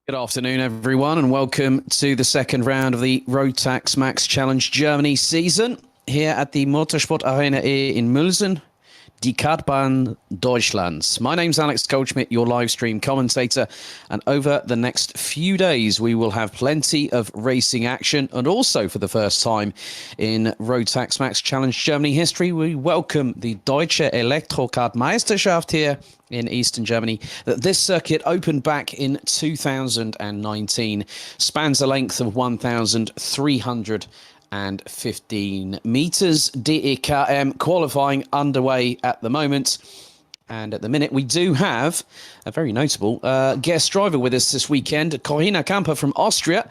Good afternoon, everyone, and welcome to the second round of the Rotax Max Challenge Germany season here at the Motorsport Arena in Mülsen, die Kartbahn Deutschlands. My name's Alex Goldschmidt, your live stream commentator, and over the next few days we will have plenty of racing action, and also for the first time in Rotax Max Challenge Germany history, we welcome the Deutsche Elektrokart Meisterschaft here in Eastern Germany. This circuit opened back in 2019, spans a length of 1,315 meters. DEKM qualifying underway at the moment. And at the minute, we do have a very notable guest driver with us this weekend. Corinna Camper from Austria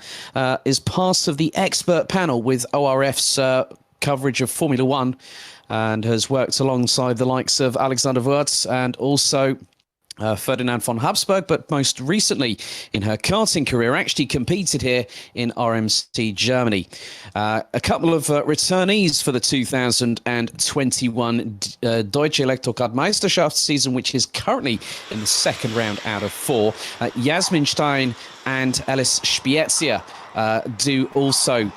is part of the expert panel with ORF's coverage of Formula One, and has worked alongside the likes of Alexander Wurz and also Ferdinand von Habsburg, but most recently in her karting career actually competed here in RMC Germany. A couple of returnees for the 2021 Deutsche Elektrokart Meisterschaft season, which is currently in the second round out of four. Jasmin Stein and Alice Spiezia do also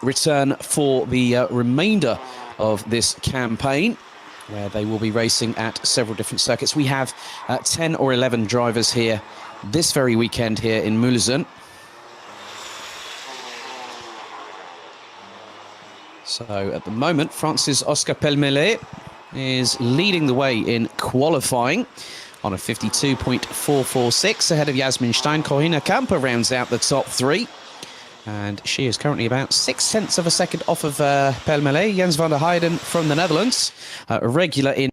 return for the remainder of this campaign, where they will be racing at several different circuits. We have 10 or 11 drivers here this very weekend here in Mülsen. So at the moment, Francis Oscar Pelmelet is leading the way in qualifying on a 52.446 ahead of Jasmin Stein. Corinna Camper rounds out the top three, and she is currently about 0.6 of a second off of Pelmelet. Jens van der Heijden from the Netherlands, a regular in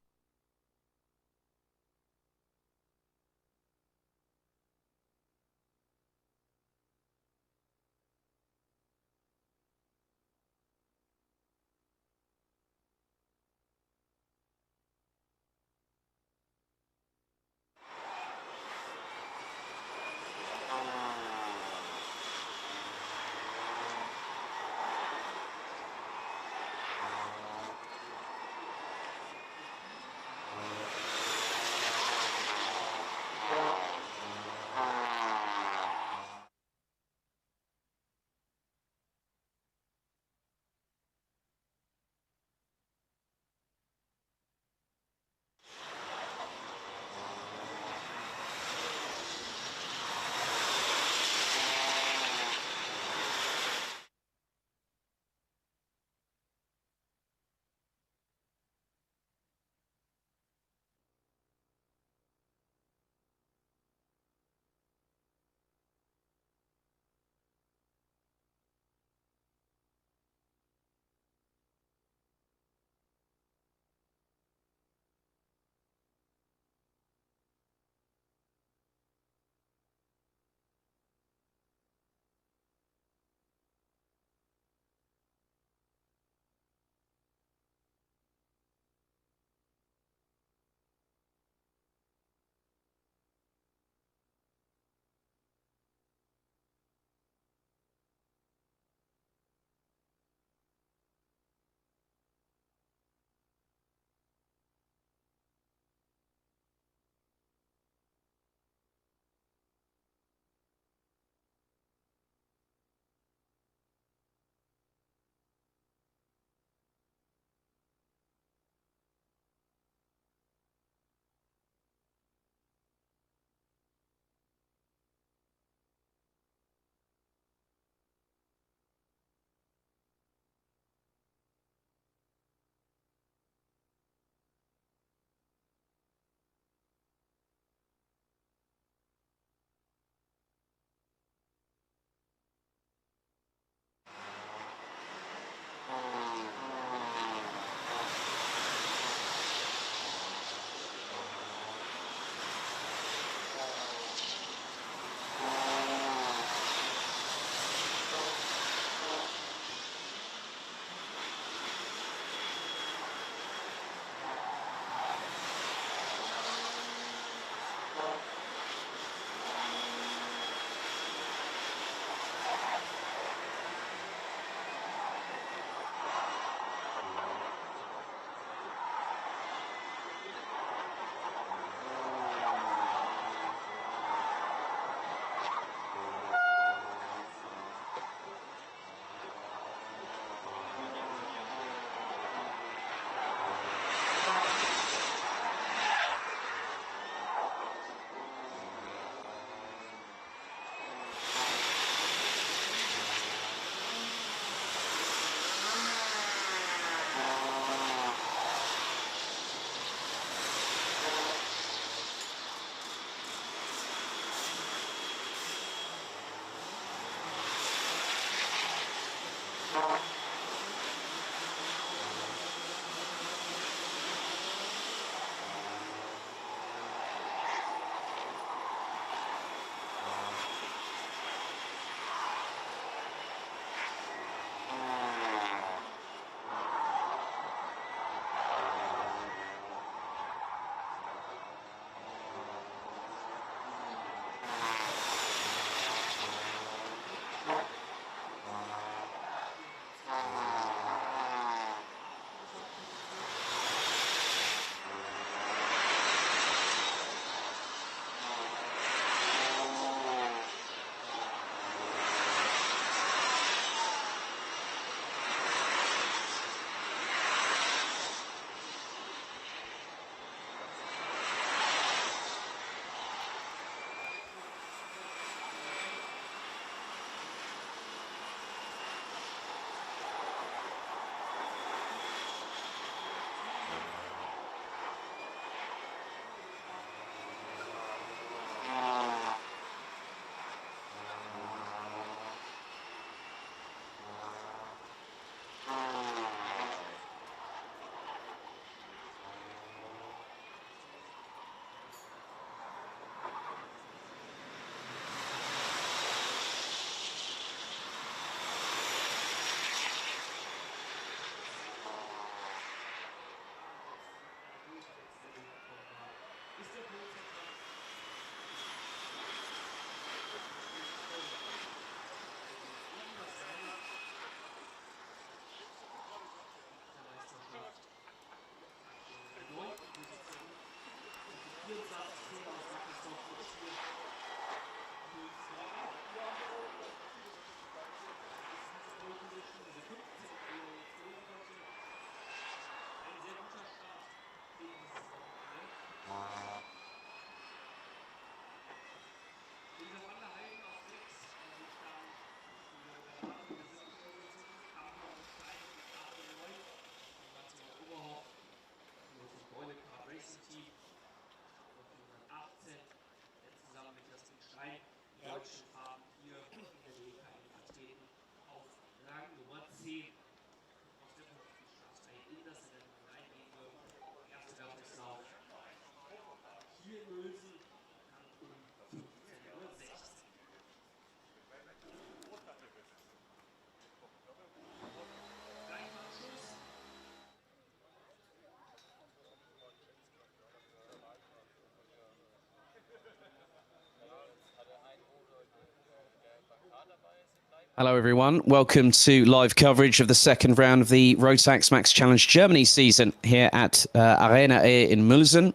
Hello, everyone. Welcome to live coverage of the second round of the Rotax Max Challenge Germany season here at Arena E in Mülsen.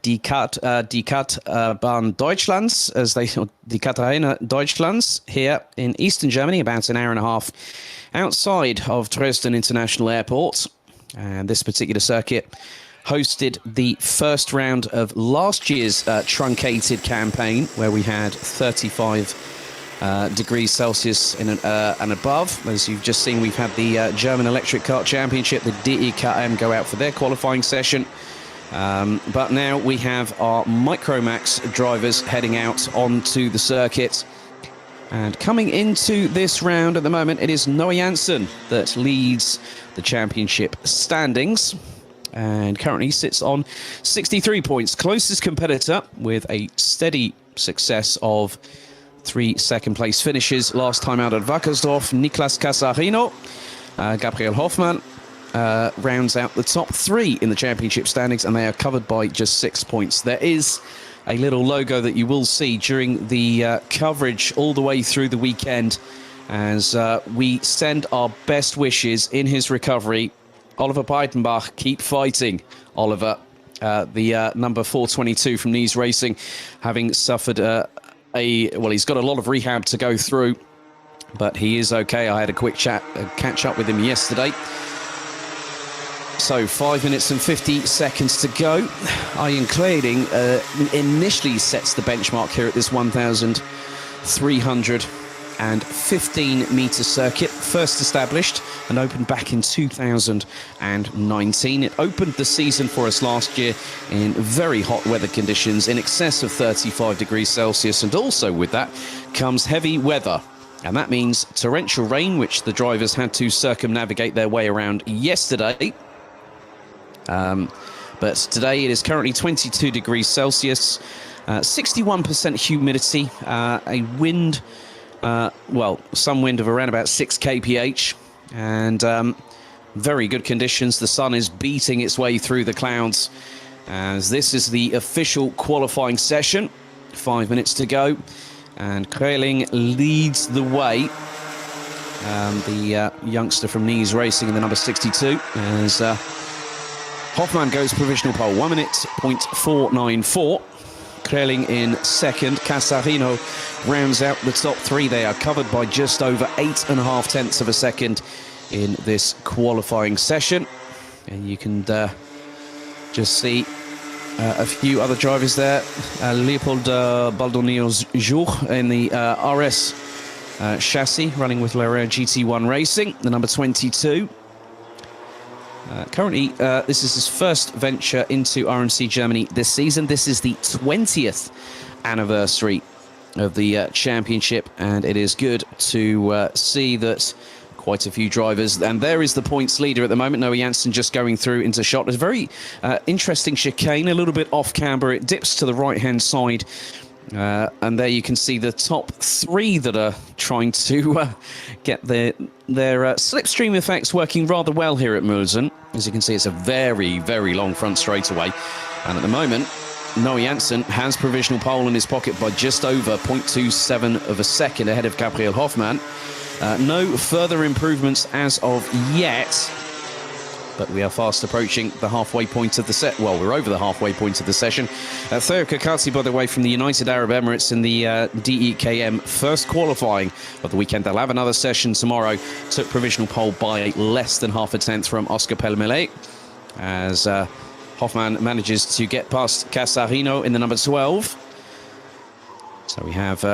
Die Kartbahn Deutschlands, Die Kart Arena Deutschlands, here in eastern Germany, about an hour and a half outside of Dresden International Airport. And this particular circuit hosted the first round of last year's truncated campaign, where we had 35 degrees Celsius and above. As you've just seen, we've had the German Electric Kart Championship, the DEKM, go out for their qualifying session. But now we have our Micromax drivers heading out onto the circuit. And coming into this round at the moment, it is Noah Janssen that leads the championship standings and currently sits on 63 points. Closest competitor with a steady success of 3 second-place finishes last time out at Wackersdorf. Niklas Casarino, Gabriel Hoffmann rounds out the top 3 in the championship standings, and they are covered by just 6 points. There is a little logo that you will see during the coverage all the way through the weekend as we send our best wishes in his recovery. Oliver Breitenbach, keep fighting, Oliver. The number 422 from Nies Racing, having suffered he's got a lot of rehab to go through, but he is okay. I had a quick catch up with him yesterday. So 5 minutes and 50 seconds to go. Ian Kleiding initially sets the benchmark here at this 1,315 metre circuit, first established and opened back in 2019. It opened the season for us last year in very hot weather conditions, in excess of 35 degrees Celsius, and also with that comes heavy weather. And that means torrential rain, which the drivers had to circumnavigate their way around yesterday. But today it is currently 22 degrees Celsius, 61% humidity, a wind, some wind of around about 6 kph, and very good conditions. The sun is beating its way through the clouds as this is the official qualifying session. 5 minutes to go, and Kreling leads the way. The youngster from Nies Racing in the number 62, as Hoffmann goes provisional pole, 1 minute, 0.494. Kreling in second. Casarino rounds out the top 3. They are covered by just over 8.5 tenths of a second in this qualifying session. And you can just see a few other drivers there. Leopold Baldonio-Jour in the RS chassis, running with L'Oreal GT1 Racing, the number 22. Currently, this is his first venture into RMC Germany this season. This is the 20th anniversary of the championship, and it is good to see that quite a few drivers, and there is the points leader at the moment, Noah Janssen, just going through into shot. It's a very interesting chicane, a little bit off camber. It dips to the right-hand side. And there you can see the top 3 that are trying to get their slipstream effects working rather well here at Mülsen. As you can see, it's a very, very long front straightaway. And at the moment, Noah Janssen has provisional pole in his pocket by just over 0.27 of a second ahead of Gabriel Hoffmann. No further improvements as of yet, but we are fast approaching the halfway point of the set. Well, we're over the halfway point of the session. Theo Kakati, by the way, from the United Arab Emirates in the DEKM first qualifying of the weekend. They'll have another session tomorrow. Took provisional pole by less than half a tenth from Oscar Pelmele, as Hoffmann manages to get past Casarino in the number 12. So we have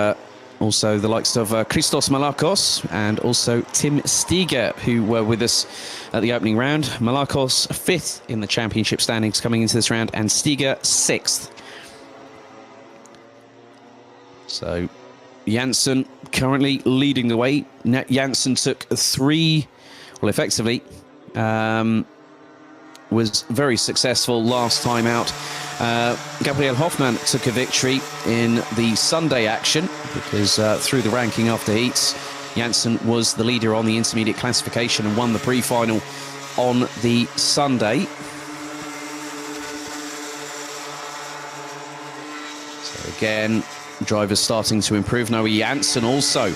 also the likes of Christos Malakos and also Tim Steger, who were with us at the opening round. Malakos 5th in the championship standings coming into this round, and Steger 6th. So Janssen currently leading the way. Janssen took 3, well, effectively, was very successful last time out. Gabriel Hoffmann took a victory in the Sunday action because through the ranking after heats, Janssen was the leader on the intermediate classification and won the pre-final on the Sunday. So again, drivers starting to improve. Noe Janssen also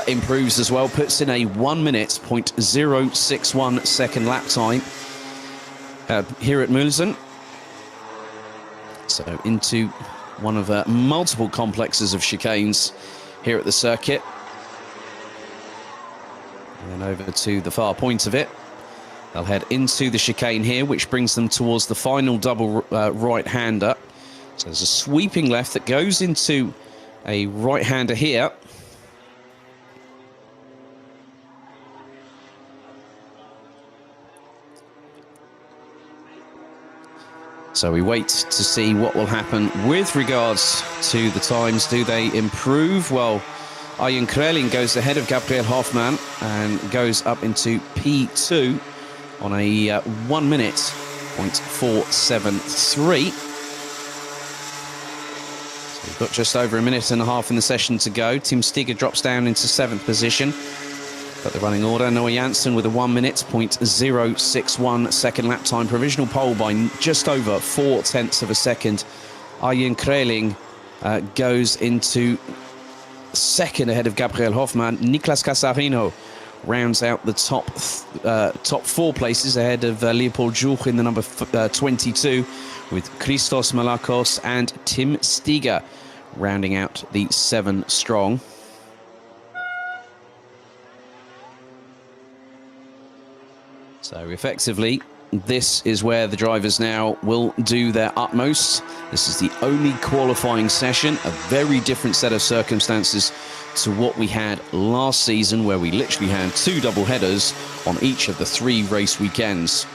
improves as well, puts in a 1 minute, 0.061 second lap time here at Mülsen. So into one of multiple complexes of chicanes here at the circuit. And then over to the far point of it. They'll head into the chicane here, which brings them towards the final double right-hander. So there's a sweeping left that goes into a right-hander here. So we wait to see what will happen with regards to the times. Do they improve? Well, Arjen Kreling goes ahead of Gabriel Hoffmann and goes up into P2 on a 1 minute, 0.473. So we've got just over a minute and a half in the session to go. Tim Stiger drops down into 7th position. Got the running order. Noe Janssen with a 1 minute, 0.061 second lap time. Provisional pole by just over 0.4 of a second. Arjen Kreling goes into second ahead of Gabriel Hoffmann. Niklas Casarino rounds out the top 4 places ahead of Leopold Juch in the number 22, with Christos Malakos and Tim Stiger rounding out the 7 strong. So effectively, this is where the drivers now will do their utmost. This is the only qualifying session, a very different set of circumstances to what we had last season, where we literally had 2 double headers on each of the 3 race weekends.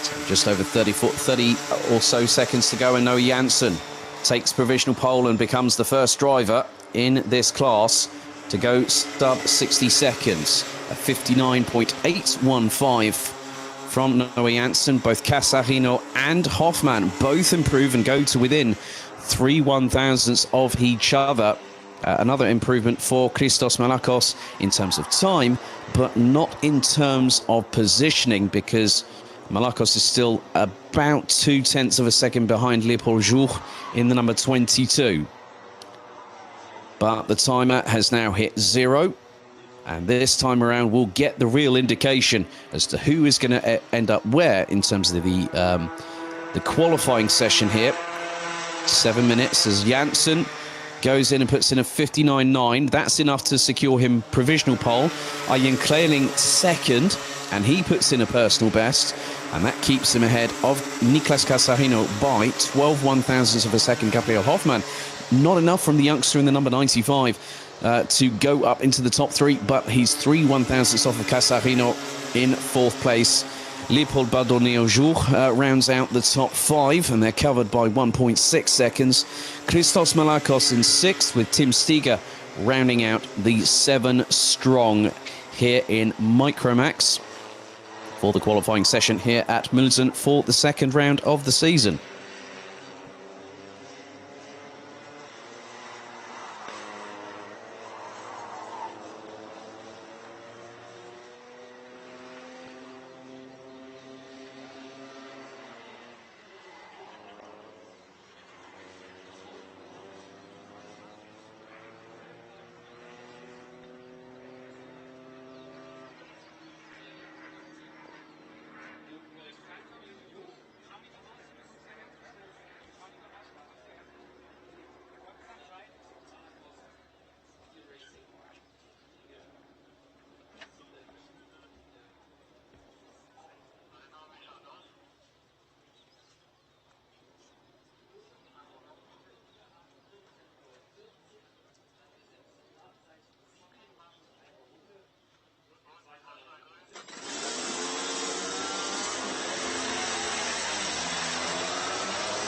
So just over 30 or so seconds to go, and Noe Janssen takes provisional pole and becomes the first driver in this class to go sub 60 seconds. A 59.815 from Noe Janssen. Both Casarino and Hoffmann both improve and go to within 3 1/1000ths of each other. Another improvement for Christos Malakos in terms of time, but not in terms of positioning, because Malakos is still about 0.2 of a second behind Leopold Juch in the number 22. But the timer has now hit 0. And this time around, we'll get the real indication as to who is going to end up where in terms of the qualifying session here. 7 minutes as Janssen goes in and puts in a 59.9. That's enough to secure him provisional pole. Arjen Kreling second, and he puts in a personal best. And that keeps him ahead of Niklas Casarino by 12 1/1000ths of a second. Gabriel Hoffmann, not enough from the youngster in the number 95. To go up into the top 3, but he's 3 1/1000ths off of Casarino in 4th place. Leopold Bardonneo-Juch rounds out the top 5, and they're covered by 1.6 seconds. Christos Malakos in 6th, with Tim Stiger rounding out the 7 strong here in Micromax for the qualifying session here at Mülsen for the 2nd round of the season.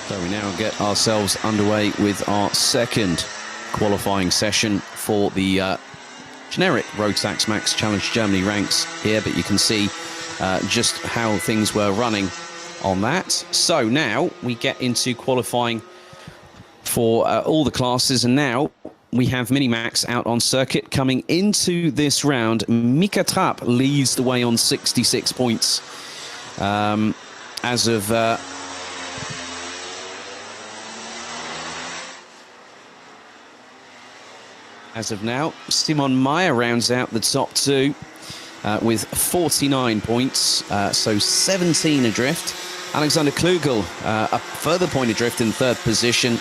So we now get ourselves underway with our 2nd qualifying session for the generic Rotax Max Challenge Germany ranks here, but you can see just how things were running on that. So now we get into qualifying for all the classes, and now we have Minimax out on circuit. Coming into this round, Mika Trapp leads the way on 66 points as of now. Simon Meyer rounds out the top two with 49 points, so 17 adrift. Alexander Klugel, a further point adrift in third position.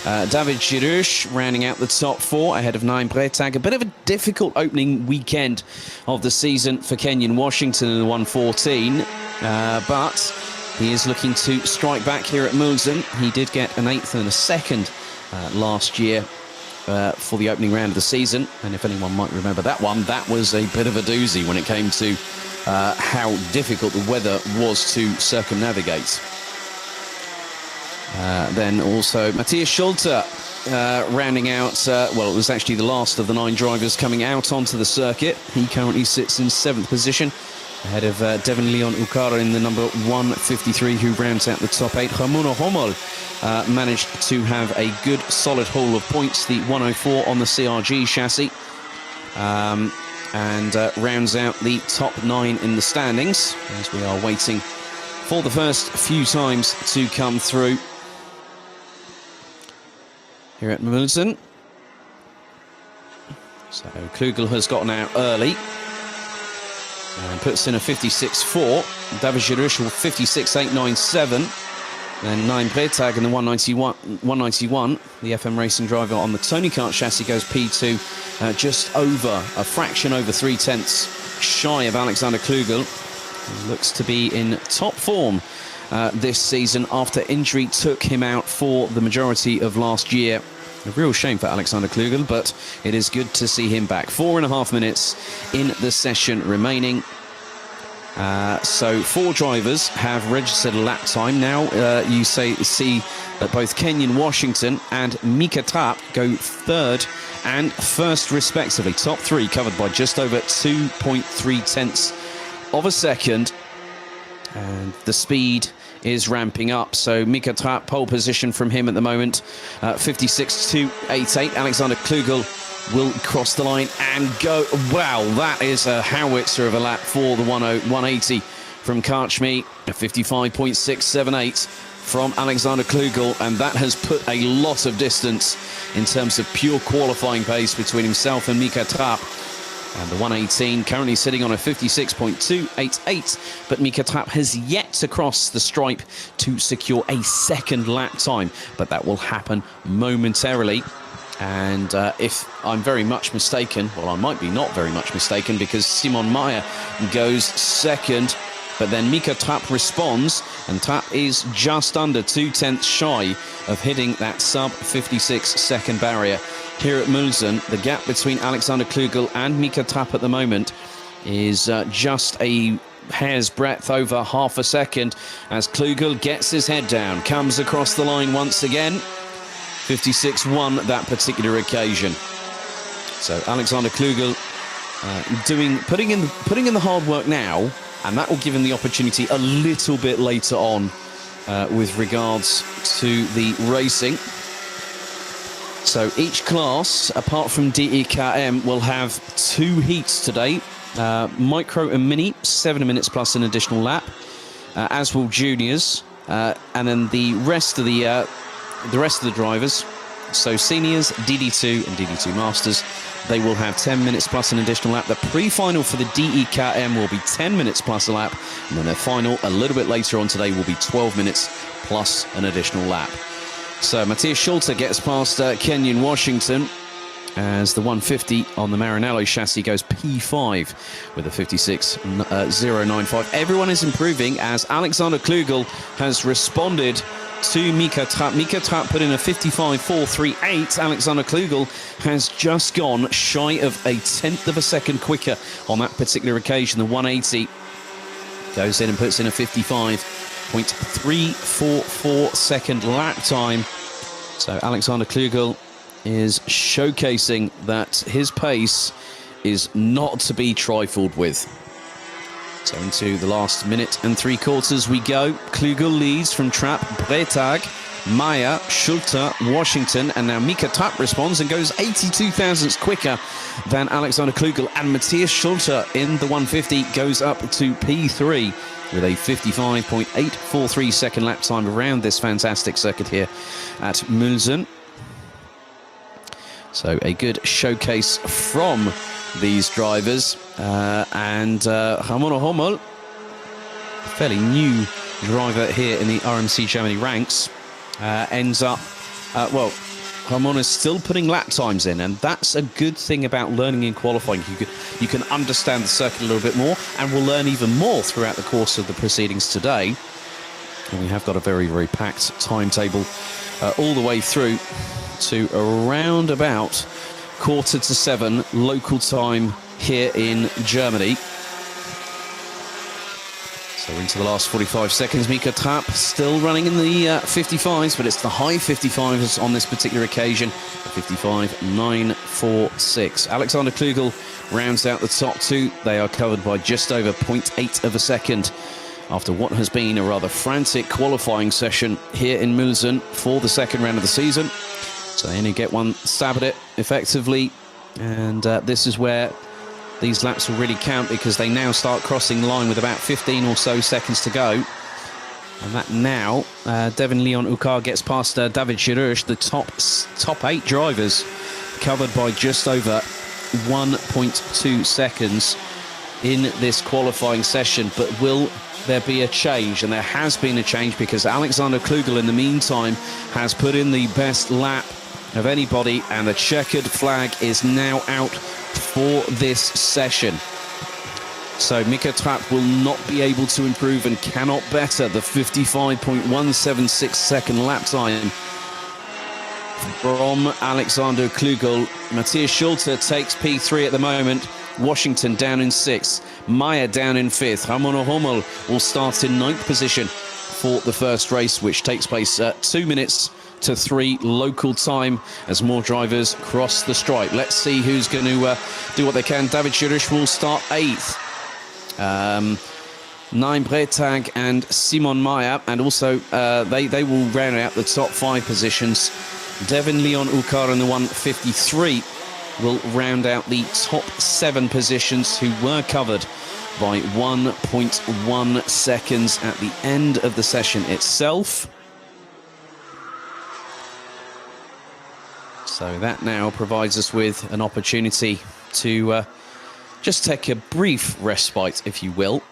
David Girouche rounding out the top four ahead of Naim Bretag. A bit of a difficult opening weekend of the season for Kenyon Washington in the 114, but he is looking to strike back here at Mülsen. He did get an 8th and a 2nd last year for the opening round of the season, and if anyone might remember that one, that was a bit of a doozy when it came to how difficult the weather was to circumnavigate. Then also Matthias Schulte rounding out, well, it was actually the last of the 9 drivers coming out onto the circuit. He currently sits in 7th position ahead of Devin Leon Ukara in the number 153, who rounds out the top 8. Ramona Hommel managed to have a good solid haul of points, the 104 on the CRG chassis, and rounds out the top 9 in the standings as we are waiting for the first few times to come through here at Mülsen. So Klugel has gotten out early and puts in a 56.4. David Girouche will 56.897. Then Naim Bretag in the 191. The FM Racing driver on the Tony Kart chassis goes P2, just over, a fraction over 3/10 shy of Alexander Klugel. He looks to be in top form this season after injury took him out for the majority of last year. A real shame for Alexander Klugel, but it is good to see him back. 4.5 minutes in the session remaining. So 4 drivers have registered a lap time. Now you see that both Kenyon Washington and Mika Trapp go 3rd and 1st respectively. Top 3 covered by just over 2.3 of a second. And the speed is ramping up. So Mika Trapp, pole position from him at the moment, 56.288. Alexander Klugel will cross the line and go. Wow, that is a howitzer of a lap for the 180 from Karchmi. 55.678 from Alexander Klugel, and that has put a lot of distance in terms of pure qualifying pace between himself and Mika Trapp. And the 118 currently sitting on a 56.288, but Mika Trapp has yet to cross the stripe to secure a 2nd lap time, but that will happen momentarily. And if I'm very much mistaken, well, I might be not very much mistaken, because Simon Meyer goes 2nd, but then Mika Trapp responds, and Trapp is just under 2/10 shy of hitting that sub-56-second barrier. Here at Mülsen, the gap between Alexander Klugel and Mika Trapp at the moment is just a hair's breadth over half a second as Klugel gets his head down, comes across the line once again. 56.1 that particular occasion. So Alexander Klugel putting in the hard work now, and that will give him the opportunity a little bit later on with regards to the racing. So each class, apart from DEKM, will have 2 heats today. Micro and Mini, 7 minutes plus an additional lap, as will juniors, and then the rest of the drivers. So seniors, DD2 and DD2 Masters, they will have 10 minutes plus an additional lap. The pre-final for the DEKM will be 10 minutes plus a lap, and then their final a little bit later on today will be 12 minutes plus an additional lap. So Matthias Schulte gets past Kenyon Washington as the 150 on the Maranello chassis goes P5 with a 56.095. Everyone is improving as Alexander Klugel has responded to Mika Trapp. Mika Trapp put in a 55.438. Alexander Klugel has just gone shy of a 1/10 of a second quicker on that particular occasion. The 180 goes in and puts in a 55.344 second lap time. So Alexander Klugel is showcasing that his pace is not to be trifled with. So into the last minute and 3/4 we go. Klugel leads from Trapp, Bretag, Meyer, Schulte, Washington, and now Mika Trapp responds and goes 82 thousandths quicker than Alexander Klugel, and Matthias Schulte in the 150 goes up to P3 with a 55.843 second lap time around this fantastic circuit here at Mülsen. So a good showcase from these drivers. And Ramon Hummel, a fairly new driver here in the RMC Germany ranks, ends up, well, Ramon is still putting lap times in, and that's a good thing about learning in qualifying. You can understand the circuit a little bit more, and we'll learn even more throughout the course of the proceedings today. And we have got a very, very packed timetable all the way through to around about 6:45 local time here in Germany. So into the last 45 seconds, Mika Trapp still running in the 55s, but it's the high 55s on this particular occasion. 55.946. Alexander Klugel rounds out the top two. They are covered by just over 0.8 of a second after what has been a rather frantic qualifying session here in Mülsen for the second round of the season. So they only get one stab at it effectively, and this is where these laps will really count, because they now start crossing the line with about 15 or so seconds to go. And that now, Devin Leon Ukar gets past David Chirush, the top 8 drivers, covered by just over 1.2 seconds in this qualifying session. But will there be a change? And there has been a change, because Alexander Klugel in the meantime has put in the best lap of anybody, and the checkered flag is now out for this session. So Mika Trapp will not be able to improve and cannot better the 55.176 second lap time from Alexander Klugel. Matthias Schulte takes P3 at the moment. Washington down in 6th. Meyer down in 5th. Ramon Hummel will start in 9th position for the first race, which takes place 2 minutes to 3 local time as more drivers cross the stripe. Let's see who's going to do what they can. David Chirush will start 8th. Naim Bretag and Simon Meyer, and also they will round out the top 5 positions. Devin Leon Ukar in the 153 will round out the top 7 positions, who were covered by 1.1 seconds at the end of the session itself. So that now provides us with an opportunity to just take a brief respite, if you will.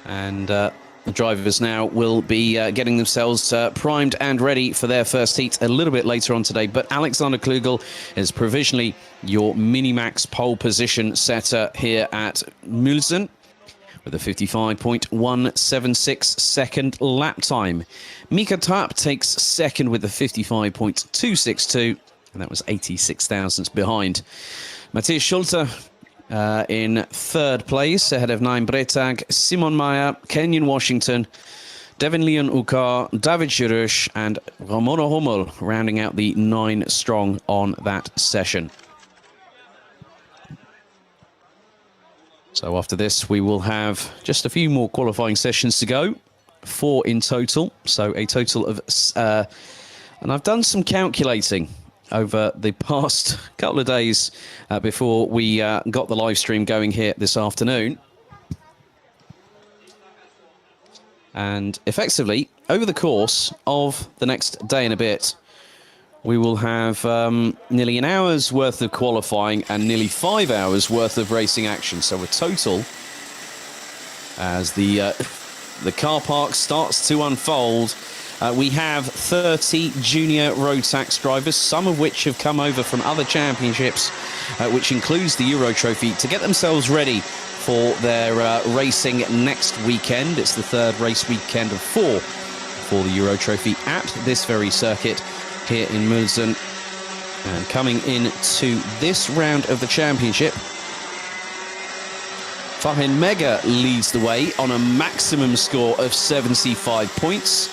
And the drivers now will be getting themselves primed and ready for their first heat a little bit later on today. But Alexander Klugel is provisionally your mini-max pole position setter here at Mülsen, with a 55.176 second lap time. Mika Trapp takes second with a 55.262, and that was 86 thousandths behind. Matthias Schulte in 3rd place, ahead of Naim Bretag, Simon Meyer, Kenyon Washington, Devin Leon Ukar, David Chirush, and Ramon Hummel rounding out the 9 strong on that session. So after this, we will have just a few more qualifying sessions to go, 4 in total. So a total of, and I've done some calculating over the past couple of days before we got the live stream going here this afternoon. And effectively, over the course of the next day and a bit, we will have nearly an hour's worth of qualifying and nearly 5 hours worth of racing action. So a total, as the car park starts to unfold, we have 30 junior road tax drivers, some of which have come over from other championships, which includes the Euro Trophy, to get themselves ready for their racing next weekend. It's the 3rd race weekend of 4 for the Euro Trophy at this very circuit here in Mülsen. And coming into this round of the championship, Fahin Mega leads the way on a maximum score of 75 points.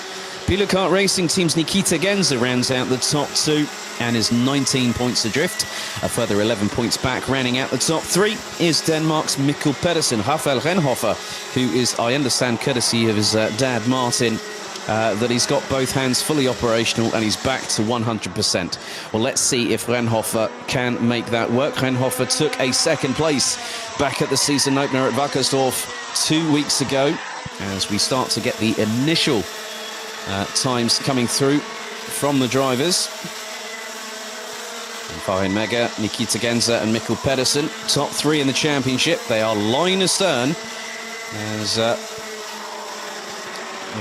Pilokart Racing Team's Nikita Genza rounds out the top 2 and is 19 points adrift. A further 11 points back, rounding out the top 3, is Denmark's Mikkel Pedersen. Rafael Renhofer, who is, I understand, courtesy of his dad Martin, that he's got both hands fully operational and he's back to 100%. Well, let's see if Renhofer can make that work. Renhofer took a 2nd place back at the season opener at Wackersdorf 2 weeks ago. As we start to get the initial times coming through from the drivers. Farin Mega, Nikita Genza and Mikkel Pedersen, top 3 in the championship. They are line astern as they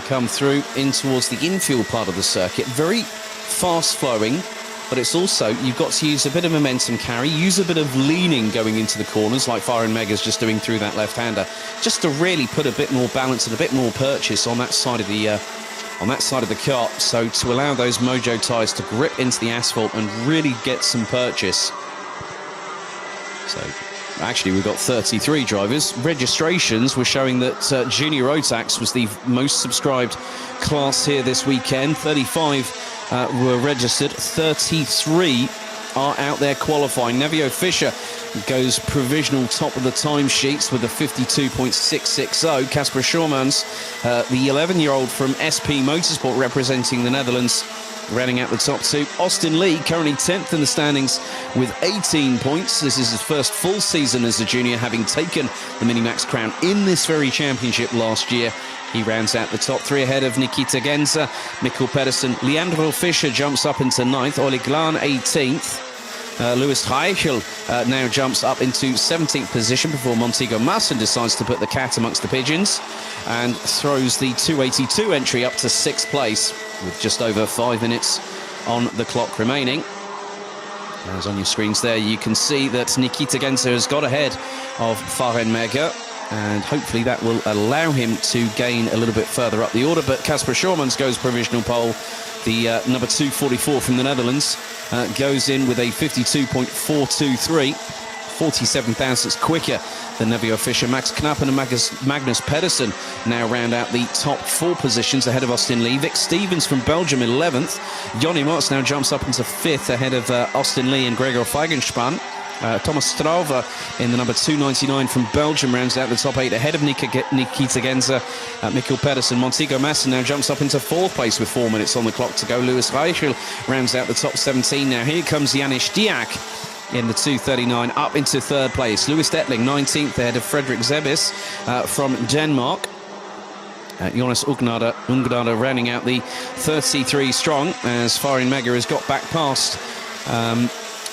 come through in towards the infield part of the circuit. Very fast flowing, but it's also, you've got to use a bit of momentum carry, use a bit of leaning going into the corners like Farin Mega's just doing through that left-hander, just to really put a bit more balance and a bit more purchase on that side of the kart, so to allow those Mojo tyres to grip into the asphalt and really get some purchase. So actually we've got 33 drivers. Registrations were showing that Junior Rotax was the most subscribed class here this weekend. 35 were registered, 33 are out there qualifying. Nevio Fischer goes provisional top of the timesheets with a 52.660. Casper Schormans, the 11-year-old from SP Motorsport representing the Netherlands, running out the top 2. Austin Lee currently 10th in the standings with 18 points. This is his first full season as a junior, having taken the Minimax crown in this very championship last year. He rounds out the top 3 ahead of Nikita Genza, Mikkel Pedersen. Leandro Fischer jumps up into 9th. Oli Glan 18th. Lewis Reichel now jumps up into 17th position before Montego Masson decides to put the cat amongst the pigeons and throws the 282 entry up to 6th place with just over 5 minutes on the clock remaining. As on your screens there, you can see that Nikita Genza has got ahead of Farin Mega, and hopefully that will allow him to gain a little bit further up the order. But Casper Schormans goes provisional pole. The number 244 from the Netherlands goes in with a 52.423, 47 thousandths quicker than Nevio Fischer. Max Knappen and Magnus Pedersen now round out the top 4 positions ahead of Austin Lee. Vic Stevens from Belgium 11th. Jonny Motz now jumps up into 5th ahead of Austin Lee and Gregor Feigenspan. Thomas Strauver in the number 299 from Belgium rounds out the top 8 ahead of Nikita Genza, Mikkel Pedersen. Montego Masson now jumps up into 4th place with 4 minutes on the clock to go. Lewis Reichel rounds out the top 17. Now here comes Janis Diak in the 239 up into 3rd place. Lewis Detling 19th ahead of Fredrik Zebis from Denmark. Jonas Ungnada rounding out the 33 strong as Farin Mega has got back past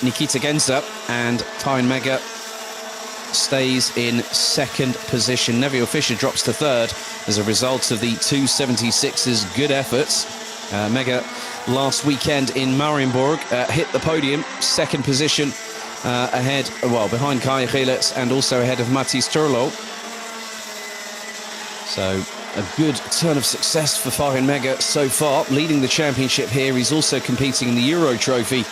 Nikita Genza, and Farin Mega stays in 2nd position. Nevio Fischer drops to 3rd as a result of the 276's good efforts. Mega last weekend in Marienburg hit the podium, 2nd position ahead, well, behind Kai Gelets and also ahead of Mathis Turlo. So a good turn of success for Farin Mega so far, leading the championship here. He's also competing in the Euro Trophy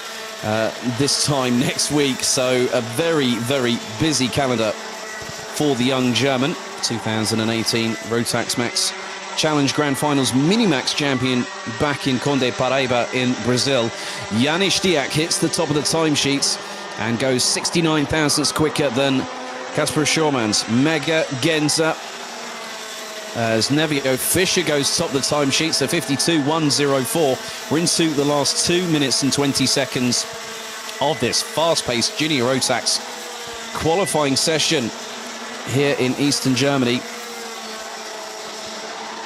this time next week, so a very, very busy calendar for the young German. 2018 Rotax Max Challenge Grand Finals Minimax champion back in Conde Paraíba in Brazil. Janis Diak hits the top of the timesheets and goes 69 thousandths quicker than Casper Schormans. Mega Genza, as Nevio Fischer goes top of the timesheets, so 52.104. We're into the last 2 minutes and 20 seconds of this fast-paced Junior Rotax qualifying session here in Eastern Germany.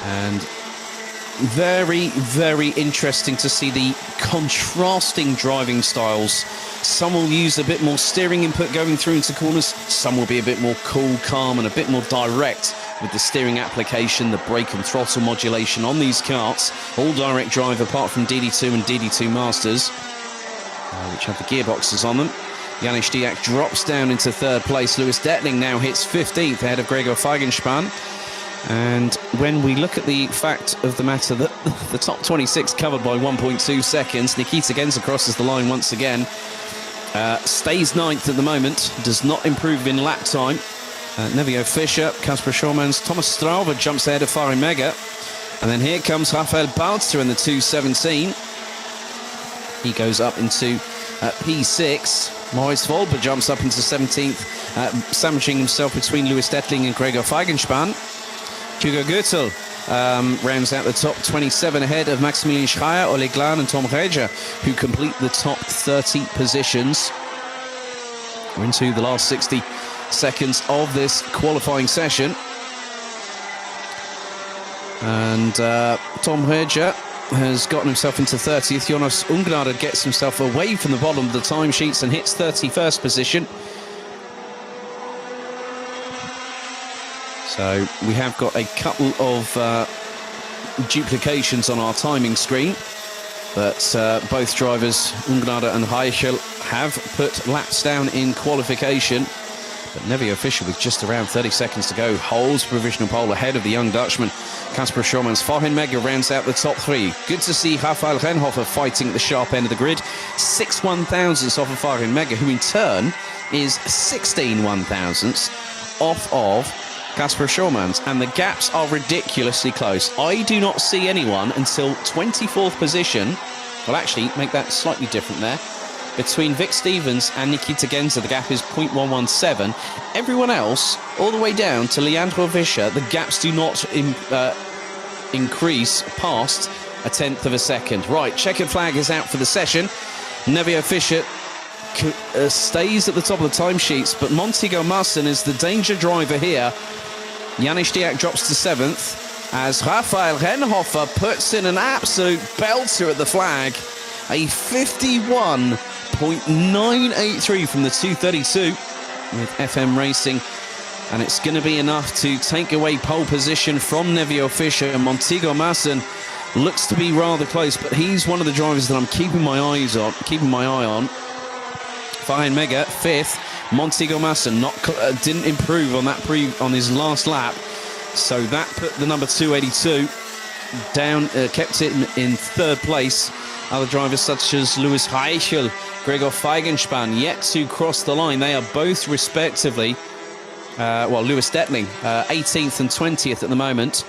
And very, very interesting to see the contrasting driving styles. Some will use a bit more steering input going through into corners. Some will be a bit more cool, calm, and a bit more direct with the steering application, the brake and throttle modulation on these karts. All direct drive apart from DD2 and DD2 Masters, which have the gearboxes on them. Janis Diak drops down into 3rd place. Lewis Detling now hits 15th ahead of Gregor Feigenspan. And when we look at the fact of the matter that the top 26 covered by 1.2 seconds, Nikita Genza crosses the line once again. Stays 9th at the moment, does not improve in lap time. Nevio Fischer, Casper Schormans, Thomas Strauver jumps ahead of Farin Mega. And then here comes Rafael Balzer in the 217. He goes up into P6. Maurice Volper jumps up into 17th, sandwiching himself between Lewis Detling and Gregor Feigenspan. Hugo Gürtel rounds out the top 27 ahead of Maximilian Schreier, Ole Glan and Tom Reger, who complete the top 30 positions. We're into the last 60 seconds of this qualifying session. And Tom Reger has gotten himself into 30th. Jonas Ungnade gets himself away from the bottom of the timesheets and hits 31st position. So we have got a couple of duplications on our timing screen, but both drivers, Ungnade and Heichel, have put laps down in qualification. But Nevio Fischer, with just around 30 seconds to go, holds provisional pole ahead of the young Dutchman. Kasper Schormann's Farin Mega rounds out the top three. Good to see Rafael Renhofer fighting at the sharp end of the grid. 6 1,000ths off of Farin Mega, who in turn is 16 1,000ths off of Kasper Schormann's. And the gaps are ridiculously close. I do not see anyone until 24th position. Well, actually, make that slightly different there. Between Vic Stevens and Nikita Genza, the gap is 0.117. Everyone else, all the way down to Leandro Fischer, the gaps do not increase past a tenth of a second. Right, checkered flag is out for the session. Nevio Fischer stays at the top of the timesheets, but Montego Mülsen is the danger driver here. Janis Diak drops to 7th as Rafael Renhofer puts in an absolute belter at the flag. A 51.983 from the 232 with FM Racing. And it's going to be enough to take away pole position from Nevio Fischer. And Montego Mülsen looks to be rather close, but he's one of the drivers that I'm keeping my eye on. Farin Mega, 5th. Montego Mülsen didn't improve on that on his last lap. So that put the number 282 down, kept it in 3rd place. Other drivers such as Louis Heichel, Gregor Feigenspan, yet to cross the line. They are both respectively, Louis Detling, 18th and 20th at the moment.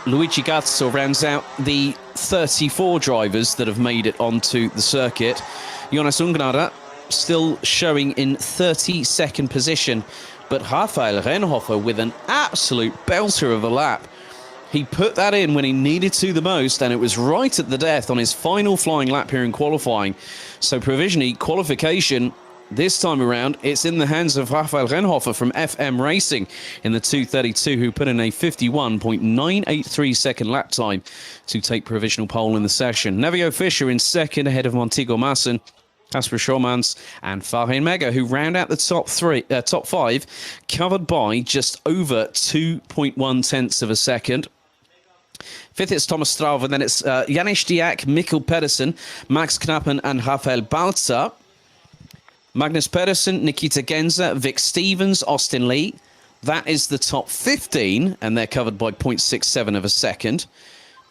Luigi Gazzo rounds out the 34 drivers that have made it onto the circuit. Jonas Ungnade still showing in 32nd position, but Rafael Renhofer with an absolute belter of a lap. He put that in when he needed to the most, and it was right at the death on his final flying lap here in qualifying. So provisionally, qualification this time around, it's in the hands of Rafael Renhofer from FM Racing in the 232, who put in a 51.983 second lap time to take provisional pole in the session. Nevio Fischer in 2nd ahead of Montego Mülsen, Kasper Schormann's and Farin Mega, who round out the top 5, covered by just over 2.1 tenths of a second. 5th, it's Thomas Strauve, and then it's Janis Diak, Mikkel Pedersen, Max Knappen, and Rafael Balzer. Magnus Pedersen, Nikita Genza, Vic Stevens, Austin Lee. That is the top 15, and they're covered by 0.67 of a second.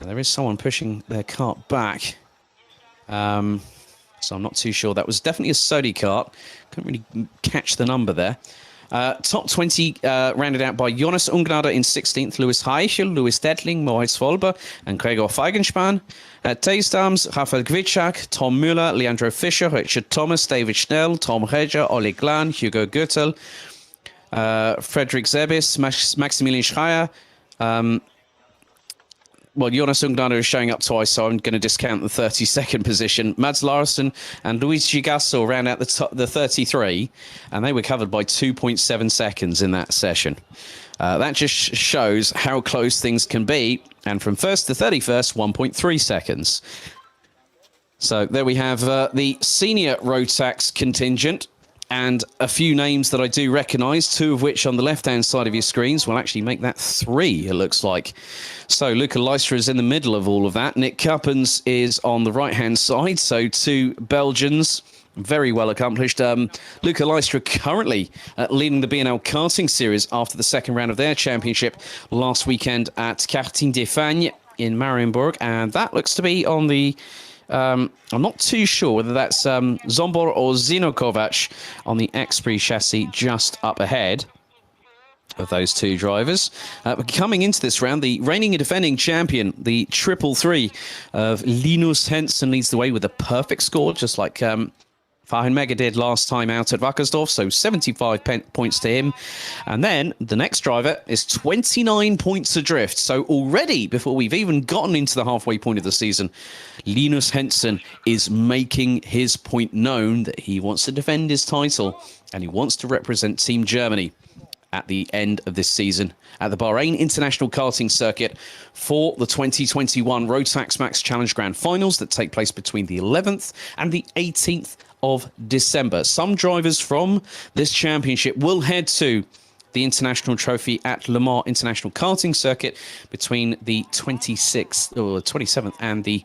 And there is someone pushing their cart back. So I'm not too sure. That was definitely a Sodi cart. Couldn't really catch the number there. Top 20 rounded out by Jonas Ungnade in 16th, Louis Heichel, Louis Detling, Moritz Volber, and Gregor Feigenspan. Taystams, Rafael Gwitschak, Tom Müller, Leandro Fischer, Richard Thomas, David Schnell, Tom Reger, Olli Glan, Hugo Gürtel, Frederick Zebis, Maximilian Schreier. Jonas Ungnade is showing up twice, so I'm going to discount the 32nd position. Mads Larsen and Luigi Gasso round out the 33, and they were covered by 2.7 seconds in that session. That just shows how close things can be. And from 1st to 31st, 1.3 seconds. So there we have the senior Rotax contingent. And a few names that I do recognise, 2 of which on the left-hand side of your screens will actually make that 3, it looks like. So Luca Leistra is in the middle of all of that. Nick Cuppens is on the right-hand side. So 2 Belgians, very well accomplished. Luca Leistra currently leading the B&L karting series after the second round of their championship last weekend at Karting des Fagnes in Marienburg. And that looks to be on the... I'm not too sure whether that's Zombor or Zinokovac on the X-Prix chassis just up ahead of those 2 drivers. Coming into this round, the reigning and defending champion, the 333 of Linus Hensen, leads the way with a perfect score, just like Farin Mega did last time out at Wackersdorf, so 75 points to him. And then the next driver is 29 points adrift. So already, before we've even gotten into the halfway point of the season, Linus Hensen is making his point known that he wants to defend his title and he wants to represent Team Germany at the end of this season at the Bahrain International Karting Circuit for the 2021 Rotax Max Challenge Grand Finals that take place between the 11th and the 18th of December. Some drivers from this championship will head to the International Trophy at Le Mans International Karting Circuit between the 26th or 27th and the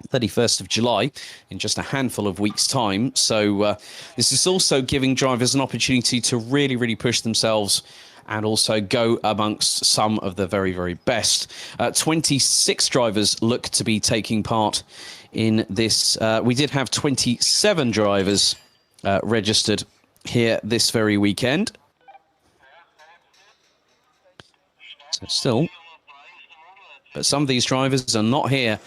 31st of July in just a handful of weeks' time. So this is also giving drivers an opportunity to really push themselves and also go amongst some of the very best. 26 drivers look to be taking part in this. We did have 27 drivers registered here this very weekend. So still, but some of these drivers are not here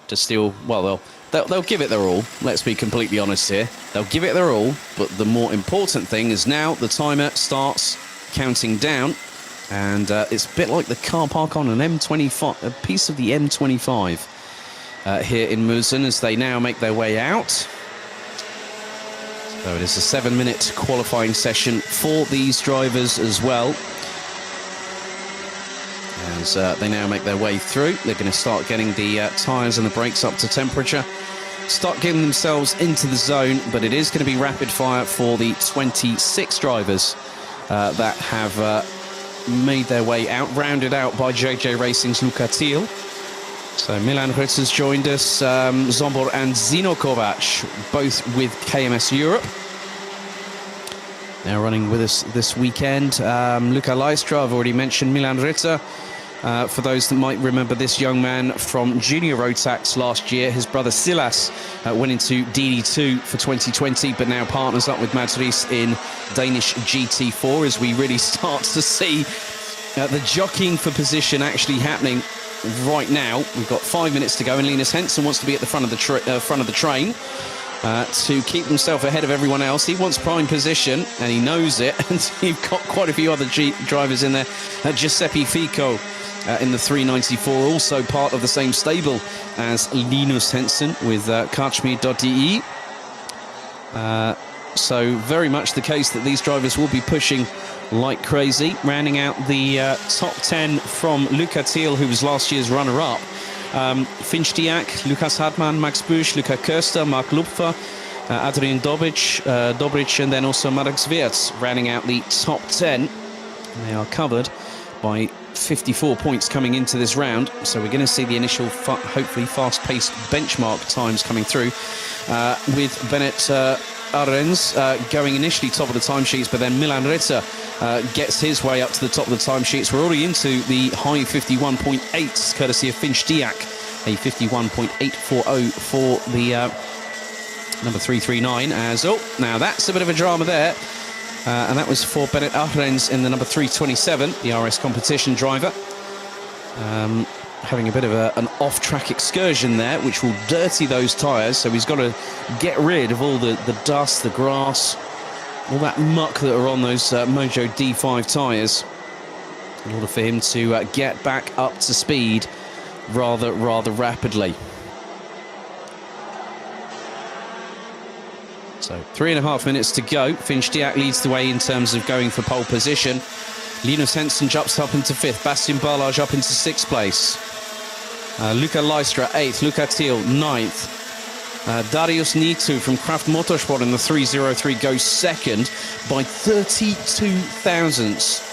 to steal. Well, they'll give it their all. Let's be completely honest here. They'll give it their all, but the more important thing is now the timer starts counting down, and it's a bit like the car park on an M25, a piece of the M25 here in Mülsen as they now make their way out. So it is a 7-minute qualifying session for these drivers as well. As they now make their way through, they're going to start getting the tyres and the brakes up to temperature, start getting themselves into the zone, but it is going to be rapid fire for the 26 drivers that have made their way out, rounded out by JJ Racing's Luca Thiel. So Milan Ritter's joined us, Zombor and Zino Kovac, both with KMS Europe. Now running with us this weekend, Luca Leistra, I've already mentioned Milan Ritter. For those that might remember this young man from Junior Rotax last year, his brother Silas went into DD2 for 2020, but now partners up with Mads Ries in Danish GT4 as we really start to see the jockeying for position actually happening right now. We've got 5 minutes to go, and Linus Henson wants to be at the front of the train to keep himself ahead of everyone else. He wants prime position, and he knows it. And you've got quite a few other drivers in there. Giuseppe Fico in the 394, also part of the same stable as Linus Henson with Kachmi.de. So very much the case that these drivers will be pushing like crazy. Rounding out the top 10 from Luca Thiel, who was last year's runner-up. Finchtiak, Lukas Hartmann, Max Busch, Luca Köster, Mark Lupfer, Adrian Dobric, and then also Marek Zwierz, rounding out the top 10. They are covered by 54 points coming into this round, so we're going to see the initial hopefully fast-paced benchmark times coming through with Bennett Arens going initially top of the timesheets, but then Milan Ritter gets his way up to the top of the timesheets. We're already into the high 51.8s courtesy of Finch Diak, a 51.840 for the number 339. As now that's a bit of a drama there. And that was for Bennett Arens in the number 327, the RS competition driver. Having a bit of an off-track excursion there, which will dirty those tyres. So he's got to get rid of all the dust, the grass, all that muck that are on those Mojo D5 tyres in order for him to get back up to speed rather rapidly. So 3.5 minutes to go. Finch Diak leads the way in terms of going for pole position. Linus Henson jumps up into 5th. Bastien Barlage up into 6th place. Luca Leistra 8th. Luca Thiel 9th. Darius Nitu from Kraft Motorsport in the 303 goes 2nd by 32 thousandths.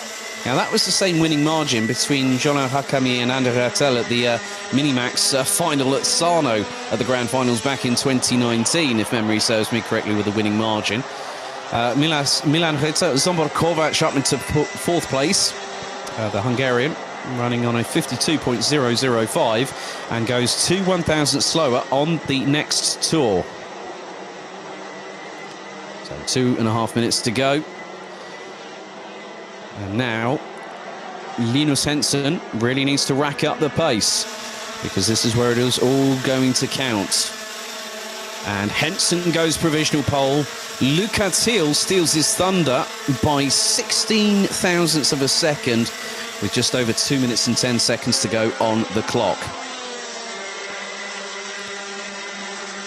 Now that was the same winning margin between Jonah Hakami and Ander Rattel at the Minimax final at Sarno at the Grand Finals back in 2019, if memory serves me correctly, with a winning margin. Milan Ritter, Zombor Kovac up into 4th place, the Hungarian, running on a 52.005 and goes 2 1,000 slower on the next tour. So 2.5 minutes to go. And now, Linus Henson really needs to rack up the pace, because this is where it is all going to count. And Henson goes provisional pole. Luca Thiel steals his thunder by 16 thousandths of a second, with just over 2 minutes and 10 seconds to go on the clock.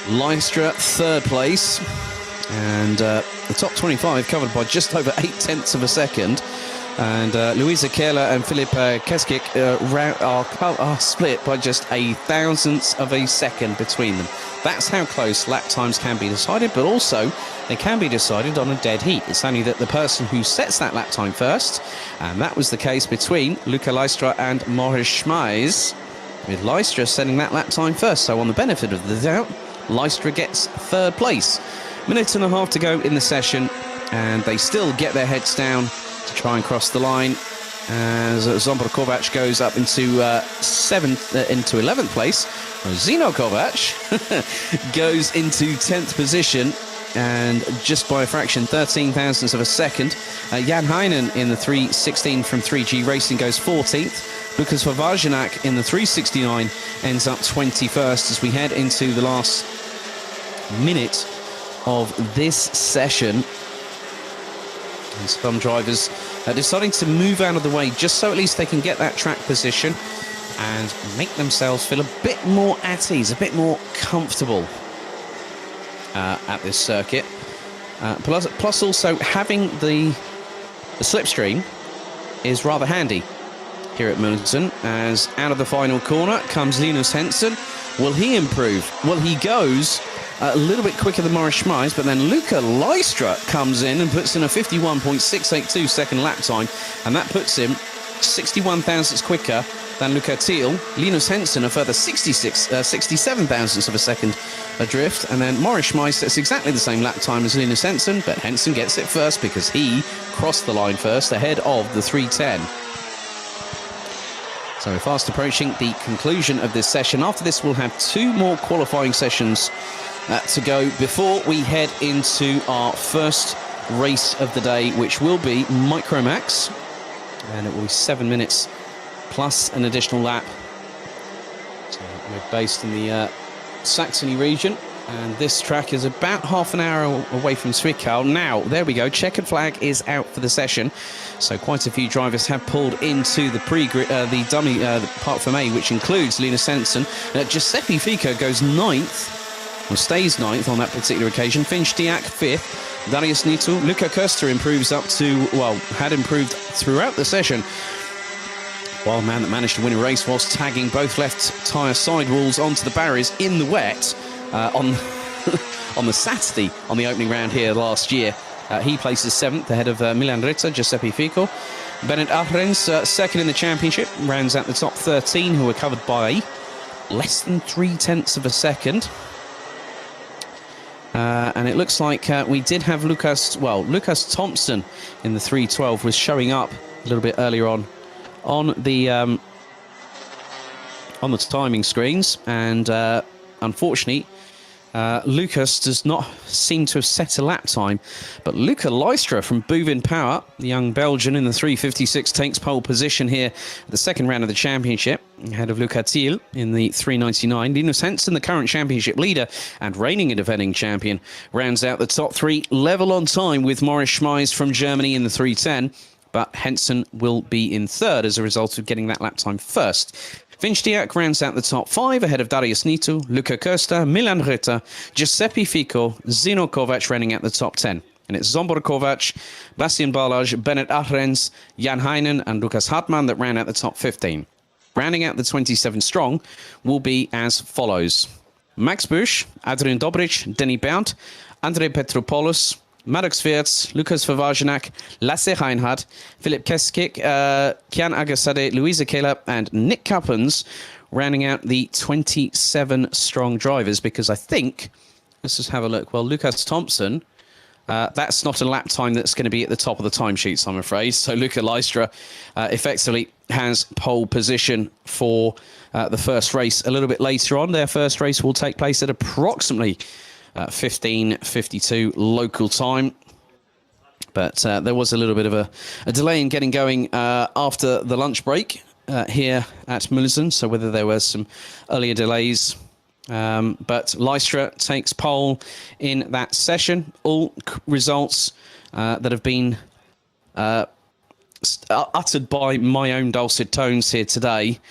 Leistra, 3rd place. And the top 25 covered by just over 8 tenths of a second. And Luisa Keller and Philip Keskik are split by just a thousandth of a second between them. That's how close lap times can be decided, but also they can be decided on a dead heat. It's only that the person who sets that lap time first, and that was the case between Luca Leistra and Maurice Schmeis, with Leistra setting that lap time first. So on the benefit of the doubt, Leistra gets third place. Minute and a half to go in the session, and they still get their heads down to try and cross the line as Zsombor Kovac goes up into 11th place. Zino Kovac goes into 10th position, and just by a fraction, 13 thousandths of a second. Jan Heinen in the 316 from 3G Racing goes 14th. Lukas Vavajanak in the 369 ends up 21st as we head into the last minute of this session. And some drivers are deciding to move out of the way just so at least they can get that track position and make themselves feel a bit more at ease, a bit more comfortable at this circuit. Plus also having the slipstream is rather handy here at Mülsen, as out of the final corner comes Linus Henson. Will he improve? Well, he goes a little bit quicker than Maurice Schmeis, but then Luca Leistra comes in and puts in a 51.682 second lap time, and that puts him 61 thousandths quicker than Luca Thiel. Linus Henson a further 67 thousandths of a second adrift, and then Maurice Schmeis sets exactly the same lap time as Linus Henson, but Henson gets it first because he crossed the line first ahead of the 310. So we're fast approaching the conclusion of this session. After this, we'll have two more qualifying sessions to go before we head into our first race of the day, which will be Micromax, and it will be 7 minutes plus an additional lap. So we're based in the Saxony region, and this track is about half an hour away from Zwickau. Now, there we go, checkered flag is out for the session, so quite a few drivers have pulled into the dummy part from A, which includes Linus Henson. Giuseppe Fico goes 9th, or stays 9th on that particular occasion. Finn Stiak 5th. Darius Nitu. Luca Köster improves up to, well, had improved throughout the session. Wild man that managed to win a race whilst tagging both left tyre sidewalls onto the barriers in the wet on the Saturday on the opening round here last year. He places 7th ahead of Milan Ritter, Giuseppe Fico. Bennett Ahrens, 2nd in the championship, rounds out the top 13, who are covered by less than 0.3 of a second. And it looks like we did have Lucas Thompson in the 312 was showing up a little bit earlier on the timing screens, and unfortunately Lucas does not seem to have set a lap time, but Luca Leistra from Bouvin Power, the young Belgian in the 356, takes pole position here at the second round of the championship, ahead of Luca Thiel in the 399. Linus Henson, the current championship leader and reigning and defending champion, rounds out the top three, level on time with Maurice Schmeis from Germany in the 310, but Henson will be in third as a result of getting that lap time first. Finn Stiak rounds out the top 5 ahead of Darius Nitu, Luca Köster, Milan Ritter, Giuseppe Fico, Zino Kovac rounding out the top 10. And it's Zsombor Kovac, Bastian Balázs, Bennett Ahrens, Jan Heinen and Lukas Hartmann that round out the top 15. Rounding out the 27 strong will be as follows: Max Busch, Adrian Dobrich, Denny Berndt, Andrei Petropoulos, Marek Svirts, Lukas Vavajanak, Lasse Reinhardt, Philip Keskik, Kian Agasade, Luisa Keller and Nick Cuppens rounding out the 27 strong drivers, because I think, let's just have a look. Well, Lucas Thompson, that's not a lap time that's going to be at the top of the timesheets, I'm afraid. So Luca Leistra effectively has pole position for the first race a little bit later on. Their first race will take place at approximately 15:52 local time, but there was a little bit of a delay in getting going after the lunch break here at Mülsen, so whether there were some earlier delays, but Leistra takes pole in that session. All results that have been uttered by my own dulcet tones here today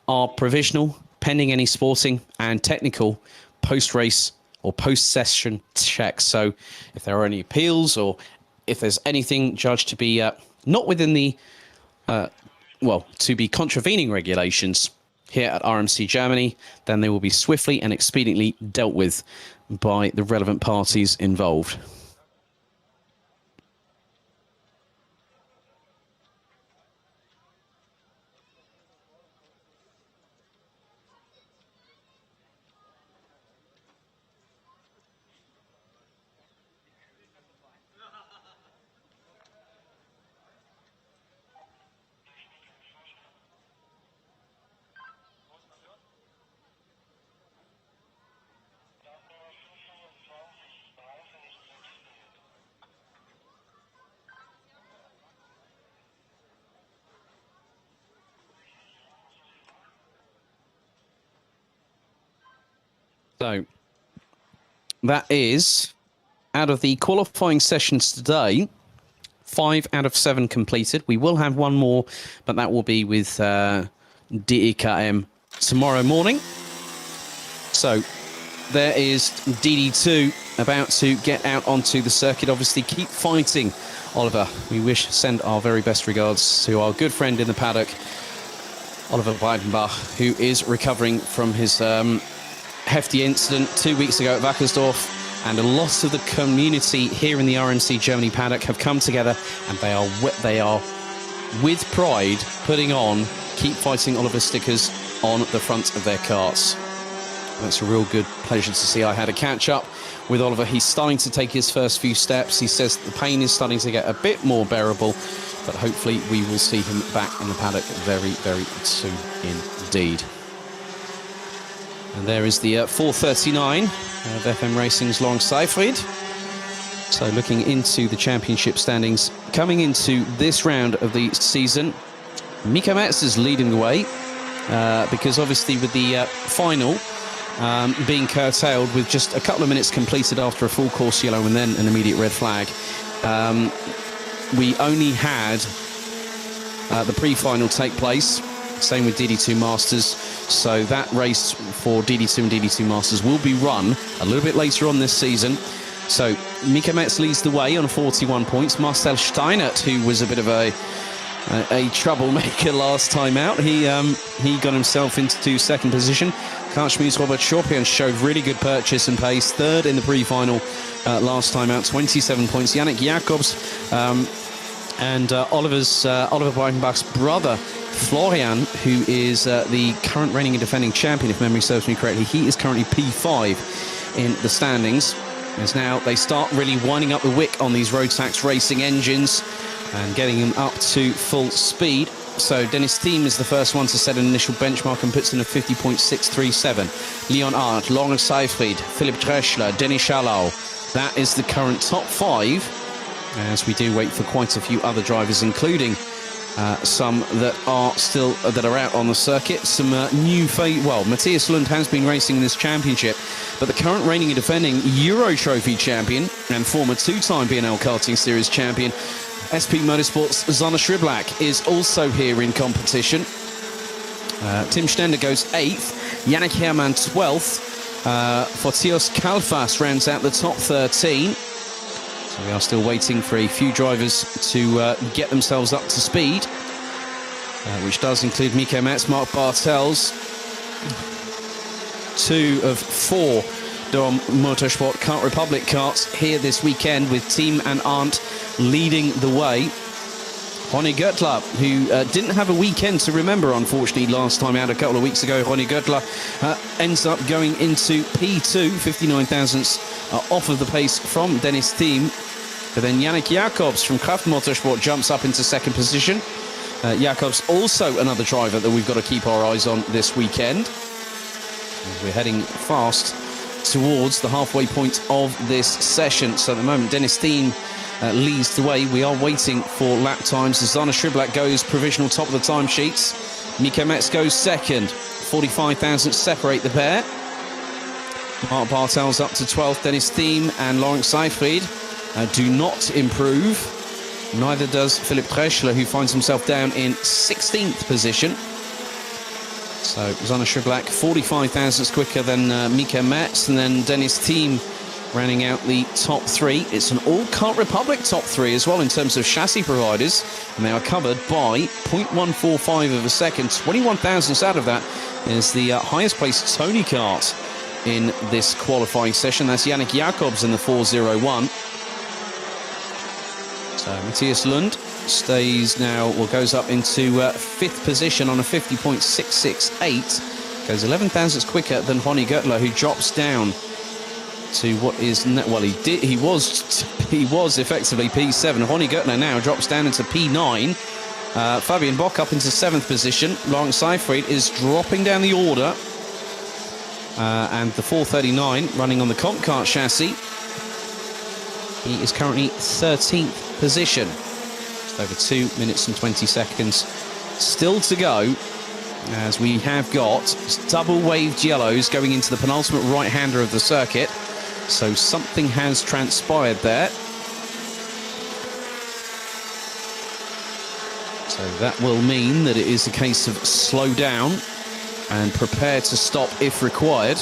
are provisional, pending any sporting and technical post-race or post-session checks. So if there are any appeals, or if there's anything judged to be not within the, to be contravening regulations here at RMC Germany, then they will be swiftly and expediently dealt with by the relevant parties involved. So that is, out of the qualifying sessions today, 5 out of 7 completed. We will have one more, but that will be with DEKM tomorrow morning. So there is DD2 about to get out onto the circuit. Obviously, keep fighting, Oliver. We send our very best regards to our good friend in the paddock, Oliver Weidenbach, who is recovering from his hefty incident 2 weeks ago at Wackersdorf. And a lot of the community here in the RMC Germany paddock have come together, and they are with pride putting on "Keep Fighting Oliver" stickers on the front of their carts. That's a real good pleasure to see. I had a catch up with Oliver. He's starting to take his first few steps. He says the pain is starting to get a bit more bearable, but hopefully we will see him back in the paddock very, very soon indeed. And there is the 439 of FM Racing's Long Seifried. So looking into the championship standings, coming into this round of the season, Mika Metz is leading the way, because obviously with the final being curtailed with just a couple of minutes completed after a full course yellow and then an immediate red flag, we only had the pre-final take place. Same with DD2 Masters. So that race for DD2 and DD2 Masters will be run a little bit later on this season. So Mika Metz leads the way on 41 points. Marcel Steinert, who was a bit of a troublemaker last time out, he got himself into second position. Karl Schmid's Robert Schorpian showed really good purchase and pace. Third in the pre-final last time out, 27 points. Yannick Jacobs and Oliver Weidenbach's brother, Florian, who is the current reigning and defending champion, if memory serves me correctly. He is currently P5 in the standings. As now they start really winding up the wick on these road tax racing engines and getting them up to full speed. So Dennis Thiem is the first one to set an initial benchmark and puts in a 50.637. Leon Art, Lawrence Seifried, Philipp Dreschler, Dennis Schallau. That is the current top 5, as we do wait for quite a few other drivers, including some that are out on the circuit. Some new Matthias Lund has been racing in this championship, but the current reigning and defending Euro Trophy champion and former 2-time BNL Karting Series champion SP Motorsport's Zana Schriblak is also here in competition. Tim Stender goes 8th, Yannick Herrmann 12th, Fortios Kalfas rounds out the top 13. So we are still waiting for a few drivers to get themselves up to speed, which does include Mika Metz, Mark Bartels, 2 of 4 Dom Motorsport Kart Republic karts here this weekend, with Thiem and Arndt leading the way. Ronnie Göttler, who didn't have a weekend to remember, unfortunately, last time out a couple of weeks ago. Ronnie Göttler ends up going into P2, 59 thousandths off of the pace from Dennis Thiem. But then Yannick Jacobs from Kraft Motorsport jumps up into second position. Jacobs also another driver that we've got to keep our eyes on this weekend. We're heading fast towards the halfway point of this session. So at the moment, Dennis Thiem leads the way. We are waiting for lap times. Zana Schriblak goes provisional top of the timesheets. Mika Metz goes second. 45 thousandths separate the pair. Mark Bartels up to 12th. Dennis Thiem and Lawrence Seifried do not improve. Neither does Philipp Dreschler, who finds himself down in 16th position. So Zana Schriblak 45 thousandths quicker than Mika Metz, and then Dennis Thiem rounding out the top 3. It's an all-Kart Republic top 3 as well in terms of chassis providers, and they are covered by 0.145 of a second. 21 thousandths out of that is the highest placed Tony Kart in this qualifying session. That's Yannick Jacobs in the 401. So Matthias Lund stays now, or goes up into 5th position on a 50.668. Goes 11 thousandths quicker than Ronnie Göttler, who drops down to what is, well, he was effectively P7. Ronnie Göttler now drops down into P9. Fabian Bock up into 7th position. Lawrence Seyfried is dropping down the order. And the 439 running on the Comp Kart chassis. He is currently 13th position. Just over 2 minutes and 20 seconds still to go, as we have got double waved yellows going into the penultimate right-hander of the circuit. So something has transpired there. So that will mean that it is a case of slow down and prepare to stop if required.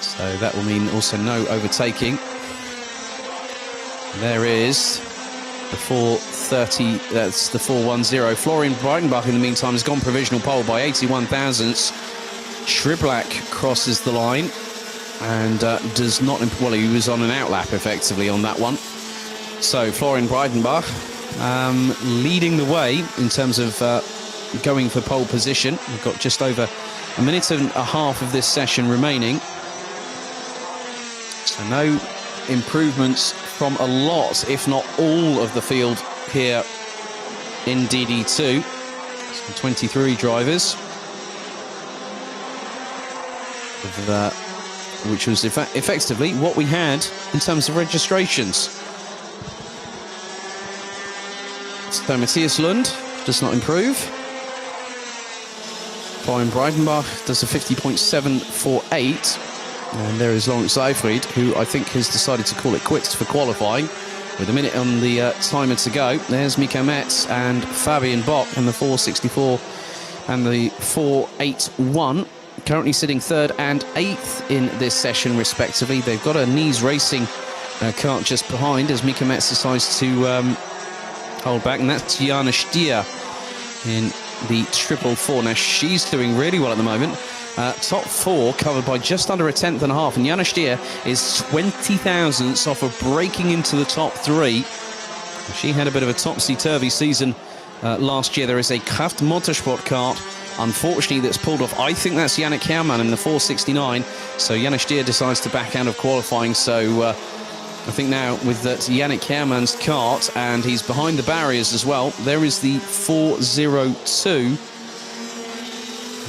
So that will mean also no overtaking. There is the 430, that's the 410. Florian Breitenbach, in the meantime, has gone provisional pole by 81 thousandths. Schriblak crosses the line and does not, well, he was on an outlap effectively on that one. So Florian Breitenbach leading the way in terms of going for pole position. We've got just over a minute and a half of this session remaining. So no improvements from a lot, if not all, of the field here in DD2. So 23 drivers, which was effectively what we had in terms of registrations. So Matthias Lund does not improve. Florian Breitenbach does a 50.748. And there is Lawrence Seyfried, who I think has decided to call it quits for qualifying, with a minute on the timer to go. There's Mika Metz and Fabian Bock in the 464 and the 481. Currently sitting 3rd and 8th in this session, respectively. They've got a Knees Racing kart just behind, as Mika Metz decides to hold back. And that's Jana Stier in the 444. Now, she's doing really well at the moment. Top 4 covered by just under a 10th and a half, and Jana Stier is 20 thousandths off of breaking into the top 3. She had a bit of a topsy-turvy season last year. There is a Kraft Motorsport kart, unfortunately, that's pulled off. I think that's Yannick Herrmann in the 469. So Jana Stier decides to back out of qualifying. So I think now with that Yannick Herrmann's kart, and he's behind the barriers as well, there is the 402.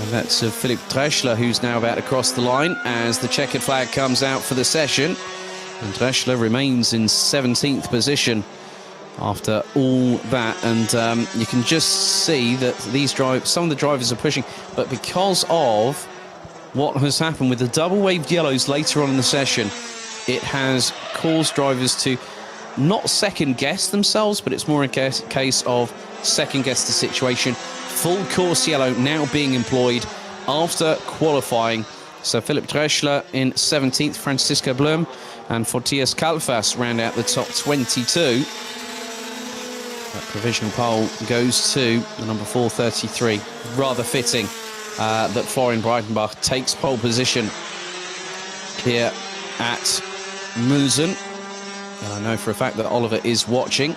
And that's Philipp Dreschler, who's now about to cross the line as the checkered flag comes out for the session. And Dreschler remains in 17th position after all that. And you can just see that some of the drivers are pushing. But because of what has happened with the double-waved yellows later on in the session, it has caused drivers to not second-guess themselves, but it's more a case of second-guess the situation. Full course yellow now being employed after qualifying. So Philipp Dreschler in 17th, Francisco Blum and Fortius Kalfas round out the top 22. That provisional pole goes to the number 433. Rather fitting that Florian Breitenbach takes pole position here at Mülsen. And I know for a fact that Oliver is watching,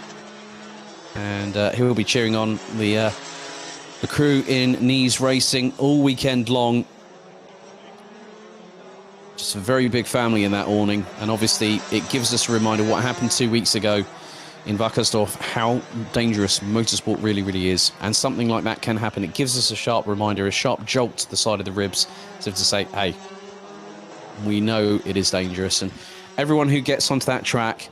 and he will be cheering on the crew in Knees Racing all weekend long. Just a very big family in that awning, and obviously it gives us a reminder what happened 2 weeks ago in Wackersdorf, how dangerous motorsport really is, and something like that can happen. It gives us a sharp reminder, a sharp jolt to the side of the ribs, as if to say, hey, we know it is dangerous. And everyone who gets onto that track,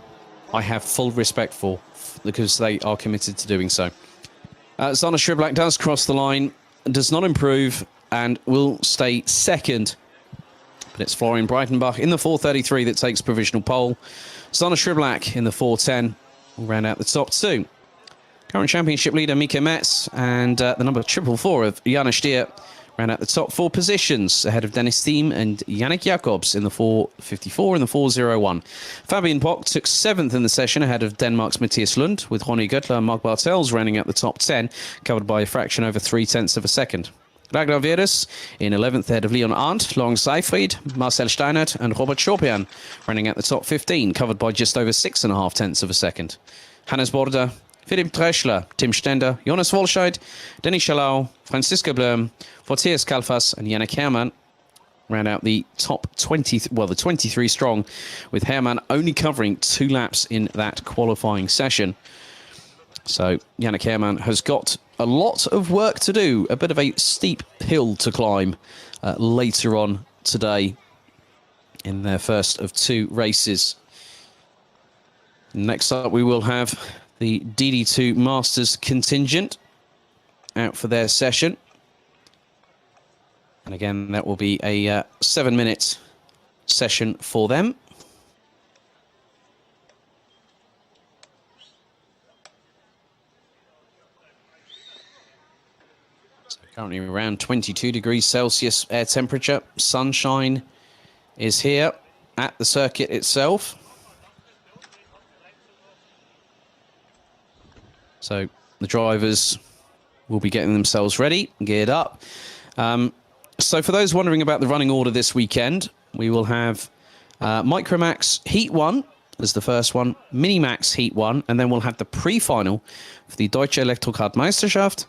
I have full respect for, because they are committed to doing so. Zana Schriblak does cross the line, does not improve, and will stay 2nd. But it's Florian Breitenbach in the 433 that takes provisional pole. Zana Schriblak in the 410 will round out the top 2. Current championship leader Mika Metz and the number 444 of Jana Stier ran out the top 4 positions ahead of Dennis Thiem and Yannick Jacobs in the 4:54 and the 4:01. Fabian Pock took 7th in the session ahead of Denmark's Mathias Lund, with Ronnie Göttler and Mark Bartels running out the top 10, covered by a fraction over 0.3 of a second. Ragnar Veres in 11th ahead of Leon Arndt, Long Seifried, Marcel Steinert and Robert Schopian running out the top 15, covered by just over 6.5 of a second. Hannes Border, Philipp Dreschler, Tim Stender, Jonas Wolscheid, Denis Chalau, Francisco Blum, Matthias Kalfas and Yannick Hermann ran out the top 20, well, the 23 strong, with Hermann only covering 2 laps in that qualifying session. So Yannick Hermann has got a lot of work to do, a bit of a steep hill to climb later on today in their first of 2 races. Next up, we will have the DD2 Masters contingent out for their session. And again, that will be a 7-minute session for them. So currently around 22 degrees Celsius air temperature. Sunshine is here at the circuit itself. So the drivers will be getting themselves ready, geared up. So for those wondering about the running order this weekend, we will have Micromax Heat 1 as the first one, Minimax Heat 1, and then we'll have the pre-final for the Deutsche Elektrokart Meisterschaft.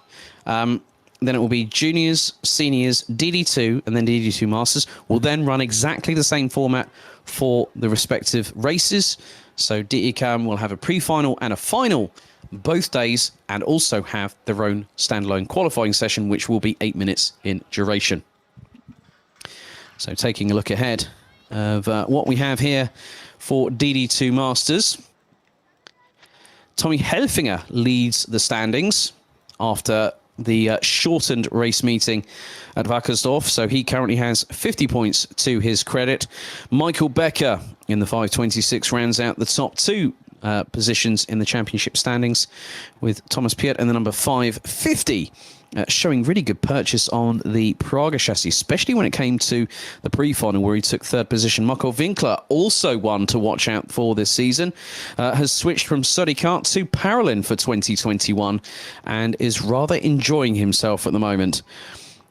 Then it will be juniors, seniors, DD2, and then DD2 Masters. We'll then run exactly the same format for the respective races. So DECAM will have a pre-final and a final both days, and also have their own standalone qualifying session, which will be 8 minutes in duration. So taking a look ahead of what we have here for DD2 Masters. Tommy Helfinger leads the standings after the shortened race meeting at Wackersdorf, so he currently has 50 points to his credit. Michael Becker in the 5:26 rounds out the top 2 positions in the championship standings, with Thomas Piet in the number 550, showing really good purchase on the Praga chassis, especially when it came to the pre-final where he took 3rd position. Marco Winkler, also one to watch out for this season, has switched from Sudicart to Parolin for 2021 and is rather enjoying himself at the moment.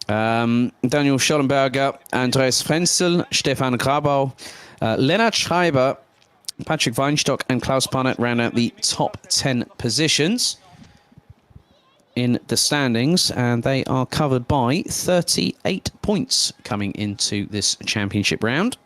Daniel Schollenberger, Andreas Frenzel, Stefan Grabau, Lennart Schreiber, Patrick Weinstock and Klaus Panert ran out the top 10 positions in the standings, and they are covered by 38 points coming into this championship round.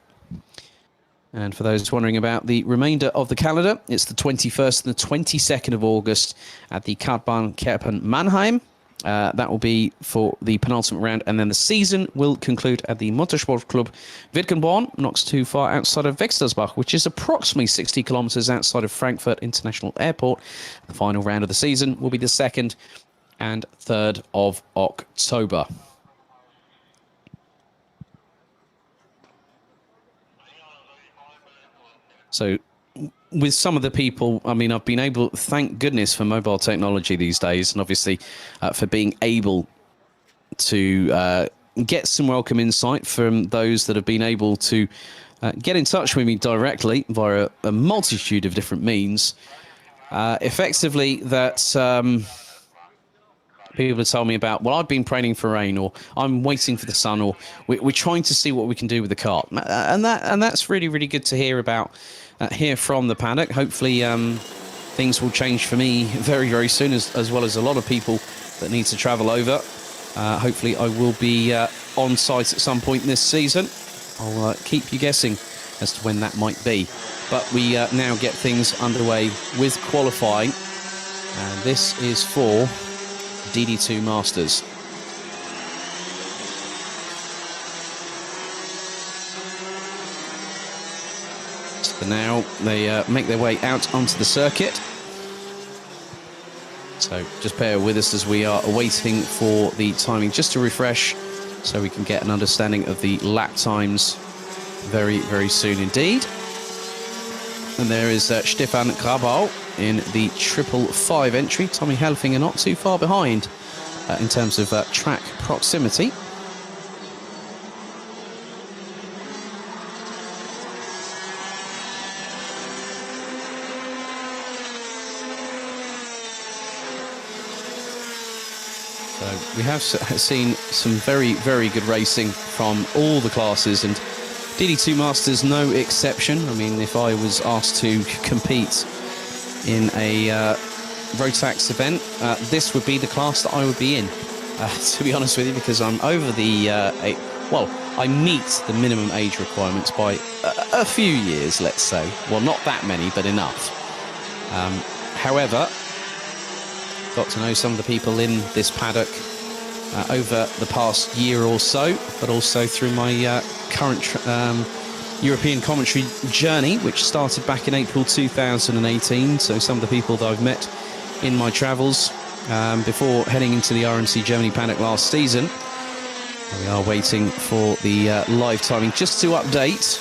And for those wondering about the remainder of the calendar, it's the 21st and the 22nd of August at the Kartbahn Kerpen Mannheim. That will be for the penultimate round, and then the season will conclude at the Motorsportclub Wirkenborn, not too far outside of Wextersbach, which is approximately 60 kilometers outside of Frankfurt International Airport. The final round of the season will be the 2nd and 3rd of October. So with some of the people, I mean, I've been able, thank goodness for mobile technology these days, and obviously for being able to get some welcome insight from those that have been able to get in touch with me directly via a multitude of different means. Effectively, that people have told me about, well, I've been praying for rain, or I'm waiting for the sun, or we're trying to see what we can do with the kart. And that's really, really good to hear about. Hear from the paddock. Hopefully things will change for me very, very soon, as well as a lot of people that need to travel over. Hopefully I will be on site at some point this season. I'll keep you guessing as to when that might be. But we now get things underway with qualifying, and this is for DD2 Masters. So now they make their way out onto the circuit. So just bear with us as we are waiting for the timing just to refresh, so we can get an understanding of the lap times very, very soon indeed. And there is Stefan Grabau in the 555 entry. Tommy Helfinger not too far behind in terms of track proximity. we have seen some very, very good racing from all the classes, and DD2 Masters no exception. I mean, if I was asked to compete in a Rotax event, this would be the class that I would be in, to be honest with you, because I'm over the well, I meet the minimum age requirements by a few years, let's say. Well, not that many, but enough. However, got to know some of the people in this paddock over the past year or so, but also through my current European commentary journey, which started back in April 2018. So some of the people that I've met in my travels before heading into the RMC Germany paddock last season. We are waiting for the live timing. Just to update,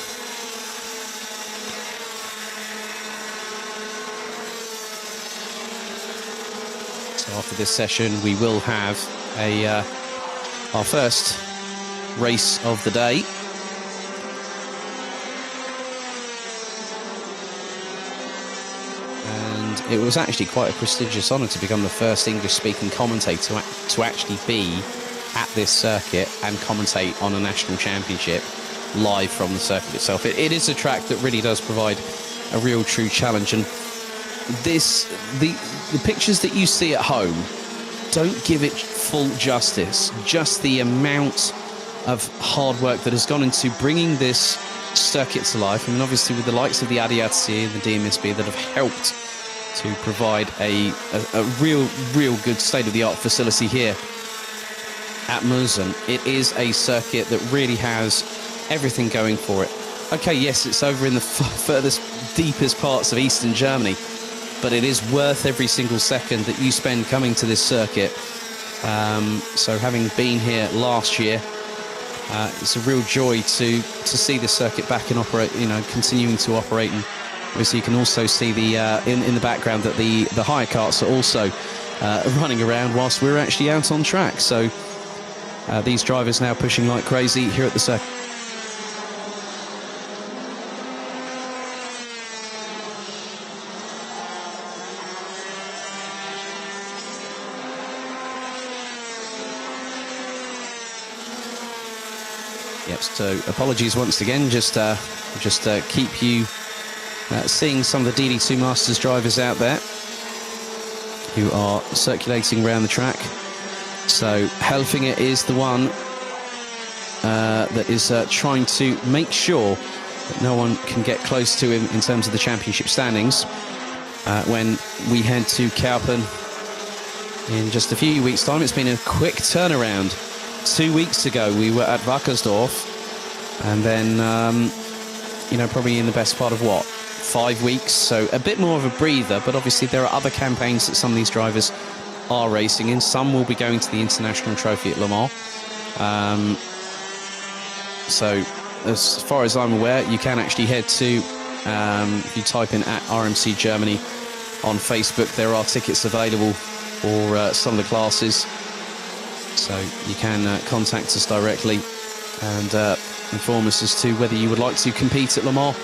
so after this session we will have our first race of the day. And it was actually quite a prestigious honour to become the first English-speaking commentator to actually be at this circuit and commentate on a national championship live from the circuit itself. It is a track that really does provide a real true challenge, and the pictures that you see at home don't give it full justice. Just the amount of hard work that has gone into bringing this circuit to life. I mean, obviously with the likes of the ADAC and the DMSB that have helped to provide a real good state-of-the-art facility here at Mülsen. It is a circuit that really has everything going for it. Okay, yes, it's over in the furthest, deepest parts of Eastern Germany, but it is worth every single second that you spend coming to this circuit. So having been here last year, it's a real joy to see this circuit back and operate, continuing to operate. And obviously you can also see the in the background that the hire carts are also running around whilst we're actually out on track. So these drivers now pushing like crazy here at the circuit. Yep, so apologies once again, just keep you seeing some of the DD2 Masters drivers out there who are circulating around the track. So Helfinger is the one that is trying to make sure that no one can get close to him in terms of the championship standings when we head to Kaupen in just a few weeks' time. It's been a quick turnaround. 2 weeks ago we were at Wackersdorf, and then probably in the best part of 5 weeks, so a bit more of a breather. But obviously there are other campaigns that some of these drivers are racing in. Some will be going to the International Trophy at Le Mans. So as far as I'm aware, you can actually head to, if you type in at RMC Germany on Facebook, there are tickets available for some of the classes. So you can contact us directly and inform us as to whether you would like to compete at Le Mans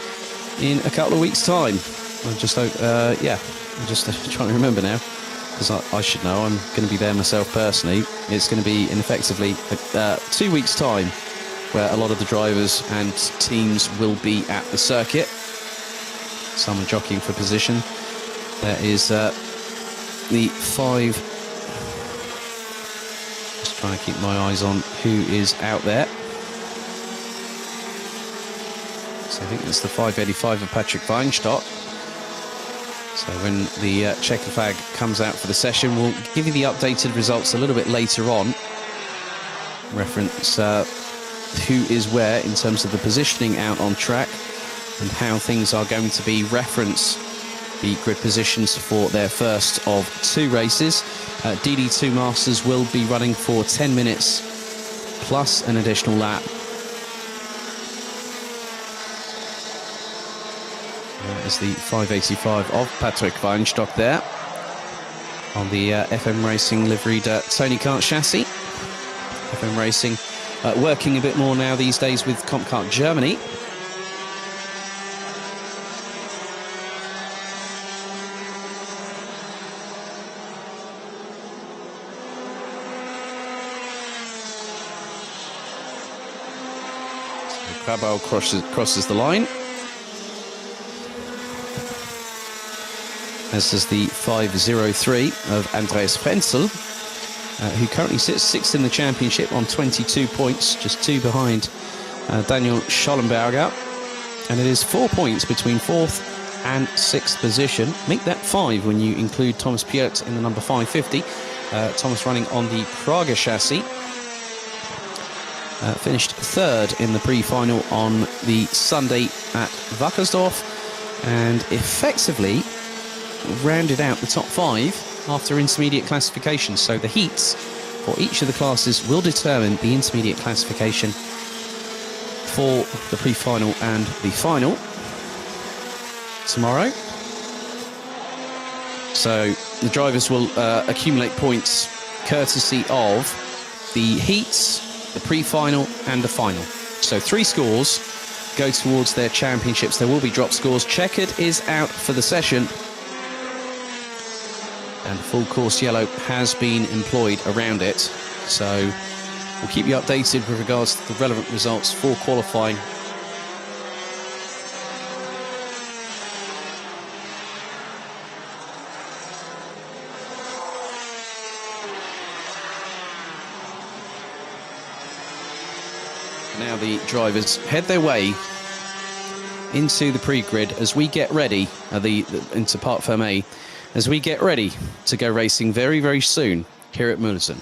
in a couple of weeks' time. I'm just trying to remember now, because I should know. I'm going to be there myself personally. It's going to be in effectively 2 weeks' time, where a lot of the drivers and teams will be at the circuit. Some are jockeying for position. There is the 5. Just trying to keep my eyes on who is out there. So I think it's the 585 of Patrick Weinstock. So when the checker flag comes out for the session, we'll give you the updated results a little bit later on. Reference who is where in terms of the positioning out on track and how things are going to be. Reference the grid positions for their first of 2 races. DD2 Masters will be running for 10 minutes plus an additional lap. That is the 585 of Patrick Weinstock there on the FM Racing liveried Tony Kart chassis. FM Racing working a bit more now these days with Comp Kart Germany. Rabal crosses the line. As does the 5.03 of Andreas Frenzel, who currently sits 6th in the championship on 22 points, just 2 behind Daniel Schollenberger. And it is 4 points between 4th and 6th position. Make that 5 when you include Thomas Piot in the number 550. Thomas running on the Praga chassis. Finished 3rd in the pre-final on the Sunday at Wackersdorf, and effectively rounded out the top 5 after intermediate classification. So the heats for each of the classes will determine the intermediate classification for the pre-final and the final tomorrow. So the drivers will accumulate points courtesy of the heats, the pre-final and the final. So 3 scores go towards their championships. There will be drop scores. Checkered is out for the session, and full course yellow has been employed around it. So we'll keep you updated with regards to the relevant results for qualifying. Now the drivers head their way into the pre-grid as we get ready, into Parc Fermé, as we get ready to go racing very, very soon here at Mülsen.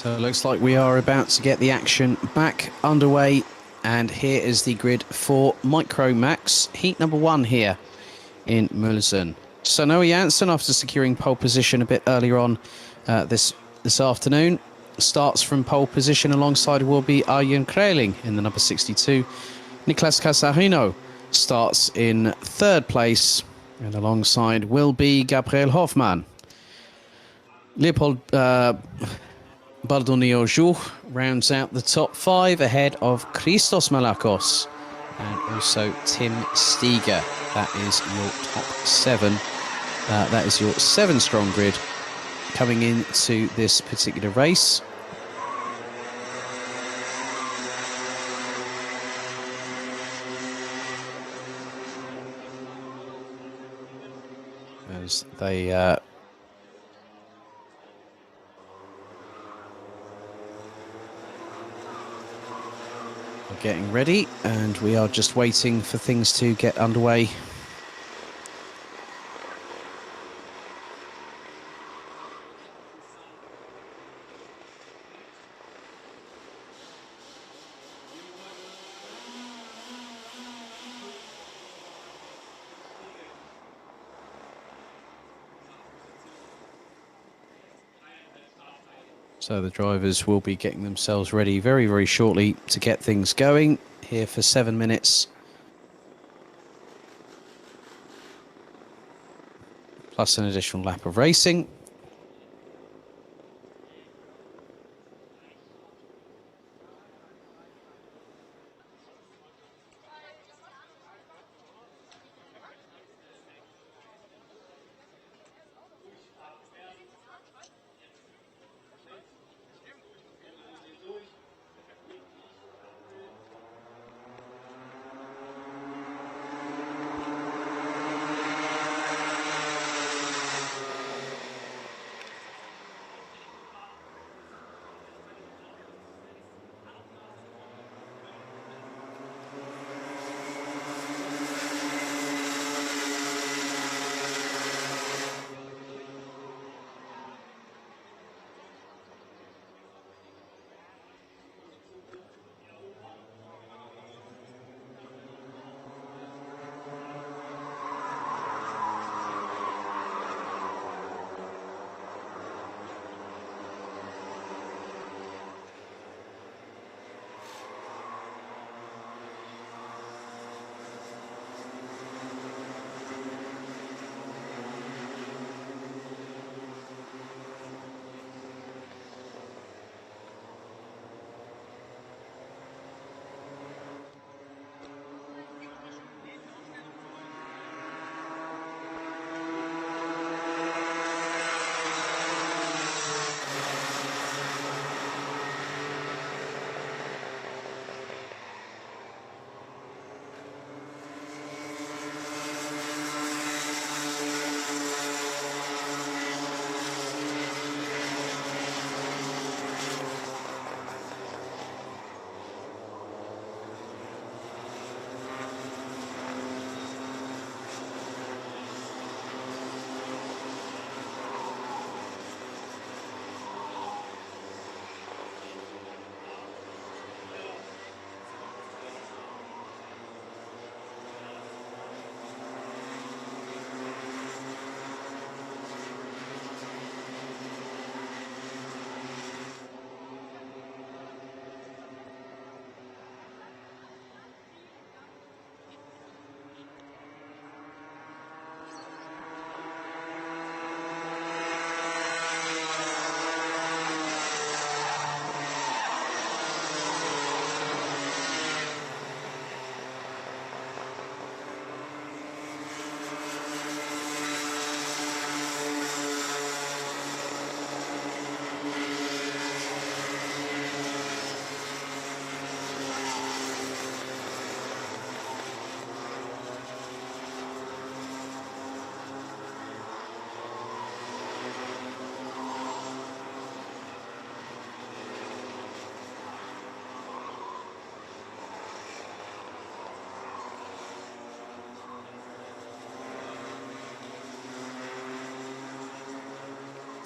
So it looks like we are about to get the action back underway, and here is the grid for Micro Max heat number 1 here in Mülsen. So Noah Janssen, after securing pole position a bit earlier on this afternoon, starts from pole position. Alongside will be Arjen Kreling in the number 62. Niklas Casarino starts in 3rd place, and alongside will be Gabriel Hoffmann. Leopold Bardonio-Joux rounds out the top 5 ahead of Christos Malakos and also Tim Steger. That is your top 7. That is your 7-strong grid coming into this particular race. As they are getting ready, and we are just waiting for things to get underway. So the drivers will be getting themselves ready very, very shortly to get things going here for 7 minutes. Plus an additional lap of racing.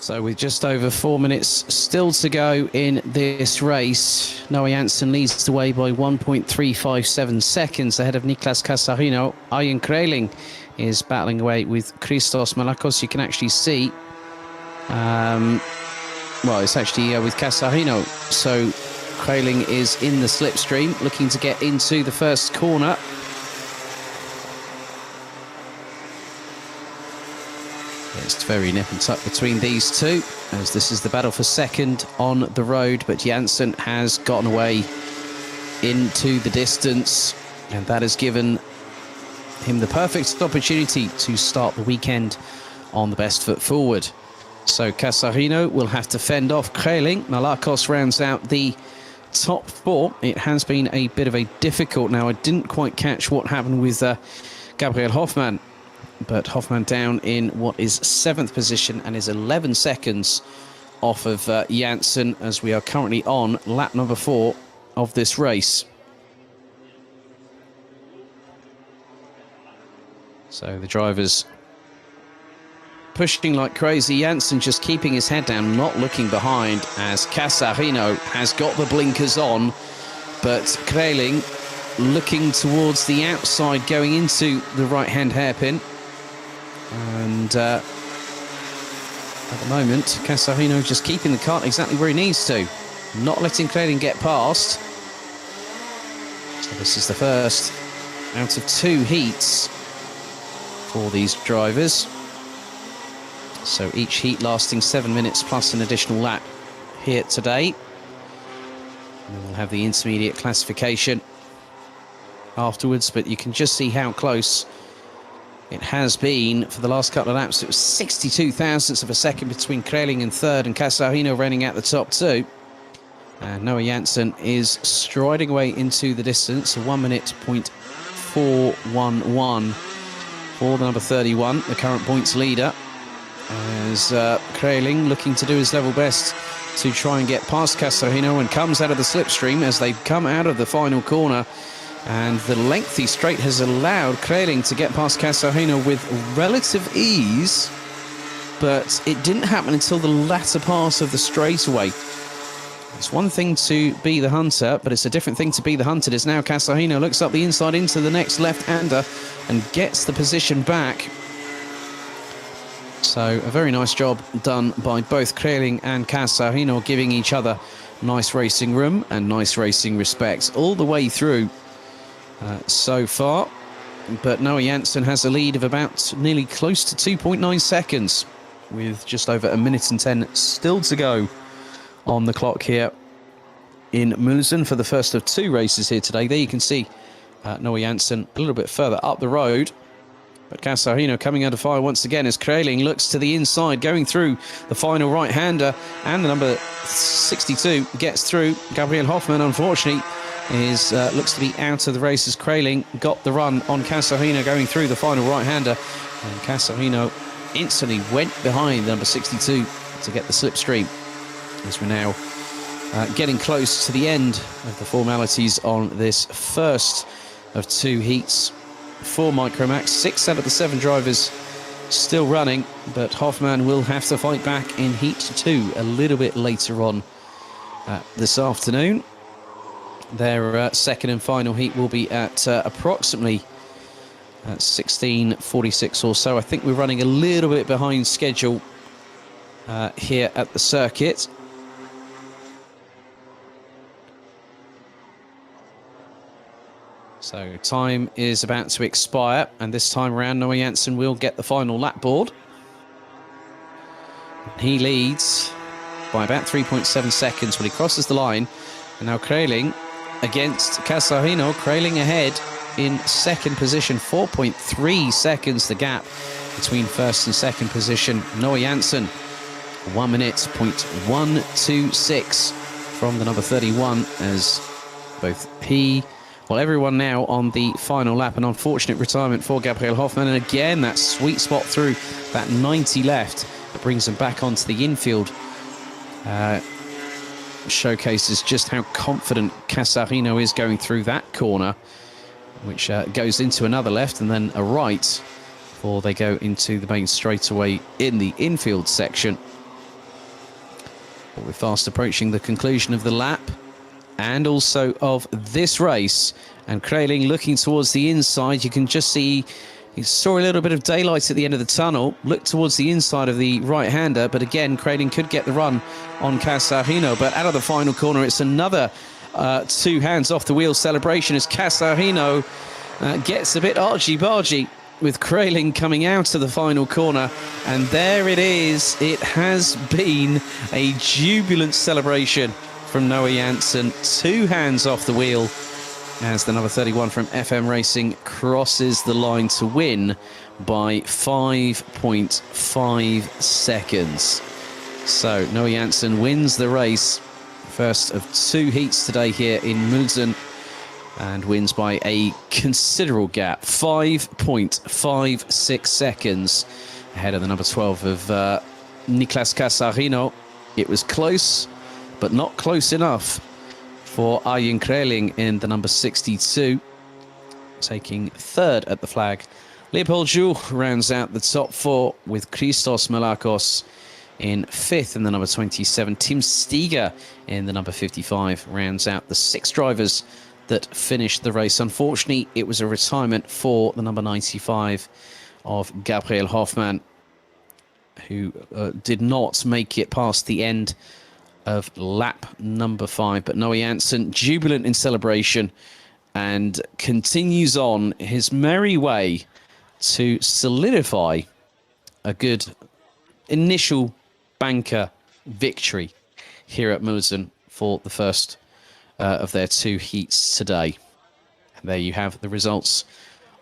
So with just over 4 minutes still to go in this race, Noah Janssen leads the way by 1.357 seconds ahead of Niklas Casarino. Arjen Kreling is battling away with Christos Malakos. You can actually see, well, it's actually with Casarino. So Kreling is in the slipstream, looking to get into the first corner. It's very nip and tuck between these two, as this is the battle for second on the road, but Janssen has gotten away into the distance, and that has given him the perfect opportunity to start the weekend on the best foot forward. So Casarino will have to fend off Kreling. Malakos rounds out the top four. It has been a bit of a difficult. Now, I didn't quite catch what happened with Gabriel Hoffmann, but Hoffmann down in what is 7th position and is 11 seconds off of Janssen, as we are currently on lap number 4 of this race. So the drivers pushing like crazy. Janssen just keeping his head down, not looking behind, as Casarino has got the blinkers on, but Kreling looking towards the outside, going into the right-hand hairpin. And at the moment, Casarino just keeping the cart exactly where he needs to, not letting Kreling get past. So this is the first out of 2 heats for these drivers. So each heat lasting 7 minutes plus an additional lap here today. And we'll have the intermediate classification afterwards, but you can just see how close it has been for the last couple of laps. It was 62 thousandths of a second between Kreling in third and Casarino running out the top 2. And Noah Janssen is striding away into the distance, 1 minute point 411 for the number 31, the current points leader, as Kreling looking to do his level best to try and get past Casarino, and comes out of the slipstream as they come out of the final corner. And the lengthy straight has allowed Kreling to get past Casarino with relative ease, but it didn't happen until the latter part of the straightaway. It's one thing to be the hunter, but it's a different thing to be the hunted, as now Casarino looks up the inside into the next left-hander and gets the position back. So a very nice job done by both Kreling and Casarino, giving each other nice racing room and nice racing respect all the way through so far. But Noah Janssen has a lead of about nearly close to 2.9 seconds, with just over 1 minute and 10 still to go on the clock here in Mülsen for the first of 2 races here today. There you can see Noah Janssen a little bit further up the road, but Casarino coming under fire once again as Kreling looks to the inside, going through the final right-hander, and the number 62 gets through. Gabriel Hoffmann, unfortunately, looks to be out of the race as Kreling got the run on Casarino going through the final right-hander, and Casarino instantly went behind number 62 to get the slipstream, as we're now getting close to the end of the formalities on this first of 2 heats for Micromax. 6 out of the 7 drivers still running, but Hoffmann will have to fight back in heat 2 a little bit later on this afternoon. Their second and final heat will be at approximately 16:46 or so. I think we're running a little bit behind schedule here at the circuit. So time is about to expire, and this time around Noah Janssen will get the final lap board. He leads by about 3.7 seconds when he crosses the line, and now Kreling against Casarino. Kreling ahead in second position, 4.3 seconds the gap between first and second position. Noah Janssen 1 minute point 126 from the number 31, as both everyone now on the final lap. An unfortunate retirement for Gabriel Hoffmann, and again that sweet spot through that 90 left that brings him back onto the infield. Showcases just how confident Casarino is going through that corner, which goes into another left and then a right before they go into the main straightaway in the infield section. But we're fast approaching the conclusion of the lap and also of this race. And Kraling looking towards the inside. You can just see he saw a little bit of daylight at the end of the tunnel. Looked towards the inside of the right-hander. But again, Kraling could get the run on Casarino. But out of the final corner, it's another two hands off the wheel celebration as Casarino gets a bit argy-bargy with Kraling coming out of the final corner. And there it is. It has been a jubilant celebration from Noah Janssen. Two hands off the wheel as the number 31 from FM Racing crosses the line to win by 5.5 seconds. So Noah Janssen wins the race. First of two heats today here in Mülsen, and wins by a considerable gap, 5.56 seconds ahead of the number 12 of Nicolas Casarino. It was close, but not close enough for Arjen Kraling in the number 62, taking third at the flag. Leopold Joux rounds out the top four with Christos Malakos in fifth in the number 27. Tim Steger in the number 55 rounds out the six drivers that finished the race. Unfortunately, it was a retirement for the number 95 of Gabriel Hoffmann, who did not make it past the end of lap number 5. But Noah Janssen, jubilant in celebration, and continues on his merry way to solidify a good initial banker victory here at Mülsen for the first of their two heats today. And there you have the results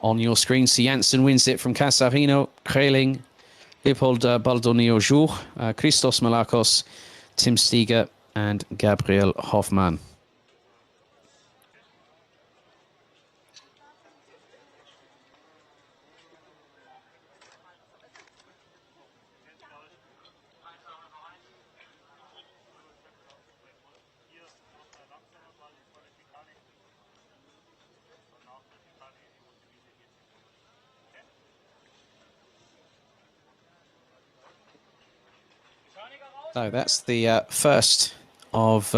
on your screen. So Janssen wins it from Casarino, Kraling, Leopold Baldonio Joux, Christos Malakos, Tim Steger and Gabriel Hoffmann. So that's the first of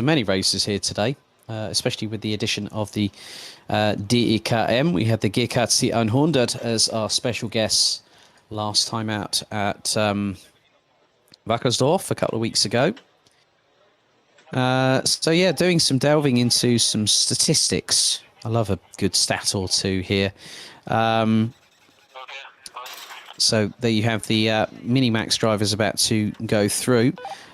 many races here today, especially with the addition of the DEKM. We had the GKC 100 as our special guests last time out at Wackersdorf a couple of weeks ago. So yeah, doing some delving into some statistics. I love a good stat or two here. So there you have the Minimax drivers about to go through.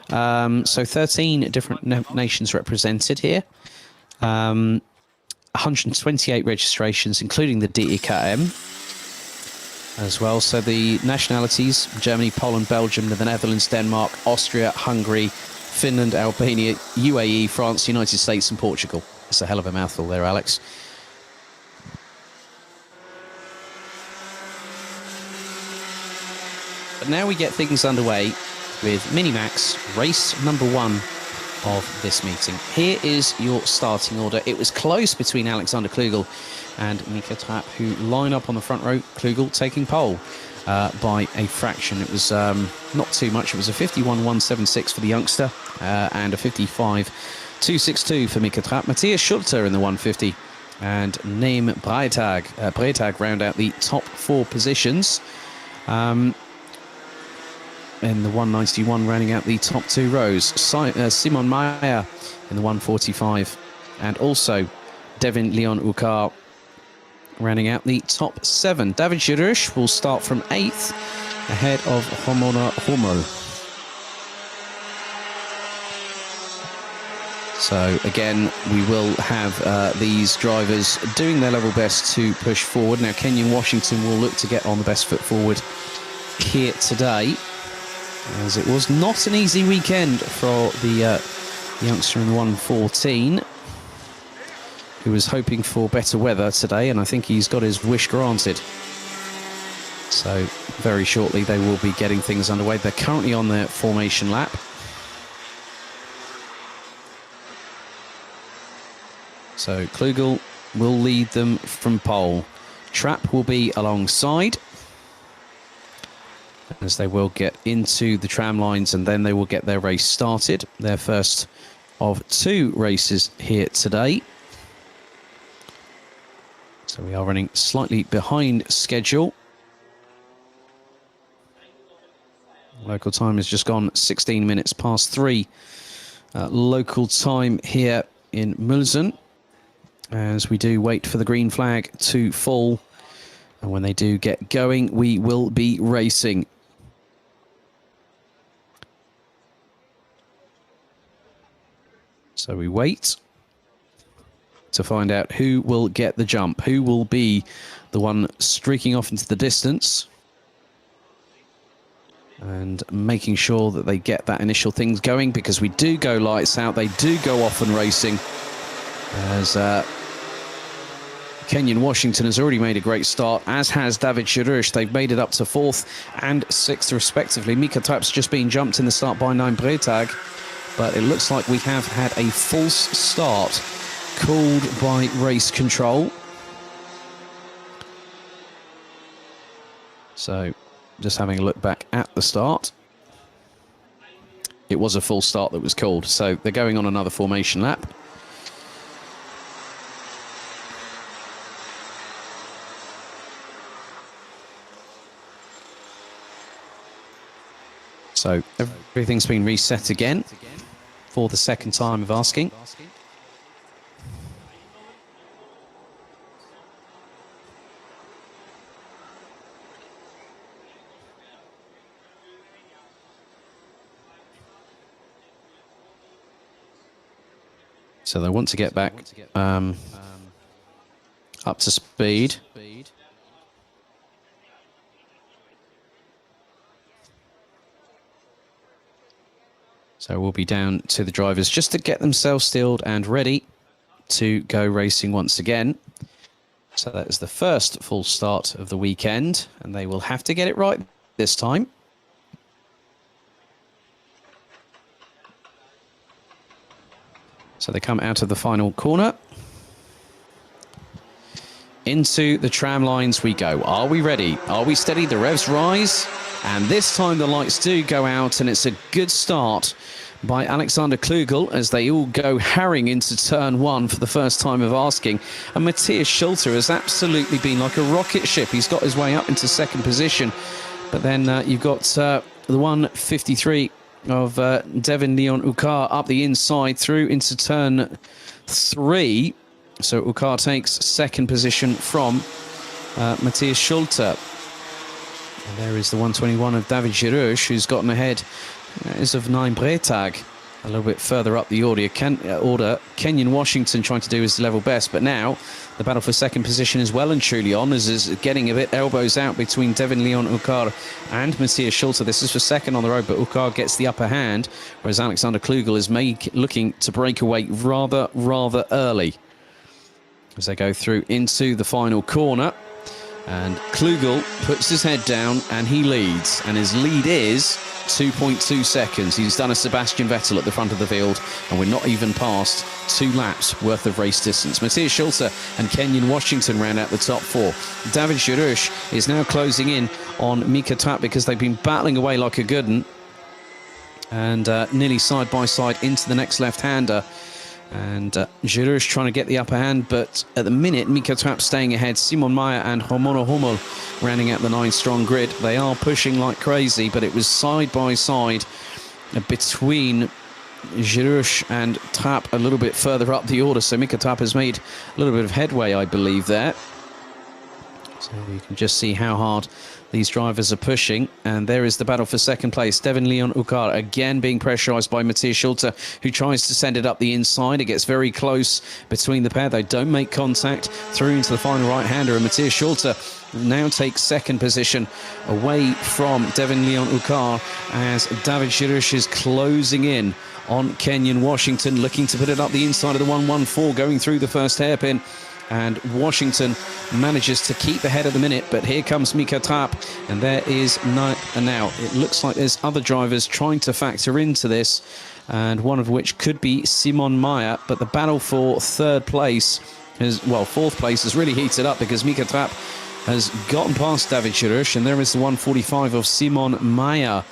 So 13 different nations represented here. 128 registrations, including the DEKM as well. So the nationalities: Germany, Poland, Belgium, the Netherlands, Denmark, Austria, Hungary, Finland, Albania, UAE, France, United States and Portugal. It's a hell of a mouthful there, Alex. But now we get things underway with Minimax race number 1 of this meeting. Here is your starting order. It was close between Alexander Klugel and Mika Trapp, who line up on the front row. Klugel taking pole by a fraction. It was not too much. It was a 51.176 for the youngster and a 55.262 for Mika Trapp. Matthias Schulter in the 150 and Neem Breitag round out the top 4 positions. In the 191, rounding out the top 2 rows. Simon Meyer in the 145, and also Devin Leon Ukar rounding out the top 7. David Girush will start from 8th, ahead of Homona Hummel. So again, we will have these drivers doing their level best to push forward. Now, Kenyon Washington will look to get on the best foot forward here today, as it was not an easy weekend for the youngster in the 114, who was hoping for better weather today, and I think he's got his wish granted. So very shortly they will be getting things underway. They're currently on their formation lap. So Klugel will lead them from pole. Trapp will be alongside. as they will get into the tram lines and then they will get their race started. Their first of 2 races here today. So we are running slightly behind schedule. Local time has just gone 16 minutes past 3. Local time here in Mülsen, as we do wait for the green flag to fall. And when they do get going, we will be racing. So we wait to find out who will get the jump, who will be the one streaking off into the distance and making sure that they get that initial things going, because we do go lights out. They do go off and racing, as Kenyan Washington has already made a great start, as has David Shirush. They've made it up to 4th and 6th respectively. Mika Tap's just been jumped in the start by 9 Bretag, but it looks like we have had a false start called by race control. So just having a look back at the start, it was a full start that was called. So they're going on another formation lap. So everything's been reset again for the second time of asking. So they want to get back up to speed. So we'll be down to the drivers just to get themselves steeled and ready to go racing once again. So that is the first full start of the weekend, and they will have to get it right this time. So they come out of the final corner. Into the tram lines we go. Are we ready? Are we steady? The revs rise. And this time the lights do go out, and it's a good start by Alexander Klugel as they all go harrying into turn 1 for the first time of asking. And Matthias Schulte has absolutely been like a rocket ship. He's got his way up into 2nd position. But then you've got the 153 of Devin Leon Ukar up the inside through into turn 3. So Ukar takes 2nd position from Matthias Schulte. And there is the 121 of David Girouche, who's gotten ahead as of 9 Bretag. A little bit further up the order. Kenyan Washington trying to do his level best, but now the battle for 2nd position is well and truly on, as is getting a bit elbows out between Devin Leon Ukar and Matthias Schulte. This is for 2nd on the road, but Ukar gets the upper hand, whereas Alexander Klugel is looking to break away rather early as they go through into the final corner. And Klugel puts his head down and he leads, and his lead is 2.2 seconds. He's done a Sebastian Vettel at the front of the field, and we're not even past 2 laps worth of race distance. Matthias Schulte and Kenyan Washington round out the top 4. David Girouche is now closing in on Mika Tap because they've been battling away like a good one, and nearly side by side into the next left-hander. And Girouche trying to get the upper hand, but at the minute, Mika Tap staying ahead. Simon Meyer and Homono Hummel rounding out the 9-strong grid. They are pushing like crazy, but it was side by side between Girouche and Tap a little bit further up the order. So Mika Tap has made a little bit of headway, I believe, there. So you can just see how hard these drivers are pushing. And there is the battle for 2nd place. Devin Leon Ukar again being pressurised by Matthias Schulte, who tries to send it up the inside. It gets very close between the pair. They don't make contact through into the final right-hander. And Matthias Schulte now takes 2nd position away from Devin Leon Ukar as David Girouche is closing in on Kenyan Washington, looking to put it up the inside of the 114, going through the first hairpin. And Washington manages to keep ahead at the minute, but here comes Mika Tap, and there is now it looks like there's other drivers trying to factor into this, and one of which could be Simon Meyer. But the battle for 3rd place, 4th place has really heated up because Mika Tap has gotten past David Jirush, and there is the 145 of Simon Mayer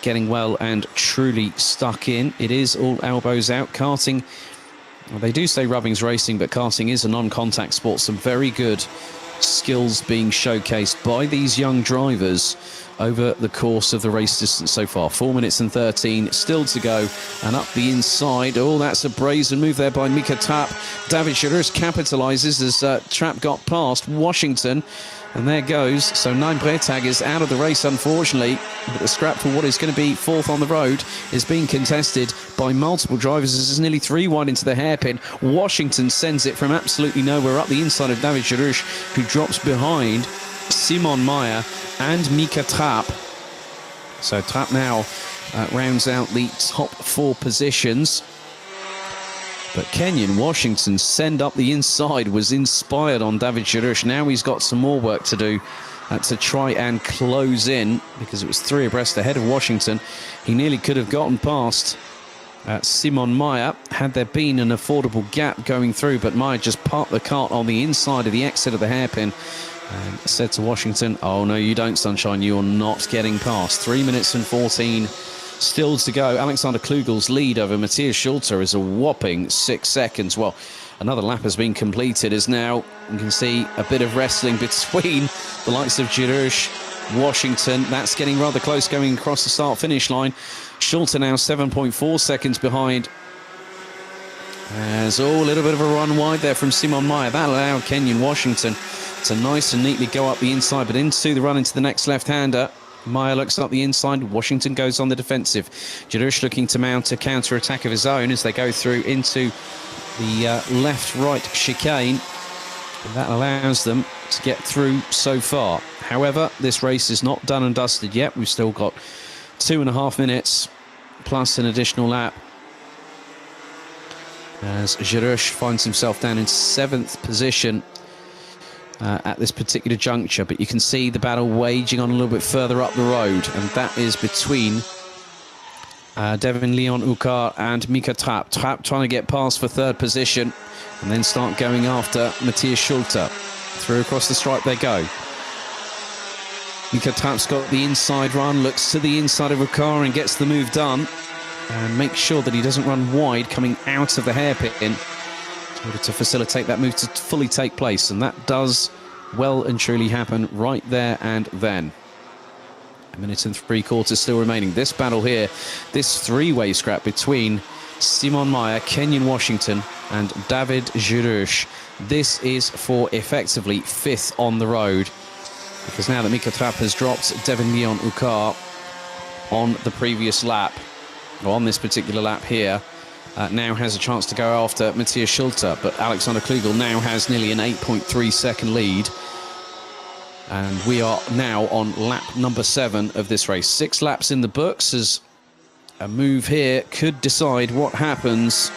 getting well and truly stuck in. It is all elbows out. Karting, well, they do say rubbing's racing, but karting is a non-contact sport. Some very good skills being showcased by these young drivers over the course of the race distance so far. 4 minutes and 13 still to go, and up the inside. Oh, that's a brazen move there by Mika Trapp. David Jirush capitalizes as Trapp got past Washington, and there goes. So Nine Bretag is out of the race, unfortunately, but the scrap for what is going to be fourth on the road is being contested by multiple drivers. This is nearly 3 wide into the hairpin. Washington sends it from absolutely nowhere up the inside of David Jirush, who drops behind Simon Mayer and Mika Trapp. So Trapp now rounds out the top 4 positions. But Kenyon Washington send up the inside was inspired on David Jirush. Now he's got some more work to do to try and close in, because it was 3 abreast ahead of Washington. He nearly could have gotten past Simon Mayer had there been an affordable gap going through, but Mayer just parked the cart on the inside of the exit of the hairpin and said to Washington, "Oh no, you don't, sunshine, you're not getting past." 3 minutes and 14 still to go. Alexander Klugel's lead over Matthias Schulter is a whopping 6 seconds. Well, another lap has been completed, as now you can see a bit of wrestling between the likes of Jirush, Washington. That's getting rather close going across the start-finish line. Schulter now 7.4 seconds behind. There's a little bit of a run wide there from Simon Mayer. That allowed Kenyon Washington to nice and neatly go up the inside, but into the run into the next left-hander. Mayer looks up the inside. Washington goes on the defensive. Jirush looking to mount a counter-attack of his own as they go through into the left-right chicane. And that allows them to get through so far. However, this race is not done and dusted yet. We've still got 2.5 minutes plus an additional lap, as Jirush finds himself down in 7th position at this particular juncture. But you can see the battle waging on a little bit further up the road, and that is between Devin Leon Ukar and Mika Trapp. Trapp trying to get past for 3rd position and then start going after Matthias Schulter. Through across the stripe they go. Mika Trapp's got the inside run, looks to the inside of Ukar and gets the move done, and makes sure that he doesn't run wide coming out of the hairpin in order to facilitate that move to fully take place. And that does well and truly happen right there and then. 1 minute and 3/4 still remaining. This battle here, this 3-way scrap between Simon Mayer, Kenyon Washington and David Jirush. This is for effectively 5th on the road, because now that Mika Trapp has dropped Devin Leon Ukar on the previous lap, or on this particular lap here, now has a chance to go after Matthias Schulter. But Alexander Klugel now has nearly an 8.3 second lead. And we are now on lap number 7 of this race. 6 laps in the books, as a move here could decide what happens.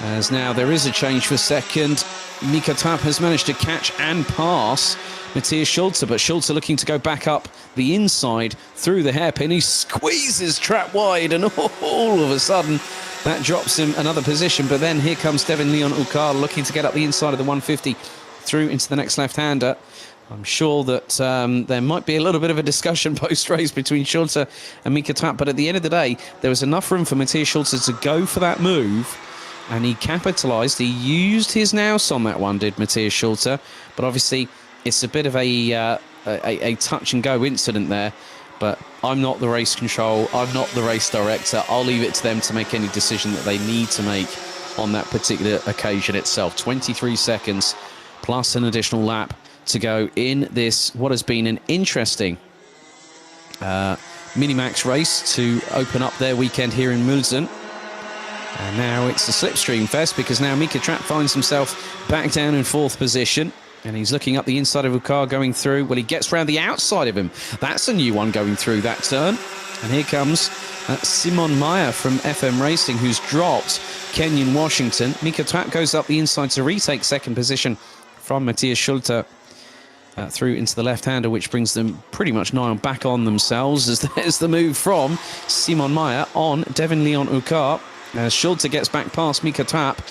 As now there is a change for 2nd. Mika Trapp has managed to catch and pass Matthias Schulter, but Schulter looking to go back up the inside through the hairpin. He squeezes Trapp wide, and all of a sudden that drops him another position. But then here comes Devin Leon Ukar looking to get up the inside of the 150 through into the next left-hander. I'm sure that there might be a little bit of a discussion post-race between Schulter and Mika Trapp, but at the end of the day, there was enough room for Matthias Schulter to go for that move, and he capitalised. He used his nous on that one, did Matthias Schulter, but obviously it's a bit of a touch-and-go incident there. But I'm not the race control, I'm not the race director. I'll leave it to them to make any decision that they need to make on that particular occasion itself. 23 seconds plus an additional lap to go in this, what has been an interesting Minimax race to open up their weekend here in Mülsen. And now it's a slipstream fest, because now Mika Trapp finds himself back down in 4th position. And he's looking up the inside of Ukar going through. Well, he gets round the outside of him. That's a new one going through that turn. And here comes Simon Mayer from FM Racing, who's dropped Kenyon Washington. Mika Trapp goes up the inside to retake 2nd position from Matthias Schulter through into the left-hander, which brings them pretty much nigh on back on themselves, as there's the move from Simon Mayer on Devin Leon Ukar. As Schulter gets back past Mika Trapp,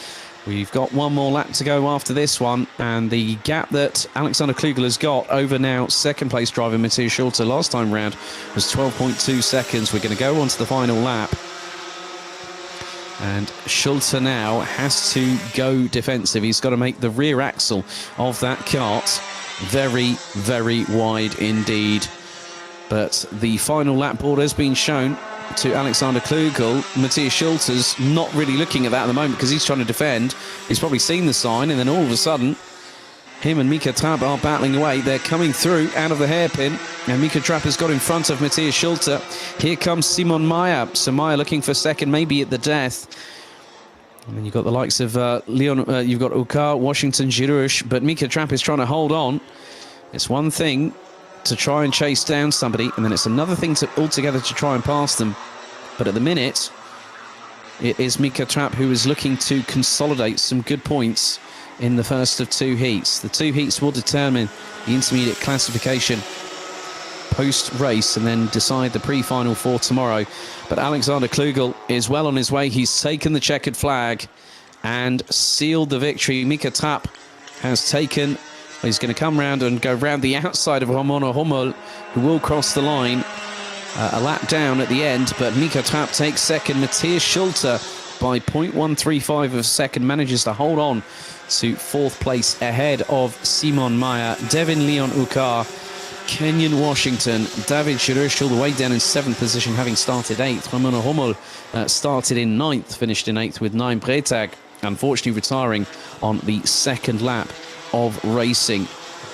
We've got one more lap to go after this one, and the gap that Alexander Klugel has got over now second place driver Matthias Schulte last time round was 12.2 seconds. We're going to go on to the final lap, and Schulte now has to go defensive. He's got to make the rear axle of that kart very, very wide indeed. But the final lap board has been shown to Alexander Klugel. Matthias Schulte's not really looking at that at the moment because he's trying to defend. He's probably seen the sign, and then all of a sudden, him and Mika Trapp are battling away. They're coming through out of the hairpin, and Mika Trapp has got in front of Matthias Schulte. Here comes Simon Meyer. So Meyer looking for second, maybe at the death. And then you've got the likes of Leon, you've got Ukar, Washington, Girouche, but Mika Trapp is trying to hold on. It's one thing to try and chase down somebody, and then it's another thing to altogether to try and pass them. But at the minute, it is Mika Trapp who is looking to consolidate some good points in the first of two heats. The two heats will determine the intermediate classification post-race and then decide the pre-final for tomorrow. But Alexander Klugel is well on his way. He's taken the checkered flag and sealed the victory. Mika Trapp has taken... He's going to come round and go round the outside of Ramona Hummel, who will cross the line a lap down at the end. But Mika Trapp takes second. Matthias Schulte, by 0.135 of a second, manages to hold on to fourth place ahead of Simon Meyer, Devin Leon Ukar, Kenyon Washington, David Girouche all the way down in seventh position, having started eighth. Ramona Hummel started in ninth, finished in eighth with Naim Bretag, unfortunately retiring on the second lap of racing.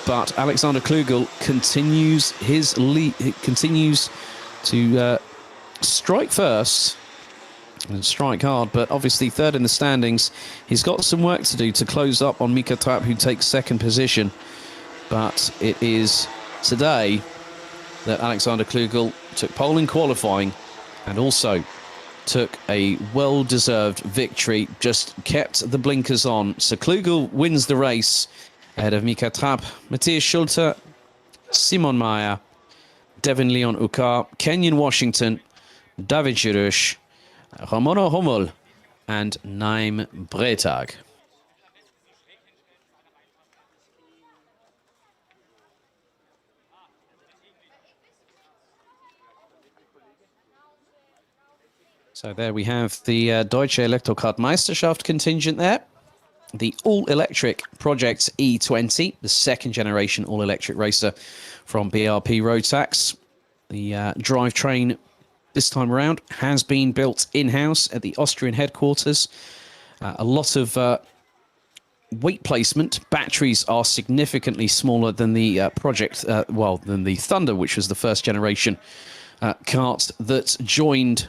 But Alexander Klugel continues his lead. He continues to strike first and strike hard, but obviously third in the standings. He's got some work to do to close up on Mika Trapp, who takes second position. But it is today that Alexander Klugel took pole in qualifying and also took a well-deserved victory, just kept the blinkers on. So Klugel wins the race ahead of Mika Trapp, Matthias Schulte, Simon Meyer, Devin Leon Ukar, Kenyon Washington, David Girouche, Ramona Hummel, and Naim Bretag. So there we have the Deutsche Elektrokart Meisterschaft contingent there. The all-electric Project E20, the second-generation all-electric racer from BRP Rotax. The drivetrain this time around has been built in-house at the Austrian headquarters. A lot of weight placement. Batteries are significantly smaller than the than the Thunder, which was the first-generation kart that joined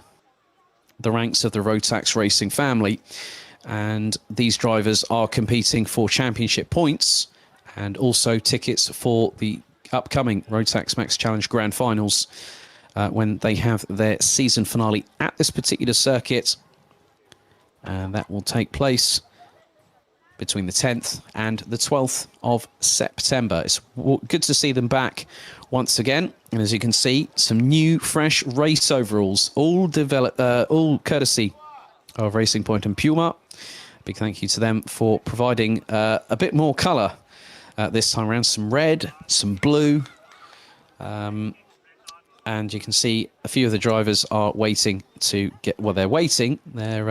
the ranks of the Rotax racing family. And these drivers are competing for championship points and also tickets for the upcoming Rotax Max Challenge Grand Finals when they have their season finale at this particular circuit. And that will take place between the 10th and the 12th of September. It's good to see them back once again. And as you can see, some new, fresh race overalls, all courtesy of Racing Point and Puma. Big thank you to them for providing a bit more colour this time around. Some red, some blue. And you can see a few of the drivers are waiting to get... Well, they're waiting. They're...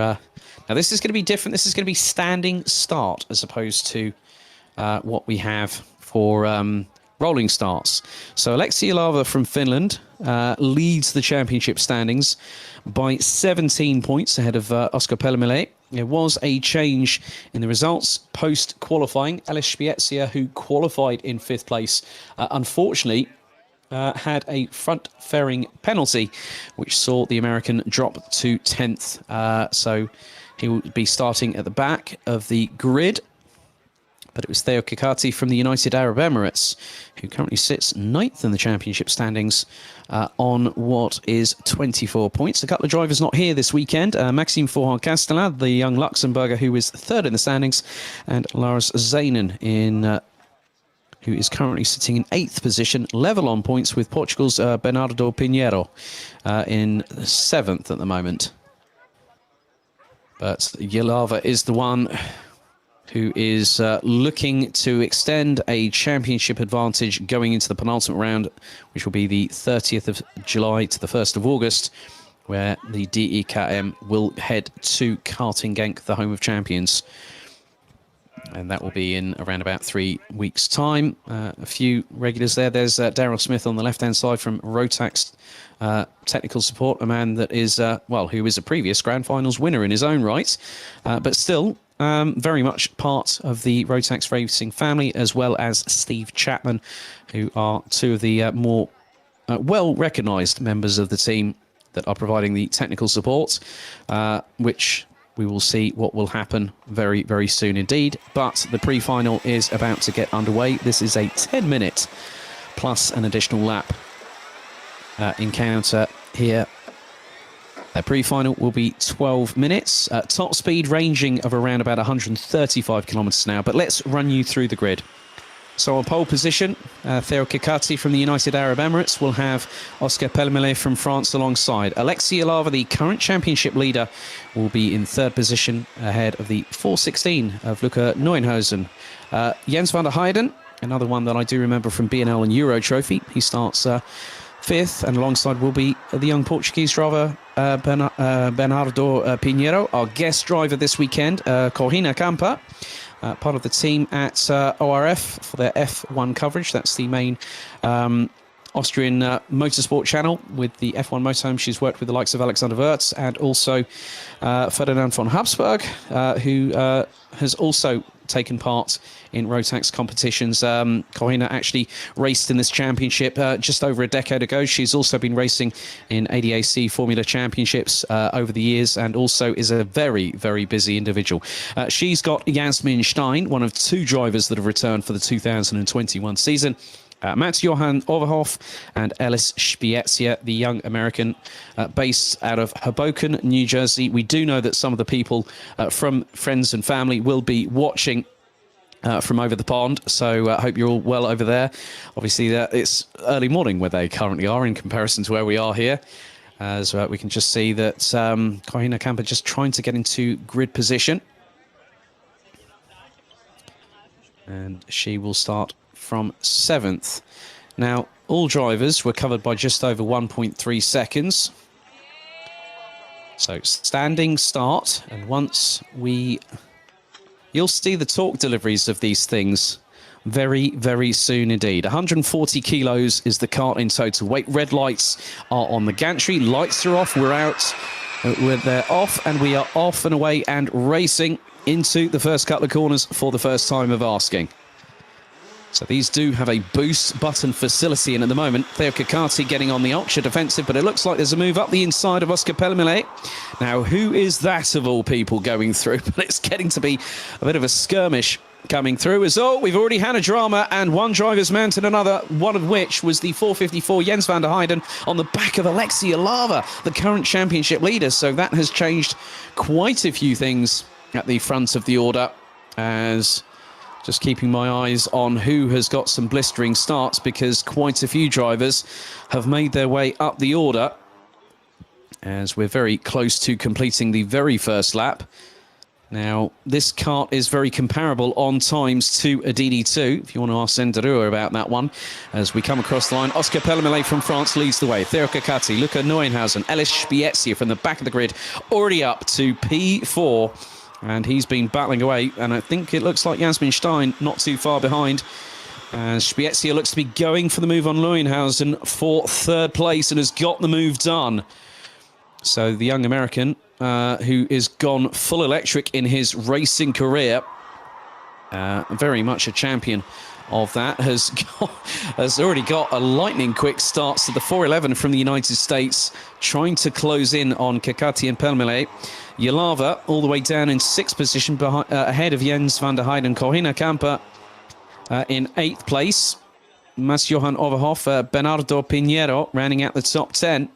Now, this is going to be different. This is going to be standing start as opposed to what we have for rolling starts. So Alexi Ilava from Finland leads the championship standings by 17 points ahead of Oscar Pellemele. There was a change in the results post-qualifying. Alice Spiezia, who qualified in fifth place, unfortunately had a front-fairing penalty, which saw the American drop to 10th. So he will be starting at the back of the grid. But it was Theo Kikati from the United Arab Emirates, who currently sits 9th in the championship standings on what is 24 points. A couple of drivers not here this weekend. Maxime Forhan-Castellin, the young Luxembourger, who is 3rd in the standings, and Lars Zanen, who is currently sitting in 8th position, level on points with Portugal's Bernardo Pinheiro in 7th at the moment. But Yelava is the one who is looking to extend a championship advantage going into the penultimate round, which will be the 30th of July to the 1st of August, where the DEKM will head to Karting, the home of champions. And that will be in around about 3 weeks' time. A few regulars there. There's Daryl Smith on the left-hand side from Rotax Technical Support, a man that is, who is a previous Grand Finals winner in his own right, but still very much part of the Rotax Racing family, as well as Steve Chapman, who are two of the more well-recognised members of the team that are providing the technical support, which we will see what will happen very, very soon indeed. But the pre-final is about to get underway. This is a 10-minute plus an additional lap encounter here. The pre-final will be 12 minutes. Top speed ranging of around about 135 kilometres an hour. But let's run you through the grid. So on pole position, Theo Kikati from the United Arab Emirates will have Oscar Pellemele from France alongside. Alexei Yalava, the current championship leader, will be in third position ahead of the 416 of Luca Neuenhuizen. Jens van der Heijden, another one that I do remember from B&L and Euro Trophy. He starts fifth, and alongside will be the young Portuguese driver Bernardo Pinheiro. Our guest driver this weekend, Corina Campa. Part of the team at ORF for their F1 coverage. That's the main Austrian motorsport channel with the F1 motorhome. She's worked with the likes of Alexander Wurz and also Ferdinand von Habsburg, who has also taken part in Rotax competitions. Corina actually raced in this championship just over a decade ago. She's also been racing in ADAC Formula Championships over the years, and also is a very, very busy individual. She's got Jasmin Stein, one of two drivers that have returned for the 2021 season. Mats-Johan Overhoff and Ellis Spiezia, the young American based out of Hoboken, New Jersey. We do know that some of the people from friends and family will be watching from over the pond, so I hope you're all well over there. Obviously, it's early morning where they currently are in comparison to where we are here. As we can just see that Corina Campa just trying to get into grid position. And she will start from 7th. Now, all drivers were covered by just over 1.3 seconds. So, standing start, and once you'll see the torque deliveries of these things very, very soon indeed. 140 kilos is the cart in total weight. Red lights are on the gantry. Lights are off. We're out. They're off, and we are off and away and racing into the first couple of corners for the first time of asking. So these do have a boost button facility, and at the moment, Theo Kikati getting on the ultra defensive, but it looks like there's a move up the inside of Oscar Pellemele. Now, who is that of all people going through? But it's getting to be a bit of a skirmish coming through. As we've already had a drama, and one driver's mounted another, one of which was the 454 Jens van der Heijden on the back of Alexei Yalava, the current championship leader. So that has changed quite a few things at the front of the order, as just keeping my eyes on who has got some blistering starts, because quite a few drivers have made their way up the order as we're very close to completing the very first lap. Now, this kart is very comparable on times to a DD2, if you want to ask Senderua about that one. As we come across the line, Oscar Pellemele from France leads the way. Theo Kikati, Luca Neuenhuizen, Ellis Spiezia from the back of the grid, already up to P4. And he's been battling away, and I think it looks like Jasmin Stein not too far behind. As Spiezia looks to be going for the move on Neuenhuizen for third place and has got the move done. So the young American, who is gone full electric in his racing career, very much a champion of that, has already got a lightning quick start to the 411 from the United States, trying to close in on Kikati and Pellemele. Yalava all the way down in 6th position ahead of Jens van der Heijden. Corina Campa in 8th place. Mats-Johan Overhoff, Bernardo Pinheiro rounding out the top 10.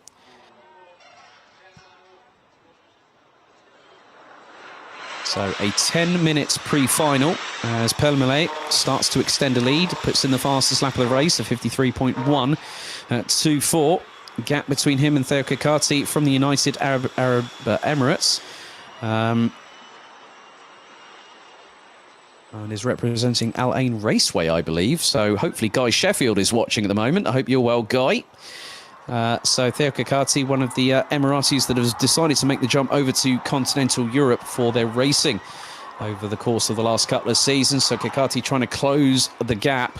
So a 10 minutes pre-final as Pellemele starts to extend a lead, puts in the fastest lap of the race, a 53.124. Gap between him and Theo Kikati from the United Arab Emirates. and is representing Al Ain Raceway, I believe. So hopefully Guy Sheffield is watching at the moment. I hope you're well, Guy. So Theo Kakati, one of the Emiratis that has decided to make the jump over to continental Europe for their racing over the course of the last couple of seasons. So Kakati trying to close the gap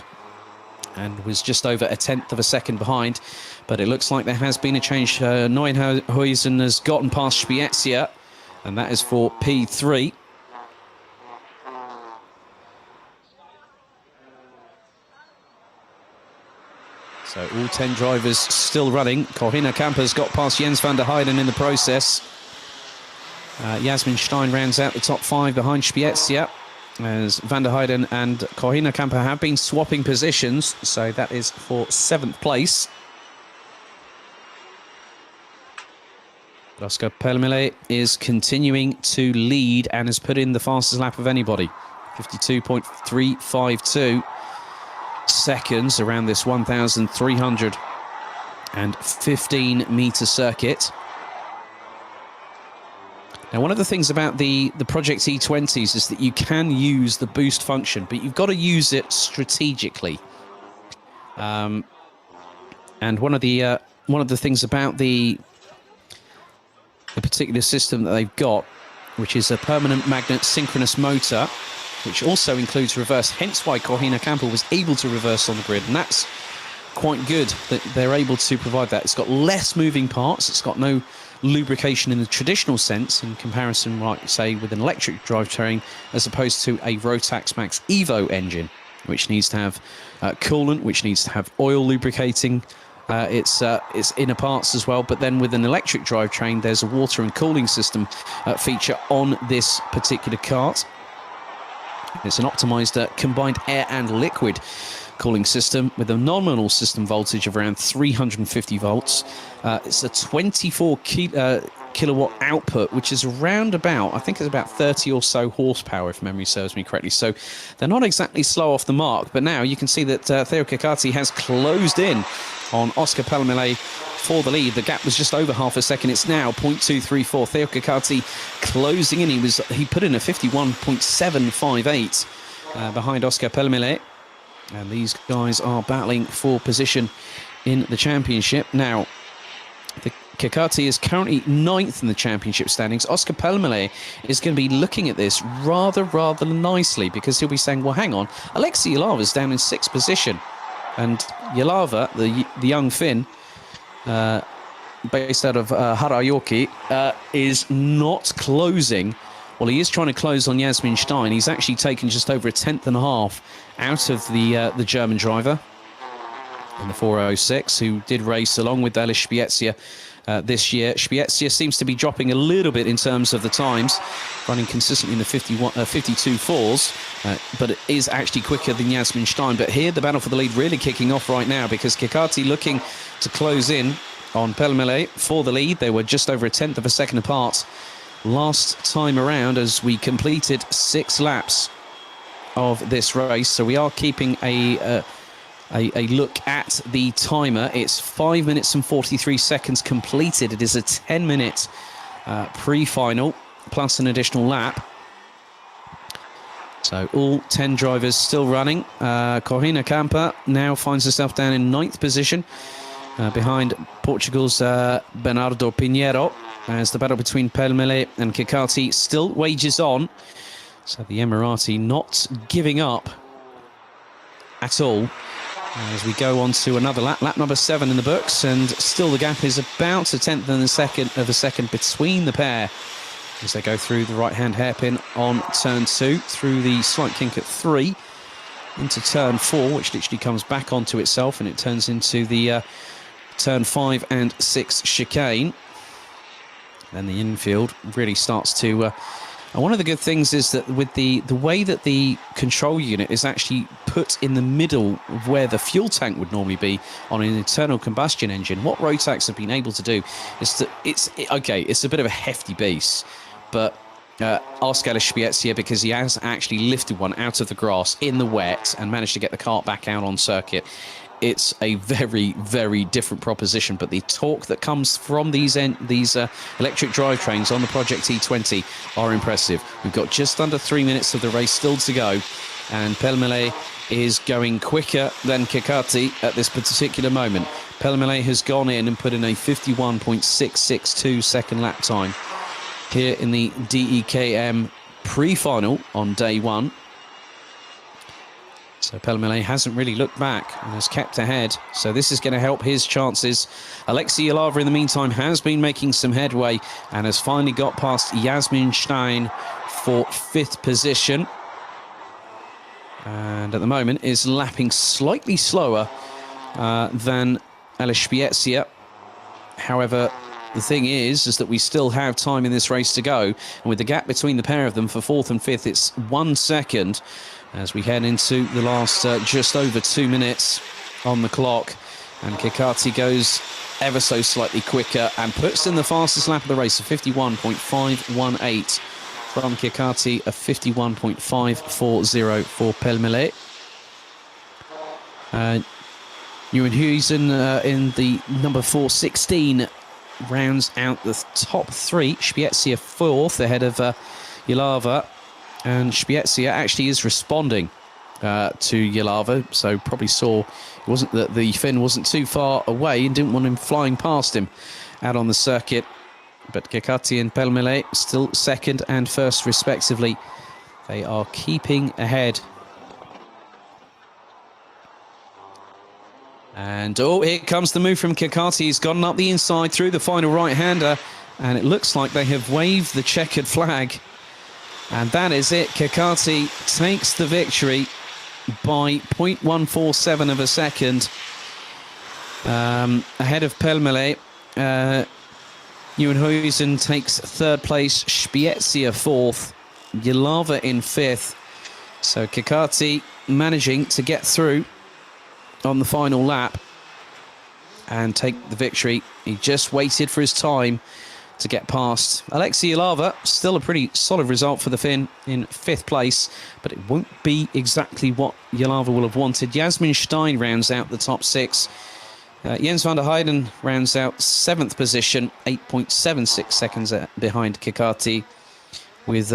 and was just over a tenth of a second behind. But it looks like there has been a change. Neuenhuizen has gotten past Spiezia, and that is for P3. So all 10 drivers still running. Corina Kamper's got past Jens van der Heijden in the process. Jasmin Stein rounds out the top 5 behind Spiezia, as van der Heijden and Corina Kamper have been swapping positions. So that is for 7th place. Oscar Pellemele is continuing to lead and has put in the fastest lap of anybody. 52.352 seconds around this 1,315 meter circuit. Now, one of the things about the Project E20s is that you can use the boost function, but you've got to use it strategically. And one of the things about the particular system that they've got, which is a permanent magnet synchronous motor, which also includes reverse, hence why Corina Kamper was able to reverse on the grid, and that's quite good that they're able to provide that. It's got less moving parts, it's got no lubrication in the traditional sense in comparison, like say, with an electric drivetrain, as opposed to a Rotax Max Evo engine, which needs to have coolant, which needs to have oil lubricating its inner parts as well. But then with an electric drivetrain, there's a water and cooling system feature on this particular kart. It's an optimized combined air and liquid cooling system with a nominal system voltage of around 350 volts. It's a 24 kilowatt output, which is around about, I think it's about 30 or so horsepower, if memory serves me correctly. So they're not exactly slow off the mark, but now you can see that Theo Kakati has closed in on Oscar Pellemele for the lead. The gap was just over half a second. It's now 0.234. Theo Kakati closing in. He put in a 51.758 behind Oscar Pellemele. And these guys are battling for position in the championship. Now, the Kakati is currently 9th in the championship standings. Oscar Pellemele is going to be looking at this rather nicely, because he'll be saying, well, hang on, Alexei Yalava's down in 6th position. And Yalava, the young Finn, based out of Harajoki, is not closing. Well, he is trying to close on Jasmin Stein. He's actually taken just over a tenth and a half out of the German driver in the 406, who did race along with Alice Spiezia this year. Spiezia seems to be dropping a little bit in terms of the times, running consistently in the 52 fours, but it is actually quicker than Jasmin Stein. But here, the battle for the lead really kicking off right now, because Kakati looking to close in on Pellemele for the lead. They were just over a tenth of a second apart last time around, as we completed 6 laps of this race. So we are keeping a look at the timer. It's 5 minutes and 43 seconds completed. It is a 10-minute pre-final plus an additional lap. So all 10 drivers still running. Corina Kamper now finds herself down in 9th position behind Portugal's Bernardo Pinheiro, as the battle between Pellemele and Kakati still wages on. So the Emirati not giving up at all as we go on to another lap number 7 in the books, and still the gap is about a tenth of a second between the pair as they go through the right-hand hairpin on turn 2, through the slight kink at 3, into turn 4, which literally comes back onto itself, and it turns into the turn 5 and 6 chicane. Then the infield really starts to... and one of the good things is that with the way that the control unit is actually put in the middle of where the fuel tank would normally be on an internal combustion engine, what Rotax have been able to do is that it's a bit of a hefty beast, but ask Alice Spiezia, because he has actually lifted one out of the grass in the wet and managed to get the kart back out on circuit. it's a very, very different proposition. But the torque that comes from these electric drivetrains on the Project E20 are impressive. We've got just under 3 minutes of the race still to go, and Pellemele is going quicker than Kekati at this particular moment. Pellemele has gone in and put in a 51.662 second lap time here in the DEKM pre-final on day one. So Pellemele hasn't really looked back and has kept ahead. So this is going to help his chances. Alexei Yalava, in the meantime, has been making some headway and has finally got past Yasmin Stein for 5th position. And at the moment is lapping slightly slower than Ales Spiezia. However, the thing is that we still have time in this race to go. And with the gap between the pair of them for 4th and 5th, it's 1 second as we head into the last just over 2 minutes on the clock. And Kekati goes ever so slightly quicker and puts in the fastest lap of the race, a 51.518 from Kekati, a 51.540 for Pellemele. Nieuwenhuizen in the number 416 rounds out the top 3. Spiezia 4th ahead of Yalava. And Spiezia actually is responding to Yalava, so probably saw it wasn't that the Finn wasn't too far away and didn't want him flying past him out on the circuit. But Kekati and Pellemele still 2nd and 1st respectively. They are keeping ahead. And oh, here comes the move from Kekati. He's gone up the inside through the final right-hander, and it looks like they have waved the checkered flag. And that is it. Kekati takes the victory by 0.147 of a second ahead of Pellemele. Nieuwenhuizen takes 3rd place, Spiezia 4th, Yalava in 5th. So Kekati managing to get through on the final lap and take the victory. He just waited for his time to get past Alexei Yalava. Still a pretty solid result for the Finn in 5th place, but it won't be exactly what Yalava will have wanted. Yasmin Stein rounds out the top 6. Jens van der Heijden rounds out 7th position, 8.76 seconds behind Kekati, with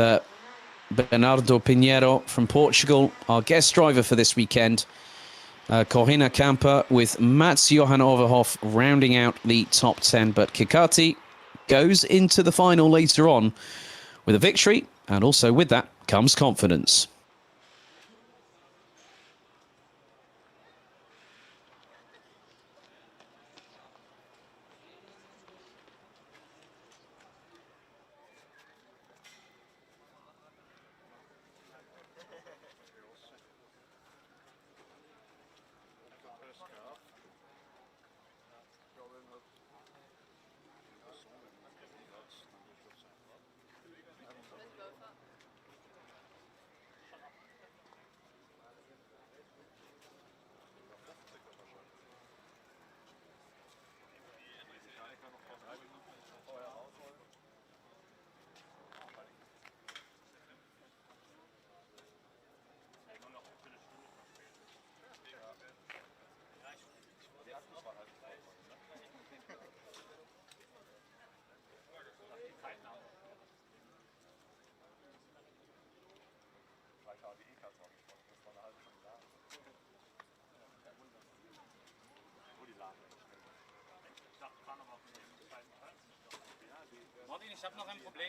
Bernardo Pinheiro from Portugal, our guest driver for this weekend. Corina Camper with Mats Johan Overhoff rounding out the top 10, but Kekati goes into the final later on with a victory, and also with that comes confidence. Martin, ich habe noch ein Problem.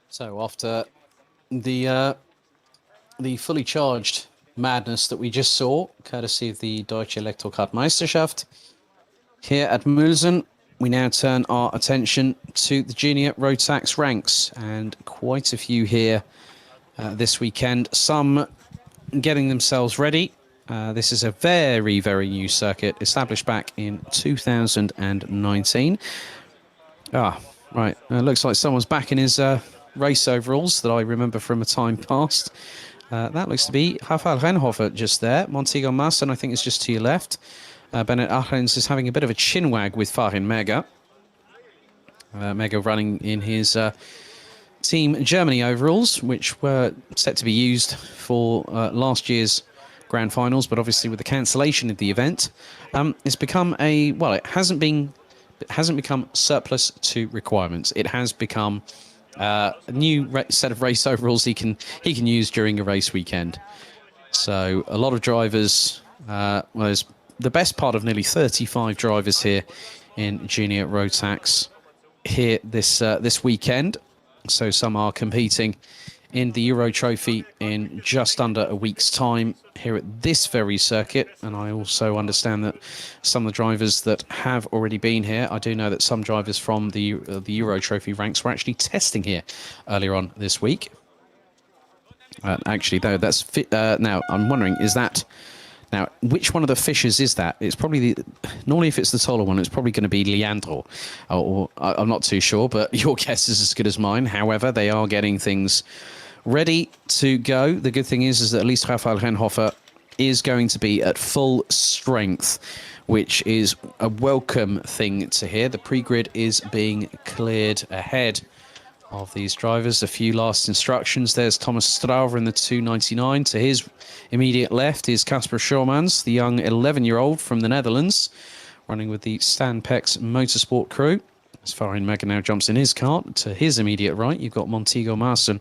So after the fully charged madness that we just saw, courtesy of the Deutsche Elektrokart Meisterschaft here at Mülsen, we now turn our attention to the junior Rotax ranks, and quite a few here this weekend. Some getting themselves ready. This is a very, very new circuit established back in 2019. Right. Looks like someone's back in his race overalls that I remember from a time past. That looks to be Rafael Renhofer just there. Montego Mülsen, I think, is just to your left. Bennett Ahrens is having a bit of a chin wag with Farin Mega. Mega running in his Team Germany overalls, which were set to be used for last year's Grand Finals, but obviously with the cancellation of the event, it's become it hasn't become surplus to requirements. It has become a new set of race overalls he can use during a race weekend. So a lot of drivers, there's the best part of nearly 35 drivers here in Junior Rotax here this weekend. So some are competing in the Euro Trophy in just under a week's time here at this very circuit. And I also understand that some of the drivers that have already been here, I do know that some drivers from the Euro Trophy ranks were actually testing here earlier on this week. Actually, though, that's now I'm wondering, is that... Now, which one of the Fishers is that? It's probably normally if it's the taller one, it's probably going to be Leandro. Or I'm not too sure, but your guess is as good as mine. However, they are getting things ready to go. The good thing is that at least Rafael Renhofer is going to be at full strength, which is a welcome thing to hear. The pre-grid is being cleared ahead of these drivers. A few last instructions. There's Thomas Strauver in the 299. To his immediate left is Casper Schormans, the young 11-year-old from the Netherlands, running with the Stan Pex Motorsport crew. As Farin Mega now jumps in his cart. To his immediate right, you've got Montego Mülsen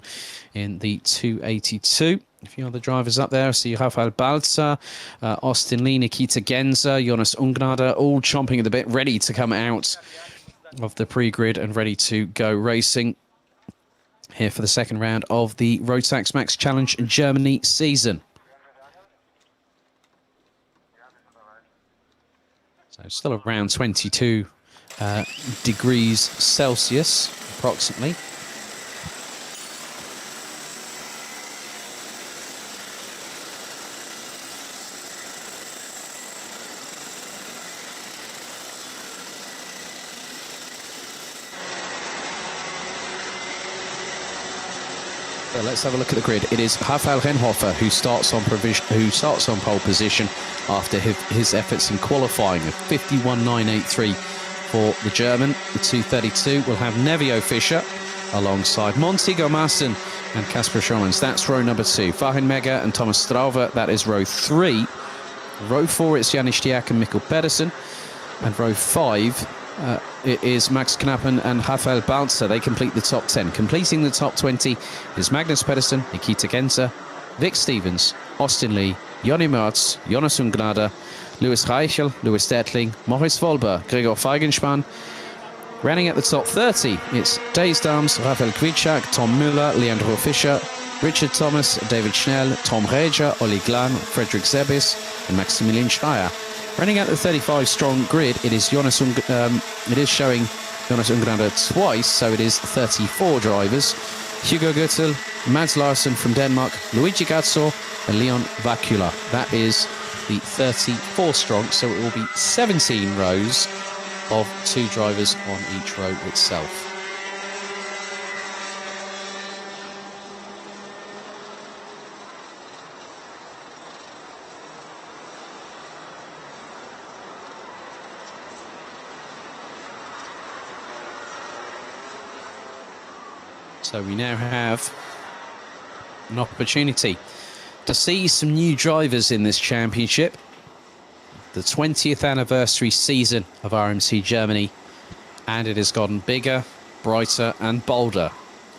in the 282. A few other drivers up there. I see Rafael Balzer, Austin Lee, Nikita Genza, Jonas Ungnade, all chomping at the bit, ready to come out of the pre-grid and ready to go racing here for the second round of the Rotax Max Challenge Germany season. So still around 22 degrees Celsius, approximately. So let's have a look at the grid. It is Rafael Renhofer who starts on pole position after his efforts in qualifying of 51.983 for the German. The 232 will have Nevio Fischer alongside Montego Mülsen and Casper Schormans. That's row number 2. Farin Mega and Thomas Strauver, that is row 3. Row 4, it's Janis Stiak and Mikkel Pedersen. And row 5, it is Max Knappen and Rafael Balzer. They complete the top 10. Completing the top 20 is Magnus Pedersen, Nikita Genza, Vic Stevens, Austin Lee, Jonny Mertz, Jonas Ungnade, Louis Reichel, Louis Detling, Maurice Wolber, Gregor Feigenspann. Running at the top 30, it's Days Dams, Rafael Kwitschak, Tom Müller, Leandro Fischer, Richard Thomas, David Schnell, Tom Reger, Olli Glan, Frederick Zebis, and Maximilian Schreier. Running out the 35-strong grid, it is showing Jonas Ungnade twice, so it is 34 drivers. Hugo Götzel, Mads Larsen from Denmark, Luigi Gazzo, and Leon Vakula. That is the 34 strong, so it will be 17 rows of 2 drivers on each row itself. So we now have an opportunity to see some new drivers in this championship. The 20th anniversary season of RMC Germany, and it has gotten bigger, brighter and bolder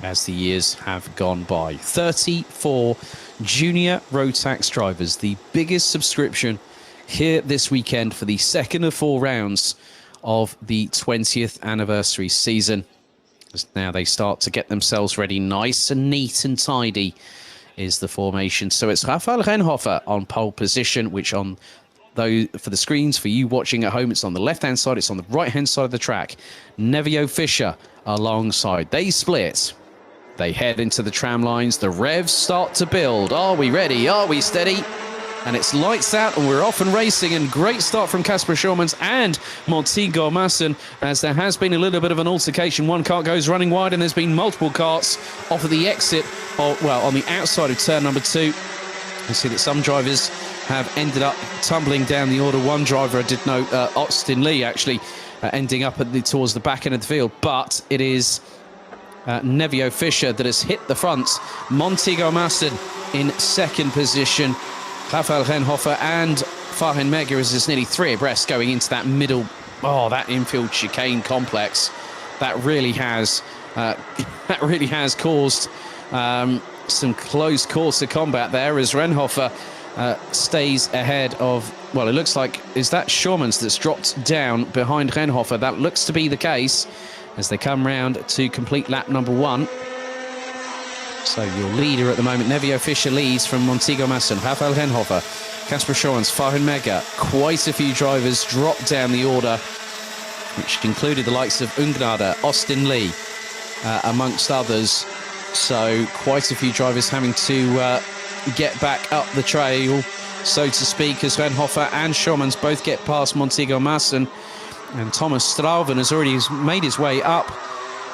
as the years have gone by. 34 junior Rotax drivers, the biggest subscription here this weekend for the second of 4 rounds of the 20th anniversary season. As now they start to get themselves ready, nice and neat and tidy is the formation. So it's Rafael Renhofer on pole position, which on though for the screens for you watching at home, it's on the left-hand side, it's on the right-hand side of the track. Nevio Fischer alongside. They split. They head into the tram lines. The revs start to build. Are we ready? Are we steady? And it's lights out, and we're off and racing. And great start from Kasper Schürmanns and Montego Mülsen, as there has been a little bit of an altercation. One cart goes running wide, and there's been multiple carts off of the exit, on the outside of turn number 2. You see that some drivers have ended up tumbling down the order. One driver, I did note, Austin Lee, actually ending up towards the back end of the field. But it is Nevio Fischer that has hit the front. Montego Mülsen in second position. Raphael Rennhofer and Fahin Mega is nearly 3 abreast going into that middle, that infield chicane complex. That really has caused some close course of combat there, as Rennhofer stays ahead of, well, it looks like, is that Schürmanns that's dropped down behind Rennhofer? That looks to be the case as they come round to complete lap number 1. So your leader at the moment, Nevio Fischer, leads from Montego Mülsen, Raphael Rennhofer, Kasper Schürmanns, Fahin Mega. Quite a few drivers dropped down the order, which included the likes of Ungnade, Austin Lee, amongst others. So quite a few drivers having to get back up the trail, so to speak, as Rennhofer and Schürmanns both get past Montego Mülsen. And Thomas Strauven has already made his way up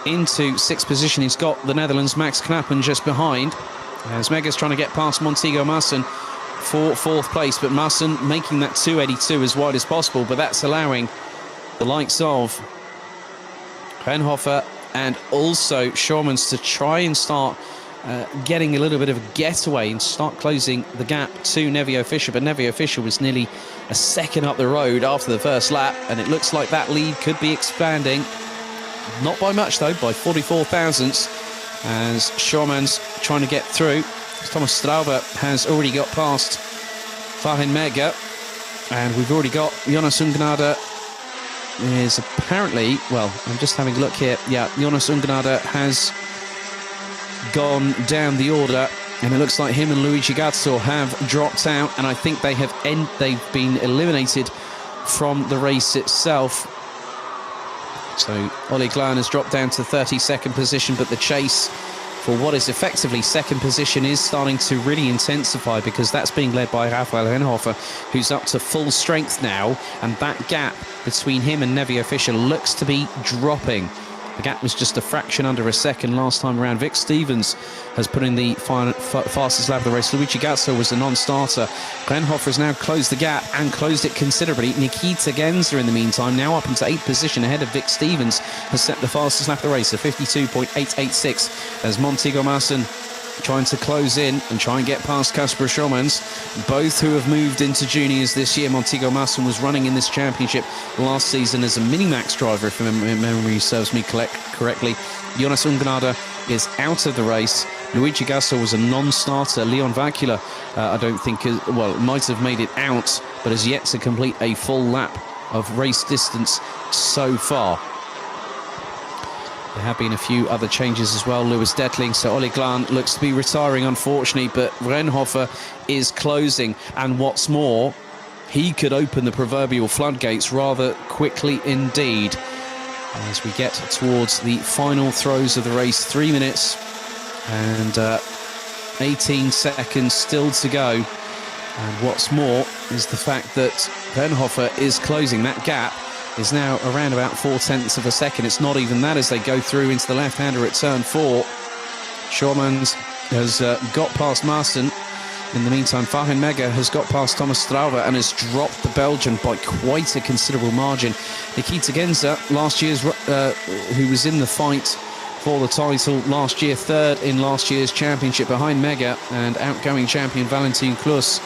into 6th position. He's got the Netherlands' Max Knappen just behind, as Mega's trying to get past Montego Mülsen for 4th place, but Mülsen making that 282 as wide as possible, but that's allowing the likes of Rennhofer and also Schürmanns to try and start getting a little bit of a getaway and start closing the gap to Nevio Fischer. But Nevio Fischer was nearly a second up the road after the first lap, and it looks like that lead could be expanding. Not by much, though, by 44 thousandths, as Schürmanns trying to get through. Thomas Strauve has already got past Fahin Mega, and we've already got Jonas Ungnade is apparently, well, I'm just having a look here. Yeah, Jonas Ungnade has gone down the order, and it looks like him and Luigi Gazzo have dropped out, and I think they've been eliminated from the race itself. So Ollie Glahn has dropped down to 32nd position, but the chase for what is effectively 2nd position is starting to really intensify, because that's being led by Raphael Rennhofer, who's up to full strength now, and that gap between him and Nevio Fischer looks to be dropping. The gap was just a fraction under a second last time around. Vic Stevens has put in the fastest lap of the race. Luigi Gazzo was a non-starter. Rennhofer has now closed the gap and closed it considerably. Nikita Genza, in the meantime, now up into 8th position ahead of Vic Stevens, has set the fastest lap of the race, a 52.886, as Montego Mülsen trying to close in and try and get past Kasper Schürmanns, both who have moved into juniors this year. Montego Mülsen was running in this championship last season as a Minimax driver, if memory serves me correctly. Jonas Ungnade is out of the race. Luigi Gazzo was a non-starter. Leon Vakula, I don't think, might have made it out, but has yet to complete a full lap of race distance so far. There have been a few other changes as well. Lewis Detling, so Ollie Glahn looks to be retiring, unfortunately, but Rennhofer is closing. And what's more, he could open the proverbial floodgates rather quickly indeed. As we get towards the final throws of the race, 3 minutes and 18 seconds still to go. And what's more is the fact that Rennhofer is closing. That gap is now around about 0.4 of a second. It's not even that as they go through into the left-hander at turn 4. Schürmanns has got past Mülsen. In the meantime, Fahin Mega has got past Thomas Strauve and has dropped the Belgian by quite a considerable margin. Nikita Genza, last year's, who was in the fight for the title last year, 3rd in last year's championship behind Mega and outgoing champion Valentin Klus.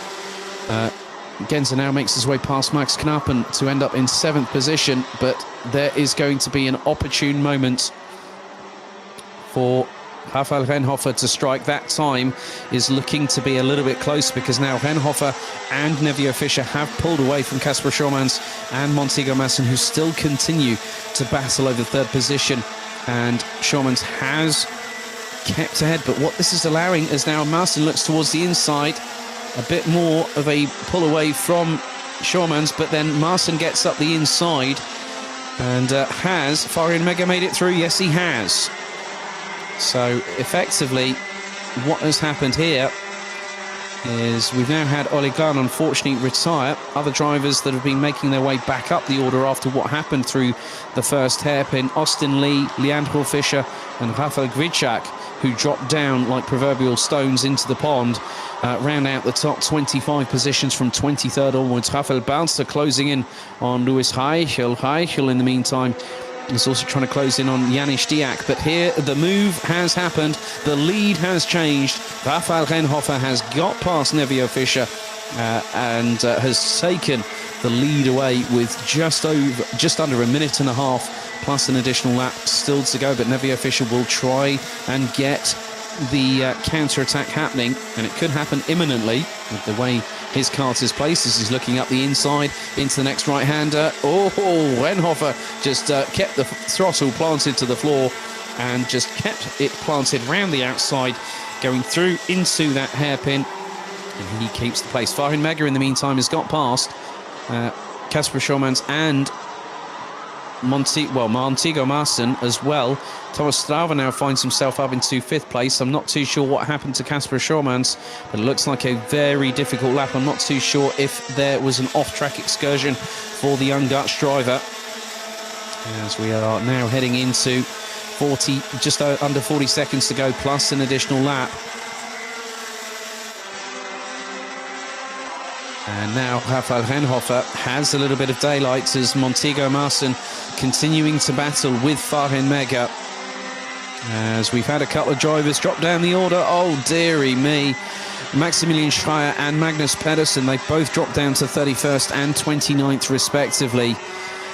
Genza now makes his way past Max Knappen to end up in 7th position, but there is going to be an opportune moment for Raphael Rennhofer to strike. That time is looking to be a little bit close, because now Rennhofer and Nevio Fischer have pulled away from Kasper Schürmanns and Montego Mülsen, who still continue to battle over 3rd position, and Schürmanns has kept ahead. But what this is allowing is now Mülsen looks towards the inside, a bit more of a pull away from Schürmanns, but then Mülsen gets up the inside, and has Fahin Mega made it through? Yes, he has. So effectively what has happened here is we've now had Ole Gunn unfortunately retire. Other drivers that have been making their way back up the order after what happened through the first hairpin: Austin Lee, Leandro Fischer and Rafael Grijak, who dropped down like proverbial stones into the pond, round out the top 25 positions from 23rd onwards. Rafael Balzer closing in on Lewis Heichel. Heichel in the meantime is also trying to close in on Janis Diak, but here the move has happened. The lead has changed. Rafael Renhofer has got past Nevio Fischer and has taken the lead away with just under a minute and a half plus an additional lap still to go. But Nevio Fischer will try and get the counter-attack happening, and it could happen imminently with the way his kart is placed as he's looking up the inside into the next right-hander. Oh, Renhofer just kept the throttle planted to the floor and just kept it planted round the outside, going through into that hairpin, and he keeps the place. Farin Mega in the meantime has got past Kasper Schurmans and Montego Mülsen as well. Thomas Strava now finds himself up into 5th place. I'm not too sure what happened to Kasper Schurmans, but it looks like a very difficult lap. I'm not too sure if there was an off-track excursion for the young Dutch driver, as we are now heading into just under 40 seconds to go plus an additional lap. And now Rafael Renhofer has a little bit of daylight as Montego Mülsen continuing to battle with Farin Mega, as we've had a couple of drivers drop down the order. Oh, dearie me. Maximilian Schreier and Magnus Pedersen, they both dropped down to 31st and 29th respectively.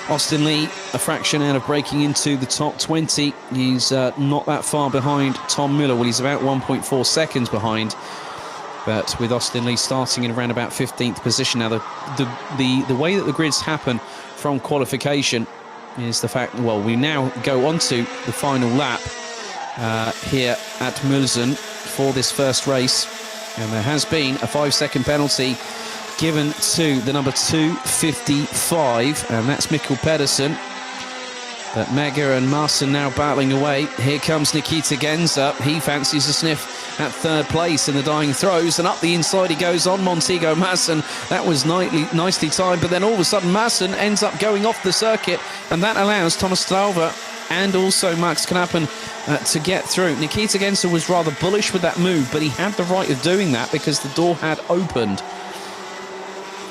Austin Lee, a fraction out of breaking into the top 20. He's not that far behind Tom Müller. Well, he's about 1.4 seconds behind. But with Austin Lee starting in around about 15th position. Now, the way that the grids happen from qualification is the fact, well, we now go on to the final lap here at Mülsen for this first race. And there has been a 5-second penalty given to the number 255, and that's Mikkel Pedersen. But Mega and Mülsen now battling away. Here comes Nikita Genza. He fancies a sniff at 3rd place in the dying throws, and up the inside he goes on Montego Mülsen. That was nicely timed, but then all of a sudden Mülsen ends up going off the circuit, and that allows Thomas Strauver and also Max Knappen to get through. Nikita Genza was rather bullish with that move, but he had the right of doing that because the door had opened.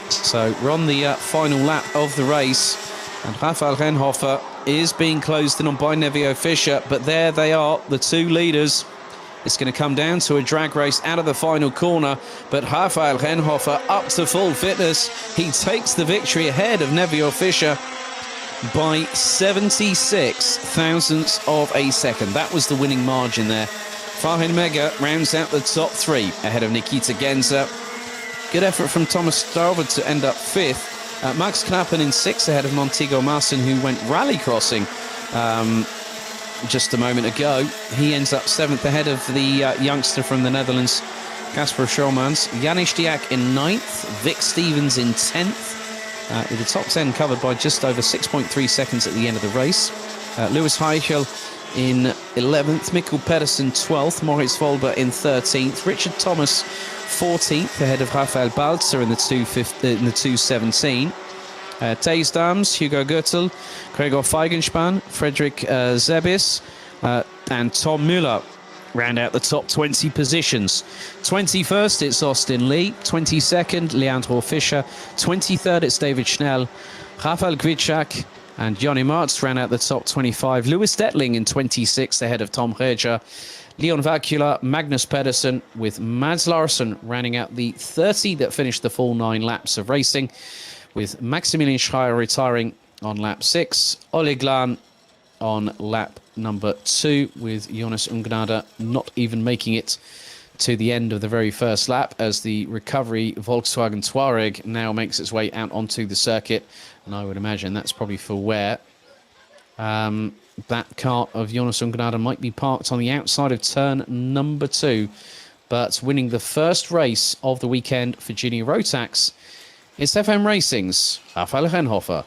So we're on the final lap of the race, and Rafael Renhofer is being closed in on by Nevio Fischer, but there they are, the two leaders. It's going to come down to a drag race out of the final corner, but Rafael Renhofer up to full fitness. He takes the victory ahead of Nevio Fischer by 76 thousandths of a second. That was the winning margin there. Farin Mega rounds out the top 3 ahead of Nikita Genza. Good effort from Thomas Strauver to end up 5th. Max Knappen in 6th ahead of Montego Mülsen, who went rally crossing just a moment ago. He ends up 7th ahead of the youngster from the Netherlands, Kasper Schurmans. Janis Diak in 9th, Vic Stevens in 10th, with the top 10 covered by just over 6.3 seconds at the end of the race. Lewis Heichel in 11th, Mikkel Pedersen 12th, Moritz Volber in 13th, Richard Thomas 14th ahead of Rafael Balzer in the 217. Thijs Daams, Hugo Goetzel, Gregor Feigenspan, Frederick Zebis and Tom Müller round out the top 20 positions. 21st, it's Austin Lee. 22nd, Leandro Fischer. 23rd, it's David Schnell. Rafael Grijak and Johnny Martz round out the top 25. Louis Detling in 26th ahead of Tom Reger. Leon Vakula, Magnus Pedersen, with Mads Larsen rounding out the 30 that finished the full 9 laps of racing, with Maximilian Schreier retiring on lap 6, Ole Glan on lap number 2, with Jonas Ungnade not even making it to the end of the very first lap, as the recovery Volkswagen Touareg now makes its way out onto the circuit, and I would imagine that's probably for wear. That car of Jonas Ungnade might be parked on the outside of turn number 2, but winning the first race of the weekend for Junior Rotax is FM Racing's Rafael Renhofer.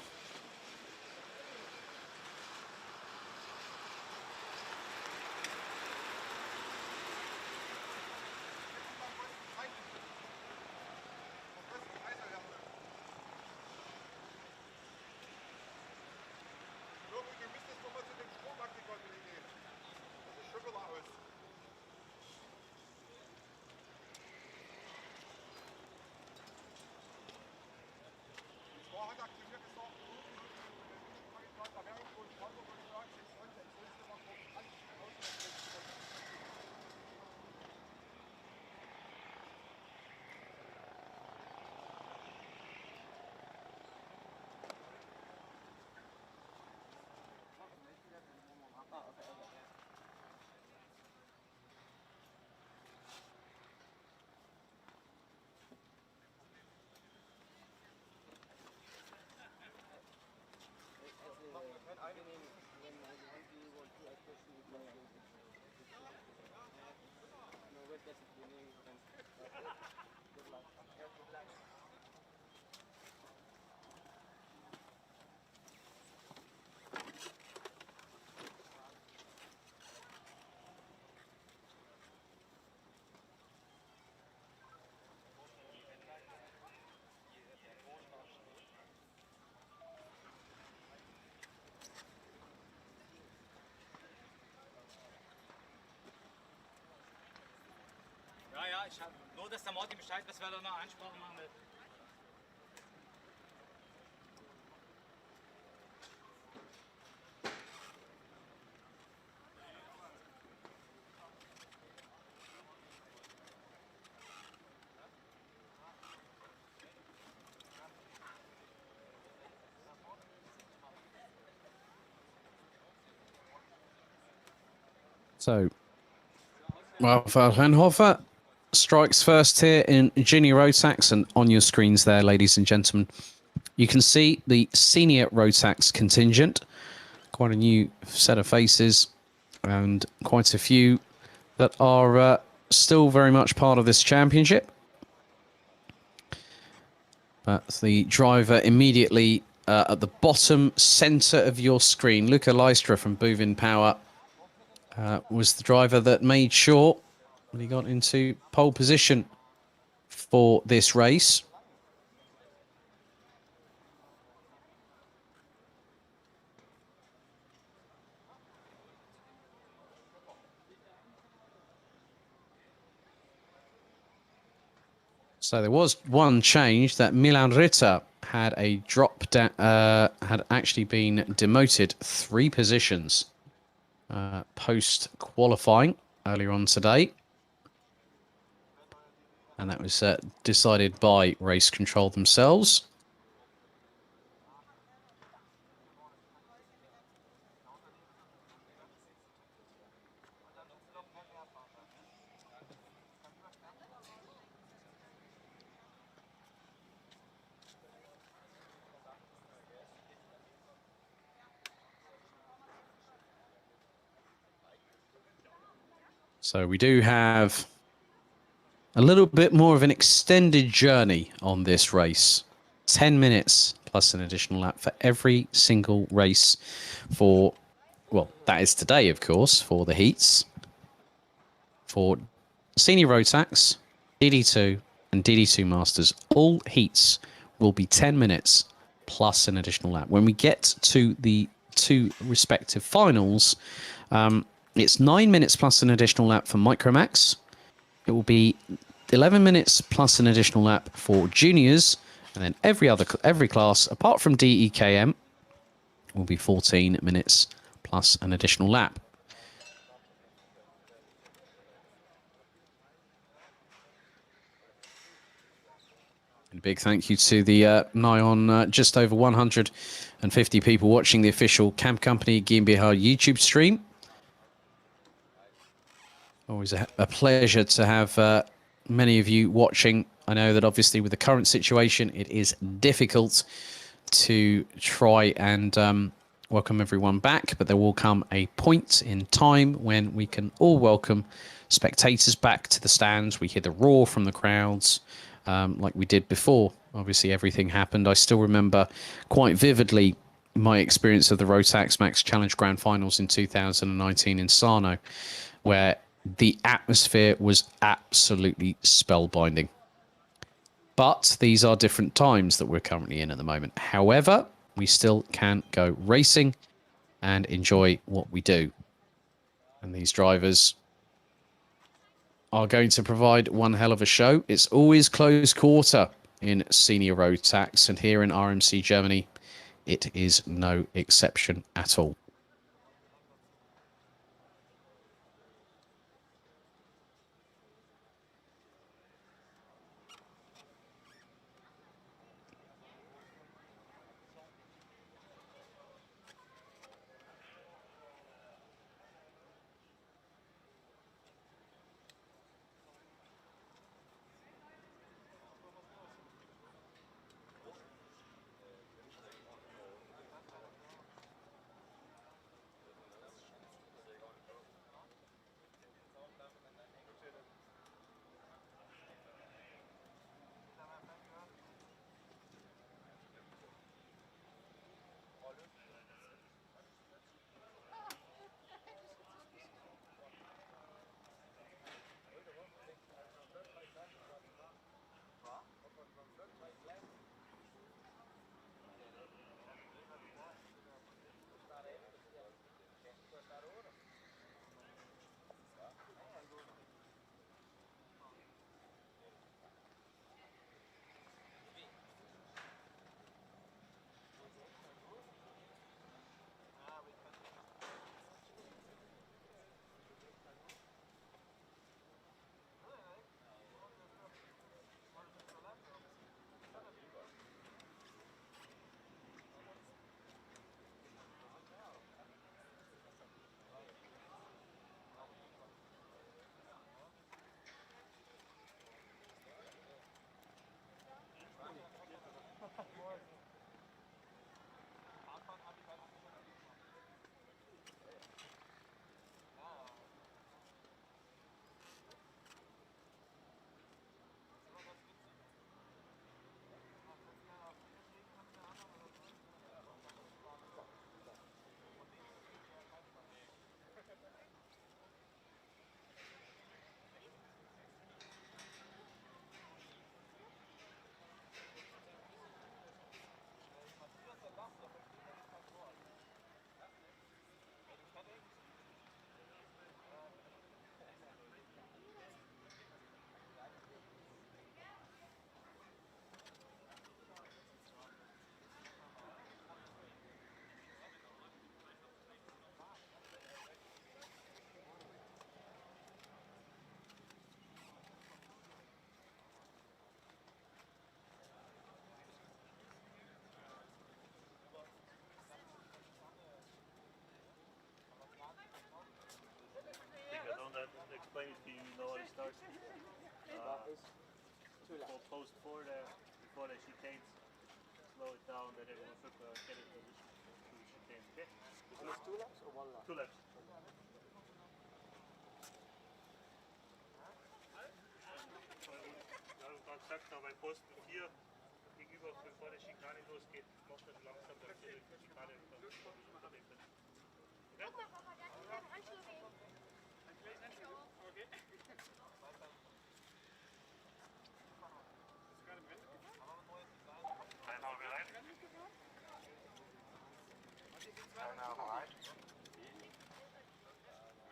Ja, ja, ich hab nur, dass der Martin Bescheid weiß, wer da noch Ansprache machen will. So, Rafael Renhofer strikes first here in junior Rotax, and on your screens there, ladies and gentlemen, you can see the senior Rotax contingent. Quite a new set of faces and quite a few that are still very much part of this championship. But the driver immediately at the bottom centre of your screen, Luca Lystra from Bovin Power, was the driver that made sure when he got into pole position for this race. So there was one change, that Milan Ritter had a drop down, had actually been demoted 3 positions post qualifying earlier on today. And that was decided by race control themselves. So we do have a little bit more of an extended journey on this race. 10 minutes plus an additional lap for every single race for, well, that is today, of course, for the heats. For Senior Rotax, DD2 and DD2 Masters, all heats will be 10 minutes plus an additional lap. When we get to the 2 respective finals, it's 9 minutes plus an additional lap for Micromax. It will be 11 minutes plus an additional lap for juniors, and then every class apart from DEKM will be 14 minutes plus an additional lap. And a big thank you to the nigh on just over 150 people watching the official Camp Company GmbH YouTube stream. Always a pleasure to have many of you watching. I know that obviously with the current situation, it is difficult to try and welcome everyone back, but there will come a point in time when we can all welcome spectators back to the stands. We hear the roar from the crowds like we did before. Obviously, everything happened. I still remember quite vividly my experience of the Rotax Max Challenge Grand Finals in 2019 in Sarno, where the atmosphere was absolutely spellbinding. But these are different times that we're currently in at the moment. However, we still can go racing and enjoy what we do. And these drivers are going to provide one hell of a show. It's always close quarter in Senior Rotax, and here in RMC Germany, it is no exception at all. for post 4 there, before they chicane. Slow it down, then everyone should get in position to chicane, okay? Is this 2 laps or 1 lap? 2 laps. Ja, gesagt, bei Posten 4 gegenüber, bevor der Schikane losgeht, macht das langsam, dass die Schikane unterwegs sind. Guck mal, Papa, der hat einen Anschluss. Okay. Einmal bereit? Einmal bereit?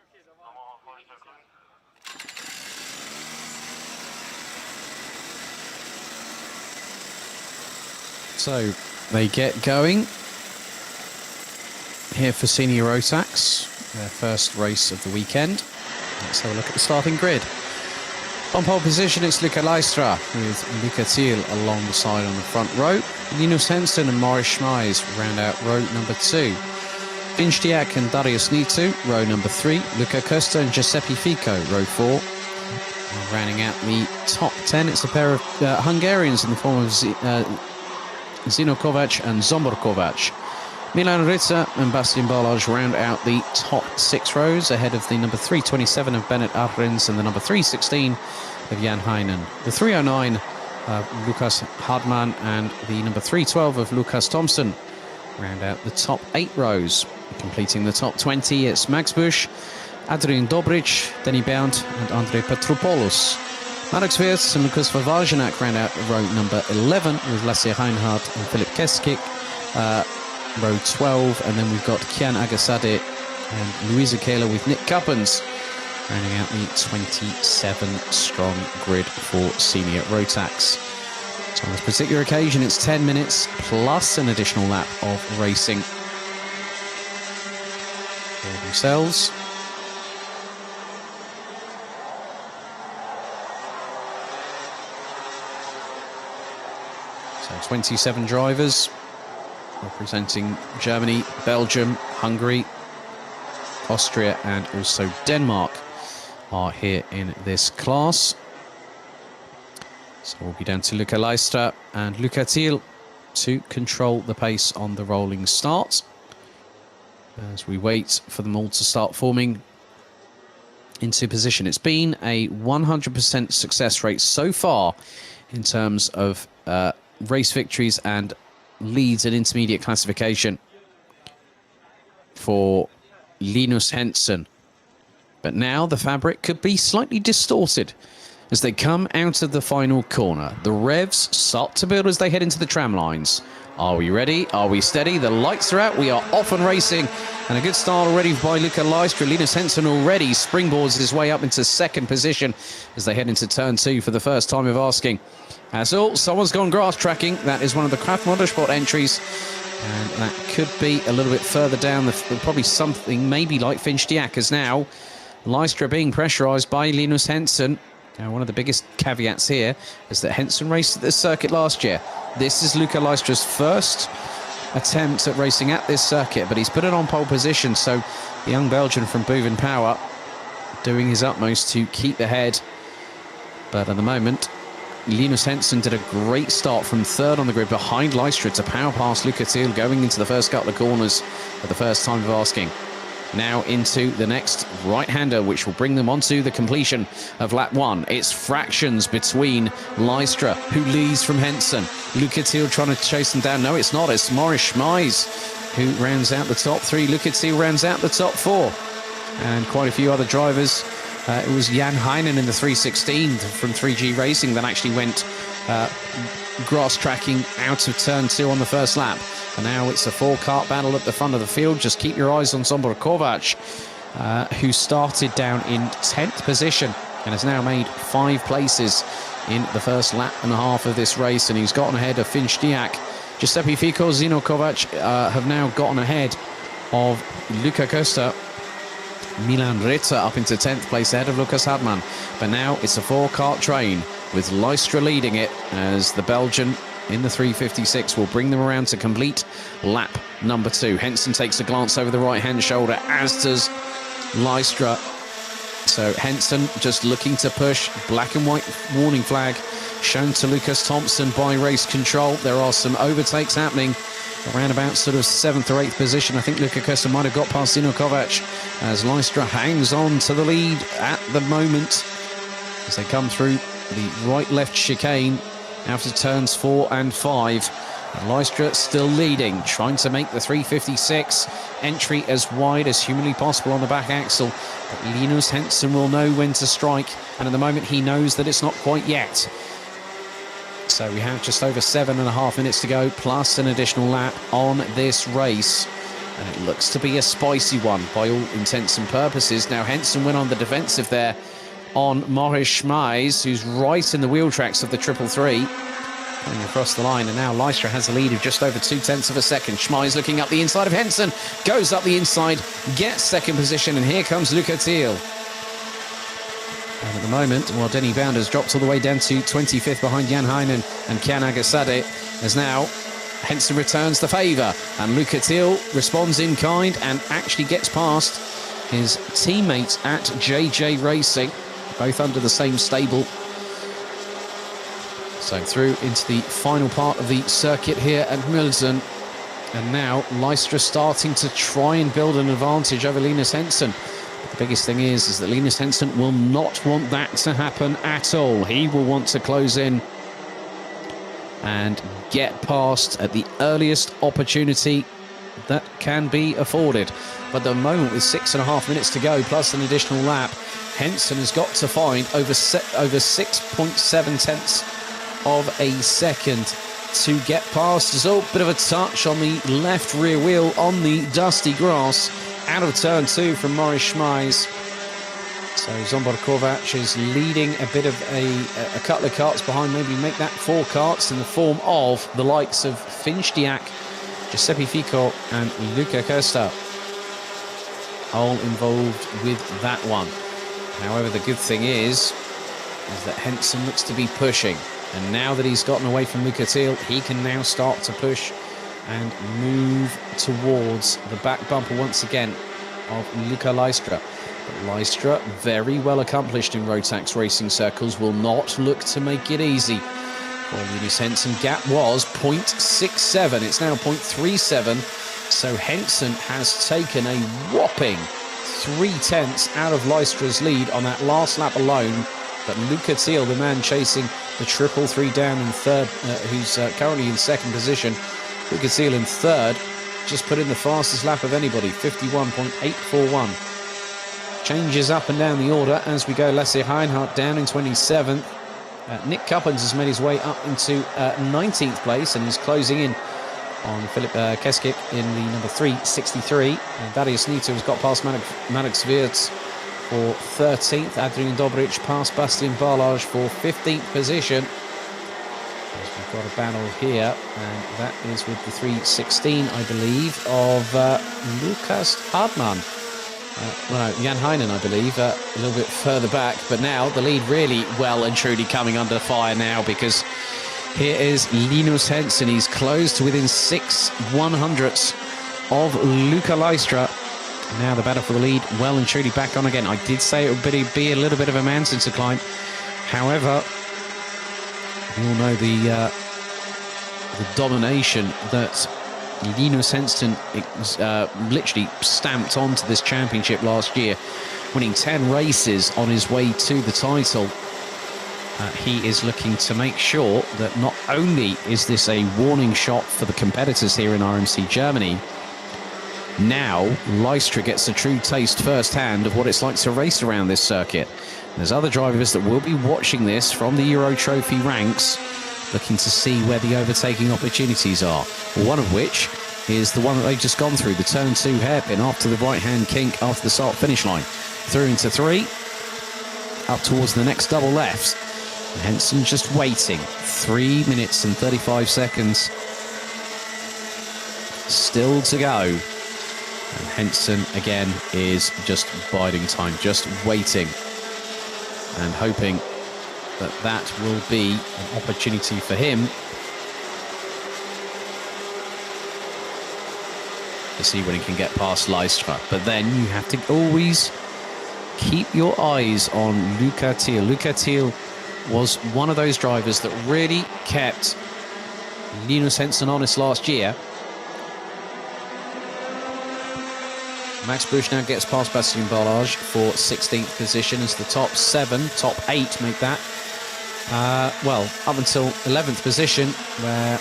Okay, da Machen wir mal Vollstock grün. So they get going here for Senior Rotax, their first race of the weekend. Let's have a look at the starting grid. On pole position, it's Luca Leistra with Luca Thiel alongside on the front row. Linus Henson and Morris Schmeis round out row number 2. Vinstiak and Darius Nitu, row number 3. Luca Costa and Giuseppe Fico, row 4. And rounding out the top 10, it's a pair of Hungarians in the form of Zino Kovac and Zomor Kovac. Milan Ritzer and Bastian Balaj round out the top 6 rows ahead of the number 327 of Bennett Ahrens and the number 316 of Jan Heinen. The 309 of Lucas Hardman and the number 312 of Lucas Thompson round out the top 8 rows. Completing the top 20, it's Max Busch, Adrian Dobric, Denny Bount and Andrei Petropoulos. Marek Wirtz and Lukas Vavajanak round out row number 11 with Lasse Reinhardt and Philip Keskik. Row 12, and then we've got Kian Agasade and Louisa Kayla with Nick Cuppins rounding out the 27 strong grid for Senior Rotax. So on this particular occasion, it's 10 minutes plus an additional lap of racing for themselves. So 27 drivers representing Germany, Belgium, Hungary, Austria and also Denmark are here in this class. So we'll be down to Luca Leistra and Luca Thiel to control the pace on the rolling start as we wait for them all to start forming into position. It's been a 100% success rate so far in terms of race victories and leads in intermediate classification for Linus Henson. But now the fabric could be slightly distorted as they come out of the final corner. The revs start to build as they head into the tram lines. Are we ready? Are we steady? The lights are out. We are off and racing. And a good start already by Luca Leistra. Linus Henson already springboards his way up into second position as they head into turn 2 for the first time of asking. As all, someone's gone grass tracking. That is one of the Craft Motorsport entries. And that could be a little bit further down, probably something maybe like Finchdiak, as now Leistra being pressurised by Linus Henson. Now, one of the biggest caveats here is that Henson raced at this circuit last year. This is Luca Leistra's first attempt at racing at this circuit, but he's put it on pole position. So the young Belgian from Boven Power doing his utmost to keep ahead. But at the moment, Linus Henson did a great start from third on the grid behind Leistra to power past Luca Thiel going into the first couple of corners for the first time of asking. Now into the next right-hander, which will bring them onto the completion of lap 1. It's fractions between Leistra, who leads from Henson. Luca Thiel trying to chase them down. No, it's not. It's Morris Schmeis who rounds out the top 3. Luca Thiel rounds out the top 4. And quite a few other drivers. It was Jan Heinen in the 316 from 3G Racing that actually went grass tracking out of turn 2 on the first lap. And now it's a 4-kart battle at the front of the field. Just keep your eyes on Zomor Kovac, who started down in 10th position and has now made 5 places in the first lap and a half of this race. And he's gotten ahead of Finchdiak. Giuseppe Fico, Zino Kovac have now gotten ahead of Luca Costa. Milan Ritzer up into 10th place ahead of Lucas Hadman. But now it's a 4-kart train with Leistra leading it as the Belgian in the 356 will bring them around to complete lap number 2. Henson takes a glance over the right-hand shoulder, as does Leistra. So Henson just looking to push. Black and white warning flag shown to Lucas Thompson by Race Control. There are some overtakes happening around about sort of 7th or 8th position. I think Luka Kosta might have got past Dino Kovac as Lystra hangs on to the lead at the moment as they come through the right-left chicane after turns 4 and 5. And Lystra still leading, trying to make the 356 entry as wide as humanly possible on the back axle. But Linus Henson will know when to strike, and at the moment he knows that it's not quite yet. So we have just over 7.5 minutes to go, plus an additional lap on this race. And it looks to be a spicy one by all intents and purposes. Now, Henson went on the defensive there on Morris Schmeis, who's right in the wheel tracks of the 333. Coming across the line, and now Lystra has a lead of just over 0.2 of a second. Schmeis looking up the inside of Henson, goes up the inside, gets second position, and here comes Luca Thiel. And at the moment, well, Denny Bounders dropped all the way down to 25th behind Jan Heinen and Kian Agasade, as now Henson returns the favour, and Luca Thiel responds in kind and actually gets past his teammates at JJ Racing, both under the same stable. So through into the final part of the circuit here at Mülsen, and now Lystra starting to try and build an advantage over Linus Henson. The biggest thing is that Linus Henson will not want that to happen at all. He will want to close in and get past at the earliest opportunity that can be afforded. But at the moment, with 6.5 minutes to go, plus an additional lap, Henson has got to find over 6.7 tenths of a second to get past. There's a bit of a touch on the left rear wheel on the dusty grass out of turn 2 from Morris Schmeis. So Zombor Kovac is leading a bit of a couple of karts behind, maybe make that 4 karts in the form of the likes of Finchdiak, Giuseppe Fico and Luca Costa, all involved with that one. However, the good thing is that Henson looks to be pushing. And now that he's gotten away from Luca Thiel, he can now start to push and move towards the back bumper once again of Luca Lystra. But Lystra, very well accomplished in Rotax racing circles, will not look to make it easy. For Linus Henson, gap was 0.67. It's now 0.37. So Henson has taken a whopping 0.3 out of Lystra's lead on that last lap alone. But Luca Thiel, the man chasing the 333 down in third, who's currently in second position. Luca Thiel in third, just put in the fastest lap of anybody, 51.841. Changes up and down the order as we go. Lasse Reinhardt down in 27th. Nick Cuppins has made his way up into 19th place and is closing in on Philip Keskik in the number 363. Darius Nito has got past Maddox Wirtz for 13th. Adrian Dobric past Bastian Barlage for 15th position. We've got a battle here, and that is with the 316, I believe, of Lukas Hartmann. Well, no, Jan Heinen, I believe, a little bit further back. But now the lead really well and truly coming under fire now, because here is Linus Henson. He's closed to within 6/100ths of Luca Lystra. Now the battle for the lead well and truly back on again. I did say it would be a little bit of a mountain to climb. However, we all know the domination that Linus Henson literally stamped onto this championship last year, winning 10 races on his way to the title. He is looking to make sure that not only is this a warning shot for the competitors here in RMC Germany, now Lystra gets a true taste firsthand of what it's like to race around this circuit. There's other drivers that will be watching this from the Euro Trophy ranks, looking to see where the overtaking opportunities are. One of which is the one that they've just gone through, the turn 2 hairpin after the right-hand kink after the start-finish line. Through into 3, up towards the next double left. And Henson just waiting. 3 minutes and 35 seconds still to go. And Henson, again, is just biding time, just waiting and hoping that that will be an opportunity for him to see when he can get past Lystra. But then you have to always keep your eyes on Luca Thiel. Luca Thiel was one of those drivers that really kept Linus Hensen honest last year. Max Busch now gets past Bastien Barrage for 16th position as the top 8 make that. Well, up until 11th position, where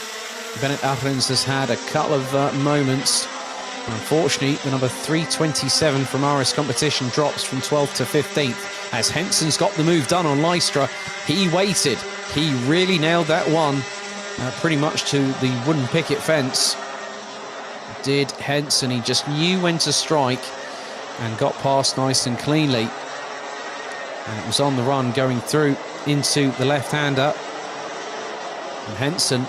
Bennett Ahrens has had a couple of moments. Unfortunately, the number 327 from RS Competition drops from 12th to 15th as Hensen's got the move done on Lystra. He waited. He really nailed that one pretty much to the wooden picket fence. Did Hensen. He just knew when to strike and got past nice and cleanly. And it was on the run going through into the left-hander. And Hensen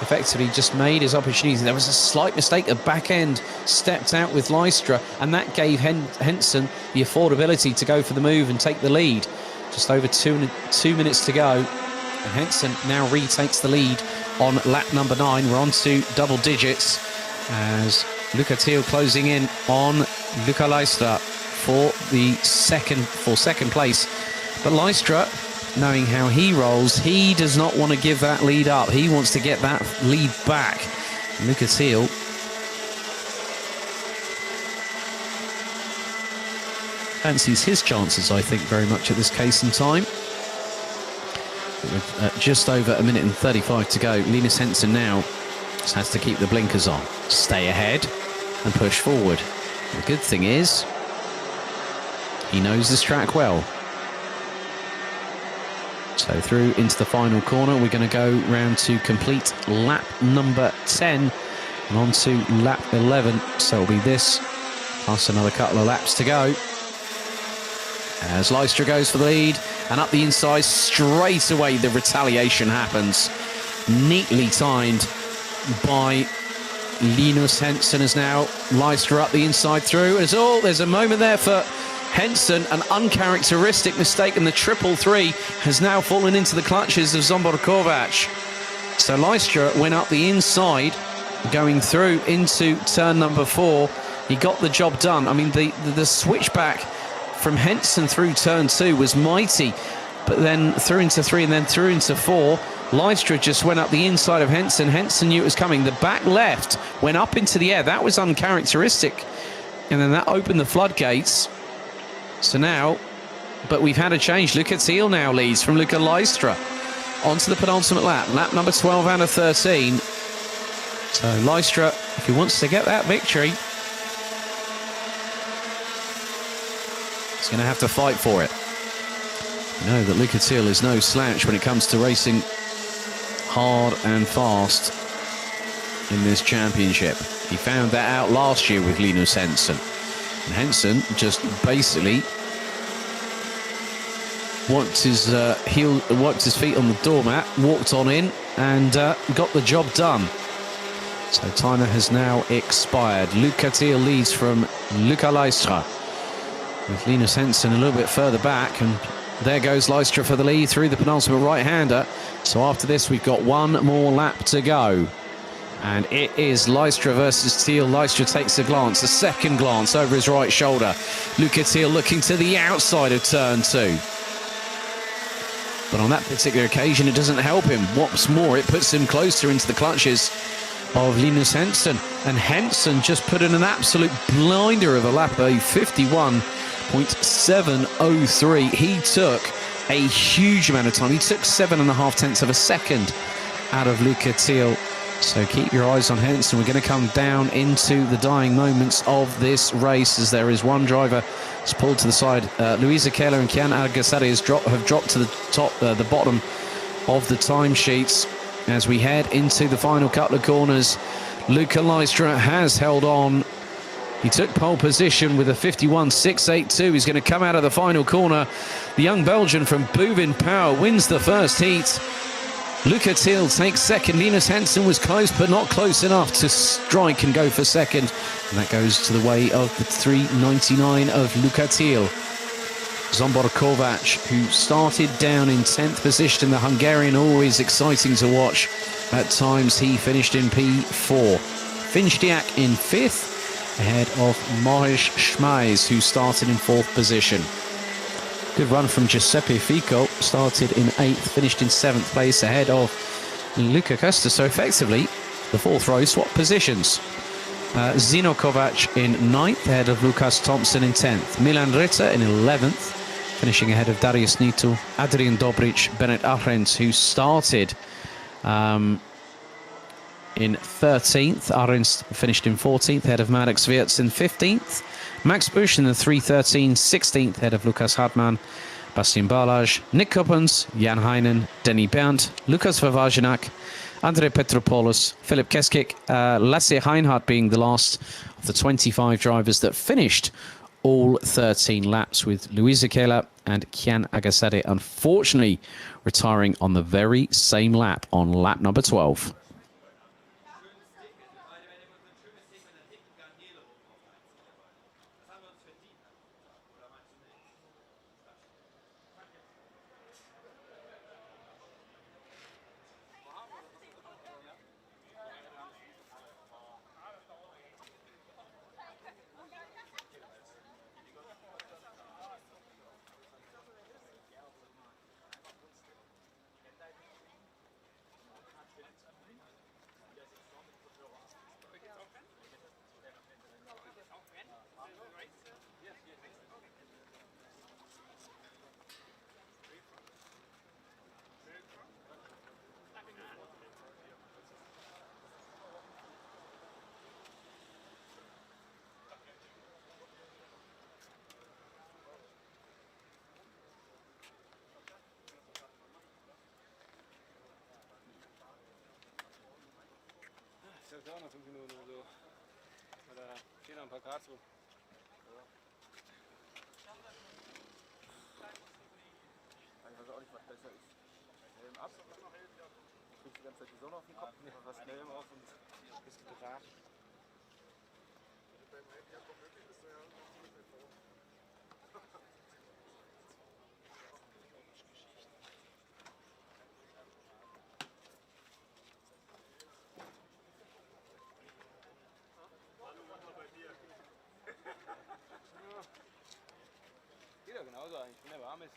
effectively just made his opportunity. There was a slight mistake. A back end stepped out with Lystra, and that gave Hensen the affordability to go for the move and take the lead. Just over 2 minutes to go. And Hensen now retakes the lead on lap number 9. We're on to double digits as Luca Thiel closing in on Luca Lystra for second place. But Lystra, knowing how he rolls, he does not want to give that lead up. He wants to get that lead back. Luca Thiel fancies his chances, I think, very much at this case in time. With just over 1 minute and 35 to go, Linus Hensen now just has to keep the blinkers on, stay ahead and push forward. The good thing is he knows this track well. So through into the final corner, we're going to go round to complete lap number 10 and on to lap 11. So it'll be this plus another couple of laps to go. As Lystra goes for the lead and up the inside, straight away the retaliation happens. Neatly timed by Linus Hensen as now Lystra up the inside through. There's a moment there for Hensen, an uncharacteristic mistake, and the 333 has now fallen into the clutches of Zsombor Kovács. So Lystra went up the inside, going through into turn number 4. He got the job done. I mean, the switchback from Hensen through turn 2 was mighty, but then through into 3 and then through into 4, Lystra just went up the inside of Hensen. Hensen knew it was coming. The back left went up into the air. That was uncharacteristic, and then that opened the floodgates. So now, but we've had a change. Luca Thiel now leads from Luca Lystra onto the penultimate lap number 12 out of 13. So Lystra, if he wants to get that victory, he's going to have to fight for it. You know that Luca Thiel is no slouch when it comes to racing hard and fast in this championship. He found that out last year with Linus Hensen. And Hensen just basically wiped his feet on the doormat, walked on in, and got the job done. So timer has now expired. Luca Thiel leads from Luca Lystra, with Linus Hensen a little bit further back, and there goes Lystra for the lead through the penultimate right-hander. So after this, we've got one more lap to go. And it is Lystra versus Thiel. Lystra takes a second glance over his right shoulder. Luca Thiel looking to the outside of turn 2. But on that particular occasion, it doesn't help him. What's more, it puts him closer into the clutches of Linus Hensen. And Hensen just put in an absolute blinder of a lap, a 51.703. He took a huge amount of time. He took 7.5 tenths of a second out of Luca Thiel. So keep your eyes on Hensen. We're going to come down into the dying moments of this race as there is one driver that's pulled to the side. Luisa Keller and Kian Algasari have dropped to the bottom of the timesheets as we head into the final couple of corners. Luca Lystra has held on. He took pole position with a 51.682. He's going to come out of the final corner. The young Belgian from Bouvin Power wins the first heat. Luca Thiel takes second. Linus Hensen was close, but not close enough to strike and go for second. And that goes to the way of the 399 of Luca Thiel. Zsombor Kovács, who started down in 10th position, the Hungarian, always exciting to watch. At times, he finished in P4. Finstiak in 5th, ahead of Mariusz Schmeiz, who started in 4th position. Good run from Giuseppe Fico. Started in 8th, finished in 7th place ahead of Luca Costa. So effectively, the 4th row swap positions. Zino Kovac in 9th, ahead of Lucas Thompson in 10th. Milan Ritter in 11th, finishing ahead of Darius Nitu, Adrian Dobric, Bennett Ahrens, who started in 13th. Ahrens finished in 14th, ahead of Marek Svierz in 15th. Max Bush in the 3:13, 16th, ahead of Lukas Hartmann, Bastian Balaj, Nick Coppens, Jan Heinen, Denny Bernd, Lukas Vavajinak, Andrei Petropoulos, Philip Keskik, Lasse Heinhardt being the last of the 25 drivers that finished all 13 laps, with Luisa Kela and Kian Agasade unfortunately retiring on the very same lap on lap number 12. Ich sag auch noch 5 Minuten oder so. Oder stehen noch ein paar Grad so. Ja. Ich weiß auch nicht, was besser ist. Helm ab. Kriegst die ganze Zeit die Sonne auf den Kopf. Was Helm auf und bist du bereit. Geht ja genauso eigentlich, wenn er warm ist.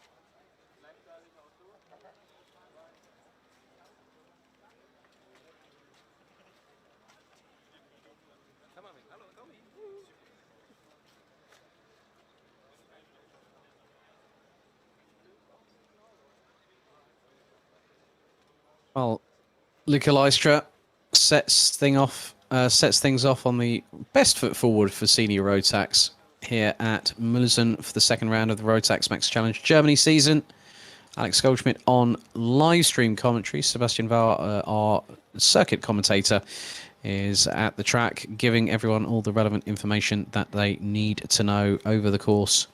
Komm mal mit, hallo, komm mit. Well, Luca Lystra sets things off on the best foot forward for senior road tax here at Mülsen for the second round of the Road Tax Max Challenge Germany season. Alex Goldschmidt on live stream commentary. Sebastian Vauer, our circuit commentator, is at the track, giving everyone all the relevant information that they need to know over the course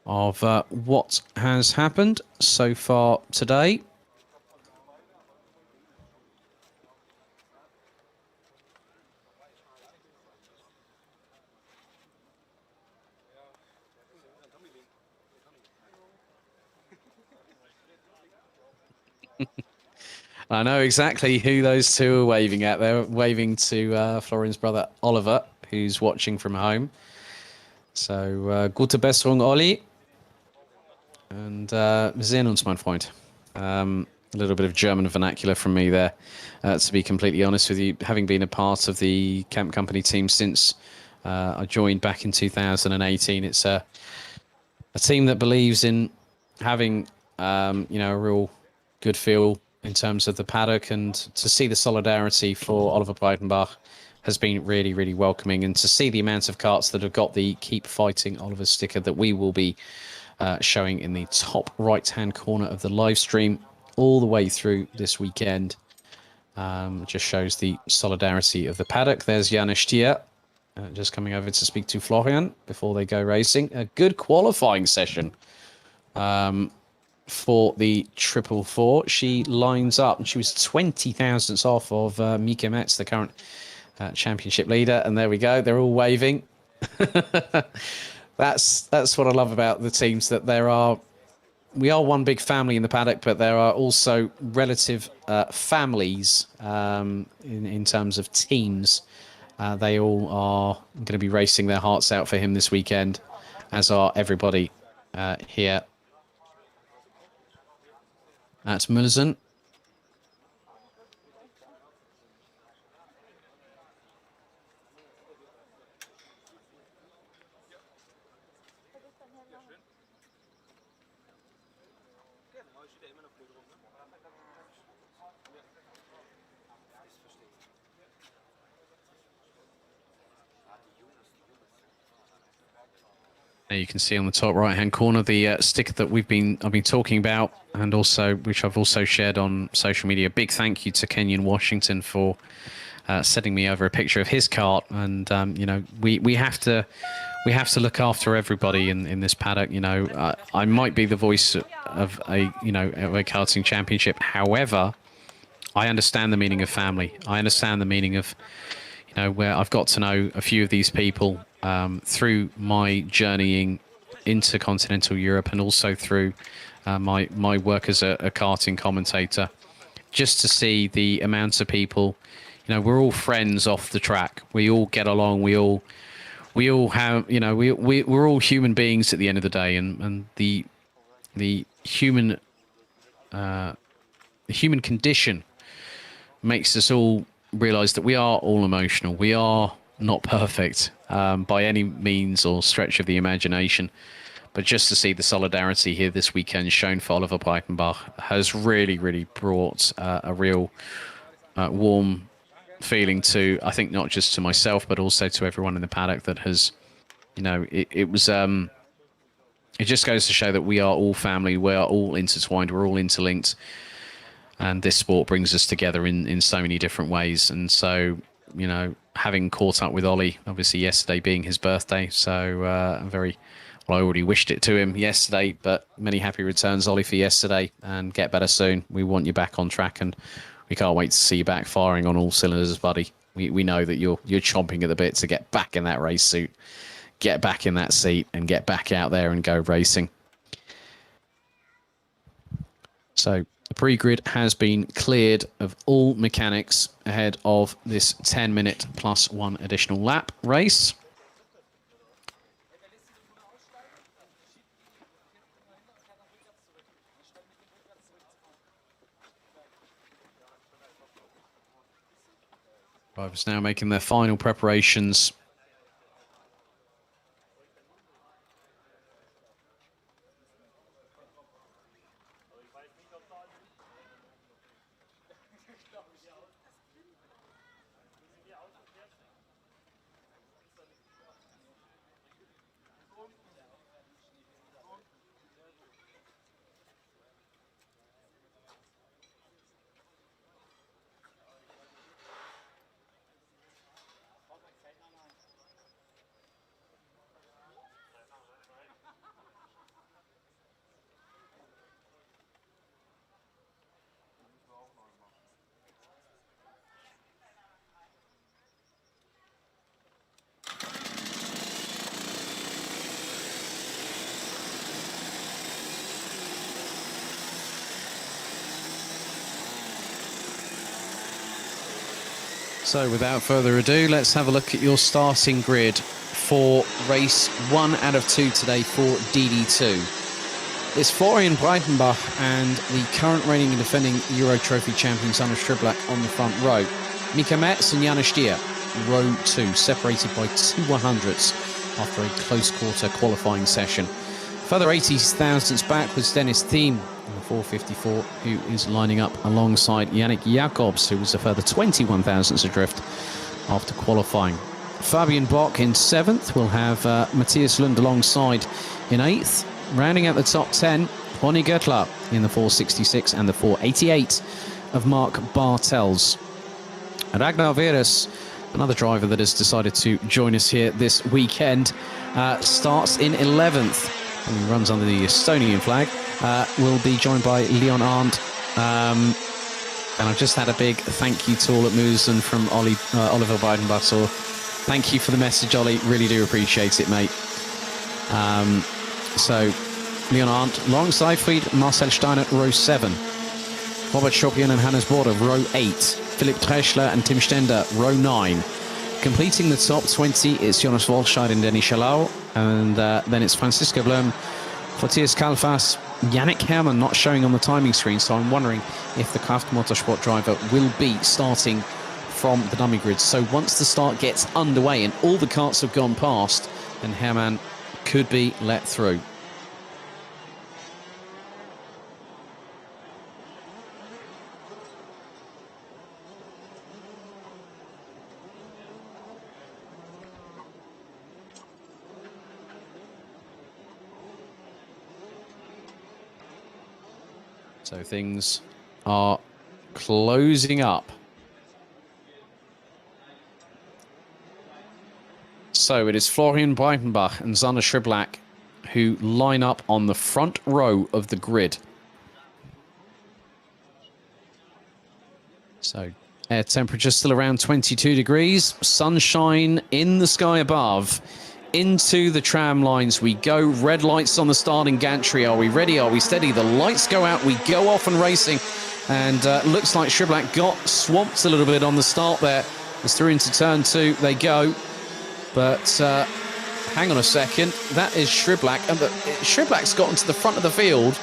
of what has happened so far today. I know exactly who those two are waving at. They're waving to Florian's brother Oliver, who's watching from home. So, gute Besserung, Olli. And wir sehen uns, mein Freund. A little bit of German vernacular from me there, to be completely honest with you. Having been a part of the Camp Company team since I joined back in 2018, it's a team that believes in having, a real good feel in terms of the paddock, and to see the solidarity for Oliver Breitenbach has been really, really welcoming, and to see the amount of karts that have got the Keep Fighting Oliver sticker that we will be showing in the top right-hand corner of the live stream all the way through this weekend. Just shows the solidarity of the paddock. There's Janis Stier just coming over to speak to Florian before they go racing. A good qualifying session for the 444. She lines up, and she was 20 thousandths off of Mika Metz, the current championship leader. And there we go. They're all waving. That's what I love about the teams, that we are one big family in the paddock, but there are also relative families in terms of teams. They all are going to be racing their hearts out for him this weekend, as are everybody here. That's Mülsen. There you can see on the top right-hand corner the sticker that I've been talking about, and also which I've also shared on social media. Big thank you to Kenyon Washington for sending me over a picture of his cart. And you know, we have to look after everybody in this paddock. You know, I might be the voice of a karting championship. However, I understand the meaning of family. I understand the meaning of, you know, where I've got to know a few of these people through my journeying into continental Europe, and also through my work as a karting commentator, just to see the amounts of people. You know, we're all friends off the track. We all get along. We all have, you know, we're all human beings at the end of the day, and the human condition makes us all realize that we are all emotional. We are not perfect by any means or stretch of the imagination, but just to see the solidarity here this weekend shown for Oliver Breitenbach has really brought a real warm feeling to, I think, not just to myself but also to everyone in the paddock that has, you know, it was it just goes to show that we are all family. We are all intertwined. We're all interlinked. And this sport brings us together in so many different ways. And so, you know, having caught up with Ollie, obviously yesterday being his birthday, so I'm I already wished it to him yesterday, but many happy returns, Ollie, for yesterday, and get better soon. We want you back on track, and we can't wait to see you back firing on all cylinders, buddy. We know that you're chomping at the bit to get back in that race suit, get back in that seat, and get back out there and go racing. So the pre-grid has been cleared of all mechanics ahead of this 10-minute plus one additional lap race. Drivers now making their final preparations. So without further ado, let's have a look at your starting grid for race 1 out of 2 today for DD2. It's Florian Breitenbach and the current reigning and defending Euro Trophy champions Anders Striblak on the front row. Mika Metz and Jana Stier, row 2, separated by 2 100ths after a close quarter qualifying session. Further 80 thousandths back was Dennis Thiem in the 454, who is lining up alongside Yannick Jacobs, who was a further 21 thousandths adrift after qualifying. Fabian Bock in 7th. We'll have Matthias Lund alongside in 8th. Rounding out the top 10, Ronnie Göttler in the 466 and the 488 of Mark Bartels. Ragnar Veres, another driver that has decided to join us here this weekend, starts in 11th. And he runs under the Estonian flag. Will be joined by Leon Arndt. And I've just had a big thank you to all at Mülsen from Oliver Breitenbach. So thank you for the message, Ollie. Really do appreciate it, mate. So Leon Arndt alongside Fried Marcel Steiner, row 7. Robert Schopian and Hannes Border, row 8. Philipp Treschler and Tim Stender, row 9. Completing the top 20, it's Jonas Wolscheid and Denny Schalau. And then it's Francisco Blum, Matthias Kalfas, Yannick Hermann not showing on the timing screen, so I'm wondering if the Kraft Motorsport driver will be starting from the dummy grid. So once the start gets underway and all the karts have gone past, then Hermann could be let through. So things are closing up. So it is Florian Breitenbach and Sanne Schriblach who line up on the front row of the grid. So air temperature still around 22 degrees. Sunshine in the sky above. Into the tram lines we go. Red lights on the starting gantry. Are we ready? Are we steady? The lights go out. We go off and racing. And looks like Schriblach got swamped a little bit on the start there. As through into turn 2 they go. But hang on a second. That is Schriblach. And Schriblach's gotten to the front of the field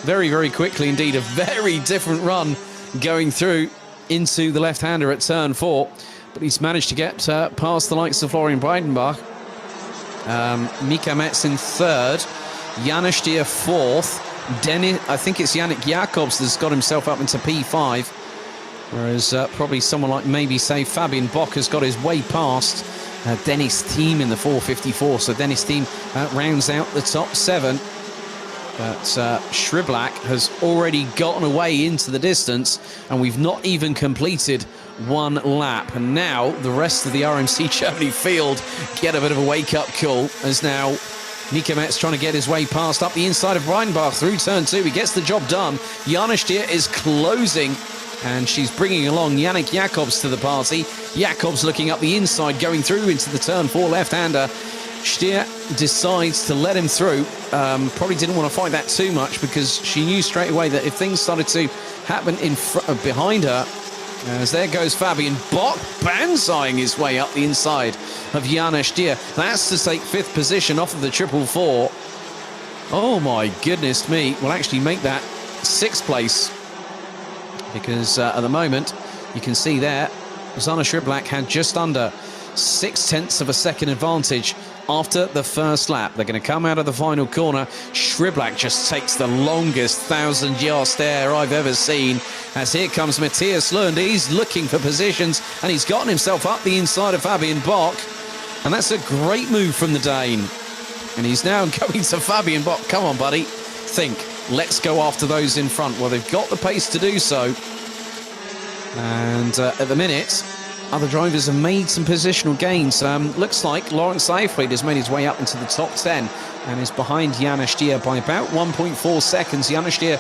very, very quickly indeed. A very different run going through into the left-hander at turn 4. But he's managed to get past the likes of Florian Breitenbach. Mika Metz in third, Janusz Stier fourth, I think it's Yannick Jacobs that's got himself up into P5, whereas probably someone like maybe say Fabian Bock has got his way past Dennis Thiem in the 454, so Dennis Thiem rounds out the top 7. But Schriblach has already gotten away into the distance, and we've not even completed one lap. And now the rest of the RMC Germany field get a bit of a wake-up call, as now Mika Metz trying to get his way past up the inside of Breitenbach through turn 2. He gets the job done. Janusz Stier is closing, and she's bringing along Yannick Jacobs to the party. Jacobs looking up the inside, going through into the turn 4 left-hander. Stier decides to let him through. Probably didn't want to fight that too much, because she knew straight away that if things started to happen in behind her, as there goes Fabian Bock, bandsaing his way up the inside of Janusz Stier. That's to take 5th position off of the 444. Oh my goodness me. We'll actually make that 6th place, because at the moment, you can see there, Sanne Schriblach had just under 0.6 of a second advantage after the first lap. They're going to come out of the final corner. Schriblach just takes the longest 1,000-yard stare I've ever seen, as here comes Matthias Lund. He's looking for positions, and he's gotten himself up the inside of Fabian Bock, and that's a great move from the Dane. And he's now going to Fabian Bock. Come on, buddy. Think. Let's go after those in front. Well, they've got the pace to do so. And at the minute, other drivers have made some positional gains. Looks like Lawrence Seifried has made his way up into the top 10 and is behind Janusz Stier by about 1.4 seconds. Janusz Stier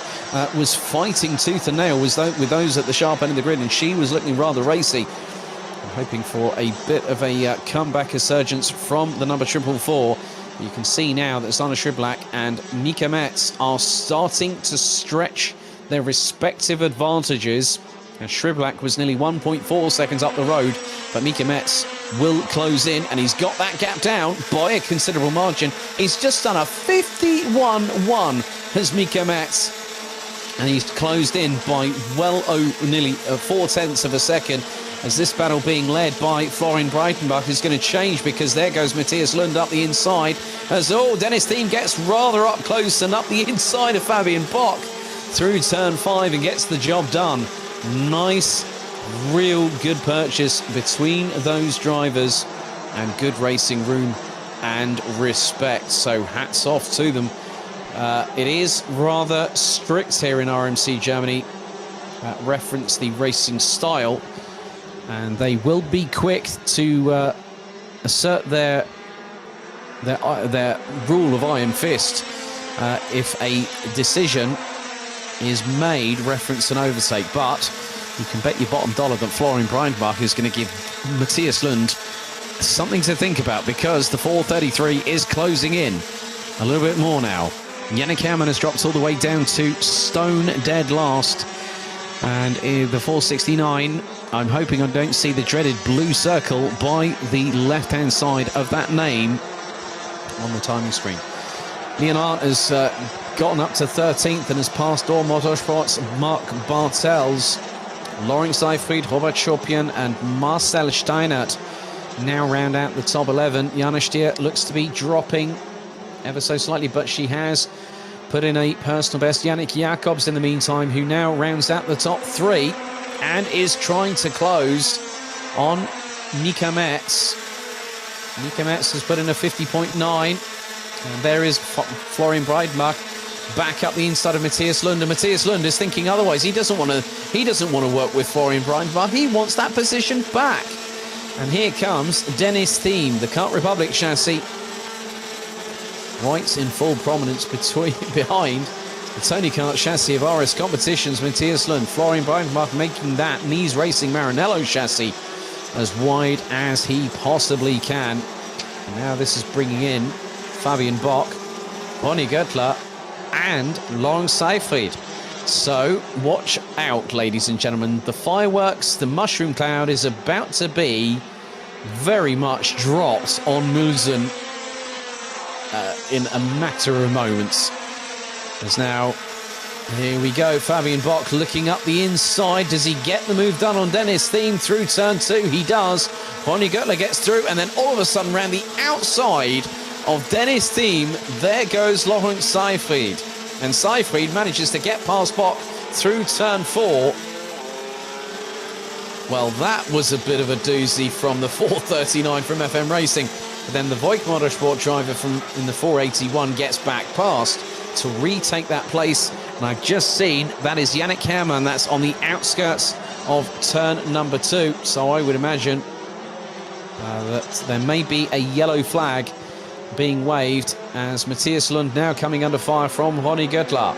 was fighting tooth and nail with those at the sharp end of the grid, and she was looking rather racy. I'm hoping for a bit of a comeback resurgence from the number 444. You can see now that Sanne Schriblach and Mika Metz are starting to stretch their respective advantages. And Schriblach was nearly 1.4 seconds up the road, but Mika Metz will close in, and he's got that gap down by a considerable margin. He's just done a 51.1 as Mika Metz, and he's closed in by nearly 0.4 of a second, as this battle being led by Florian Breitenbach is going to change, because there goes Matthias Lund up the inside, as Dennis Thiem gets rather up close and up the inside of Fabian Bock through turn 5 and gets the job done. Nice, real good purchase between those drivers, and good racing room and respect. So hats off to them. It is rather strict here in RMC Germany. Reference the racing style, and they will be quick to assert their rule of iron fist if a decision is made reference an overtake. But you can bet your bottom dollar that Florian Breitenbach is going to give Matthias Lund something to think about, because the 433 is closing in a little bit more now. Yannick Hermann has dropped all the way down to stone dead last, and in the 469 I'm hoping I don't see the dreaded blue circle by the left hand side of that name on the timing screen. Leonard has gotten up to 13th and has passed all Motorsport's Mark Bartels. Lawrence Seifried, Robert Schopian and Marcel Steinert now round out the top 11. Jana Stier looks to be dropping ever so slightly, but she has put in a personal best. Yannick Jacobs in the meantime, who now rounds out the top 3 and is trying to close on Mika Metz. Mika Metz has put in a 50.9. And there is Florian Breitbach back up the inside of Matthias Lund, and Matthias Lund is thinking otherwise. He doesn't want to work with Florian Breitbach. He wants that position back. And here comes Dennis Thiem, the Kart Republic chassis, right in full prominence behind the Tony Kart chassis of RS Competitions. Matthias Lund, Florian Breitbach making that Nies Racing Maranello chassis as wide as he possibly can. And now this is bringing in Fabian Bock, Ronnie Göttler and Lawrence Seifried. So watch out, ladies and gentlemen. The fireworks, the mushroom cloud is about to be very much dropped on Mülsen in a matter of moments. As now, here we go, Fabian Bock looking up the inside. Does he get the move done on Dennis Thiem through turn 2? He does. Ronnie Göttler gets through, and then all of a sudden round the outside of Dennis Thiem, there goes Lawrence Seifried. And Seifried manages to get past Bock through turn 4. Well, that was a bit of a doozy from the 439 from FM Racing. But then the Voigt Motorsport driver in the 481 gets back past to retake that place. And I've just seen that is Yannick Herrmann. That's on the outskirts of turn number 2. So I would imagine that there may be a yellow flag being waved as Matthias Lund now coming under fire from Ronnie Göttler.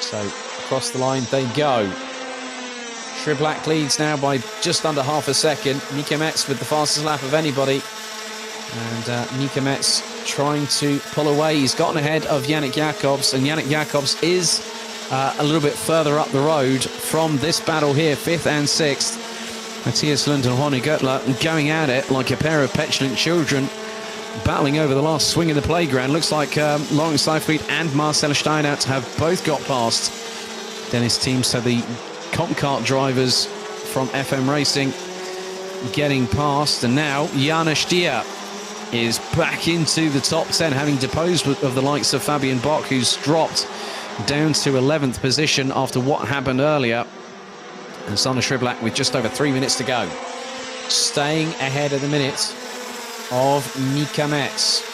So across the line they go. Schriblak leads now by just under half a second. Mika Metz with the fastest lap of anybody. And Mika Metz trying to pull away. He's gotten ahead of Yannick Jacobs, and Yannick Jacobs is a little bit further up the road from this battle here, 5th and 6th. Matthias Lund and Ronnie Göttler going at it like a pair of petulant children, battling over the last swing of the playground. Looks like Lawrence Seifried and Marcel Steinert have both got past Dennis Thiem, so the comp kart drivers from FM Racing getting past. And now Jana Stier is back into the top 10, having deposed of the likes of Fabian Bock, who's dropped down to 11th position after what happened earlier. And Sanna Schriblak with just over 3 minutes to go, staying ahead of the minute of Mika Metz.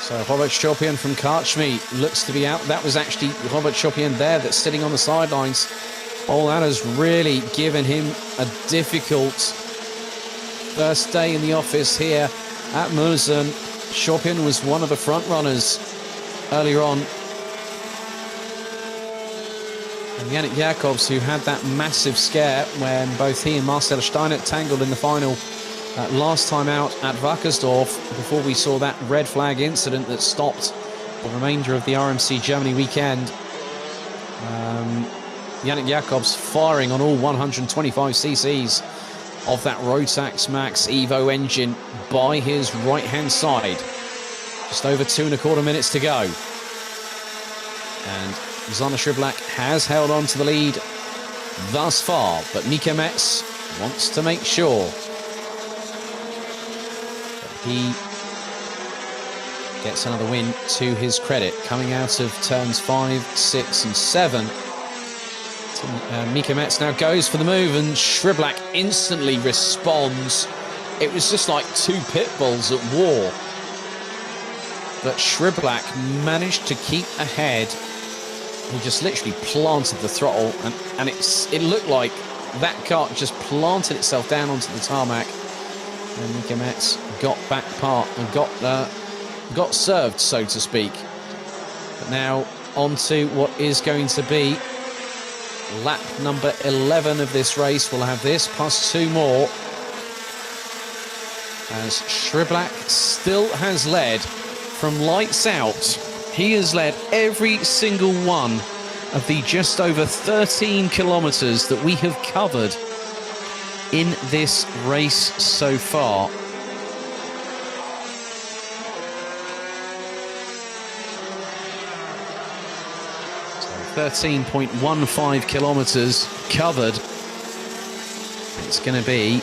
So Robert Schopian from Kartschmied looks to be out. That was actually Robert Schopian there that's sitting on the sidelines. Oh, that has really given him a difficult first day in the office here at Mülsen. Schopian was one of the front runners earlier on. And Yannick Jacobs, who had that massive scare when both he and Marcel Steinert tangled in the final last time out at Wackersdorf, before we saw that red flag incident that stopped the remainder of the RMC Germany weekend. Yannick Jacobs firing on all 125 cc's of that Rotax Max Evo engine by his right-hand side. Just over 2¼ minutes to go. And Sanna Schriblak has held on to the lead thus far, but Mika Metz wants to make sure that he gets another win to his credit. Coming out of turns 5, 6 and 7. Mika Metz now goes for the move, and Schriblak instantly responds. It was just like two pit bulls at war. But Schriblak managed to keep ahead. He just literally planted the throttle, and it looked like that kart just planted itself down onto the tarmac. And Mika Metz got back part and got served, so to speak. But now on to what is going to be lap number 11 of this race. We'll have this plus 2 more, as Schriblak still has led from lights out. He has led every single one of the just over 13 kilometers that we have covered in this race so far. 13.15 kilometers covered. It's going to be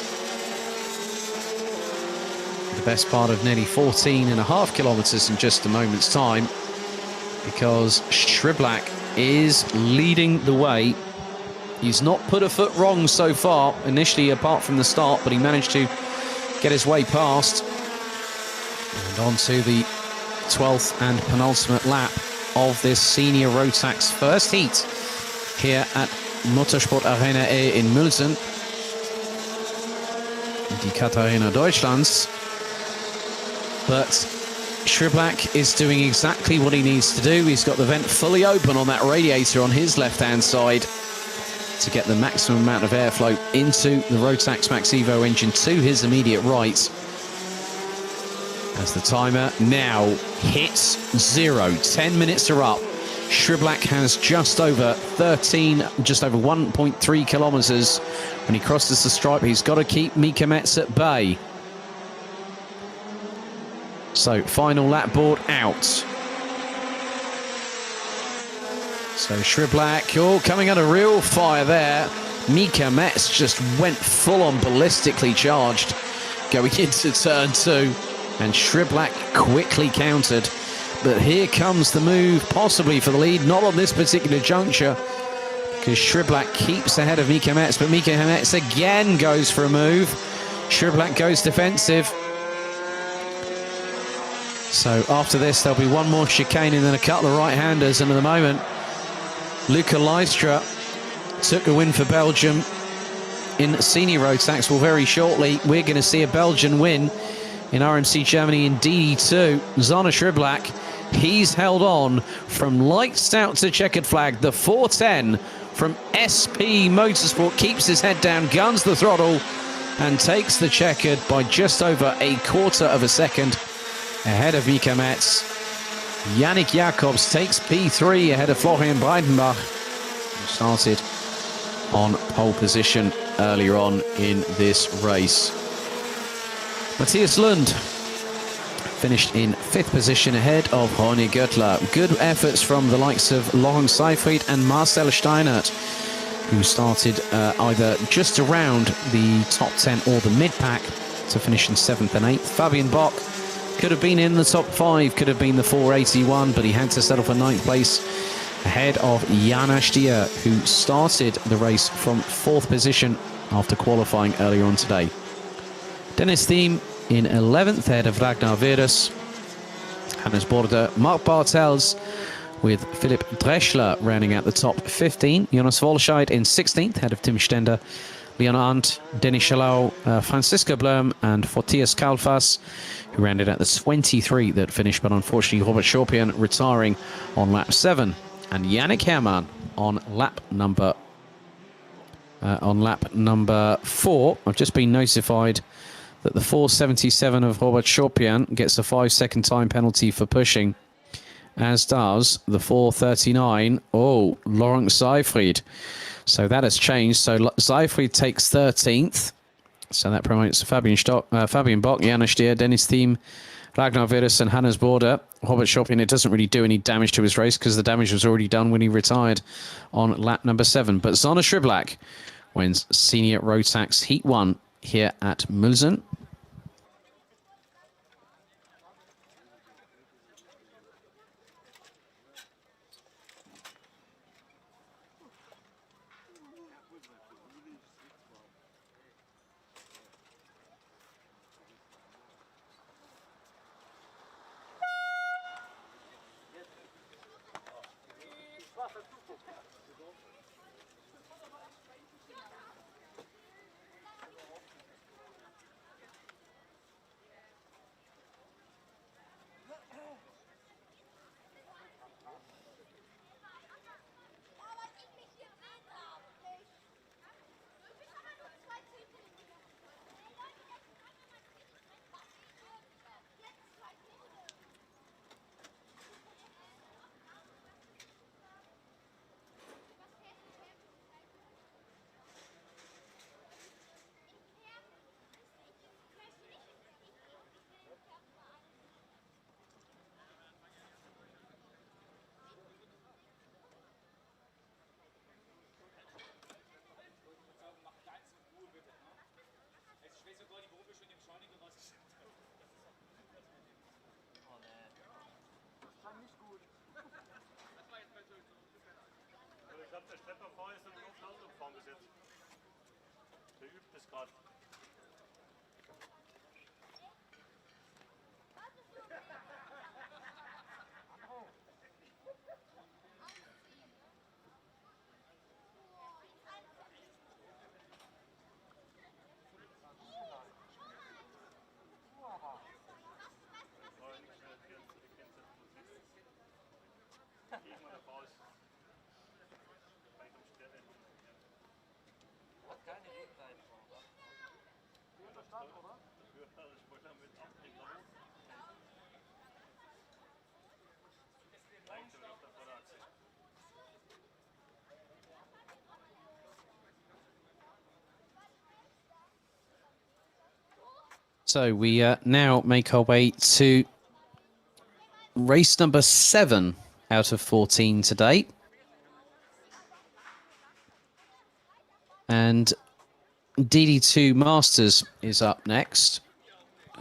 the best part of nearly 14.5 kilometers in just a moment's time, because Schriblak is leading the way. He's not put a foot wrong so far, initially apart from the start, but he managed to get his way past. And on to the 12th and penultimate lap of this senior Rotax first heat here at Motorsport Arena E in Mülsen, die Katharina Deutschlands. But Schriblak is doing exactly what he needs to do. He's got the vent fully open on that radiator on his left-hand side to get the maximum amount of airflow into the Rotax Max Evo engine to his immediate right. As the timer now hits 0. 10 minutes are up. Schriblak has just over 1.3 kilometers. When he crosses the stripe, he's got to keep Mika Metz at bay. So, final lap board out. So, Schriblak, coming under real fire there. Mika Metz just went full-on ballistically charged going into turn 2. And Schriblak quickly countered. But here comes the move, possibly for the lead. Not on this particular juncture, because Schriblak keeps ahead of Mika Metz. But Mika Metz again goes for a move. Schriblak goes defensive. So after this, there'll be one more chicane and then a couple of right-handers. And at the moment, Luca Lystra took a win for Belgium in senior Rotax. Well, very shortly, we're going to see a Belgian win in RMC Germany in DD2. Zana Schriblak, he's held on from lights out to checkered flag. The 410 from SP Motorsport keeps his head down, guns the throttle, and takes the checkered by just over a quarter of a second ahead of Mika Metz. Yannick Jacobs takes P3 ahead of Florian Breidenbach, who started on pole position earlier on in this race. Matthias Lund finished in 5th position ahead of Ronny Göttler. Good efforts from the likes of Laurent Seyfried and Marcel Steinert, who started either just around the top 10 or the mid-pack to finish in 7th and 8th. Fabian Bock could have been in the top 5, could have been the 481, but he had to settle for 9th place ahead of Jana Stier, who started the race from 4th position after qualifying earlier on today. Dennis Thiem in 11th ahead of Ragnar Virus. Hannes Border, Mark Bartels with Philipp Dreschler rounding out the top 15. Jonas Wolscheid in 16th ahead of Tim Stender. Leon Arndt, Denis Chalau, Francisco Blum and Fortius Kalfas, who rounded out the 23 that finished, but unfortunately Robert Schorpian retiring on lap 7. And Yannick Herrmann on lap number 4. I've just been notified that the 477 of Robert Schorpian gets a 5-second time penalty for pushing, as does the 439, Laurent Seyfried. So that has changed. So Seyfried takes 13th. So that promotes Fabian Bock, Janis Stier, Dennis Thiem, Ragnar Virus and Hannes Border. Robert Schorpian, it doesn't really do any damage to his race because the damage was already done when he retired on lap number 7. But Zana Schriblak wins Senior Rotax Heat 1 here at Mülsen. glaube, der Stefan vorher ist im Luftlauf gefahren bis jetzt. Der übt es gerade. So we now make our way to race number 7 out of 14 today. And DD2 Masters is up next.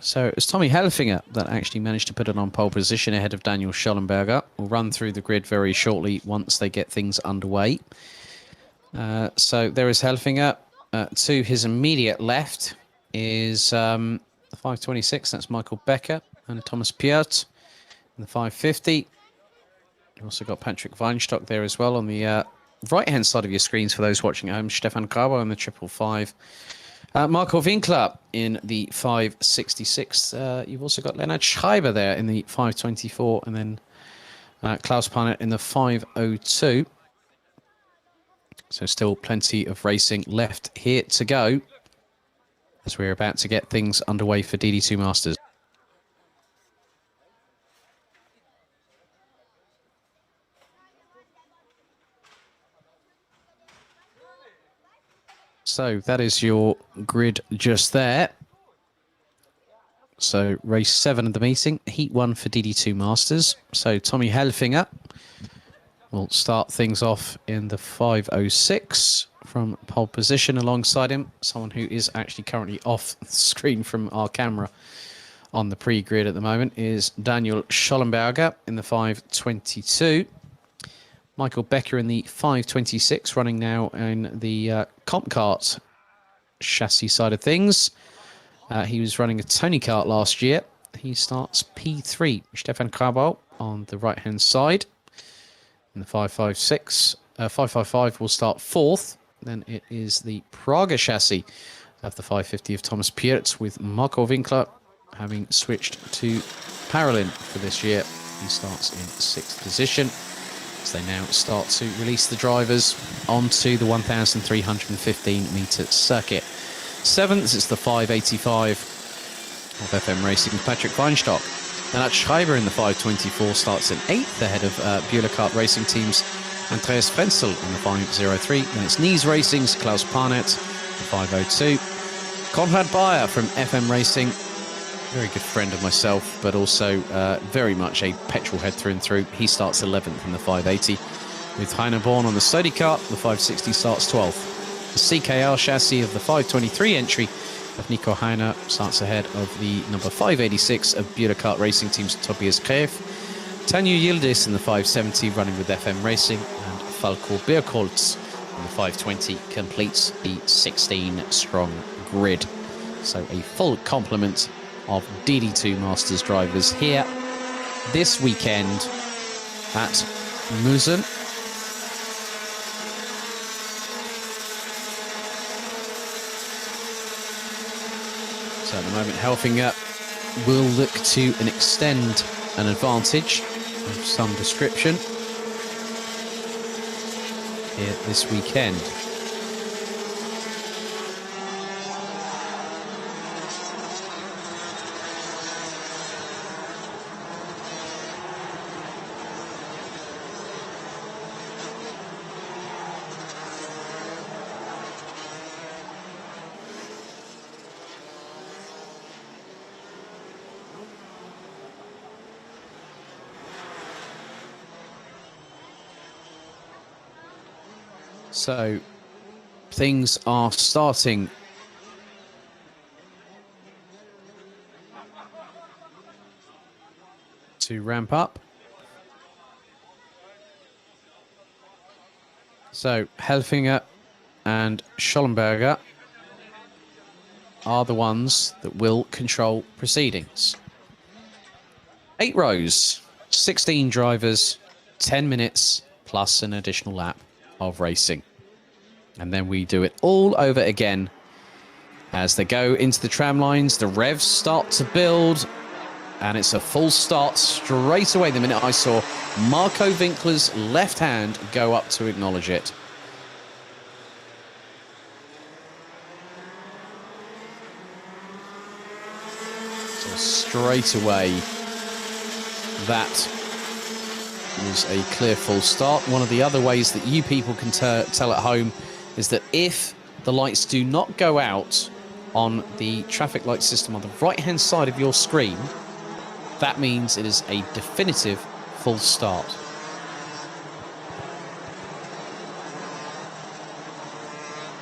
So it was Tommy Helfinger that actually managed to put it on pole position ahead of Daniel Schollenberger. We'll run through the grid very shortly once they get things underway. So there is Helfinger. To his immediate left is the 526. That's Michael Becker and Thomas Piert. And the 550. You've also got Patrick Weinstock there as well on the right-hand side of your screens for those watching at home. Stefan Grabo in the 555. Marco Winkler in the 566. You've also got Lennart Schreiber there in the 524. And then Klaus Panert in the 502. So still plenty of racing left here to go as we're about to get things underway for DD2 Masters. So that is your grid just there. So race 7 of the meeting, heat 1 for DD2 Masters. So Tommy Helfinger will start things off in the 506 from pole position. Alongside him, someone who is actually currently off the screen from our camera on the pre-grid at the moment is Daniel Schollenberger in the 522. Michael Becker in the 526, running now in the comp kart chassis side of things. He was running a Tony kart last year. He starts P3. Stefan Grabo on the right-hand side. In the 556, 555 will start 4th. Then it is the Praga chassis of the 550 of Thomas Piert with Marco Winkler having switched to Paralin for this year. He starts in 6th position. As they now start to release the drivers onto the 1,315 metre circuit. 7th is the 585 of FM Racing, Patrick Weinstock. Lennart Schreiber in the 524 starts in 8th ahead of Buehler Kart Racing Team's Andreas Frenzel in the 503. Then it's Nies Racing's Klaus Panert, the 502. Konrad Bayer from FM Racing, very good friend of myself, but also very much a petrol head through and through. He starts 11th in the 580. With Heiner Born on the Sodi Kart, the 560 starts 12th. The CKR chassis of the 523 entry of Nico Heiner starts ahead of the number 586 of Buehler Kart Racing Team's Tobias Greif. Tanju Yildiz in the 570 running with FM Racing, and Falco Birkholz in the 520 completes the 16-strong grid. So a full complement of DD2 Masters drivers here this weekend at Mülsen. So at the moment, Helfinger will look to extend an advantage of some description here this weekend. So things are starting to ramp up. So Helfinger and Schollenberger are the ones that will control proceedings. 8 rows, 16 drivers, 10 minutes plus an additional lap of racing. And then we do it all over again as they go into the tram lines. The revs start to build, and it's a full start straight away the minute I saw Marco Winkler's left hand go up to acknowledge it. So straight away, that was a clear full start. One of the other ways that you people can tell at home is that if the lights do not go out on the traffic light system on the right-hand side of your screen, that means it is a definitive full start.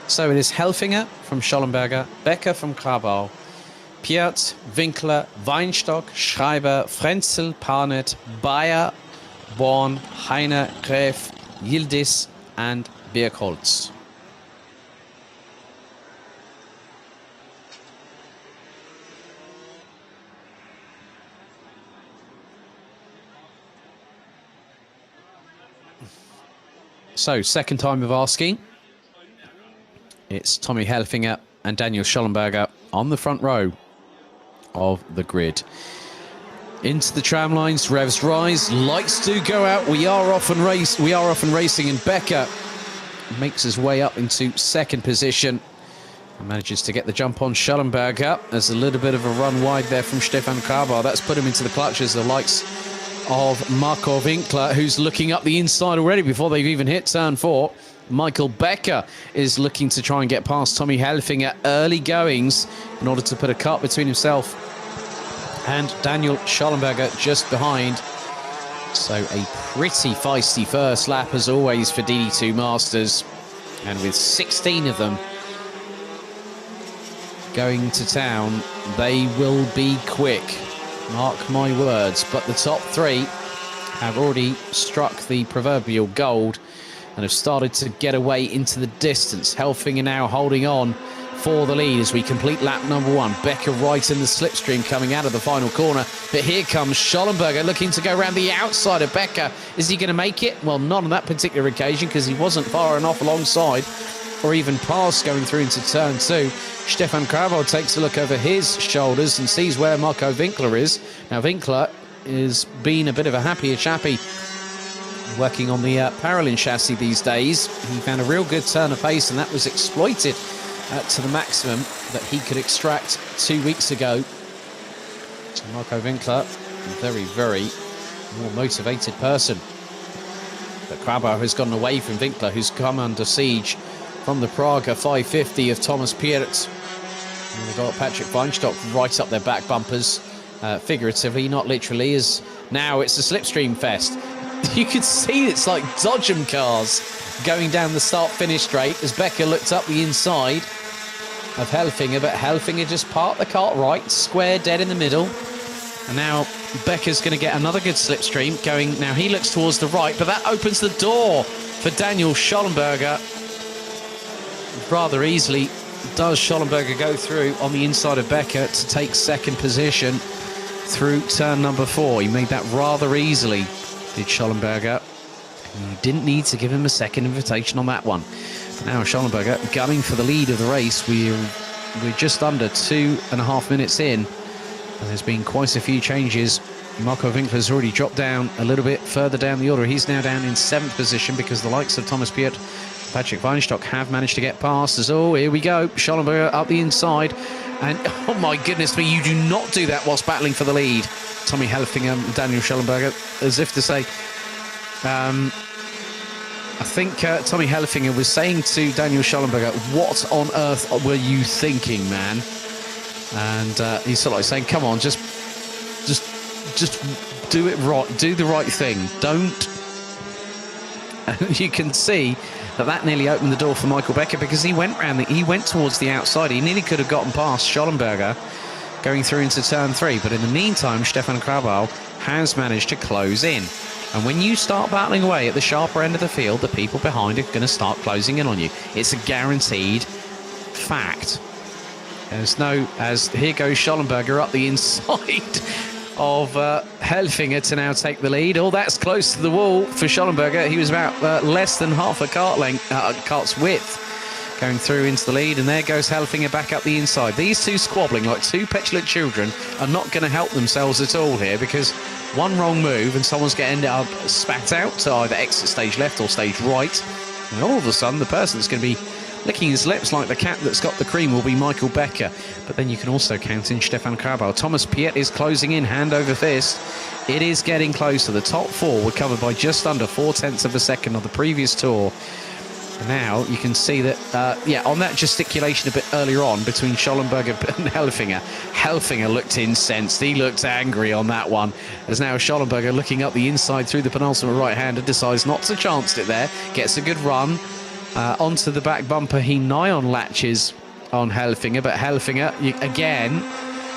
So it is Helfinger from Schollenberger, Becker from Krabau, Piert, Winkler, Weinstock, Schreiber, Frenzel, Parnet, Bayer, Born, Heiner, Gräf, Yildiz and Birkholz. So, second time of asking. It's Tommy Helfinger and Daniel Schollenberger on the front row of the grid. Into the tram lines, revs rise, lights do go out. We are off and racing, and Becker makes his way up into second position and manages to get the jump on Schollenberger. There's a little bit of a run wide there from Stefan Krabau. That's put him into the clutches. The likes of Marco Winkler, who's looking up the inside already before they've even hit turn 4. Michael Becker is looking to try and get past Tommy Helfinger. Early goings in order to put a cut between himself and Daniel Schollenberger just behind. So a pretty feisty first lap as always for DD2 Masters. And with 16 of them going to town, they will be quick. Mark my words. But the top 3 have already struck the proverbial gold and have started to get away into the distance. Helfinger now holding on for the lead as we complete lap number 1. Becker right in the slipstream coming out of the final corner. But here comes Schollenberger looking to go around the outside of Becker. Is he going to make it? Well, not on that particular occasion because he wasn't far enough alongside or even past going through into turn 2. Stefan Krabau takes a look over his shoulders and sees where Marco Winkler is. Now, Winkler has been a bit of a happier chappy working on the Paralin chassis these days. He found a real good turn of pace, and that was exploited to the maximum that he could extract 2 weeks ago. So Marco Winkler, a very, very more motivated person. But Krabau has gotten away from Winkler, who's come under siege from the Praga 550 of Thomas Piert. And they've got Patrick Weinstock right up their back bumpers, figuratively, not literally, as now it's a slipstream fest. You could see it's like Dodgem cars going down the start-finish straight as Becker looked up the inside of Helfinger, but Helfinger just parked the cart right, square dead in the middle. And now Becker's going to get another good slipstream going. Now he looks towards the right, but that opens the door for Daniel Schollenberger. Rather easily does Schollenberger go through on the inside of Becker to take second position through turn number 4. He made that rather easily, did Schollenberger. You didn't need to give him a second invitation on that one. But now Schollenberger gunning for the lead of the race. We're just under 2.5 minutes in, and there's been quite a few changes. Marco Winkler's already dropped down a little bit further down the order. He's now down in 7th position because the likes of Thomas Piert, Patrick Weinstock have managed to get past us. Oh, here we go. Schollenberger up the inside. And, oh my goodness me, you do not do that whilst battling for the lead. Tommy Helfinger and Daniel Schollenberger, as if to say, I think Tommy Helfinger was saying to Daniel Schollenberger, what on earth were you thinking, man? And he's sort of like saying, come on, just do it right, do the right thing. Don't. And you can see that nearly opened the door for Michael Becker because he went towards the outside. He nearly could have gotten past Schollenberger going through into turn 3. But in the meantime, Stefan Krabau has managed to close in. And when you start battling away at the sharper end of the field, the people behind are going to start closing in on you. It's a guaranteed fact. There's no, as here goes Schollenberger up the inside of Helfinger to now take the lead. Oh, that's close to the wall for Schollenberger. He was about less than half a cart's width going through into the lead, and there goes Helfinger back up the inside. These two squabbling like two petulant children are not going to help themselves at all here, because one wrong move and someone's going to end up spat out to either exit stage left or stage right, and all of a sudden the person that's going to be licking his lips like the cat that's got the cream will be Michael Becker. But then you can also count in Stefan Krabal. Thomas Piet is closing in hand over fist. It is getting closer. The top four were covered by just under 0.4 of a second on the previous tour. And now you can see that, yeah, on that gesticulation a bit earlier on between Schollenberger and Helfinger, Helfinger looked incensed. He looked angry on that one. As now Schollenberger, looking up the inside through the penultimate right-hander, decides not to chance it there. Gets a good run. Onto the back bumper, he nigh on latches on Helfinger, but Helfinger, again,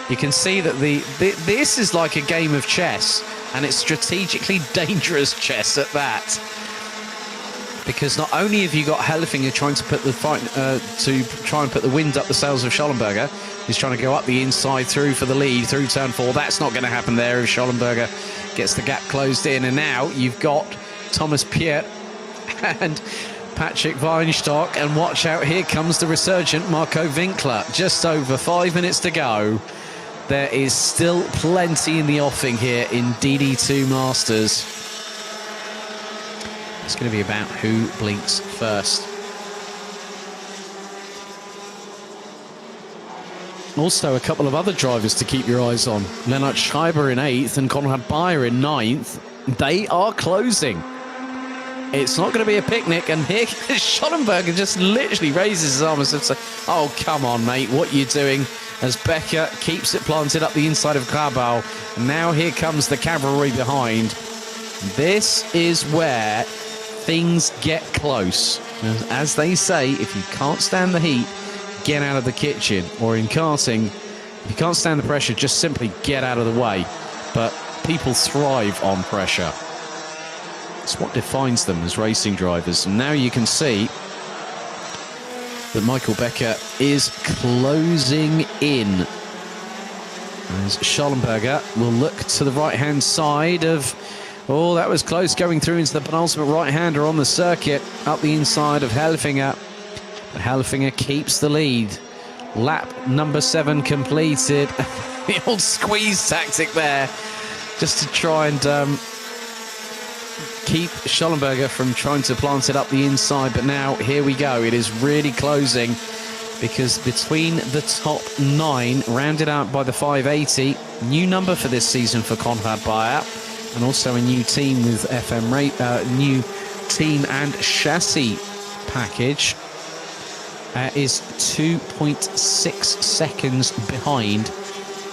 you can see that this is like a game of chess, and it's strategically dangerous chess at that. Because not only have you got Helfinger trying to put the fight, to try and put the wind up the sails of Schollenberger, he's trying to go up the inside through for the lead through turn 4. That's not going to happen there if Schollenberger gets the gap closed in, and now you've got Thomas Piet and Patrick Weinstock, and watch out, here comes the resurgent Marco Winkler. Just over 5 minutes to go. There is still plenty in the offing here in DD2 Masters. It's going to be about who blinks first. Also, a couple of other drivers to keep your eyes on. Lennart Schreiber in 8th and Konrad Bayer in 9th. They are closing. It's not going to be a picnic, and here Schollenberger just literally raises his arm and says, oh, come on, mate, what are you doing? As Becker keeps it planted up the inside of Krabal. And now here comes the cavalry behind. This is where things get close. As they say, if you can't stand the heat, get out of the kitchen. Or in karting, if you can't stand the pressure, just simply get out of the way. But people thrive on pressure. It's what defines them as racing drivers. And now you can see that Michael Becker is closing in. As Schollenberger will look to the right-hand side of... Oh, that was close, going through into the penultimate right-hander on the circuit, up the inside of Helfinger. But Helfinger keeps the lead. Lap number 7 completed. The old squeeze tactic there, just to try and keep Schollenberger from trying to plant it up the inside. But now, here we go. It is really closing, because between the top 9, rounded out by the 580, new number for this season for Konrad Bayer, and also a new team with new team and chassis package, is 2.6 seconds behind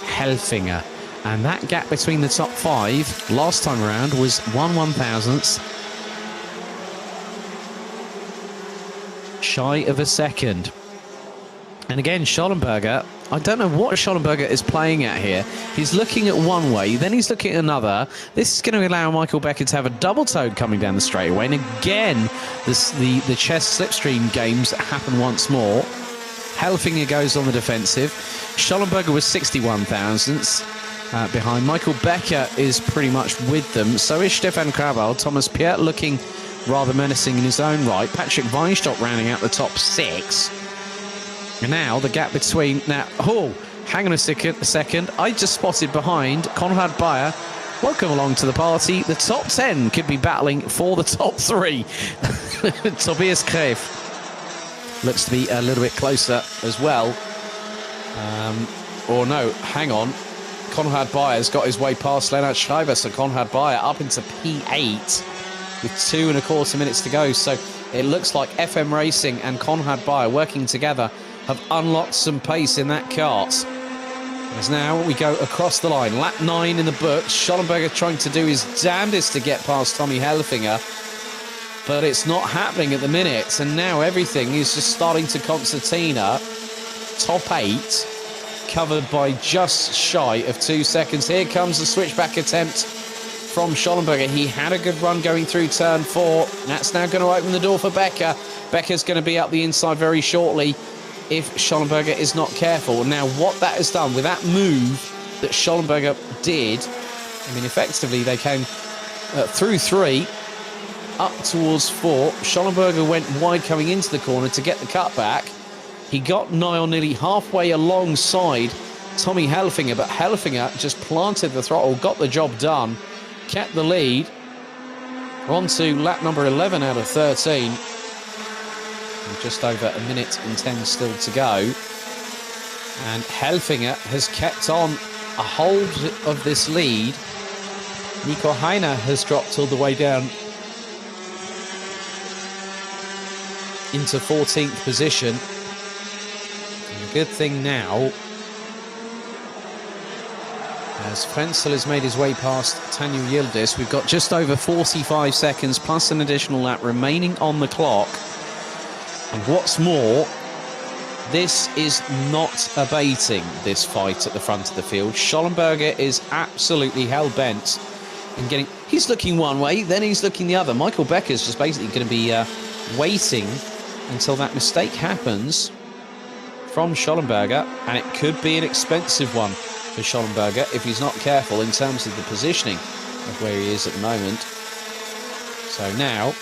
Helfinger. And that gap between the top 5 last time around was 1/1000th shy of a second. And again, Schollenberger, I don't know what Schollenberger is playing at here. He's looking at one way, then he's looking at another. This is going to allow Michael Becker to have a double toed coming down the straightaway. And again, the chess slipstream games happen once more. Helfinger goes on the defensive. Schollenberger was 61,000ths behind. Michael Becker is pretty much with them. So is Stefan Krabal. Thomas Piet looking rather menacing in his own right. Patrick Weinstock rounding out the top 6. And now the gap between... Now, oh, hang on a second. I just spotted behind Konrad Bayer. Welcome along to the party. The top 10 could be battling for the top 3. Tobias Greve looks to be a little bit closer as well. Or no, hang on. Konrad Bayer's got his way past Lennart Schreiber, so Konrad Bayer up into P8 with 2.25 minutes to go. So it looks like FM Racing and Konrad Bayer working together have unlocked some pace in that kart. As now we go across the line. Lap 9 in the books. Schollenberger trying to do his damnedest to get past Tommy Helfinger, but it's not happening at the minute. And now everything is just starting to concertina. Top 8 covered by just shy of 2 seconds. Here comes the switchback attempt from Schollenberger. He had a good run going through turn 4. That's now going to open the door for Becker. Becker's going to be up the inside very shortly if Schollenberger is not careful. Now, what that has done with that move that Schollenberger did, I mean, effectively, they came through 3, up towards 4. Schollenberger went wide coming into the corner to get the cutback. He got nigh on nearly halfway alongside Tommy Helfinger, but Helfinger just planted the throttle, got the job done, kept the lead. We're on to lap number 11 out of 13. And just over a minute and 10 still to go. And Helfinger has kept on a hold of this lead. Nico Heiner has dropped all the way down into 14th position. And the good thing now, as Frenzel has made his way past Tanu Yildiz, we've got just over 45 seconds plus an additional lap remaining on the clock. And what's more, this is not abating, this fight at the front of the field. Schollenberger is absolutely hell-bent in getting... He's looking one way, then he's looking the other. Michael Becker's just basically going to be waiting until that mistake happens from Schollenberger, and it could be an expensive one for Schollenberger if he's not careful in terms of the positioning of where he is at the moment. So now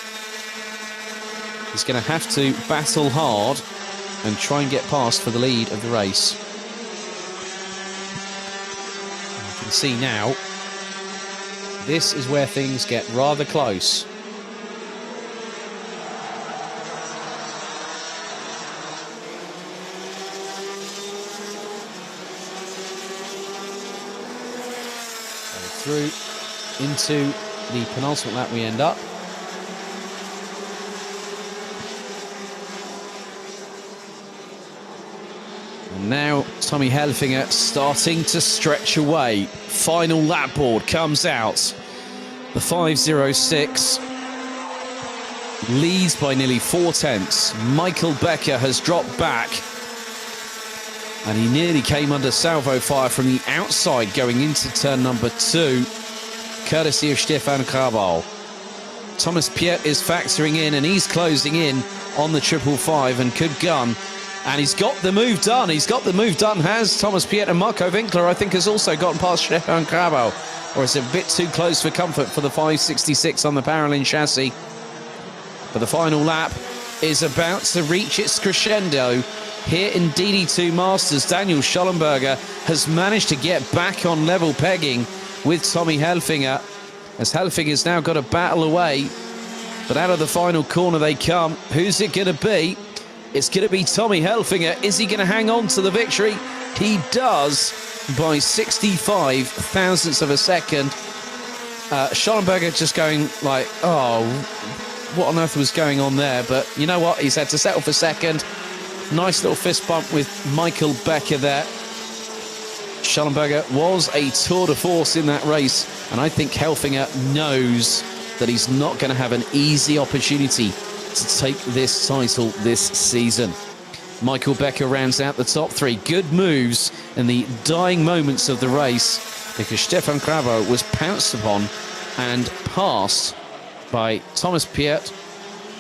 he's going to have to battle hard and try and get past for the lead of the race. And you can see now, this is where things get rather close. Through into the penultimate lap we end up. And now Tommy Helfinger starting to stretch away. Final lap board comes out. The 5:06 leads by nearly 4/10. Michael Becker has dropped back, and he nearly came under salvo fire from the outside going into turn number 2, courtesy of Stefan Krabal. Thomas Piet is factoring in, and he's closing in on the 555 and could gun. And he's got the move done. He's got the move done, has Thomas Piet. And Marco Winkler, I think, has also gotten past Stefan Krabal. Or it's a bit too close for comfort for the 566 on the Paralin chassis. But the final lap is about to reach its crescendo. Here in DD2 Masters, Daniel Schollenberger has managed to get back on level pegging with Tommy Helfinger, as Helfinger's now got a battle away. But out of the final corner they come. Who's it going to be? It's going to be Tommy Helfinger. Is he going to hang on to the victory? He does by 65 thousandths of a second. Schollenberger just going like, oh, what on earth was going on there? But you know what? He's had to settle for second. Nice little fist bump with Michael Becker there. Schollenberger was a tour de force in that race, and I think Helfinger knows that he's not going to have an easy opportunity to take this title this season. Michael Becker rounds out the top 3. Good moves in the dying moments of the race, because Stefan Krabal was pounced upon and passed by Thomas Piet,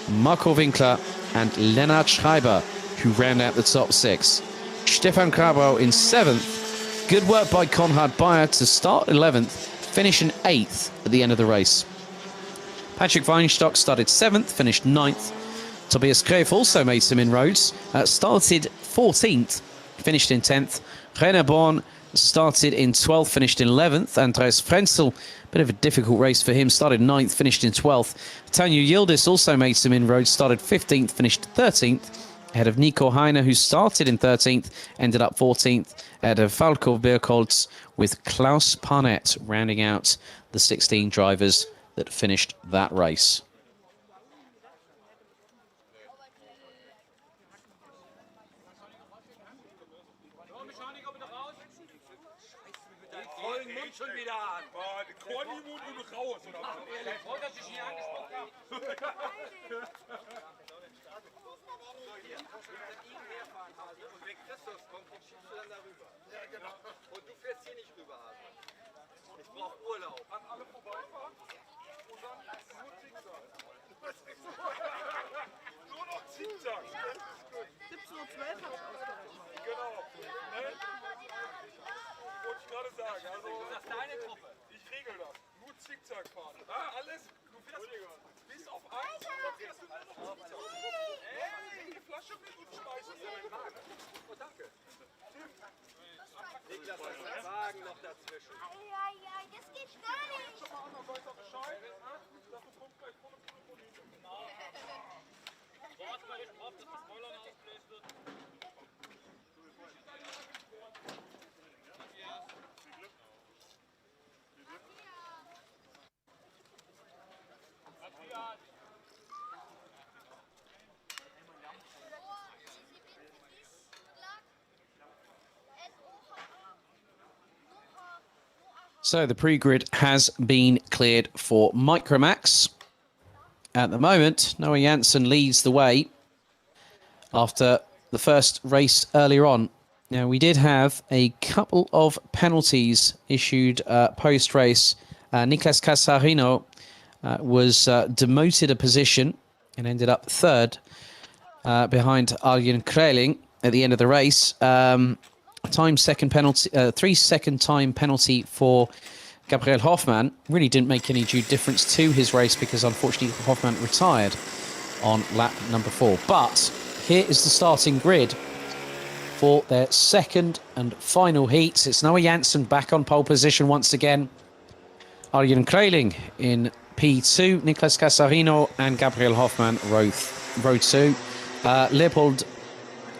Marco Winkler and Lennart Schreiber, who round out the top 6. Stefan Krabal in 7th. Good work by Konrad Bayer to start 11th, finish in 8th at the end of the race. Patrick Weinstock started 7th, finished 9th. Tobias Greif also made some inroads, started 14th, finished in 10th. René Born started in 12th, finished in 11th. Andreas Frenzel, bit of a difficult race for him, started 9th, finished in 12th. Tanu Yildiz also made some inroads, started 15th, finished 13th. Ahead of Nico Heiner, who started in 13th, ended up 14th. Ahead of Falco Birkholz, with Klaus Parnett rounding out the 16 drivers that finished that race. Und du fährst hier nicht rüber, also. Ich brauche Urlaub. An alle vorbeifahren? Nur noch Zickzack. 17:12 habe ich ausgerechnet. Genau. Ne? Wollte ich gerade sagen. Also, Das ist deine Gruppe. ich regel das. Nur Zickzack fahren. Ah, alles. Du fährst bis auf 1 und dann fährst du nur noch Zickzack. Ey, die Flasche mit und schmeißt es in den Wagen. Oh, danke. Niklas, das ist ein Wagen noch dazwischen. Ja, das geht gar nicht. Schon mal anders weiß er Bescheid. Dafür kommt gleich volle Politik. Warte mal, ich brauche, dass das Spoiler ausgelöst wird. So the pre-grid has been cleared for Micromax. At the moment, Noah Janssen leads the way after the first race earlier on. Now, we did have a couple of penalties issued post-race. Niklas Casarino was demoted a position and ended up third behind Arjen Kreling at the end of the race. Time second penalty, 3-second time penalty for Gabriel Hoffmann. Really didn't make any due difference to his race because unfortunately Hoffmann retired on lap number 4. But here is the starting grid for their second and final heats. It's Noah Janssen back on pole position once again. Arjen Kreling in P2, Niklas Casarino and Gabriel Hoffmann row 2. Leopold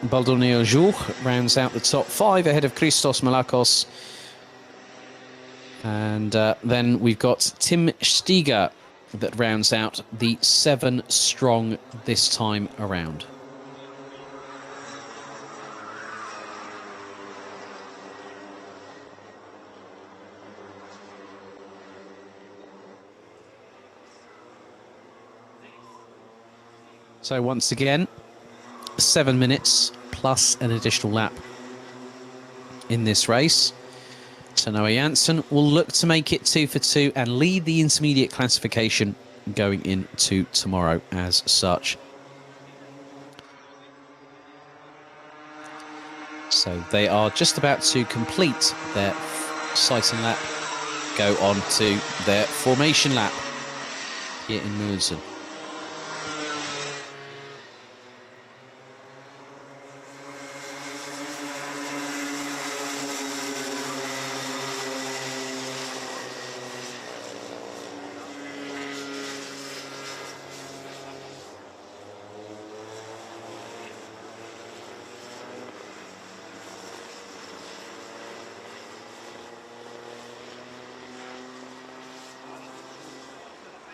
Baldonio-Jour rounds out the top 5 ahead of Christos Malakos. And then we've got Tim Stiger that rounds out the 7 strong this time around. So once again, 7 minutes plus an additional lap in this race. So Noah Janssen will look to make it 2 for 2 and lead the intermediate classification going into tomorrow as such. So they are just about to complete their sighting lap, go on to their formation lap here in Mülsen.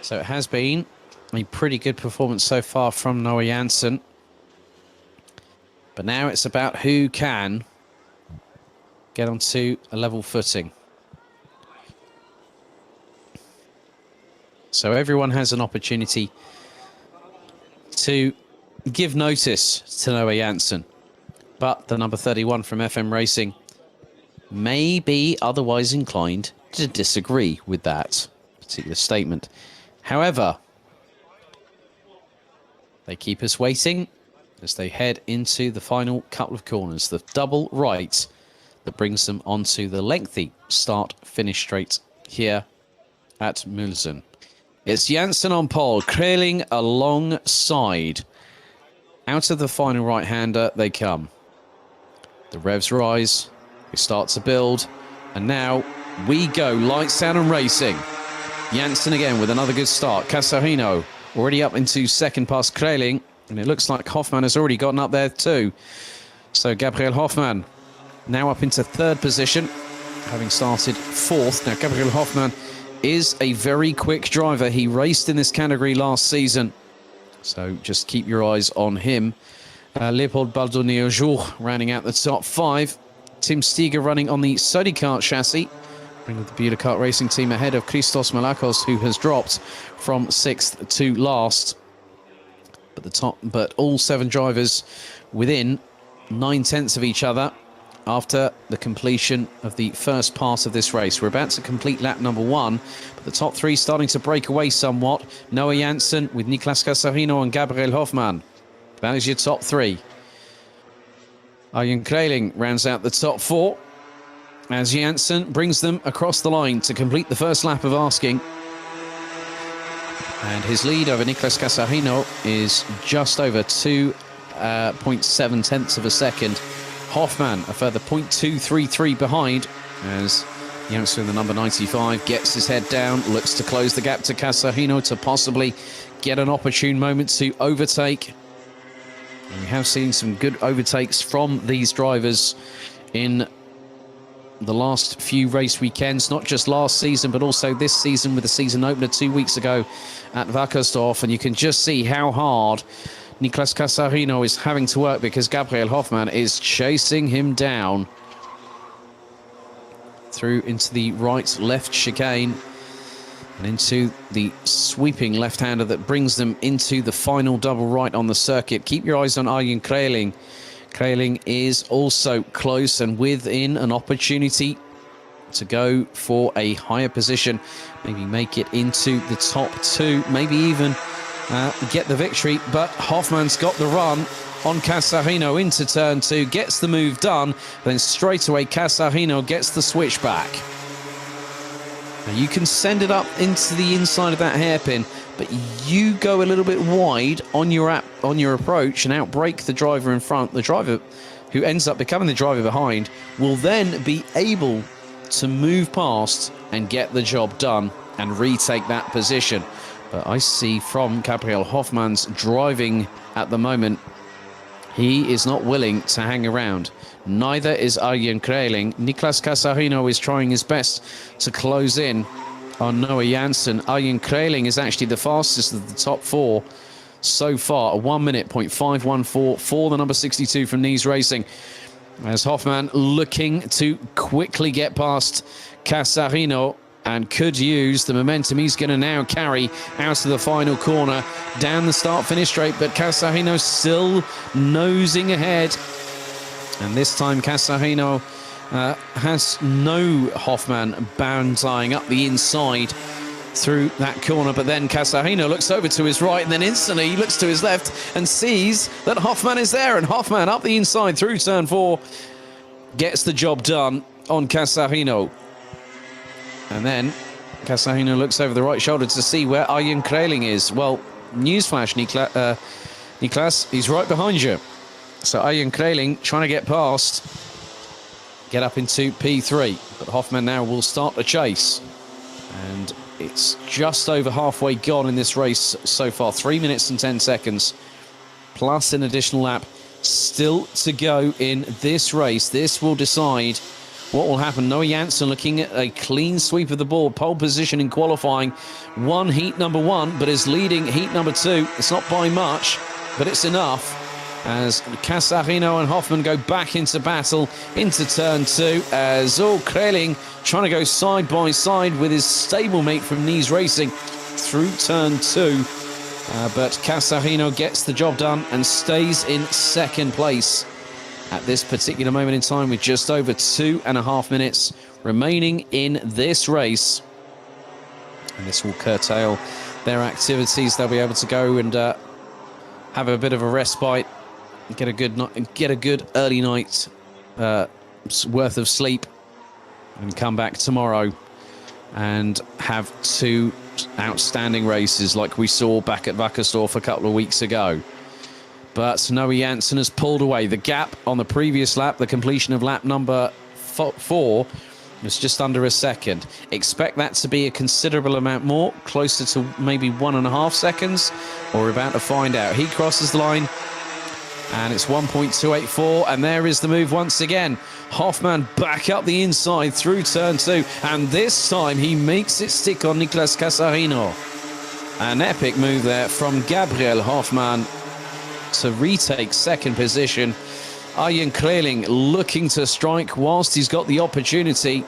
So it has been a pretty good performance so far from Noah Janssen. But now it's about who can get onto a level footing. So everyone has an opportunity to give notice to Noah Janssen. But the number 31 from FM Racing may be otherwise inclined to disagree with that particular statement. However, they keep us waiting as they head into the final couple of corners. The double right that brings them onto the lengthy start-finish straight here at Mülsen. It's Janssen on pole, Kreling alongside. Out of the final right-hander they come. The revs rise, we start to build, and now we go. Lights, sound and racing. Janssen again with another good start. Casarino already up into second past Kreling, and it looks like Hoffmann has already gotten up there too. So Gabriel Hoffmann now up into third position, having started fourth. Now Gabriel Hoffmann is a very quick driver. He raced in this category last season, so just keep your eyes on him. Leopold Baldonio-Jour rounding out the top 5. Tim Stiger running on the Sony Kart chassis, bringing the Buda Kart Racing team ahead of Christos Malakos, who has dropped from 6th to last. But all 7 drivers within 9/10 of each other. after the completion of the first part of this race. We're about to complete lap number 1, but the top 3 starting to break away somewhat. Noah Janssen with Niklas Casarino and Gabriel Hoffmann. That is your top 3. Arjen Kreling rounds out the top 4 as Janssen brings them across the line to complete the first lap of asking. And his lead over Niklas Casarino is just over 2.7 tenths of a second. Hoffmann a further 0.233 behind as Janssen, the number 95, gets his head down, looks to close the gap to Casarino to possibly get an opportune moment to overtake. And we have seen some good overtakes from these drivers in the last few race weekends, not just last season, but also this season with the season opener 2 weeks ago at Wackersdorf. And you can just see how hard Niklas Casarino is having to work because Gabriel Hoffmann is chasing him down through into the right-left chicane and into the sweeping left-hander that brings them into the final double right on the circuit. Keep your eyes on Arjen Kreling. Kreling is also close and within an opportunity to go for a higher position, maybe make it into the top 2, maybe even get the victory. But Hoffmann's got the run on Casarino into turn 2, gets the move done, then straight away Casarino gets the switch back. Now you can send it up into the inside of that hairpin, but you go a little bit wide on your approach and outbrake the driver in front. The driver who ends up becoming the driver behind will then be able to move past and get the job done and retake that position. But I see from Gabriel Hoffmann's driving at the moment, he is not willing to hang around. Neither is Arjen Kreling. Niklas Casarino is trying his best to close in on Noah Janssen. Arjen Kreling is actually the fastest of the top 4 so far. A 1 minute, 0.514 for the number 62 from Nies Racing. As Hoffmann looking to quickly get past Casarino and could use the momentum he's going to now carry out of the final corner down the start-finish straight, but Casarino still nosing ahead. And this time Casarino has no Hoffmann banzaiing up the inside through that corner, but then Casarino looks over to his right and then instantly he looks to his left and sees that Hoffmann is there, and Hoffmann up the inside through turn 4 gets the job done on Casarino. And then Casarino looks over the right shoulder to see where Arjen Kreling is. Well, newsflash, Niklas, he's right behind you. So Arjen Kreling trying to get past, get up into P3. But Hoffmann now will start the chase. And it's just over halfway gone in this race so far. 3 minutes and 10 seconds, plus an additional lap still to go in this race. This will decide what will happen. Noah Janssen looking at a clean sweep of the board. Pole position in qualifying. Won heat number 1, but is leading heat number 2. It's not by much, but it's enough. As Casarino and Hoffmann go back into battle into turn 2. As Kreling trying to go side by side with his stablemate from Nies Racing through turn 2. But Casarino gets the job done and stays in second place at this particular moment in time with just over 2.5 minutes remaining in this race. And this will curtail their activities. They'll be able to go and have a bit of a respite, get a good early night worth of sleep, and come back tomorrow and have 2 outstanding races like we saw back at Wackersdorf a couple of weeks ago. But Noah Janssen has pulled away. The gap on the previous lap, the completion of lap number 4, was just under a second. Expect that to be a considerable amount more, closer to maybe 1.5 seconds, or we're about to find out. He crosses the line, and it's 1.284, and there is the move once again. Hoffmann back up the inside through turn 2, and this time he makes it stick on Niklas Casarino. An epic move there from Gabriel Hoffmann to retake second position. Arjen Kreling looking to strike whilst he's got the opportunity.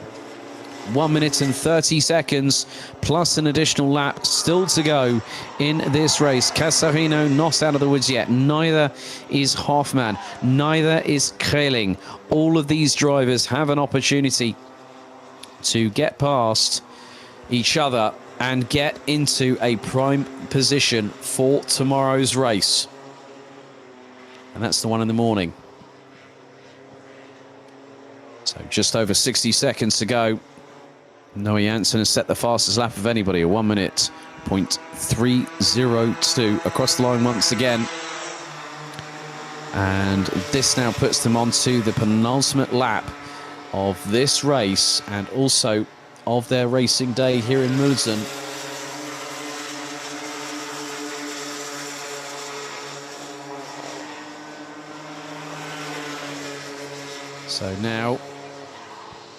1 minute and 30 seconds plus an additional lap still to go in this race. Casarino not out of the woods yet. Neither is Hoffmann. Neither is Kreling. All of these drivers have an opportunity to get past each other and get into a prime position for tomorrow's race. And that's the one in the morning. So just over 60 seconds to go. Noah Janssen has set the fastest lap of anybody, a 1 minute, 0.302 across the line once again. And this now puts them onto the penultimate lap of this race and also of their racing day here in Mülsen. So now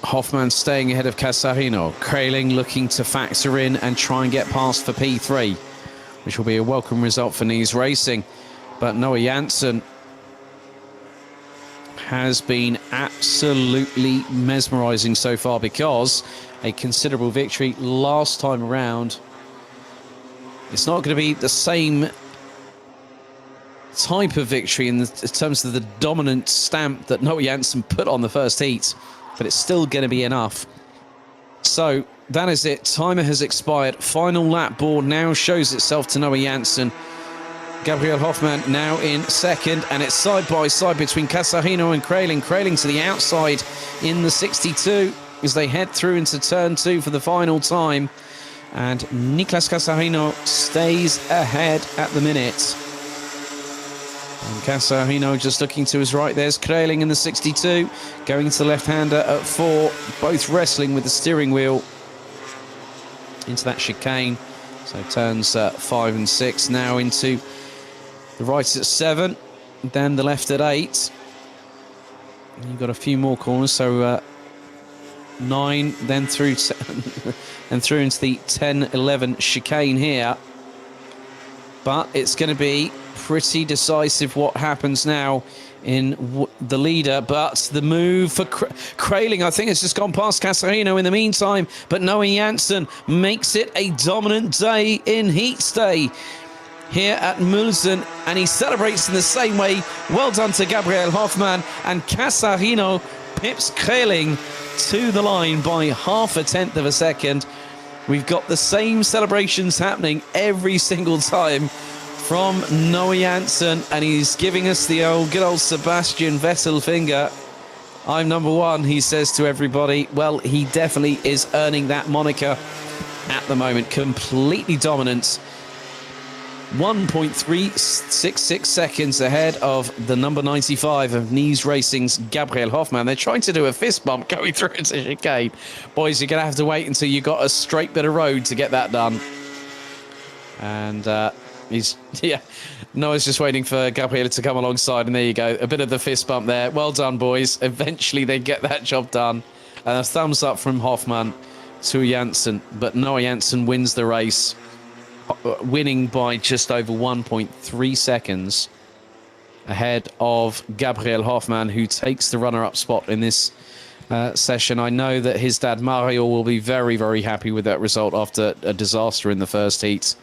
Hoffmann staying ahead of Casarino. Kreling looking to factor in and try and get past for P3, which will be a welcome result for Nies Racing. But Noah Janssen has been absolutely mesmerising so far because a considerable victory last time around. It's not going to be the same type of victory in terms of the dominant stamp that Noah Janssen put on the first heat, but it's still going to be enough. So that is it. Timer has expired. Final lap board now shows itself to Noah Janssen. Gabriel Hoffmann now in second, and it's side by side between Casarino and Kreling. Kreling to the outside in the 62 as they head through into turn 2 for the final time. And Niklas Casarino stays ahead at the minute. And Casarino just looking to his right. There's Kreling in the 62, going to the left-hander at 4, both wrestling with the steering wheel into that chicane. So turns 5 and 6 now into the right at 7, then the left at 8. And you've got a few more corners, so 9, then through and through into the 10-11 chicane here. But it's going to be pretty decisive what happens now in the leader. But the move for Kreling, I think, has just gone past Casarino in the meantime. But Noah Janssen makes it a dominant day in heat day here at Mülsen, and he celebrates in the same way. Well done to Gabriel Hoffmann, and Casarino pips Kreling to the line by 0.5 of a second. We've got the same celebrations happening every single time from Noah Janssen, and he's giving us the good old Sebastian Vettel finger. I'm number one, he says to everybody. Well, he definitely is earning that moniker at the moment. Completely dominant. 1.366 seconds ahead of the number 95 of Nies Racing's Gabriel Hoffmann. They're trying to do a fist bump going through into chicane. Boys, you're going to have to wait until you've got a straight bit of road to get that done. And Noah's just waiting for Gabriel to come alongside, and there you go. A bit of the fist bump there. Well done, boys. Eventually they get that job done. And a thumbs up from Hoffmann to Janssen. But Noah Janssen wins the race, winning by just over 1.3 seconds ahead of Gabriel Hoffmann, who takes the runner-up spot in this session. I know that his dad Mario will be very, very happy with that result after a disaster in the first heat.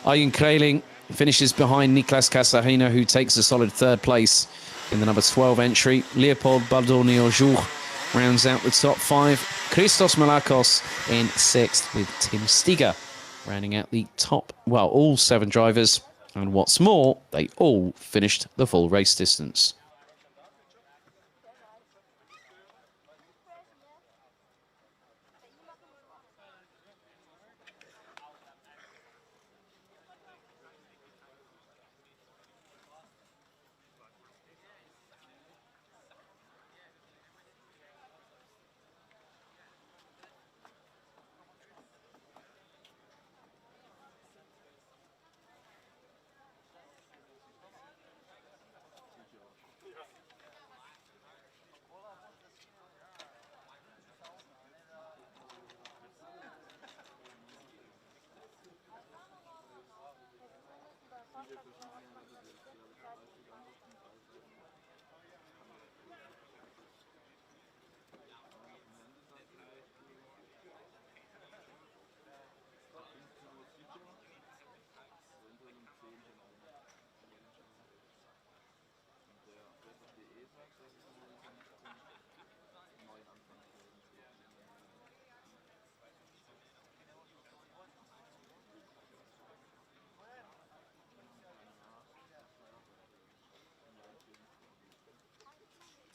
Arjen Kreling finishes behind Niklas Casarino, who takes a solid 3rd place in the number 12 entry. Leopold Baldoni-Aujour rounds out the top 5. Christos Malakos in 6th, with Tim Stiger rounding out the top, well, all 7 drivers. And what's more, they all finished the full race distance.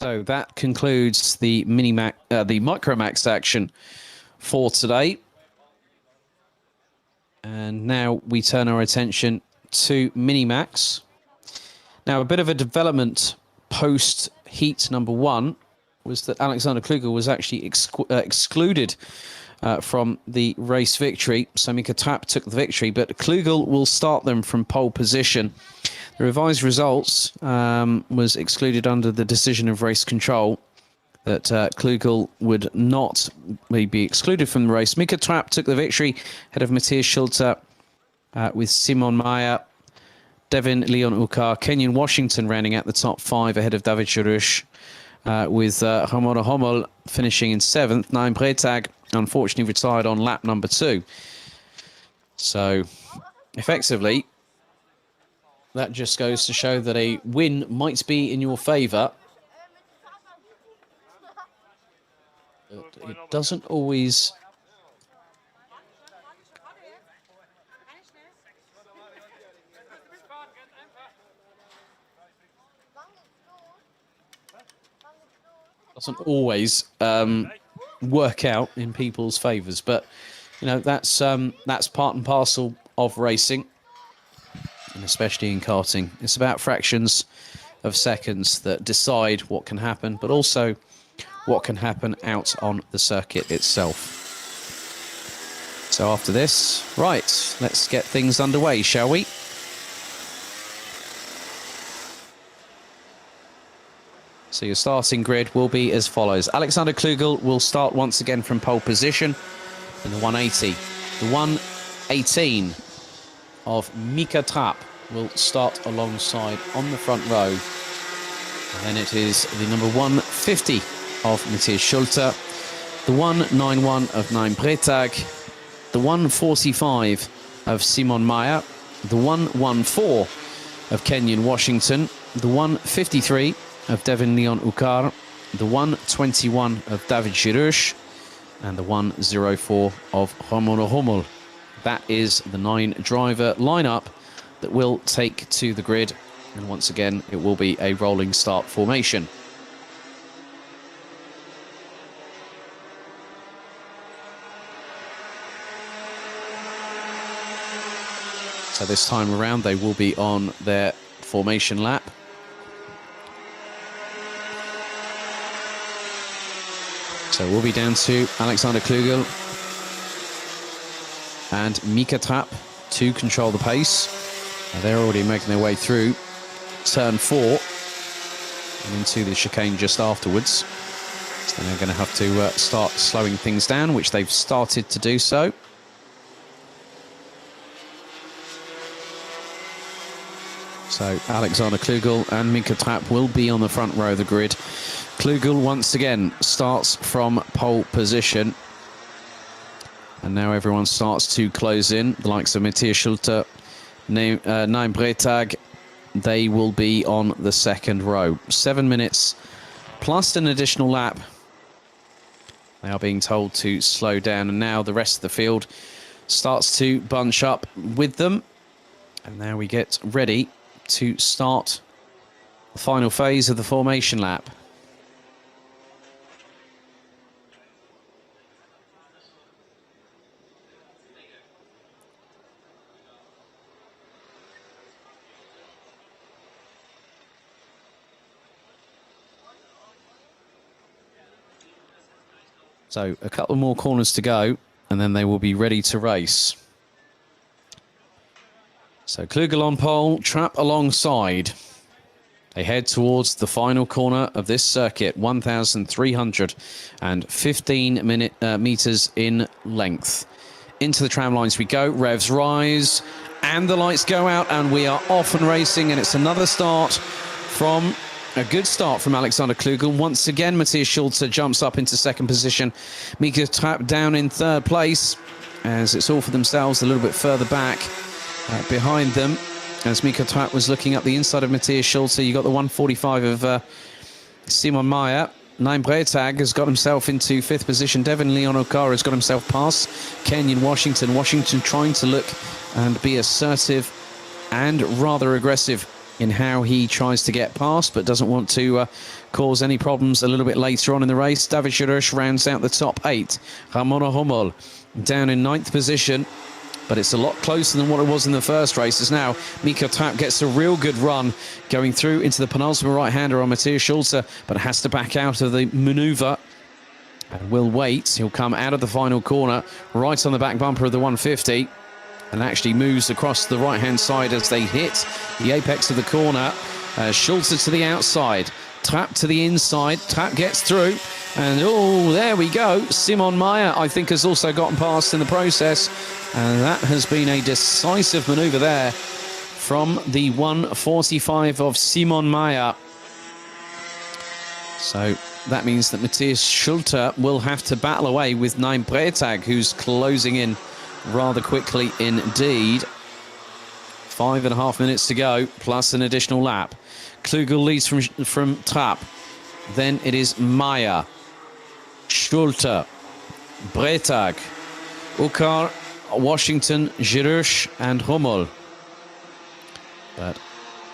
So that concludes the the Micromax action for today. And now we turn our attention to Minimax. Now, a bit of a development post heat number 1 was that Alexander Klugel was actually excluded from the race victory. So Mika Trapp took the victory, but Klugel will start them from pole position. The revised results was excluded under the decision of race control that Klugel would not be excluded from the race. Mika Trapp took the victory ahead of Matthias Schulte with Simon Meyer, Devin Leon Ukar, Kenyon Washington rounding out the top 5 ahead of David Chirush, with Ramona Hommel finishing in 7th. Naim Bretag unfortunately retired on lap number 2. So effectively, that just goes to show that a win might be in your favour. But it doesn't always... doesn't always work out in people's favours. But, you know, that's part and parcel of racing. And especially in karting, it's about fractions of seconds that decide what can happen, but also what can happen out on the circuit itself. So after this, right, let's get things underway, shall we? So your starting grid will be as follows. Alexander Klugel will start once again from pole position in the 180. The 118 of Mika Trapp will start alongside on the front row. And then it is the number 150 of Matthias Schulte, the 191 of Naim Bretag, the 145 of Simon Meyer, the 114 of Kenyon Washington, the 153 of Devin Leon Ukar, the 121 of David Chirush, and the 104 of Ramona Hommel. That is the 9-driver lineup that will take to the grid. And once again, it will be a rolling start formation. So this time around, they will be on their formation lap. So we'll be down to Alexander Klugel and Mika Trapp to control the pace. They're already making their way through turn 4 and into the chicane just afterwards. So they're going to have to start slowing things down, which they've started to do so. So Alexander Klugel and Mika Trapp will be on the front row of the grid. Klugel once again starts from pole position. And now everyone starts to close in. The likes of Matthias Schulte, Naim Bretag, they will be on the second row. 7 minutes plus an additional lap. They are being told to slow down, and now the rest of the field starts to bunch up with them. And now we get ready to start the final phase of the formation lap. So a couple more corners to go, and then they will be ready to race. So Klugel on pole, Trapp alongside. They head towards the final corner of this circuit, 1,315 meters in length. Into the tram lines we go, revs rise, and the lights go out, and we are off and racing, and it's another start from... A good start from Alexander Klugel. Once again, Matthias Schulte jumps up into second position. Mika Trapp down in third place, as it's all for themselves a little bit further back behind them. As Mika Trapp was looking up the inside of Matthias Schulte, you got the 145 of Simon Meyer. Naim Bretag has got himself into fifth position. Devin Leon Okara has got himself past Kenyon Washington. Washington trying to look and be assertive and rather aggressive in how he tries to get past, but doesn't want to cause any problems a little bit later on in the race. David Shirush rounds out the top 8. Ramona Hummel down in 9th position, but it's a lot closer than what it was in the first race. As now Mika Trapp gets a real good run going through into the penultimate right-hander on Matthias Schulze, but has to back out of the manoeuvre. And will wait. He'll come out of the final corner, right on the back bumper of the 150, and actually moves across the right-hand side as they hit the apex of the corner. Schulze to the outside, Trapp to the inside. Trapp gets through, and oh, there we go. Simon Meyer, I think, has also gotten past in the process, and that has been a decisive manoeuvre there from the 145 of Simon Meyer. So that means that Matthias Schulze will have to battle away with Naim Breitag, who's closing in rather quickly indeed. 5.5 minutes to go, plus an additional lap. Klugel leads from Trapp. Then it is Meyer, Schulze, Breitag, Ukar, Washington, Girush and Hummel. But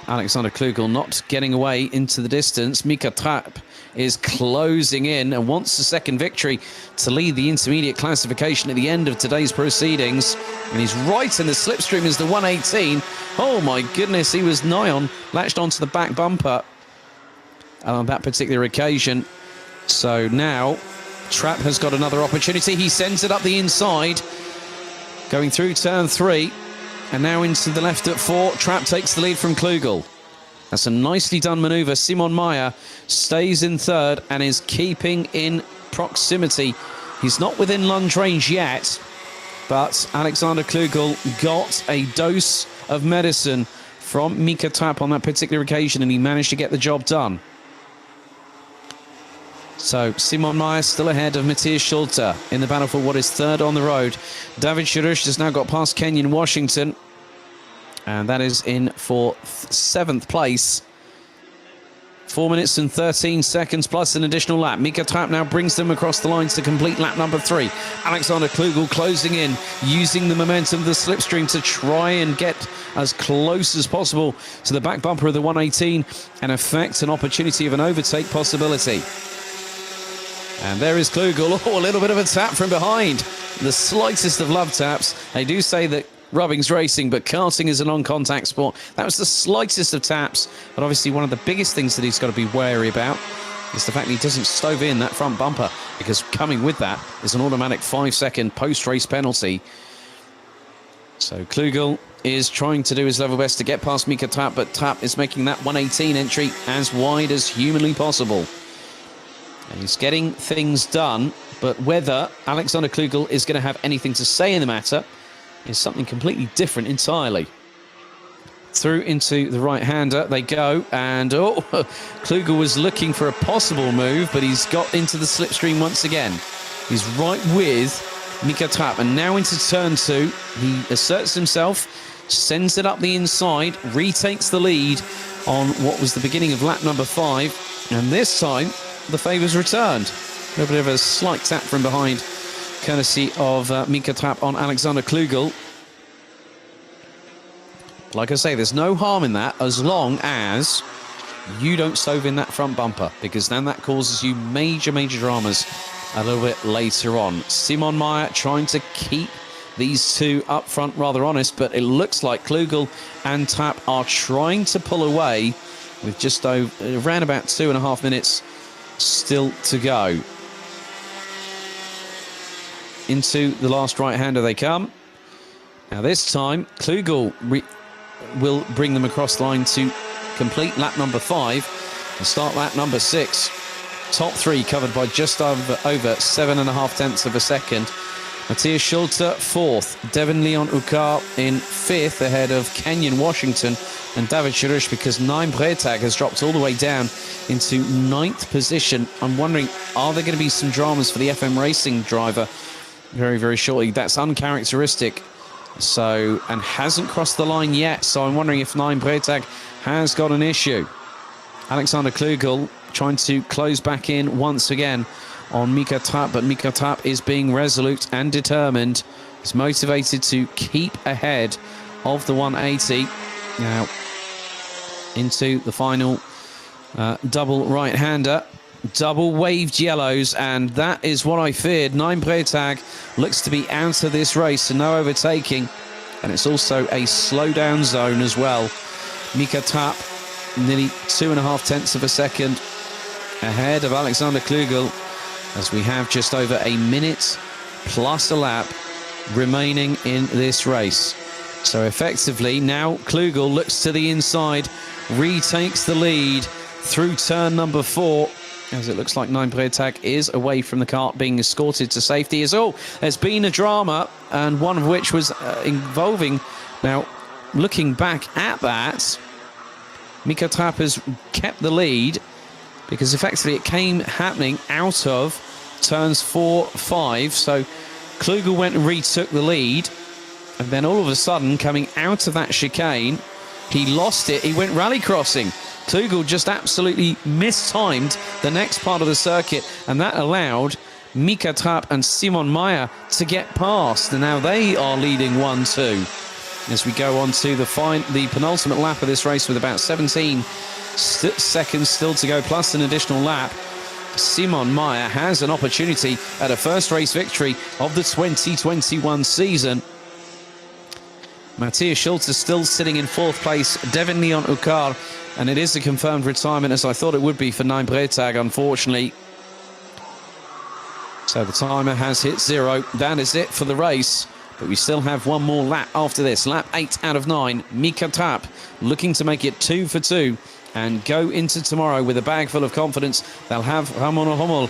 Alexander Klugel not getting away into the distance. Mika Trapp is closing in and wants a second victory to lead the intermediate classification at the end of today's proceedings. And he's right in the slipstream as the 118. Oh my goodness, he was nigh on, latched onto the back bumper on that particular occasion. So now Trapp has got another opportunity. He sends it up the inside, going through turn 3. And now into the left at 4. Trapp takes the lead from Klugel. That's a nicely done manoeuvre. Simon Meyer stays in 3rd and is keeping in proximity. He's not within lunge range yet, but Alexander Klugel got a dose of medicine from Mika Trapp on that particular occasion, and he managed to get the job done. So Simon Meyer still ahead of Matthias Schulze in the battle for what is 3rd on the road. David Shirush has now got past Kenyon Washington, and that is in for 7th place. 4 minutes and 13 seconds plus an additional lap. Mika Trapp now brings them across the lines to complete lap number 3. Alexander Klugel closing in, using the momentum of the slipstream to try and get as close as possible to the back bumper of the 118 and affect an opportunity of an overtake possibility. And there is Klugel. Oh, a little bit of a tap from behind. The slightest of love taps. They do say that rubbing's racing, but karting is a non-contact sport. That was the slightest of taps. But obviously one of the biggest things that he's got to be wary about is the fact that he doesn't stove in that front bumper, because coming with that is an automatic 5-second post-race penalty. So Klugel is trying to do his level best to get past Mika Trapp, but Trapp is making that 118 entry as wide as humanly possible. And he's getting things done, but whether Alexander Klugel is going to have anything to say in the matter is something completely different entirely. Through into the right-hander they go, and oh, Klugel was looking for a possible move, but he's got into the slipstream once again. He's right with Mika Trapp, and now into turn 2. He asserts himself, sends it up the inside, retakes the lead on what was the beginning of lap number 5, and this time the favours returned. A little bit of a slight tap from behind, courtesy of Mika Trapp on Alexander Klugel. Like I say, there's no harm in that as long as you don't stove in that front bumper, because then that causes you major dramas a little bit later on. Simon Meyer trying to keep these two up front rather honest, but it looks like Klugel and Trapp are trying to pull away with just around about 2.5 minutes still to go. Into the last right-hander they come. Now this time, Klugel will bring them across the line to complete lap number 5 and start lap number 6. Top 3 covered by just over 7.5 tenths of a second. Matthias Schulze 4th, Devin Leon Ukar in 5th ahead of Kenyon Washington and David Shirush, because Naim Breitag has dropped all the way down into 9th position. I'm wondering, are there going to be some dramas for the FM Racing driver very shortly? That's uncharacteristic, so, and hasn't crossed the line yet, so I'm wondering if Naim Breitag has got an issue. Alexander Klugel trying to close back in once again on Mika Trapp, but Mika Trapp is being resolute and determined. He's motivated to keep ahead of the 180. Now, into the final double right-hander. Double waved yellows, and that is what I feared. 9 Bretag looks to be out of this race and no overtaking. And it's also a slow-down zone as well. Mika Trapp, nearly 2.5 tenths of a second ahead of Alexander Klugel, as we have just over a minute plus a lap remaining in this race. So effectively, now Klugel looks to the inside, retakes the lead through turn number 4, as it looks like 9 Bretag is away from the kart, being escorted to safety. As all, there's been a drama, and one of which was involving, now looking back at that, Mika Trapp has kept the lead, because effectively it came happening out of turns 4, 5. So Klugel went and retook the lead, and then all of a sudden, coming out of that chicane, he lost it. He went rally crossing. Klugel just absolutely mistimed the next part of the circuit, and that allowed Mika Trapp and Simon Meyer to get past, and now they are leading 1-2 as we go on to the penultimate lap of this race with about 17 seconds still to go, plus an additional lap. Simon Meyer has an opportunity at a first race victory of the 2021 season. Matthias Schulze is still sitting in 4th place. Devin Leon Ukar, and it is a confirmed retirement, as I thought it would be for 9 Bretag, unfortunately. So the timer has hit 0. That is it for the race. But we still have one more lap after this. Lap 8 out of 9. Mika Trapp looking to make it 2 for 2 and go into tomorrow with a bag full of confidence. They'll have Ramon Hummel,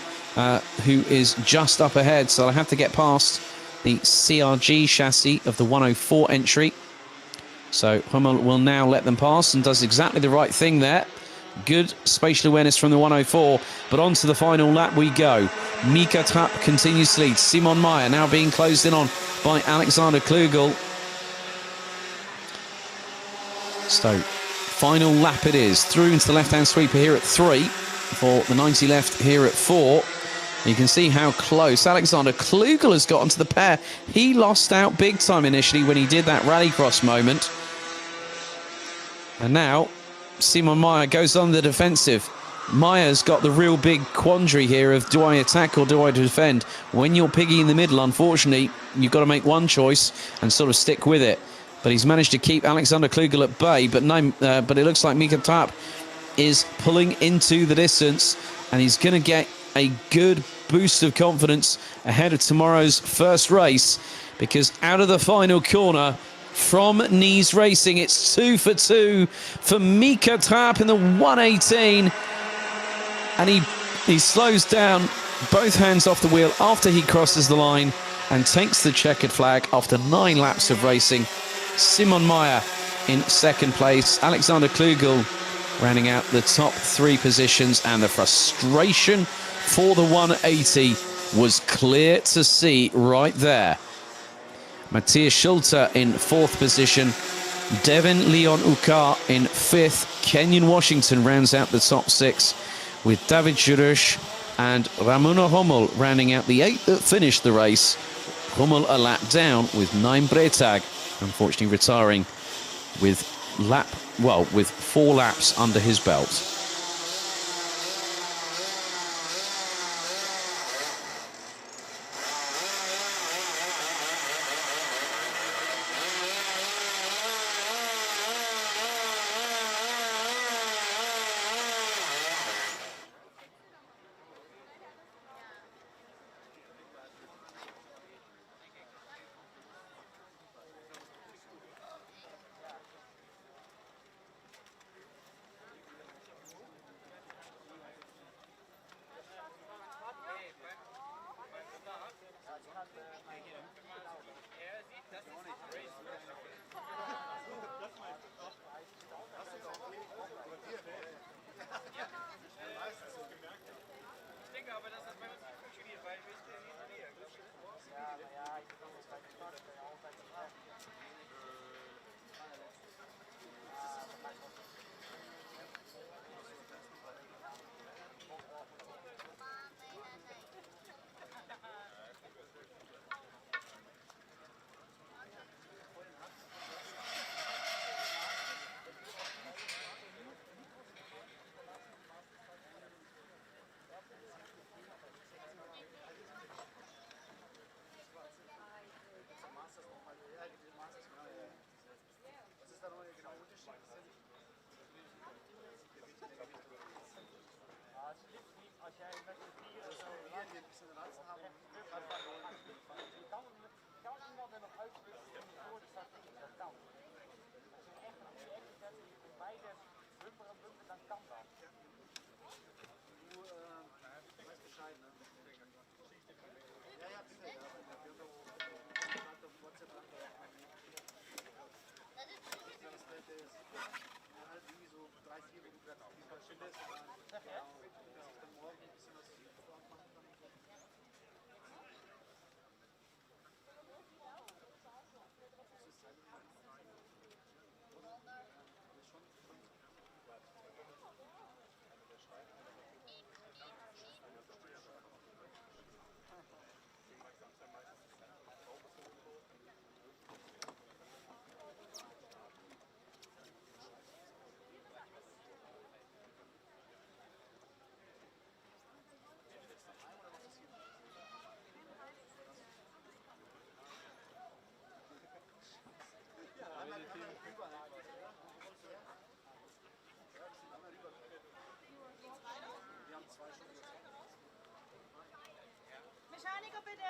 who is just up ahead. So they'll have to get past the CRG chassis of the 104 entry. So Hummel will now let them pass and does exactly the right thing there. Good spatial awareness from the 104, but on to the final lap we go. Mika Trapp continues to lead. Simon Meyer now being closed in on by Alexander Klugel. So final lap it is, through into the left-hand sweeper here at 3 for the 90 left here at 4. You can see how close Alexander Klugel has got onto the pair. He lost out big time initially when he did that rallycross moment. And now Simon Meyer goes on the defensive. Meyer's got the real big quandary here of, do I attack or do I defend? When you're piggy in the middle, unfortunately, you've got to make one choice and sort of stick with it. But he's managed to keep Alexander Klugel at bay, but it looks like Mika Trapp is pulling into the distance, and he's going to get a good boost of confidence ahead of tomorrow's first race, because out of the final corner from Nice Racing, it's 2 for 2 for Mika Trapp in the 118, and he slows down, both hands off the wheel after he crosses the line and takes the checkered flag after 9 laps of racing. Simon Meyer in 2nd place, Alexander Klugel rounding out the top 3 positions, and the frustration for the 180 was clear to see right there. Matthias Schulze in 4th position, Devin Leon Ukar in 5th, Kenyon Washington rounds out the top 6, with David Jurush and Ramon Hummel rounding out the 8 that finished the race. Hummel a lap down, with 9 Bretag unfortunately retiring with 4 laps under his belt. Mechaniker bitte.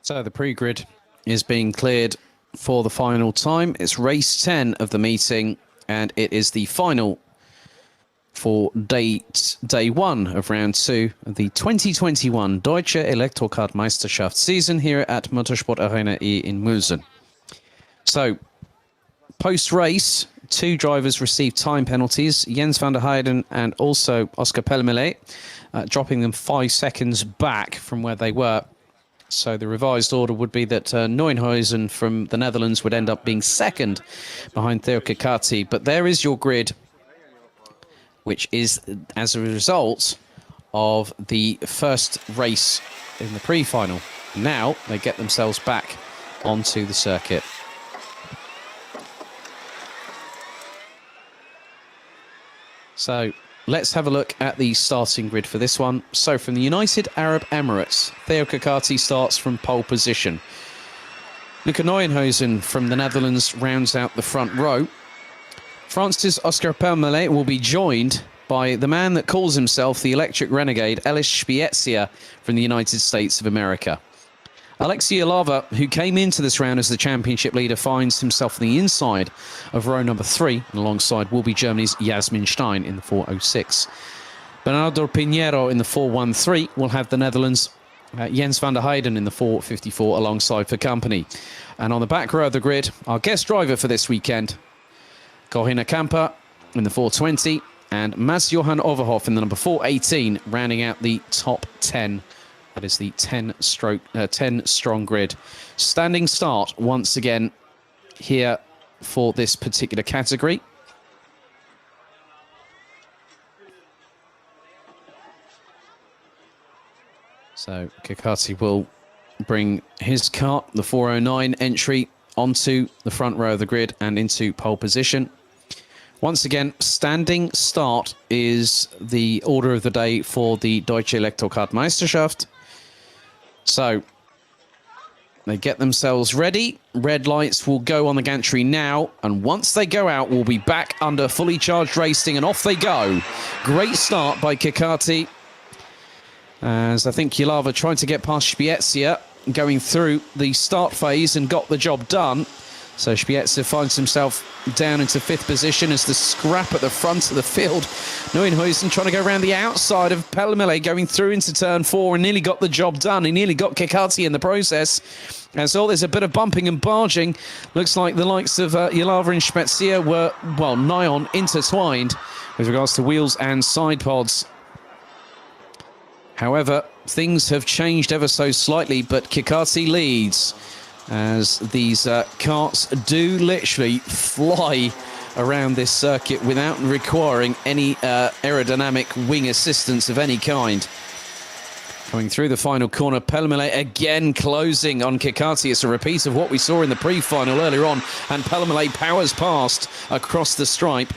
So the pre-grid is being cleared for the final time. It's race 10 of the meeting, and it is the final for day 1 of round 2 of the 2021 Deutsche Elektrokart Meisterschaft season here at Motorsport Arena E in Mülsen. So, post-race, 2 drivers received time penalties, Jens van der Heijden and also Oscar Pellemele, dropping them 5 seconds back from where they were. So the revised order would be that Neuenhuizen from the Netherlands would end up being second behind Theo Kikati. But there is your grid, which is as a result of the first race in the pre-final. Now they get themselves back onto the circuit. So let's have a look at the starting grid for this one. So from the United Arab Emirates, Theo Kikati starts from pole position. Luca Neuenhuizen from the Netherlands rounds out the front row. France's Oscar Pellemele will be joined by the man that calls himself the Electric Renegade, Elis Spiezia from the United States of America. Alexei Yalava, who came into this round as the championship leader, finds himself on the inside of row number 3, and alongside will be Germany's Jasmin Stein in the 406. Bernardo Pinheiro in the 413 will have the Netherlands' Jens van der Heijden in the 454 alongside for company. And on the back row of the grid, our guest driver for this weekend, Corina Kamper in the 420, and Mats-Johan Overhoff in the number 418, rounding out the top 10. That is the 10-strong grid. Standing start once again here for this particular category. So Kikati will bring his kart, the 409 entry, onto the front row of the grid and into pole position. Once again, standing start is the order of the day for the Deutsche Elektrokart Meisterschaft. So they get themselves ready. Red lights will go on the gantry now. And once they go out, we'll be back under fully charged racing. And off they go. Great start by Kikati. As I think Yalava tried to get past Spiezia, going through the start phase and got the job done. So Spiezia finds himself down into 5th position as the scrap at the front of the field. Neuenhuizen trying to go around the outside of Pellemele, going through into turn 4 and nearly got the job done. He nearly got Kikati in the process. And so there's a bit of bumping and barging. Looks like the likes of Yalava and Spiezia were, well, nigh on intertwined with regards to wheels and side pods. However, things have changed ever so slightly, but Kikati leads, as these karts do literally fly around this circuit without requiring any aerodynamic wing assistance of any kind. Coming through the final corner, Pellemele again closing on Kikati. It's a repeat of what we saw in the pre-final earlier on, and Pellemele powers past across the stripe.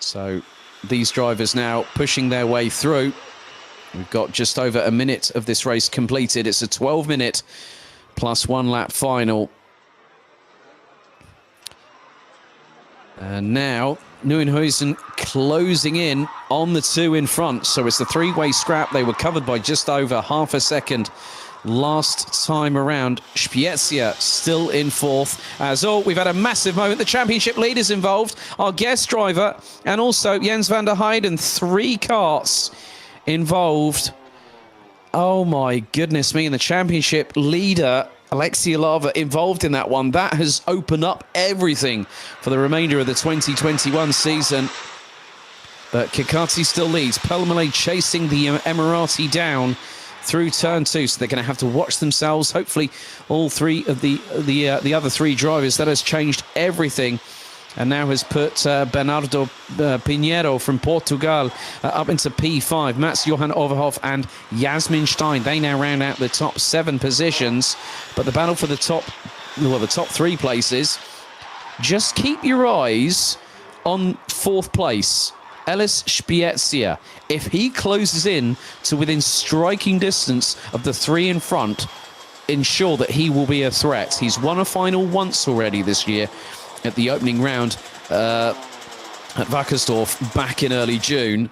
So these drivers now pushing their way through. We've got just over a minute of this race completed. It's a 12-minute plus 1 lap final. And now Nieuwenhuizen closing in on the 2 in front. So it's the 3-way scrap. They were covered by just over half a second last time around. Spiezia still in 4th. As all, we've had a massive moment. The championship leaders involved, our guest driver, and also Jens van der Heijden. 3 karts involved. Oh my goodness me. And the championship leader, Alexei Yalava, involved in that one. That has opened up everything for the remainder of the 2021 season. But Kikati still leads. Pellemele chasing the Emirati down through turn 2, so they're going to have to watch themselves. Hopefully all 3 of the other 3 drivers. That has changed everything, and now has put Bernardo Pinheiro from Portugal up into P5. Mats Johan Overhoff and Yasmin Stein, they now round out the top 7 positions. But the battle for the top 3 places, just keep your eyes on 4th place, Ellis Spiezia. If he closes in to within striking distance of the 3 in front, ensure that he will be a threat. He's won a final once already this year at the opening round at Wackersdorf back in early June.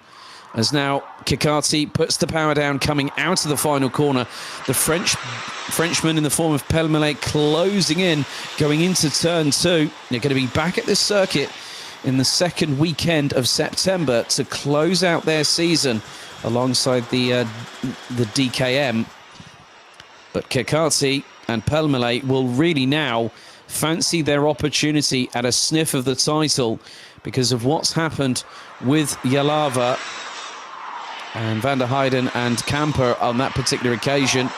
As now Kikati puts the power down coming out of the final corner. The Frenchman in the form of Pellemele closing in, going into turn 2. They're going to be back at this circuit in the second weekend of September to close out their season alongside the DKM. But Kikati and Pellemele will really now fancy their opportunity at a sniff of the title because of what's happened with Yalava and van der Heijden and Camper on that particular occasion.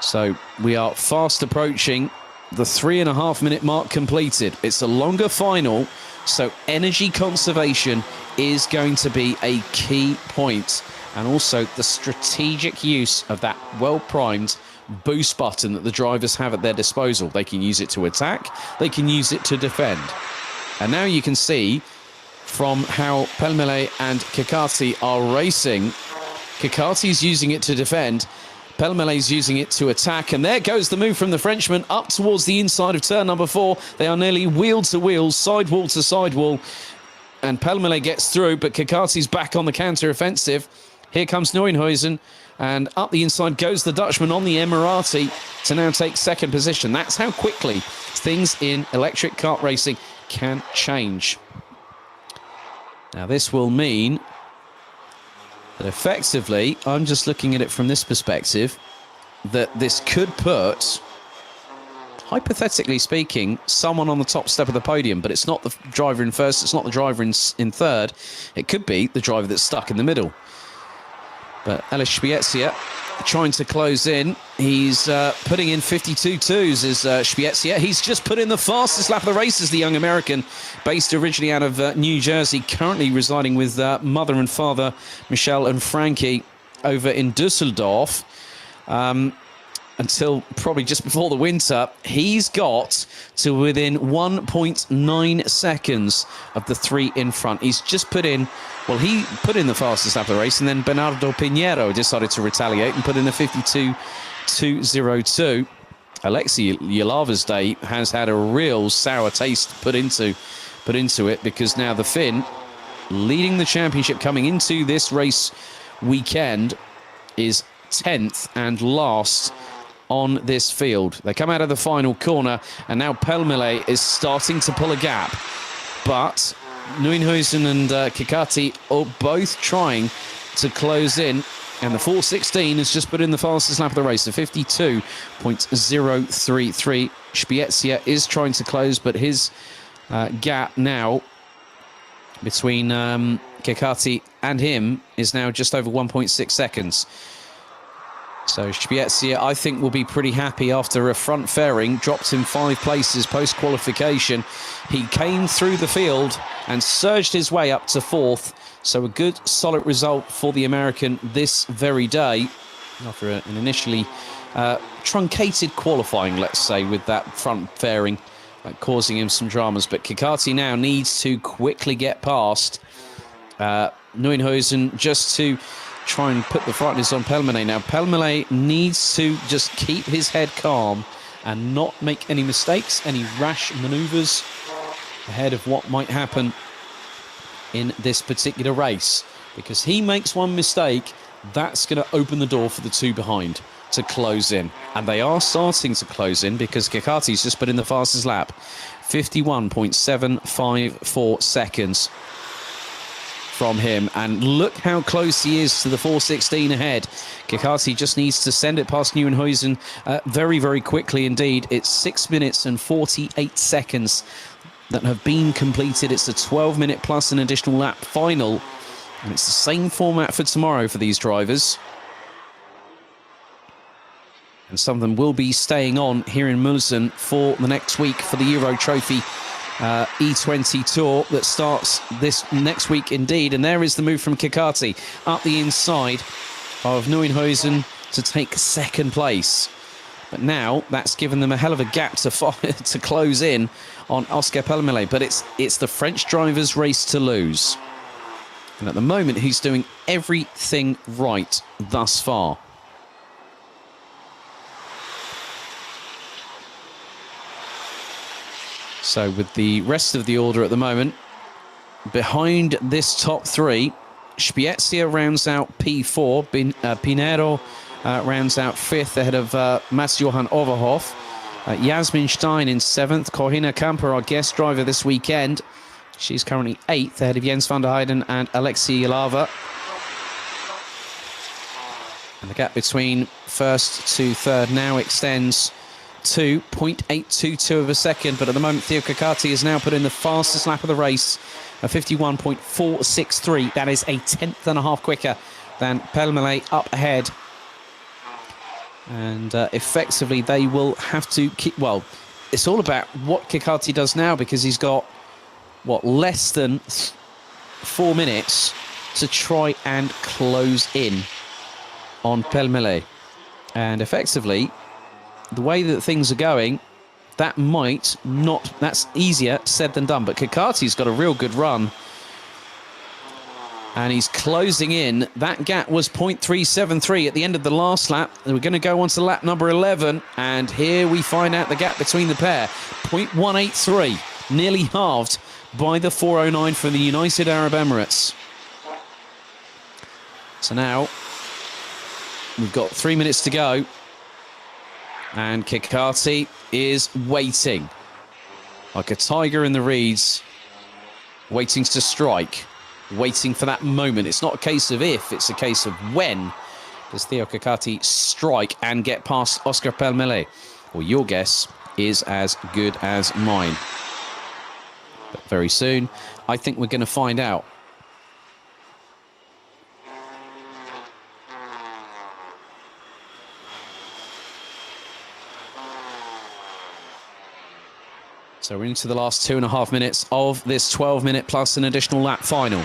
So we are fast approaching the 3.5-minute mark completed. It's a longer final, so energy conservation is going to be a key point, and also the strategic use of that well-primed boost button that the drivers have at their disposal. They can use it to attack, they can use it to defend. And now you can see from how Pellemele and Kikati are racing, Kikati's using it to defend, Pellemele's using it to attack, and there goes the move from the Frenchman up towards the inside of turn number 4. They are nearly wheel to wheel, sidewall to sidewall, and Pellemele gets through, but Kikati's back on the counter-offensive. Here comes Nieuwenhuizen, and up the inside goes the Dutchman on the Emirati to now take 2nd position. That's how quickly things in electric kart racing can change. Now this will mean that effectively, I'm just looking at it from this perspective, that this could put, hypothetically speaking, someone on the top step of the podium, but it's not the driver in 1st, it's not the driver in 3rd, it could be the driver that's stuck in the middle. But Ellis Spiezia trying to close in. He's putting in 52.2s as Spiezia. He's just put in the fastest lap of the race as the young American, based originally out of New Jersey, currently residing with mother and father, Michelle and Frankie, over in Dusseldorf. Until probably just before the winter, he's got to within 1.9 seconds of the 3 in front. He's just put in, well, he put in the fastest lap of the race, and then Bernardo Pinheiro decided to retaliate and put in a 52.202. Alexei Yalava's day has had a real sour taste put into it, because now the Finn, leading the championship coming into this race weekend, is 10th and last on this field. They come out of the final corner, and now Pellemele is starting to pull a gap. But Nieuwenhuizen and Kikati are both trying to close in, and the 4:16 has just put in the fastest lap of the race, the 52.033. Spiezia is trying to close, but his gap now between Kikati and him is now just over 1.6 seconds. So Spiezia, I think, will be pretty happy after a front fairing dropped him 5 places post-qualification. He came through the field and surged his way up to 4th. So a good, solid result for the American this very day, after an initially truncated qualifying, let's say, with that front fairing causing him some dramas. But Kikati now needs to quickly get past Nieuwenhuizen just to try and put the frighteners on Pellemele. Now, Pellemele needs to just keep his head calm and not make any mistakes, any rash manoeuvres ahead of what might happen in this particular race. Because he makes one mistake, that's going to open the door for the two behind to close in. And they are starting to close in because Kikati's just put in the fastest lap. 51.754 seconds from him. And look how close he is to the 4:16 ahead. Kikati just needs to send it past Nieuwenhuizen very, very quickly indeed. It's 6 minutes and 48 seconds that have been completed. It's a 12-minute plus an additional lap final. And it's the same format for tomorrow for these drivers. And some of them will be staying on here in Mülsen for the next week for the Euro Trophy E20 Tour that starts this next week indeed. And there is the move from Kikati up the inside of Nieuwenhuizen to take second place. But now that's given them a hell of a gap to close in on Oscar Pellemele. But it's the French driver's race to lose. And at the moment, he's doing everything right thus far. So with the rest of the order at the moment, behind this top three, Spiezia rounds out P4, Pinero rounds out fifth ahead of Mats-Johan Overhoff. Jasmin Stein in seventh, Corina Kamper, our guest driver this weekend. She's currently 8th ahead of Jens van der Heijden and Alexei Ilava. And the gap between first to third now extends to 0.822 of a second. But at the moment, Theo Kikati has now put in the fastest lap of the race, a 51.463. That is a 10th and a half quicker than Pellemele up ahead. And effectively, they will have to keep... Well, it's all about what Kikati does now because he's got... less than 4 minutes to try and close in on Pellemele. And effectively, the way that things are going, that might not... That's easier said than done. But Kikati's got a real good run. And he's closing in. That gap was 0.373 at the end of the last lap. We're going to go on to lap number 11. And here we find out the gap between the pair. 0.183. Nearly halved by the 4:09 from the United Arab Emirates. So now we've got 3 minutes to go. And Kikati is waiting. Like a tiger in the reeds. Waiting to strike. Waiting for that moment. It's not a case of if, it's a case of when does Theo Kikati strike and get past Oscar Pellemele. Well, your guess is as good as mine. But very soon, I think we're going to find out. So we're into the last 2.5 minutes of this 12-minute plus an additional lap final.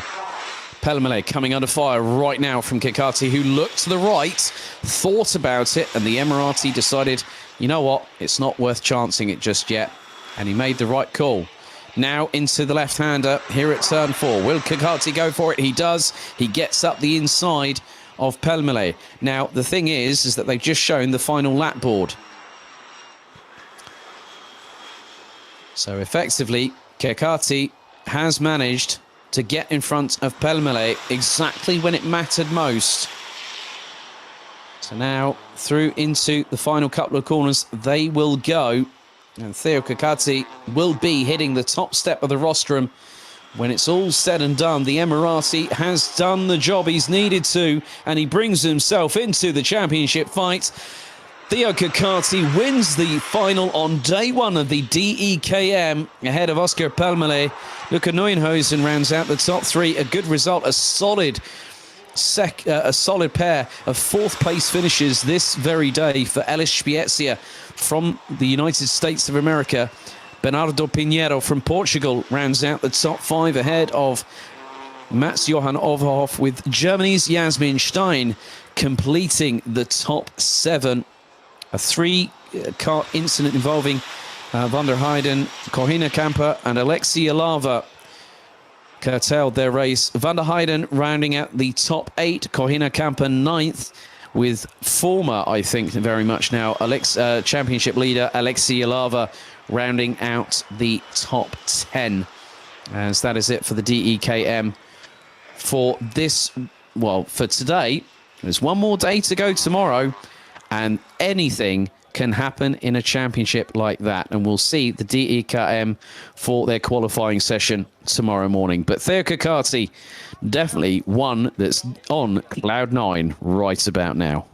Pellemele coming under fire right now from Kikati, who looked to the right, thought about it, and the Emirati decided, you know what, it's not worth chancing it just yet. And he made the right call. Now into the left-hander here at turn 4. Will Kikati go for it? He does. He gets up the inside of Pellemele. Now, the thing is that they've just shown the final lap board. So effectively, Kikati has managed to get in front of Pellemele exactly when it mattered most. So now, through into the final couple of corners, they will go. And Theo Kikati will be hitting the top step of the rostrum. When it's all said and done, the Emirati has done the job he's needed to, and he brings himself into the championship fight. Theo Kikati wins the final on day one of the DEKM ahead of Oscar Pellemele. Luca Nieuwenhuizen rounds out the top three. A good result, a solid pair of fourth place finishes this very day for Elis Spiezia from the United States of America. Bernardo Pinheiro from Portugal rounds out the top five ahead of Mats-Johan Overhoff, with Germany's Jasmin Stein completing the top 7. A 3-car incident involving Van der Heijden, Corina Kamper and Alexei Ilava curtailed their race. Van der Heijden rounding out the top 8. Corina Kamper 9th, with former, I think, very much now, championship leader Alexei Ilava rounding out the top 10. As that is it for the DEKM for this, well, for today. There's one more day to go tomorrow, and anything can happen in a championship like that. And we'll see the DEKM for their qualifying session tomorrow morning. But Theo Kakati, definitely one that's on cloud 9 right about now.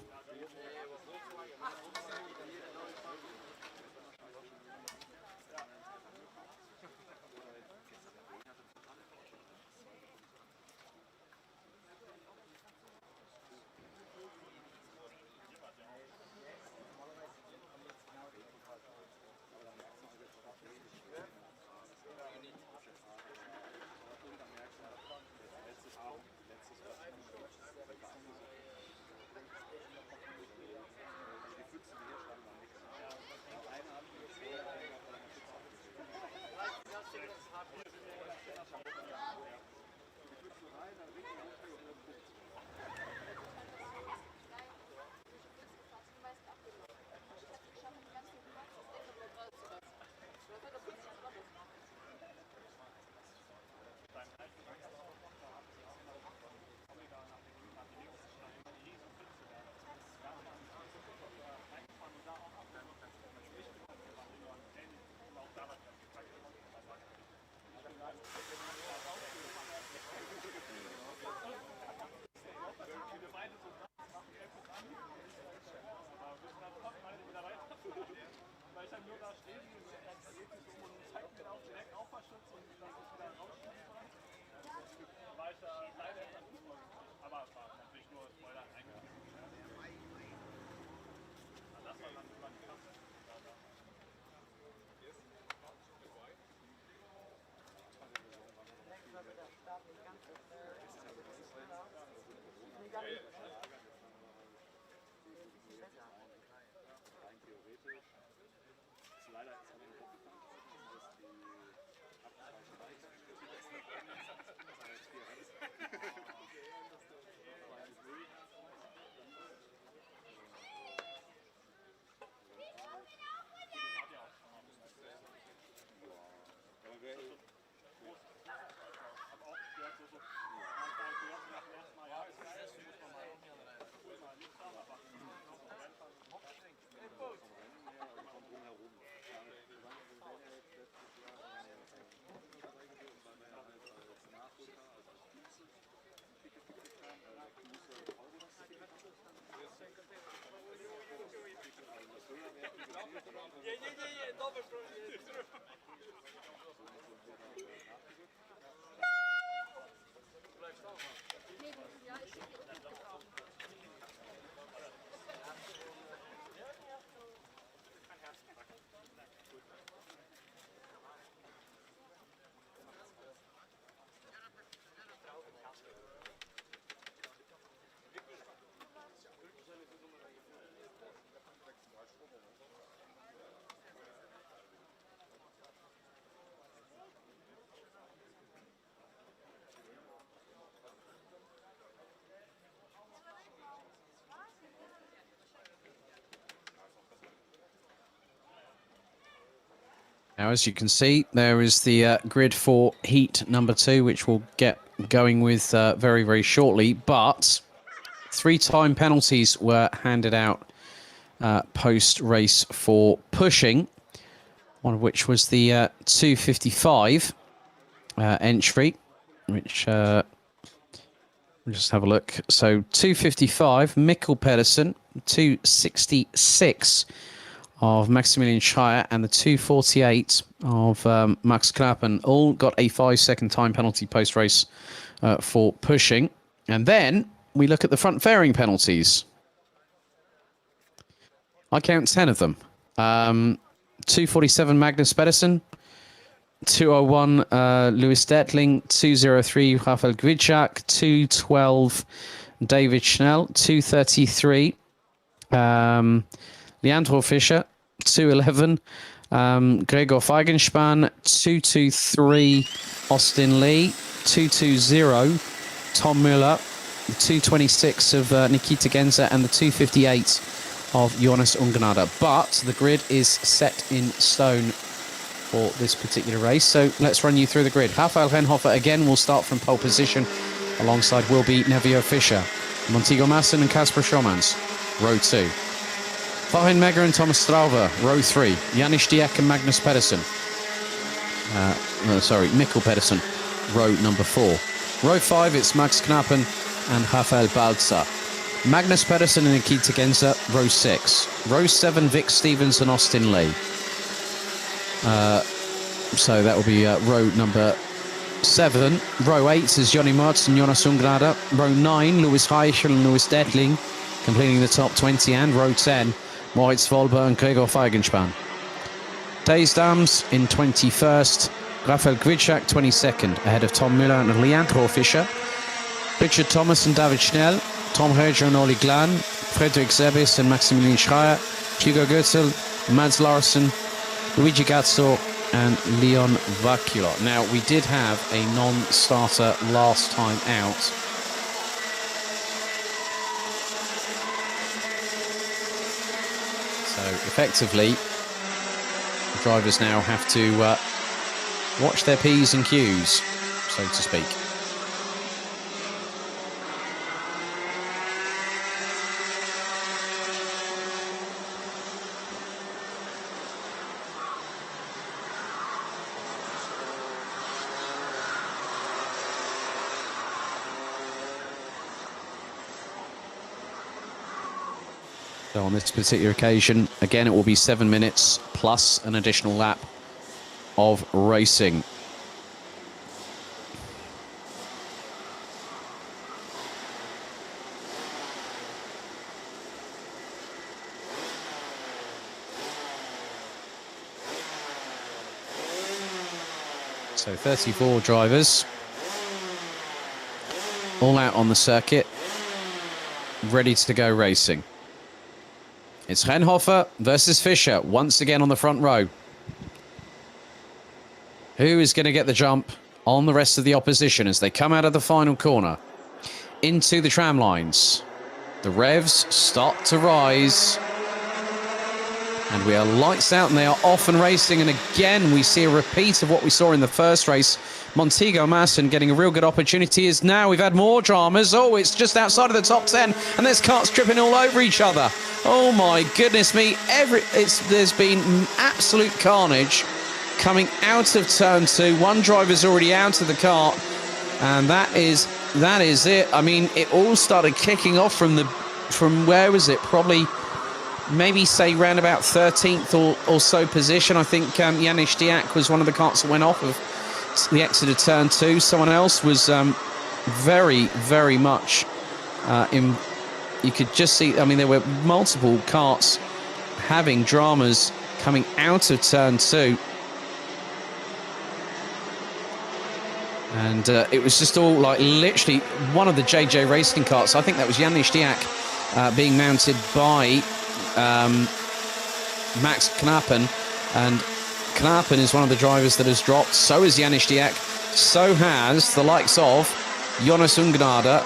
Now, as you can see, there is the grid for heat number 2, which we'll get going with very, very shortly. But 3 time penalties were handed out post-race for pushing, one of which was the 2:55 entry, which we'll just have a look. So 2:55, Mikkel Pedersen, 2:66 of Maximilian Schreier, and the 2:48 of Max Knappen all got a 5-second time penalty post-race for pushing. And then we look at the front fairing penalties. I count 10 of them. 2:47 Magnus Pedersen, 2:01 Louis Detling, 2:03 Rafael Gwiczak, 2:12 David Schnell, 2:33 Leandro Fischer, 2:11 Gregor Feigenspan, 223 Austin Lee, 220 Tom Müller, the 226 of Nikita Genza, and the 258 of Jonas Ungnada. But the grid is set in stone for this particular race, so let's run you through the grid. Rafael Rennhofer again will start from pole position. Alongside will be Nevio Fischer, Montego Masson and Kasper Schomans, row 2. Farin Megger and Thomas Strauver, row 3. Janis Diek and Magnus Pedersen. Mikkel Pedersen, row number 4. Row 5, it's Max Knappen and Rafael Balzer. Magnus Pedersen and Nikita Genza, row 6. Row 7, Vic Stevens and Austin Lee. So that will be row number 7. Row 8 is Johnny Martz and Jonas Ungrada. Row 9, Louis Reichel and Louis Detling, completing the top 20. And row 10, Moritz Volber and Gregor Feigenspan. Days Dams in 21st. Rafael Gwitschak 22nd, ahead of Tom Müller and Leandro Fischer. Richard Thomas and David Schnell. Tom Herger and Oli Glan. Fredrik Zebis and Maximilian Schreier. Hugo Goetzel, Mads Larsen, Luigi Gazzo and Leon Vacula. Now, we did have a non-starter last time out. So, effectively, the drivers now have to watch their P's and Q's, so to speak. So on this particular occasion, again, it will be 7 minutes plus an additional lap of racing. So 34 drivers, all out on the circuit, ready to go racing. It's Rennhofer versus Fischer, once again on the front row. Who is going to get the jump on the rest of the opposition as they come out of the final corner into the tram lines? The revs start to rise. And we are lights out and they are off and racing. And again, we see a repeat of what we saw in the first race. Montego Masson getting a real good opportunity as now we've had more dramas. Oh, it's just outside of the top 10 and there's carts tripping all over each other. Oh my goodness me. There's been absolute carnage coming out of turn 2. One driver's already out of the kart. And that is it. I mean, it all started kicking off from where was it? Probably maybe say round about 13th or so position. I think Janis Diak was one of the carts that went off of the exit of turn 2. Someone else was very, very much in. You could just see, I mean, there were multiple carts having dramas coming out of turn 2. And it was just all like literally one of the JJ Racing carts. I think that was Janis Diak being mounted by Max Knappen, and Knappen is one of the drivers that has dropped. So is Janis Diak. So has the likes of Jonas Ungnada,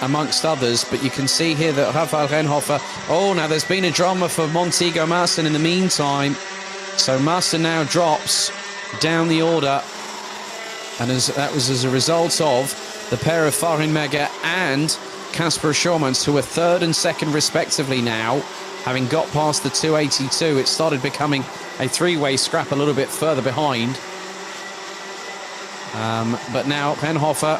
amongst others. But you can see here that Rafael Rennhofer. Oh, now there's been a drama for Montego Masson in the meantime. So Masson now drops down the order, and that was as a result of the pair of Farin Megger and Kasper Schomans, who are 3rd and 2nd respectively now, having got past the 282. It started becoming a three-way scrap a little bit further behind. But now Rennhofer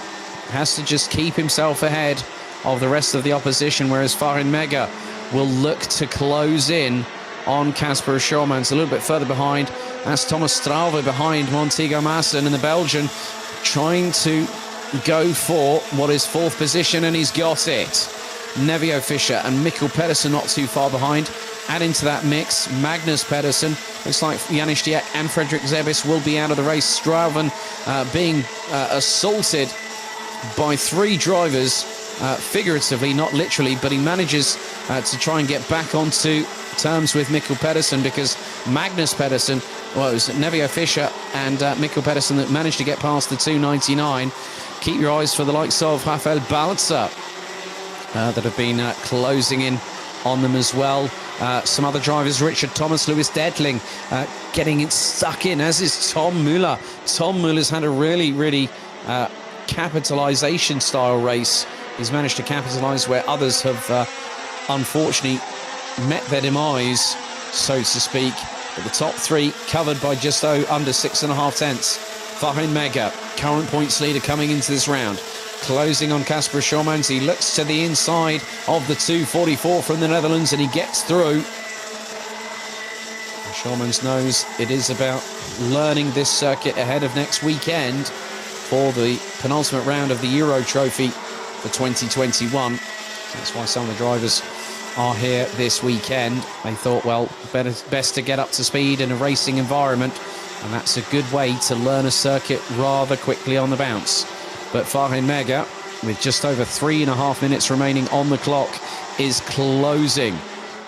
has to just keep himself ahead of the rest of the opposition, whereas Farin Megger will look to close in on Kasper Schomans. A little bit further behind, that's Thomas Strauver behind Montego Masson, and the Belgian trying to go for what is 4th position, and he's got it. Nevio Fischer and Mikkel Pedersen not too far behind. Add into that mix Magnus Pedersen. Looks like Janis Diak and Fredrik Zebis will be out of the race. Strauven being assaulted by 3 drivers figuratively, not literally, but he manages to try and get back onto terms with Mikkel Pedersen, because Magnus Pedersen, well, it was Nevio Fischer and Mikkel Pedersen that managed to get past the 299. Keep your eyes for the likes of Rafael Balzer that have been closing in on them as well. Some other drivers, Richard Thomas, Lewis Detling, getting it stuck in, as is Tom Müller. Tom Müller's had a really capitalization style race. He's managed to capitalize where others have unfortunately met their demise, so to speak. But the top three covered by just under 6.5 tenths. Farin Mega, current points leader coming into this round. Closing on Casper Schormans. He looks to the inside of the 244 from the Netherlands, and he gets through. Schormans knows it is about learning this circuit ahead of next weekend for the penultimate round of the Euro Trophy for 2021. That's why some of the drivers are here this weekend. They thought, well, best to get up to speed in a racing environment, and that's a good way to learn a circuit rather quickly on the bounce. But Farin Mega, with just over 3.5 minutes remaining on the clock, is closing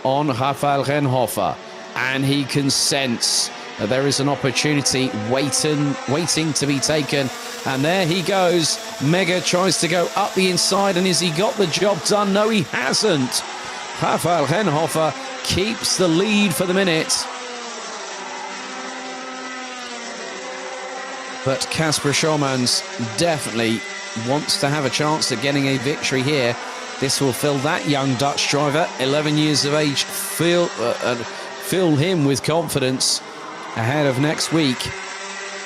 on Rafael Renhofer, and he can sense that there is an opportunity waiting to be taken. And there he goes. Mega tries to go up the inside, and has he got the job done? No, he hasn't. Rafael Renhofer keeps the lead for the minute. But Casper Schormans definitely wants to have a chance at getting a victory here. This will fill that young Dutch driver, 11 years of age, fill him with confidence ahead of next week,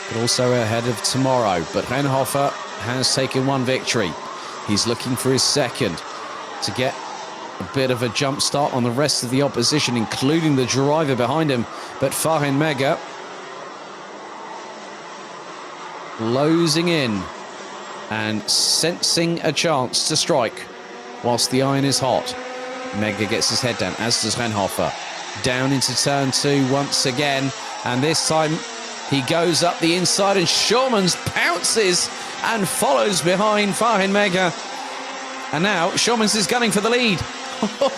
but also ahead of tomorrow. But Renhofer has taken one victory. He's looking for his second to get a bit of a jump start on the rest of the opposition, including the driver behind him. But Farin Mega closing in and sensing a chance to strike whilst the iron is hot. Mega gets his head down, as does Renhofer. Down into turn 2 once again, and this time he goes up the inside, and Schormans pounces and follows behind Farin Mega. And now Schormans is gunning for the lead.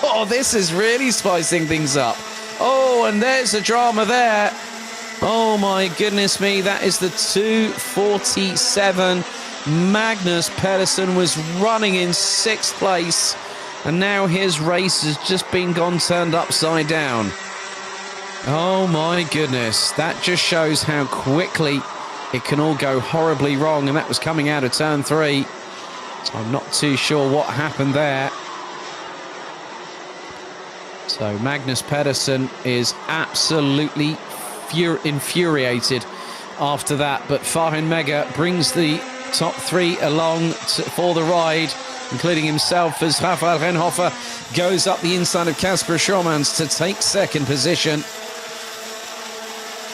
Oh, this is really spicing things up. Oh, and there's a drama there. Oh my goodness me, that is the 247. Magnus Pedersen was running in 6th place, and now his race has just been turned upside down. Oh my goodness, that just shows how quickly it can all go horribly wrong, and that was coming out of turn 3. I'm not too sure what happened there. So Magnus Pedersen is absolutely infuriated after that, but Farin Mega brings the top 3 along for the ride, including himself, as Rafael Renhofer goes up the inside of Casper Schormans to take 2nd position.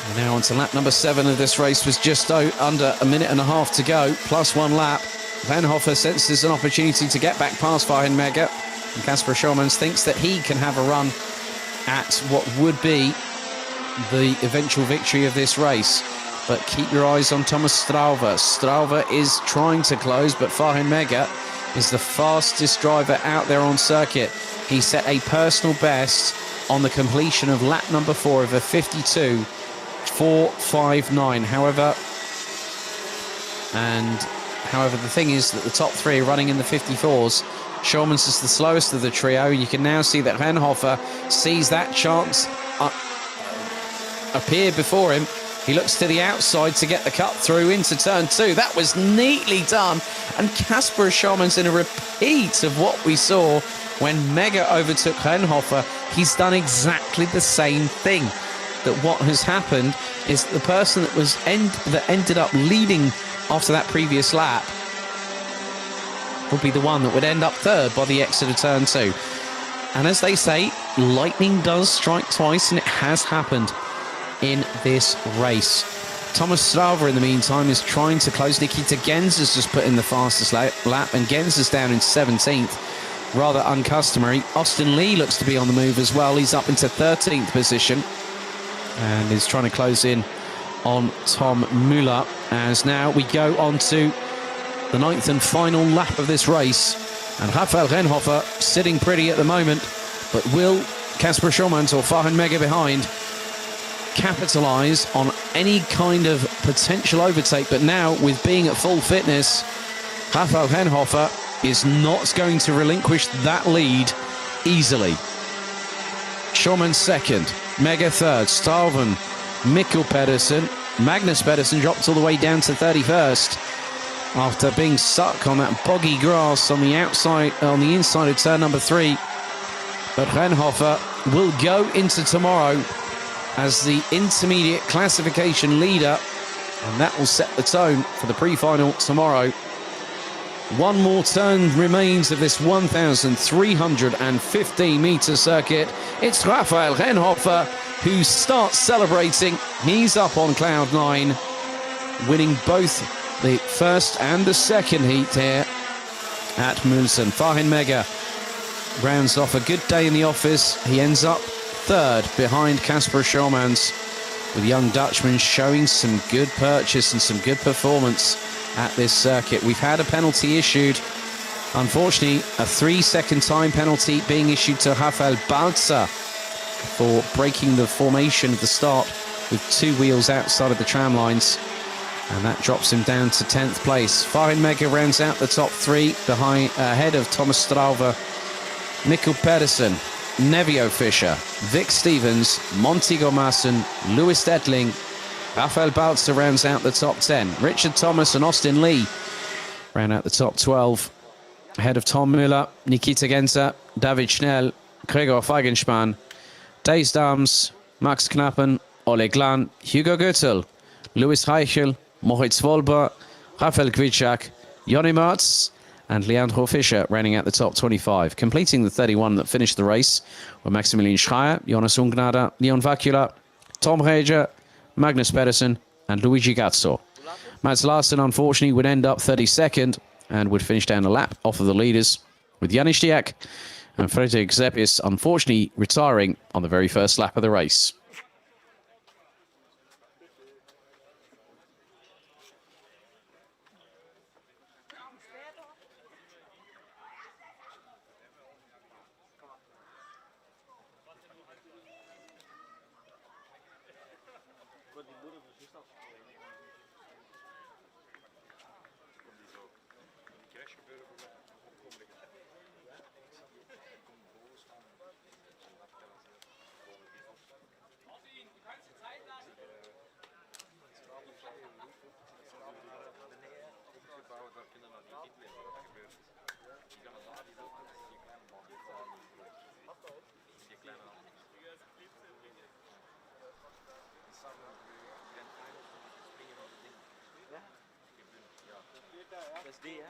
And now on to lap number 7 of this race, with just under a minute and a half to go, plus 1 lap. Renhofer senses an opportunity to get back past Farin Mega, and Casper Schormans thinks that he can have a run at what would be the eventual victory of this race. But keep your eyes on Thomas Strauver. Strauver is trying to close, but Farin Mega is the fastest driver out there on circuit. He set a personal best on the completion of lap number 4 of a 52.459. However, the thing is that the top 3 are running in the 54s. Schormans is the slowest of the trio. You can now see that Renhofer sees that chance appear before him. He looks to the outside to get the cut through into turn 2. That was neatly done. And Casper Schormans, in a repeat of what we saw when Mega overtook Renhofer, he's done exactly the same thing. That what has happened is the person that ended up leading after that previous lap would be the one that would end up 3rd by the exit of turn 2. And as they say, lightning does strike twice, and it has happened in this race. Thomas Strauver, in the meantime, is trying to close. Nikita Gens has just put in the fastest lap, and Gens is down in 17th. Rather uncustomary. Austin Lee looks to be on the move as well. He's up into 13th position and is trying to close in on Tom Müller, as now we go on to the 9th and final lap of this race. And Rafael Renhofer sitting pretty at the moment, but will Kasper Schaumanns or Farhan Mega behind capitalise on any kind of potential overtake? But now, with being at full fitness, Rafael Renhofer is not going to relinquish that lead easily. Schaumanns second, Mega third, Stalven, Mikkel Pedersen. Magnus Pedersen dropped all the way down to 31st after being stuck on that boggy grass on the outside, on the inside of turn number 3. But Renhofer will go into tomorrow as the intermediate classification leader, and that will set the tone for the pre-final tomorrow. One more turn remains of this 1,315-meter circuit. It's Rafael Renhofer who starts celebrating. He's up on cloud 9, winning both the first and the second heat here at Mülsen. Farhan Mega rounds off a good day in the office. He ends up third behind Kasper Schaumanns, with young Dutchman showing some good purchase and some good performance at this circuit. We've had a penalty issued. Unfortunately, a 3-second time penalty being issued to Rafael Balzer for breaking the formation of the start with 2 wheels outside of the tram lines. And that drops him down to 10th place. Farhan Mega rounds out the top 3 ahead of Thomas Strauve, Mikkel Pedersen, Nevio Fischer, Vic Stevens, Montego Maassen, Lewis Edling. Rafael Balzer rounds out the top 10. Richard Thomas and Austin Lee round out the top 12. Ahead of Tom Müller, Nikita Genzer, David Schnell, Gregor Feigenspan, Thijs Dams, Max Knappen, Oleg Lan, Hugo Götzel, Louis Reichel, Moritz Wolber, Rafael Kwiczak, Jonny Mertz, and Leandro Fischer rounding out the top 25. Completing the 31 that finished the race were Maximilian Schreier, Jonas Ungnada, Leon Vakula, Tom Reger, Magnus Pedersen, and Luigi Gazzo. Mats Larsen, unfortunately, would end up 32nd and would finish down a lap off of the leaders, with Janis Diak and Frederik Zeppius, unfortunately, retiring on the very first lap of the race. Das D, ja?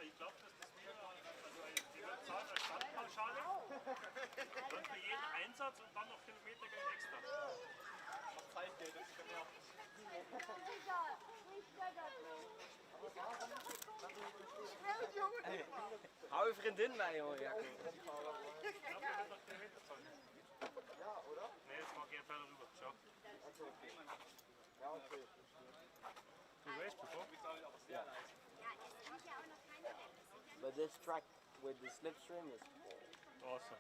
Ich glaube, dass das wäre also die wird zahlen als Standpauschale und für jeden Einsatz und dann noch Kilometergeld extra. Zeitgeld, das kann ja. Hey, hou je vriendin bij, hoor. Ja. Ich glaube, der wird noch Kilometer zahlen. Ja, oder? Nee, jetzt mag ich ein Feld rüber. Schau. Ja, okay. Du weißt, bevor? Ja. But this track with the slipstream is awesome.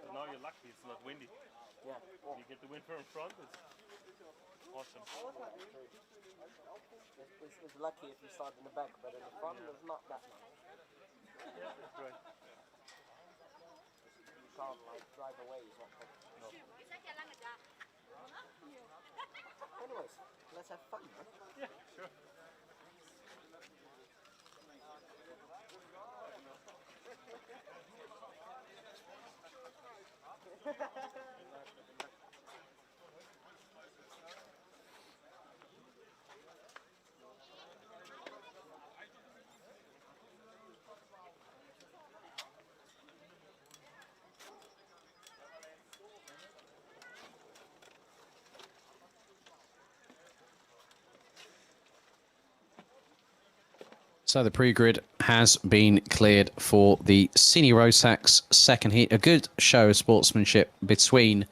But now you're lucky, it's not windy. yeah. You get the wind from front, it's awesome. It's lucky if you start in the back, but in the front it's not that nice. Yeah, that's right. You can't like drive away. It's not No. Ihr seid ja lange da. Anyways, let's have fun, man. Yeah, sure. So the pre-grid has been cleared for the Senior Rotax second heat. A good show of sportsmanship between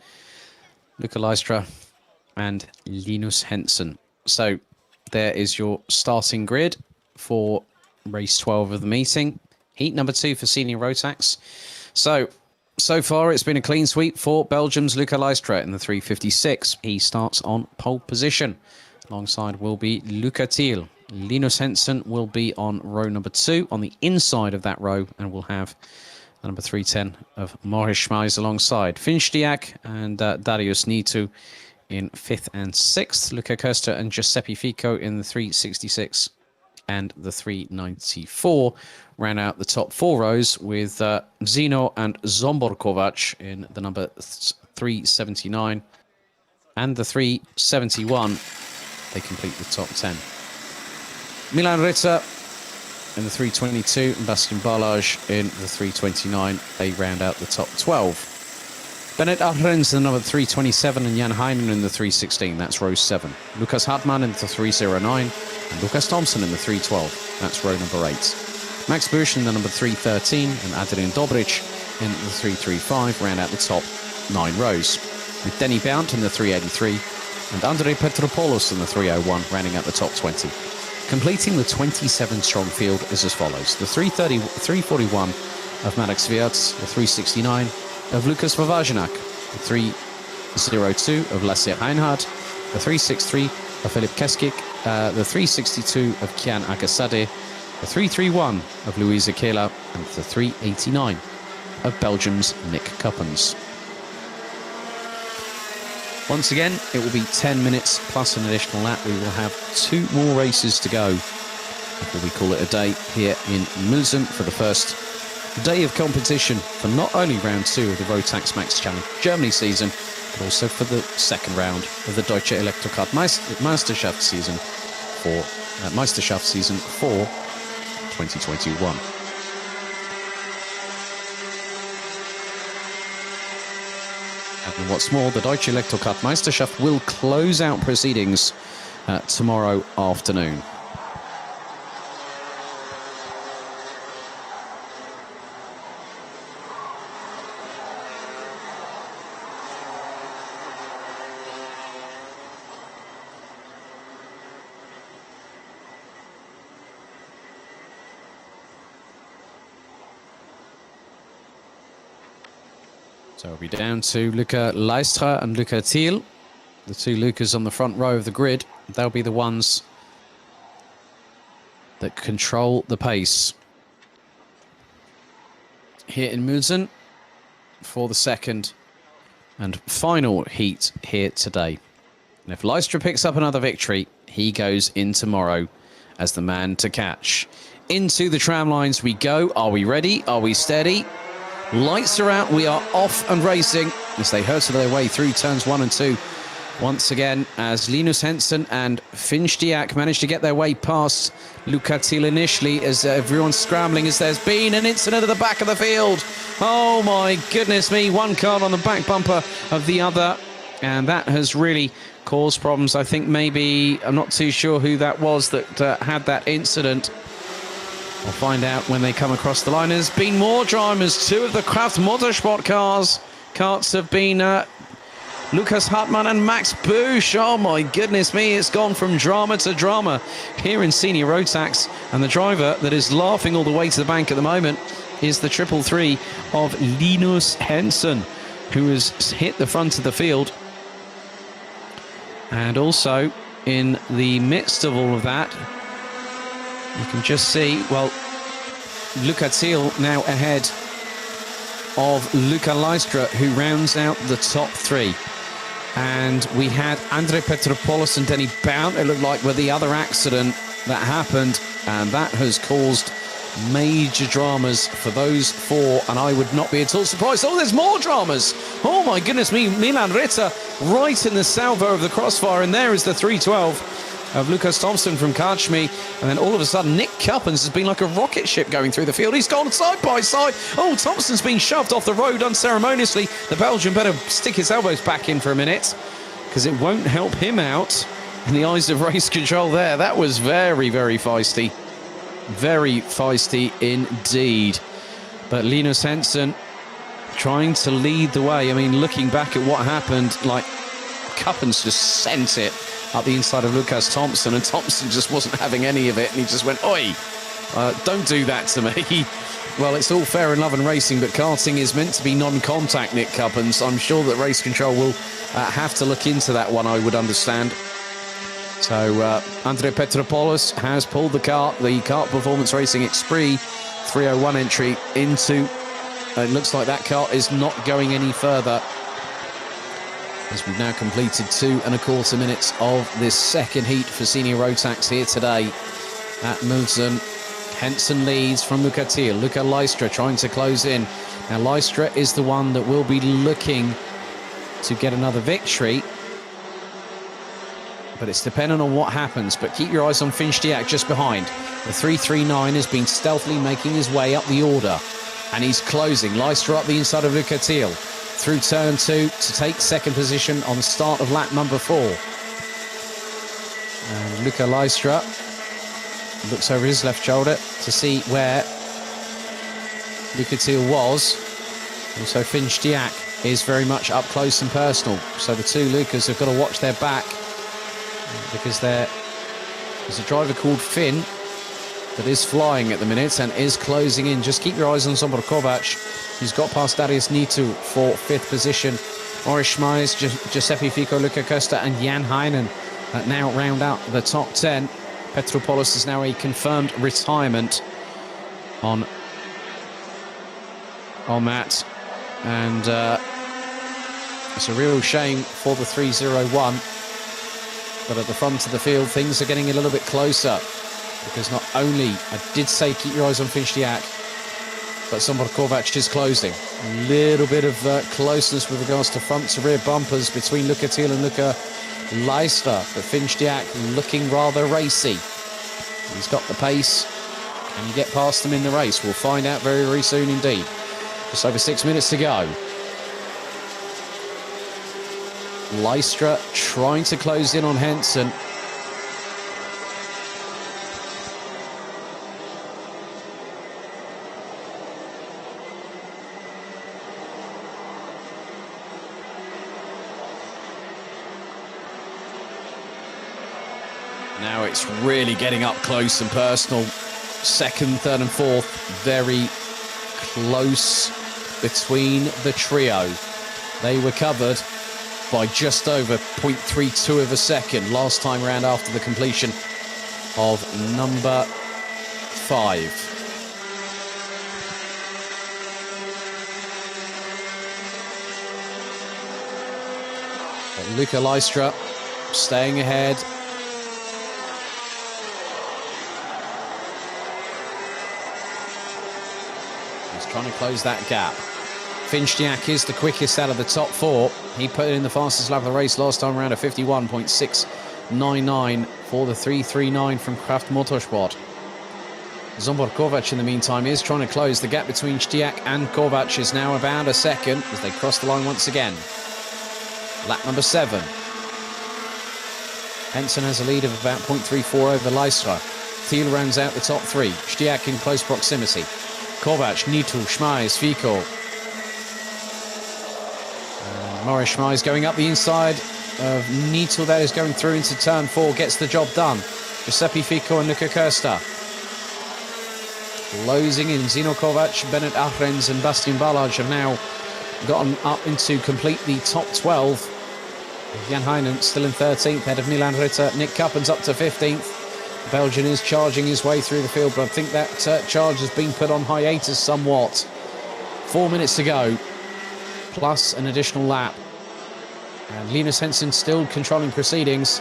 Luca Lystra and Linus Henson. So there is your starting grid for race 12 of the meeting. Heat number 2 for Senior Rotax. So far it's been a clean sweep for Belgium's Luca Lystra in the 356. He starts on pole position. Alongside will be Luca Thiel. Linus Henson will be on row number 2 on the inside of that row, and we'll have the number 310 of Maurice Schmeis alongside Finstiak and Darius Nitu in 5th and 6th. Luca Costa and Giuseppe Fico in the 366 and the 394 ran out the top 4 rows with Zino and Zombor Kovac in the number 379 and the 371. They complete the top 10. Milan Ritter in the 322 and Bastian Balaj in the 329. They round out the top 12. Bennett Ahrens in the number 327 and Jan Heinen in the 316. That's row 7. Lucas Hartmann in the 309 and Lucas Thompson in the 312. That's row number 8. Max Bush in the number 313 and Adrian Dobrich in the 335 round out the top 9 rows. With Denny Bount in the 383 and Andrei Petropoulos in the 301 rounding out the top 20. Completing the 27-strong field is as follows. The 341 of Maddox Wiertz, the 369 of Lukas Vavajanak, the 302 of Lasse Reinhardt, the 363 of Filip Keskik, the 362 of Kian Agasade, the 331 of Louisa Kela, and the 389 of Belgium's Nick Cuppens. Once again, it will be 10 minutes plus an additional lap. We will have 2 more races to go before we call it a day here in Mülsen for the first day of competition for not only round 2 of the Rotax Max Challenge Germany season, but also for the second round of the Deutsche Elektrokart Meisterschaft season for 2021. And what's more, the Deutsche Elektrokart Meisterschaft will close out proceedings tomorrow afternoon. So we'll be down to Luca Lystra and Luca Thiel, the 2 Lucas on the front row of the grid. They'll be the ones that control the pace here in Mülsen for the second and final heat here today. And if Lystra picks up another victory, he goes in tomorrow as the man to catch. Into the tram lines we go. Are we ready? Are we steady? Lights are out. We are off and racing as they hurtle their way through turns 1 and 2. Once again, as Linus Henson and Finstiak manage to get their way past Luca Thiel initially, as everyone's scrambling, as there's been an incident at the back of the field. Oh my goodness me, one car on the back bumper of the other, and that has really caused problems. I think maybe, I'm not too sure who that was that had that incident. We'll find out when they come across the line. There's been more dramas. 2 of the Kraft Motorsport carts have been Lucas Hartmann and Max Busch. Oh my goodness me, it's gone from drama to drama here in Senior Rotax. And the driver that is laughing all the way to the bank at the moment is the 333 of Linus Henson, who has hit the front of the field. And also in the midst of all of that, you can just see, well, Luca Thiel now ahead of Luca Lystra, who rounds out the top 3. And we had Andre Petropoulos and Denny Bount, it looked like, were the other accident that happened, and that has caused major dramas for those four, and I would not be at all surprised. Oh, there's more dramas. Oh my goodness me, Milan Ritter right in the salvo of the crossfire, and there is the 312 of Lucas Thompson from Karchmi, and then all of a sudden Nick Cuppins has been like a rocket ship going through the field. He's gone side by side. Oh, Thompson's been shoved off the road unceremoniously. The Belgian better stick his elbows back in for a minute, because it won't help him out in the eyes of race control there. That was very, very feisty. Very feisty indeed. But Linus Henson trying to lead the way. I mean, looking back at what happened, like, Cuppins just sent it up the inside of Lucas Thompson, and Thompson just wasn't having any of it, and he just went, oi, don't do that to me. Well, it's all fair in love and racing, but karting is meant to be non-contact, Nick Cuppins. I'm sure that race control will have to look into that one, I would understand. So Andre Petropoulos has pulled the kart Performance Racing Esprit 301 entry into, it looks like that kart is not going any further, as we've now completed 2¼ minutes of this second heat for senior Rotax here today at Mülsen. Henson leads from Luca Thiel. Luca Leistra trying to close in. Now Leistra is the one that will be looking to get another victory, but it's dependent on what happens. But keep your eyes on Finchdiak just behind. The 339 has been stealthily making his way up the order, and he's closing. Leistra up the inside of Luca Thiel through turn 2 to take second position on the start of lap number 4. And Luca Leistra looks over his left shoulder to see where Luca Thiel was. Also Finchdiak is very much up close and personal, so the two Lucas have got to watch their back, because there's a driver called Finn that is flying at the minute and is closing in. Just keep your eyes on Zsombor Kovac, who's got past Darius Nitu for 5th position. Morris Schmeis, Giuseppe Fico, Luca Costa and Jan Heinen that now round out the top 10. Petropoulos is now a confirmed retirement on that, and it's a real shame for the 301. But at the front of the field, things are getting a little bit closer, because not only, I did say keep your eyes on Finchdiak, but Zsombor Kovac is closing. A little bit of closeness with regards to front to rear bumpers between Luca Thiel and Luca Leistra, but Finchdiak looking rather racy. He's got the pace. Can you get past him in the race? We'll find out very, very soon indeed. Just over 6 minutes to go. Leistra trying to close in on Henson. Now it's really getting up close and personal. Second, third and fourth, very close between the trio. They were covered by just over 0.32 of a second last time round after the completion of number 5. But Luca Leistra staying ahead. He's trying to close that gap. Finchdiak is the quickest out of the top 4. He put in the fastest lap of the race last time around, a 51.699 for the 339 from Kraft Motorsport. Zsombor Kovac, in the meantime, is trying to close. The gap between Stiak and Kovac is now about a second as they cross the line once again. Lap number 7. Henson has a lead of about 0.34 over Leistra. Thiel rounds out the top 3. Stiak in close proximity. Kovac, Nitu, Schmeis, Fico. Morris Schmeis going up the inside of Nitu. That is going through into turn 4. Gets the job done. Giuseppe Fico and Luca Costa. Closing in. Zino Kovac, Bennett Ahrens and Bastian Balaj have now gotten up into complete the top 12. Jan Heinen still in 13th, head of Milan Ritter. Nick Cuppins up to 15th. The Belgian is charging his way through the field, but I think that charge has been put on hiatus somewhat. 4 minutes to go, plus an additional lap. And Linus Henson still controlling proceedings.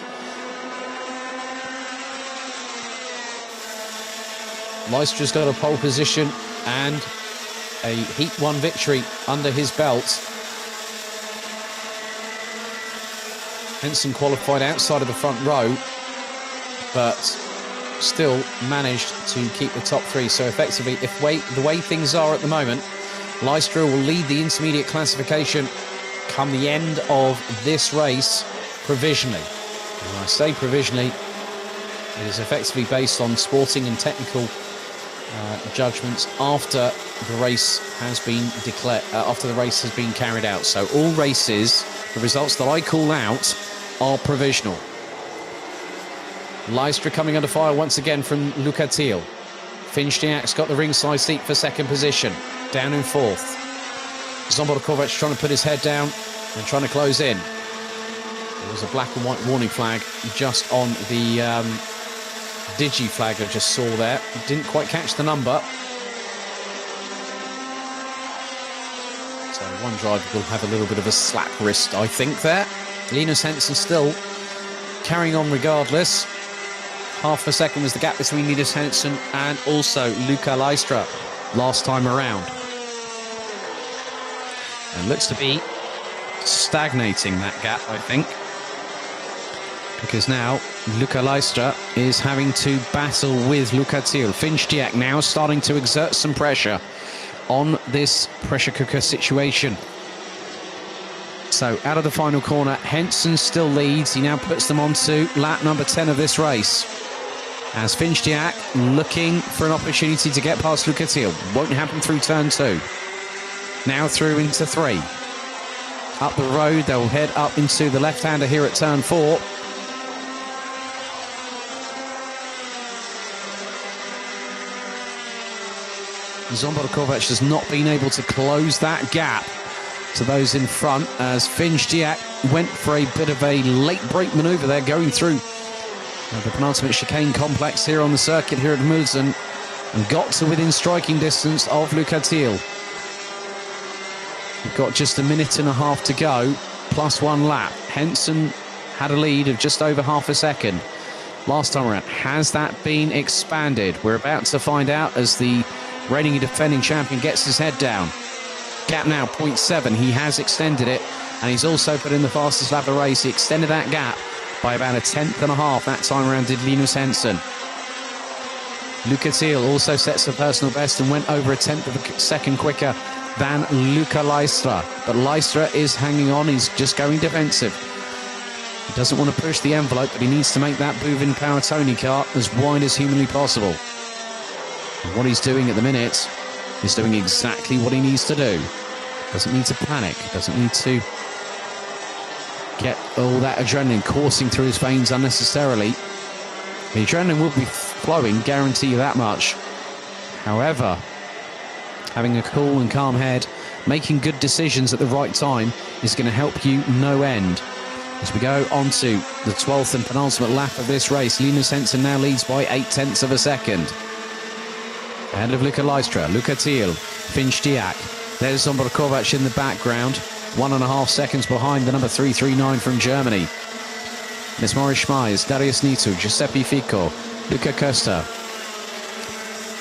Leistra's got a pole position and a Heat 1 victory under his belt. Henson qualified outside of the front row, but still managed to keep the top three. So effectively, the way things are at the moment, Leistra will lead the intermediate classification come the end of this race provisionally. And when I say provisionally, it is effectively based on sporting and technical judgments after the race has been declared, after the race has been carried out. So all races, the results that I call out are provisional. Leistra coming under fire once again from Luca Thiel. Finchniak's got the ringside seat for second position, down in fourth. Zomborkovac trying to put his head down and trying to close in. There was a black and white warning flag just on the Digi flag I just saw there. Didn't quite catch the number. So one driver will have a little bit of a slap wrist, I think, there. Linus Henson still carrying on regardless. Half a second was the gap between Linus Henson and also Luca Leistra last time around. And looks to be stagnating, that gap, I think. Because now Luca Leistra is having to battle with Luca Thiel. Finchdiak now starting to exert some pressure on this pressure cooker situation. So out of the final corner, Henson still leads. He now puts them onto lap number 10 of this race. As Finchdiak looking for an opportunity to get past Luca Thiel. Won't happen through turn 2. Now through into 3. Up the road, they'll head up into the left-hander here at turn 4. Zomborkovac has not been able to close that gap to those in front as Finchdiak went for a bit of a late brake manoeuvre there going through the penultimate chicane complex here on the circuit here at Mülsen and got to within striking distance of Luca Thiel. We've got just a minute and a half to go, plus 1 lap. Henson had a lead of just over half a second last time around. Has that been expanded? We're about to find out as the reigning and defending champion gets his head down. Gap now 0.7. He has extended it, and he's also put in the fastest lap of the race. He extended that gap by about 1/10.5 that time around did Linus Henson. Luca Thiel also sets a personal best and went over 1/10 of a second quicker than Luca Leistra. But Leistra is hanging on. He's just going defensive. He doesn't want to push the envelope, but he needs to make that Buvin Power Tony car as wide as humanly possible. And what he's doing at the minute is doing exactly what he needs to do. Doesn't need to panic. Doesn't need to get all that adrenaline coursing through his veins unnecessarily. The adrenaline will be flowing, guarantee you that much. However, having a cool and calm head, making good decisions at the right time is going to help you no end. As we go on to the 12th and penultimate lap of this race, Linus Henson now leads by 0.8 of a second. Ahead of Luca Leistra, Luca Thiel, Finchdiak. There's Zomborkovac in the background, 1.5 seconds behind the number 339 from Germany. There's Maurice Schmeiss, Darius Nitu, Giuseppe Fico, Luca Costa,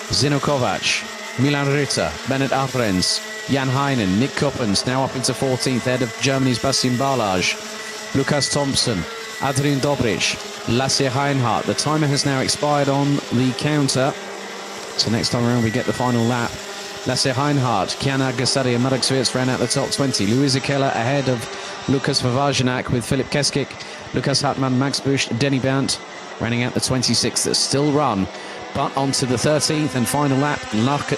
Zino Kovac, Milan Ritter, Bennett Ahrens, Jan Heinen, Nick Coppens now up into 14th, ahead of Germany's Bastian Balaj, Lukas Thompson, Adrian Dobrich, Lasse Heinhardt. The timer has now expired on the counter, so next time around we get the final lap. Lasse Heinhardt, Kian Agassadi and Marek Svitz ran out the top 20. Luisa Keller ahead of Lukas Vavajanak with Philip Keskik, Lukas Hartmann, Max Busch, Denny Bant running out the 26th that still run. But onto the 13th and final lap.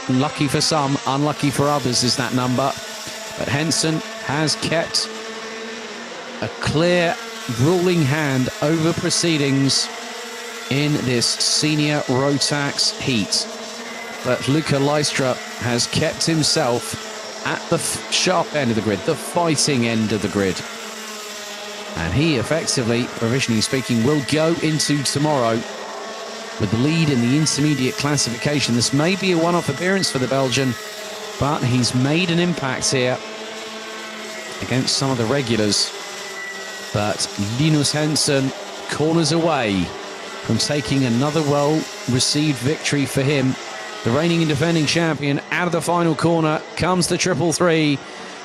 Lucky for some, unlucky for others is that number. But Henson has kept a clear ruling hand over proceedings in this senior Rotax heat. But Luca Leistra has kept himself at the sharp end of the grid, the fighting end of the grid. And he effectively, provisionally speaking, will go into tomorrow with the lead in the intermediate classification. This may be a one-off appearance for the Belgian, but he's made an impact here against some of the regulars. But Linus Hansen corners away from taking another well-received victory for him. The reigning and defending champion out of the final corner comes the 333.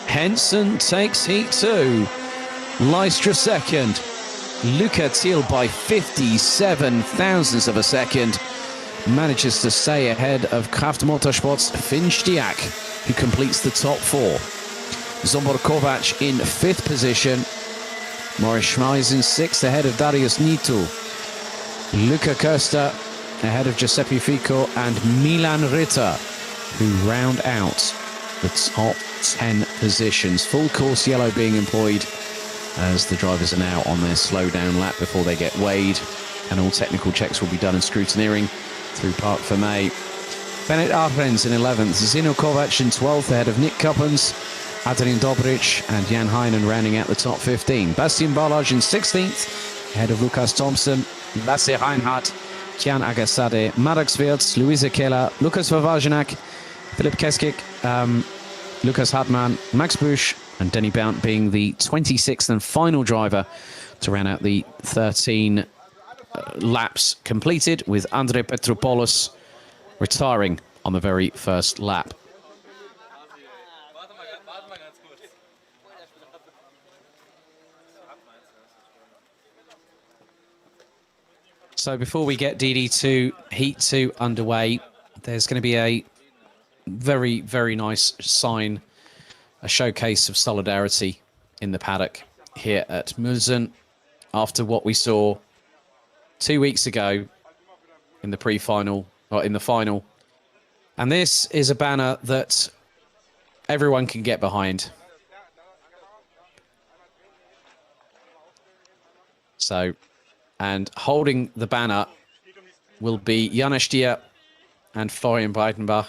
Henson takes heat 2. Lystra second. Luca Thiel by 57 thousandths of a second manages to stay ahead of Kraft Motorsport's Finn Stiak, who completes the top 4. Zobor Kovac in 5th position. Morris Schmeis in 6th ahead of Darius Nitu. Luca Costa ahead of Giuseppe Fico and Milan Ritter, who round out the top 10 positions. Full course yellow being employed as the drivers are now on their slow-down lap before they get weighed, and all technical checks will be done in scrutineering through Parc Fermé. Bennett Arends in 11th, Zino Kovac in 12th ahead of Nick Coppens, Adrian Dobrich and Jan Heinen rounding out the top 15. Bastian Balaj in 16th ahead of Lukas Thompson, Lasse Reinhardt, Kian Agassade, Maddox Wirtz, Luisa Keller, Lukas Vavajanak, Philip Keskik, Lukas Hartmann, Max Busch, and Denny Bount being the 26th and final driver to round out the 13 laps completed, with Andre Petropoulos retiring on the very first lap. Warte mal ganz kurz. So before we get DD2 Heat 2 underway, there's going to be a very, very nice sign, a showcase of solidarity in the paddock here at Mülsen after what we saw 2 weeks ago in the pre-final, or in the final. And this is a banner that everyone can get behind. So, and holding the banner will be Janis Stier and Florian Breitenbach.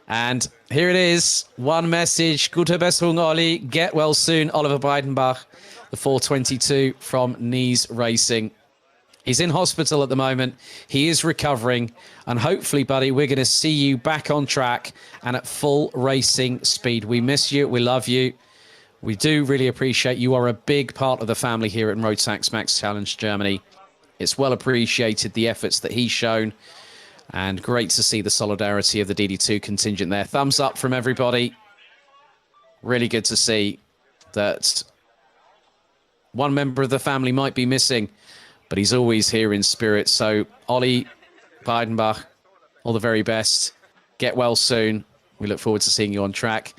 And here it is, one message: Gute Besserung, Olli. Get well soon, Oliver Breitenbach, the 422 from Nies Racing. He's in hospital at the moment. He is recovering. And hopefully, buddy, we're going to see you back on track and at full racing speed. We miss you. We love you. We do really appreciate you. Are a big part of the family here at Rotax Max Challenge Germany. It's well appreciated, the efforts that he's shown. And great to see the solidarity of the DD2 contingent there. Thumbs up from everybody. Really good to see that one member of the family might be missing, but he's always here in spirit. So, Ollie Breidenbach, all the very best. Get well soon. We look forward to seeing you on track.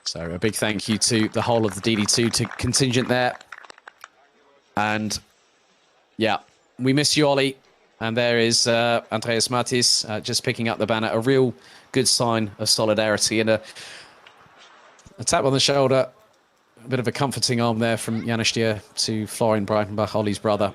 So, a big thank you to the whole of the DD2 contingent there. And, yeah, we miss you, Ollie. And there is Andreas Matis just picking up the banner. A real good sign of solidarity, and a tap on the shoulder. A bit of a comforting arm there from Janis Stier to Florian Breitenbach, Ollie's brother.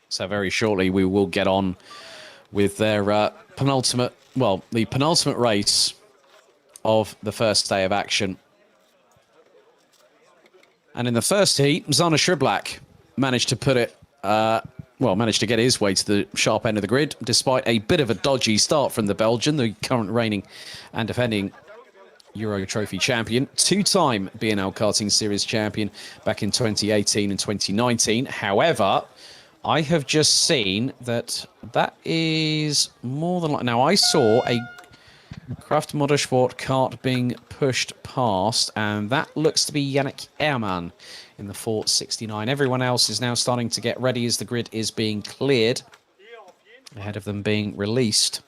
So very shortly we will get on with their penultimate, well, the penultimate race of the first day of action. And in the first heat, Zana Shriblack managed to put it, managed to get his way to the sharp end of the grid, despite a bit of a dodgy start from the Belgian, the current reigning and defending Euro Trophy champion, two-time B&L Karting Series champion back in 2018 and 2019. However, I have just seen that is more than like... Now, I saw a Kraft Motorsport kart being pushed past, and that looks to be Yannick Ehrmann in the 469. Everyone else is now starting to get ready as the grid is being cleared ahead of them being released.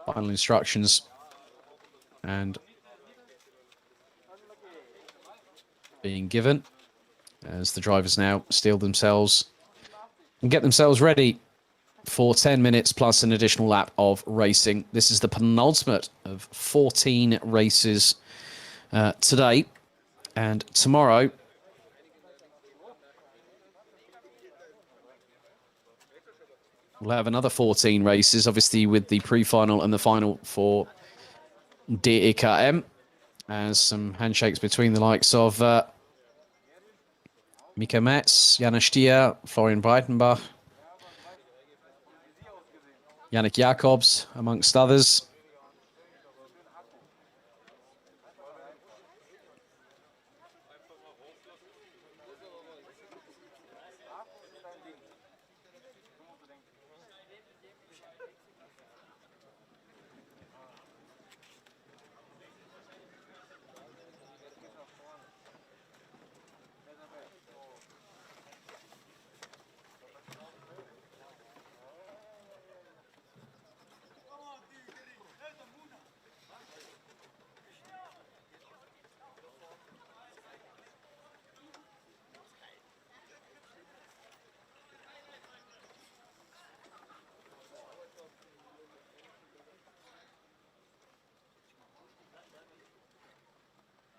Final instructions and being given as the drivers now steel themselves and get themselves ready for 10 minutes plus an additional lap of racing. This is the penultimate of 14 races today, and tomorrow We'll have another 14 races, obviously with the pre-final and the final for DD2 as some handshakes between the likes of Mika Metz, Janis Stier, Florian Breitenbach, Yannick Jacobs, amongst others.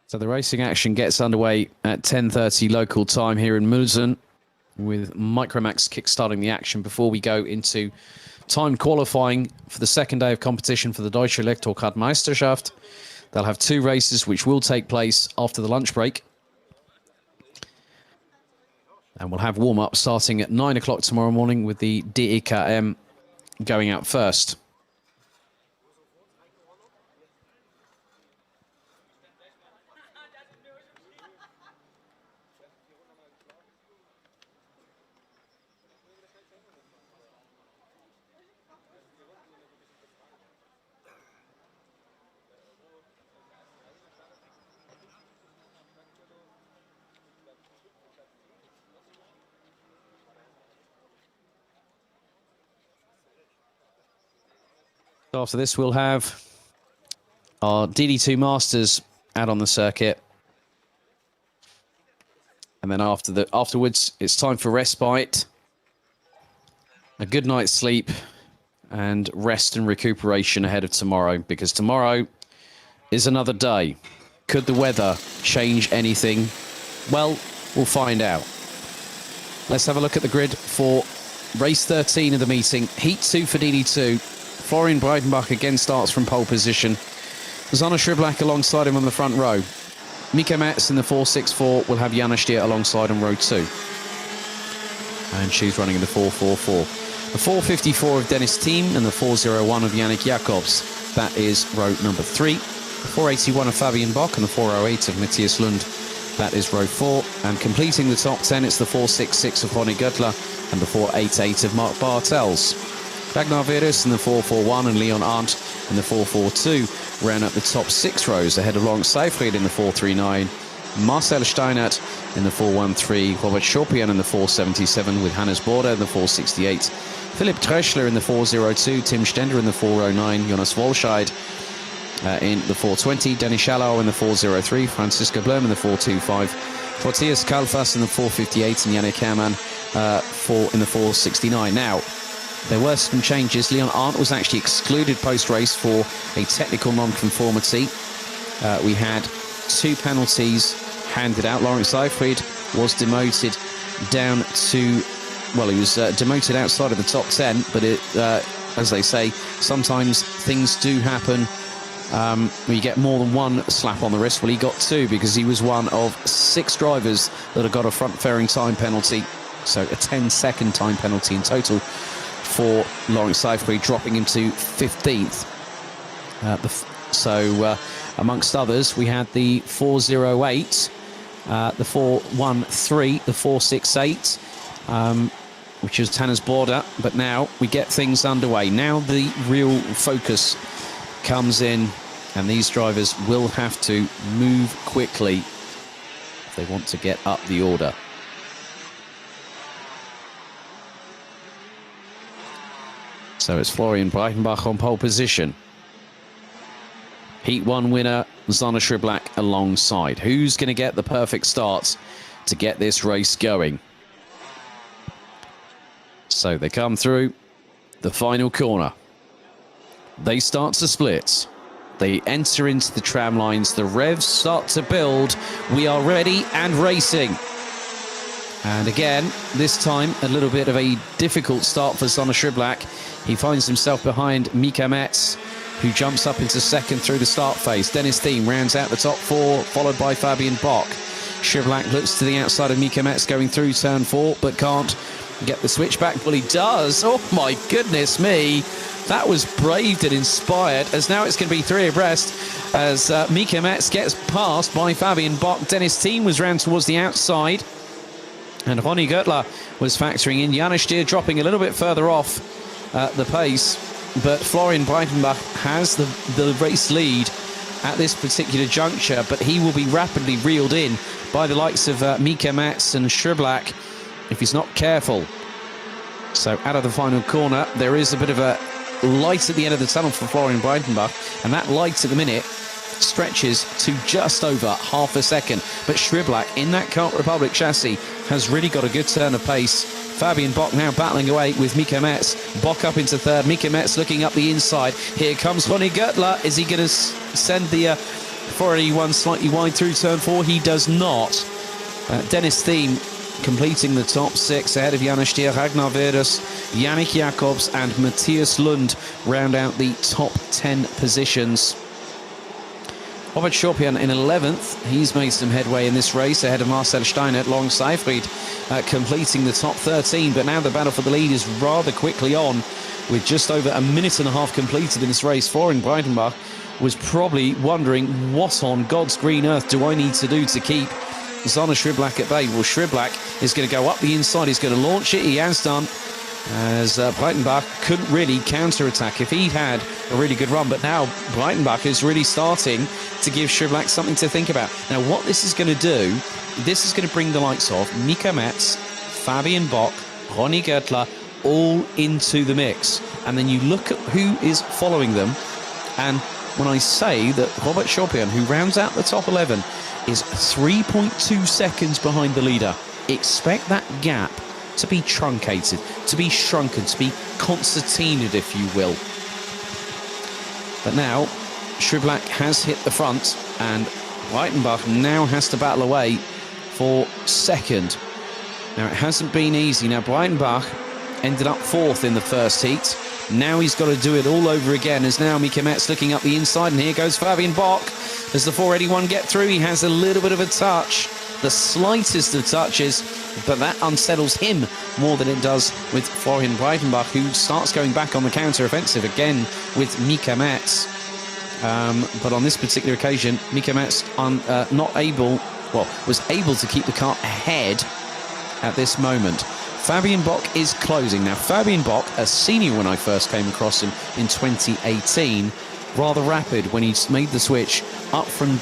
So the racing action gets underway at 10:30 local time here in Mülsen, with Micromax kickstarting the action before we go into time qualifying for the second day of competition for the Deutsche Elektrokart Meisterschaft. They'll have 2 races which will take place after the lunch break. And we'll have warm-up starting at 9 o'clock tomorrow morning with the DEKM going out first. After this, we'll have our DD2 Masters out on the circuit. And then afterwards, it's time for respite, a good night's sleep, and rest and recuperation ahead of tomorrow, because tomorrow is another day. Could the weather change anything? Well, we'll find out. Let's have a look at the grid for race 13 of the meeting. Heat 2 for DD2. Florian Breitenbach again starts from pole position. Zana Schriblak alongside him on the front row. Mika Metz in the 464 will have Janis Stier alongside on row 2. And she's running in the 444. The 454 of Dennis Thiem and the 401 of Yannick Jacobs. That is row number 3. The 481 of Fabian Bock and the 408 of Matthias Lund. That is row 4. And completing the top 10, it's the 466 of Ronny Göttler and the 488 of Mark Bartels. Ragnar Virus in the 441 and Leon Arndt in the 442 ran up the top 6 rows ahead of Lawrence Seyfried in the 439, Marcel Steinert in the 413, Robert Schorpian in the 477 with Hannes Border in the 468, Philipp Treschler in the 402, Tim Stender in the 409, Jonas Wolscheid in the 420, Danny Schallau in the 403, Franziska Blum in the 425, Matthias Kalfas in the 458 and Yannick Hermann in the 469. Now, there were some changes. Leon Arndt was actually excluded post-race for a technical non-conformity. We had 2 penalties handed out. Lawrence Seyfried was demoted down to, well, he was demoted outside of the top 10, but as they say, sometimes things do happen when you get more than 1 slap on the wrist. Well, he got 2 because he was one of 6 drivers that have got a front-fairing time penalty, so a 10-second time penalty in total for Lawrence Seyfried, dropping him to 15th. Amongst others, we had the 408, the 413, the 468, which is Hannes Border. But now we get things underway. Now the real focus comes in, and these drivers will have to move quickly if they want to get up the order. So it's Florian Breitenbach on pole position. Heat 1 winner, Zana Schriblak alongside. Who's going to get the perfect start to get this race going? So they come through the final corner. They start to split. They enter into the tram lines. The revs start to build. We are ready and racing. And again, this time, a little bit of a difficult start for Sonne Schriblak. He finds himself behind Mika Metz, who jumps up into second through the start phase. Dennis Thiem rounds out the top 4, followed by Fabian Bock. Schriblak looks to the outside of Mika Metz going through turn 4, but can't get the switch back. Well, he does. Oh, my goodness me. That was braved and inspired, as now it's going to be 3 abreast as Mika Metz gets passed by Fabian Bock. Dennis Thiem was round towards the outside, and Ronny Göttler was factoring in. Janis Stier dropping a little bit further off the pace, but Florian Breitenbach has the race lead at this particular juncture, but he will be rapidly reeled in by the likes of Mika Metz and Schriblak if he's not careful. So out of the final corner, there is a bit of a light at the end of the tunnel for Florian Breitenbach, and that light at the minute stretches to just over half a second. But Schriblak in that Kart Republic chassis has really got a good turn of pace. Fabian Bock now battling away with Mika Metz. Bock up into third. Mika Metz looking up the inside. Here comes Ronny Göttler. Is he going to send the 481 slightly wide through turn 4? He does not. Dennis Thiem completing the top 6 ahead of Janis Stier, Ragnar Verdus, Yannick Jacobs and Matthias Lund round out the top 10 positions. Robert Schorpian in 11th. He's made some headway in this race ahead of Marcel Steinert. Long Seifried completing the top 13, but now the battle for the lead is rather quickly on, with just over a minute and a half completed in this race. Florian Breitenbach was probably wondering, what on God's green earth do I need to do to keep Sonne Schriblak at bay? Well, Schriblak is going to go up the inside. He's going to launch it. He has done, as Breitenbach couldn't really counter-attack if he'd had a really good run. But now Breitenbach is really starting to give Schriblak something to think about. Now, what this is going to do, this is going to bring the likes of Mika Metz, Fabian Bock, Ronny Göttler all into the mix. And then you look at who is following them. And when I say that Robert Schorpian, who rounds out the top 11, is 3.2 seconds behind the leader, expect that gap to be truncated, to be shrunken, to be concertinaed, if you will. But now Schriblak has hit the front, and Breitenbach now has to battle away for second. Now, it hasn't been easy. Now, Breitenbach ended up 4th in the first heat. Now he's got to do it all over again, as now Mika Metz looking up the inside, and here goes Fabian Bock. Does the 481 get through? He has a little bit of a touch, the slightest of touches, but that unsettles him more than it does with Florian Breitenbach, who starts going back on the counter-offensive again with Mika Metz. But on this particular occasion, Mika Metz was able to keep the car ahead at this moment. Fabian Bock is closing. Now, Fabian Bock, a senior when I first came across him in 2018, rather rapid when he made the switch up from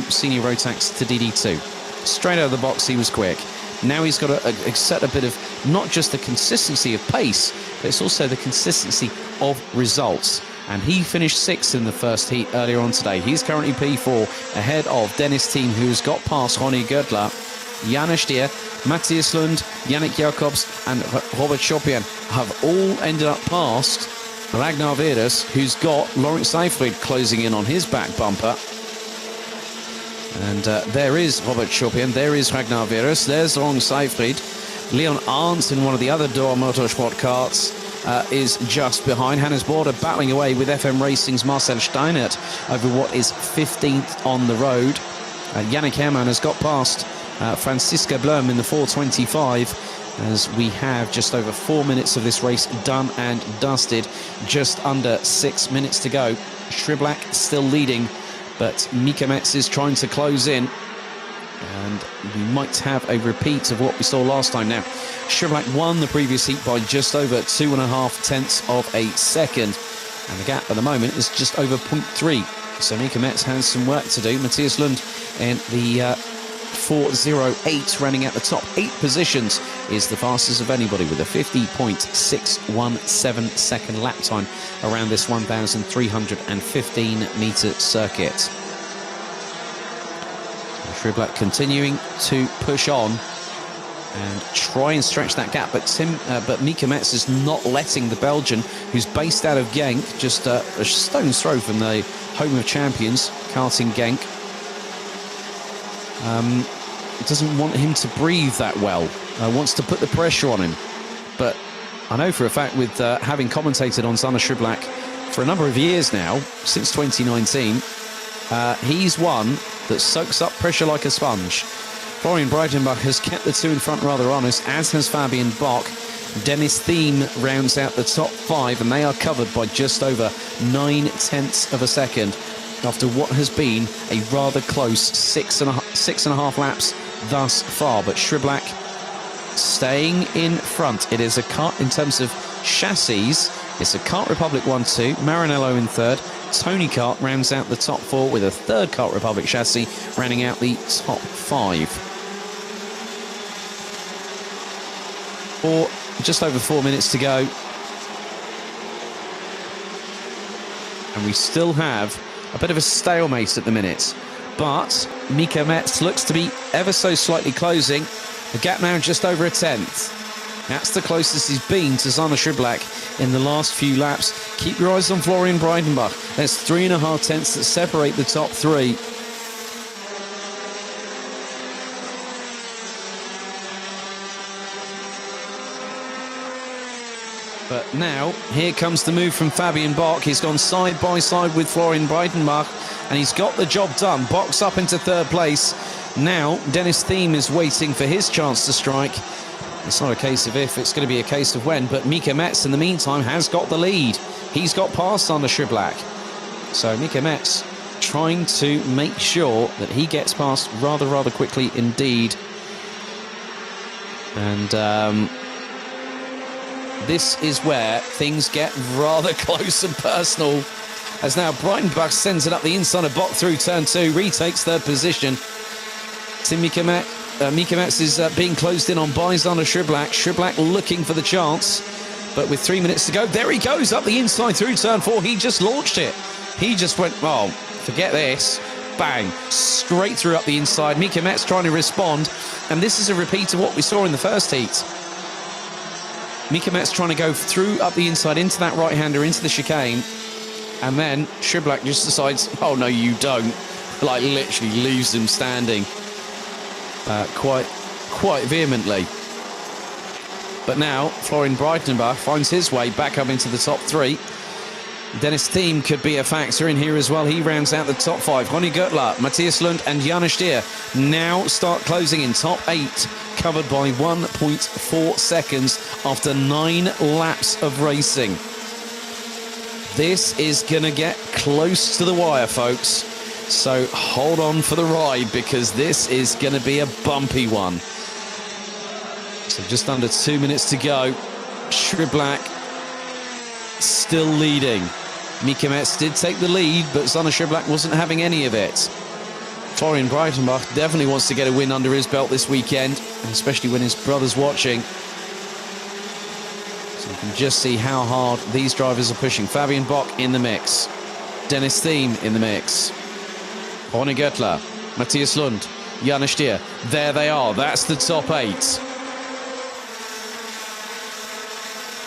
senior Rotax to DD2. Straight out of the box, he was quick. Now he's got to set a bit of not just the consistency of pace, but it's also the consistency of results. And he finished 6th in the first heat earlier on today. He's currently P4 ahead of Dennis Thiem, who's got past Ronny Göttler. Janis Stier, Matthias Lund, Yannick Jacobs and Robert Schorpian have all ended up past Ragnar Verdus, who's got Lawrence Seifried closing in on his back bumper. And there is Robert Schorpian, there is Ragnar Verdus, there's Lawrence Seifried. Leon Arndt in one of the other Door Motorsport karts is just behind. Hannes Border battling away with FM Racing's Marcel Steinert over what is 15th on the road. Yannick Herrmann has got past Franziska Blum in the 425, as we have just over 4 minutes of this race done and dusted. Just under 6 minutes to go. Schriblak still leading, but Mika Metz is trying to close in, and we might have a repeat of what we saw last time. Now, Schriblak won the previous heat by just over 2.5 tenths of a second, and the gap at the moment is just over 0.3. So Mika Metz has some work to do. Matthias Lund in the 408 running at the top 8 positions is the fastest of anybody, with a 50.617 second lap time around this 1,315 metre circuit. Schriblak continuing to push on and try and stretch that gap, but Mika Metz is not letting the Belgian, who's based out of Genk, just a stone's throw from the home of champions, karting Genk. doesn't want him to breathe that well, wants to put the pressure on him. But I know for a fact, with having commentated on Zana Sriblak for a number of years now, since 2019, he's one that soaks up pressure like a sponge. Florian Breitenbach has kept the two in front rather honest, as has Fabian Bock. Dennis Thiem rounds out the top 5, and they are covered by just over 9/10 of a second after what has been a rather close six and a half laps thus far. But Sriblak staying in front. It is a car in terms of chassis. It's a Kart Republic 1-2, Maranello in third. Tony Kart rounds out the top 4 with a third Kart Republic chassis rounding out the top 5. Just over 4 minutes to go. And we still have a bit of a stalemate at the minute. But Mika Metz looks to be ever so slightly closing. The gap now just over a 10th. That's the closest he's been to Zana Sriblak in the last few laps. Keep your eyes on Florian Breitenbach. There's 3.5 tenths that separate the top 3. But now, here comes the move from Fabian Bock. He's gone side by side with Florian Breitenbach, and he's got the job done. Bock's up into third place. Now, Dennis Thiem is waiting for his chance to strike. It's not a case of if, it's going to be a case of when. But Mika Metz, in the meantime, has got the lead. He's got past Zana Sriblak. So Mika Metz trying to make sure that he gets past rather quickly indeed. And this is where things get rather close and personal, as now Breitenbach sends it up the inside of Bock through turn 2, retakes third position. Mika Metz is being closed in on by Zana Sriblak. Sriblak looking for the chance, but with 3 minutes to go, there he goes up the inside through turn 4. He just launched it. He just went, oh, forget this. Bang, straight through up the inside. Mika Metz trying to respond, and this is a repeat of what we saw in the first heat. Mika Metz trying to go through up the inside into that right-hander, into the chicane, and then Sriblak just decides, oh no you don't, like literally leaves him standing quite vehemently. But now Florian Breitenbach finds his way back up into the top 3. Dennis Thiem could be a factor in here as well. He rounds out the top 5. Ronny Göttler, Matthias Lund and Janis Stier now start closing in top 8, covered by 1.4 seconds after 9 laps of racing. This is going to get close to the wire, folks. So hold on for the ride, because this is going to be a bumpy one. So just under 2 minutes to go. Sriblak still leading. Mika Metz did take the lead, but Zana Sriblak wasn't having any of it. Florian Breitenbach definitely wants to get a win under his belt this weekend, and especially when his brother's watching. So you can just see how hard these drivers are pushing. Fabian Bock in the mix. Dennis Thiem in the mix. Ronny Göttler, Matthias Lund, Janis Stier. There they are. That's the top 8.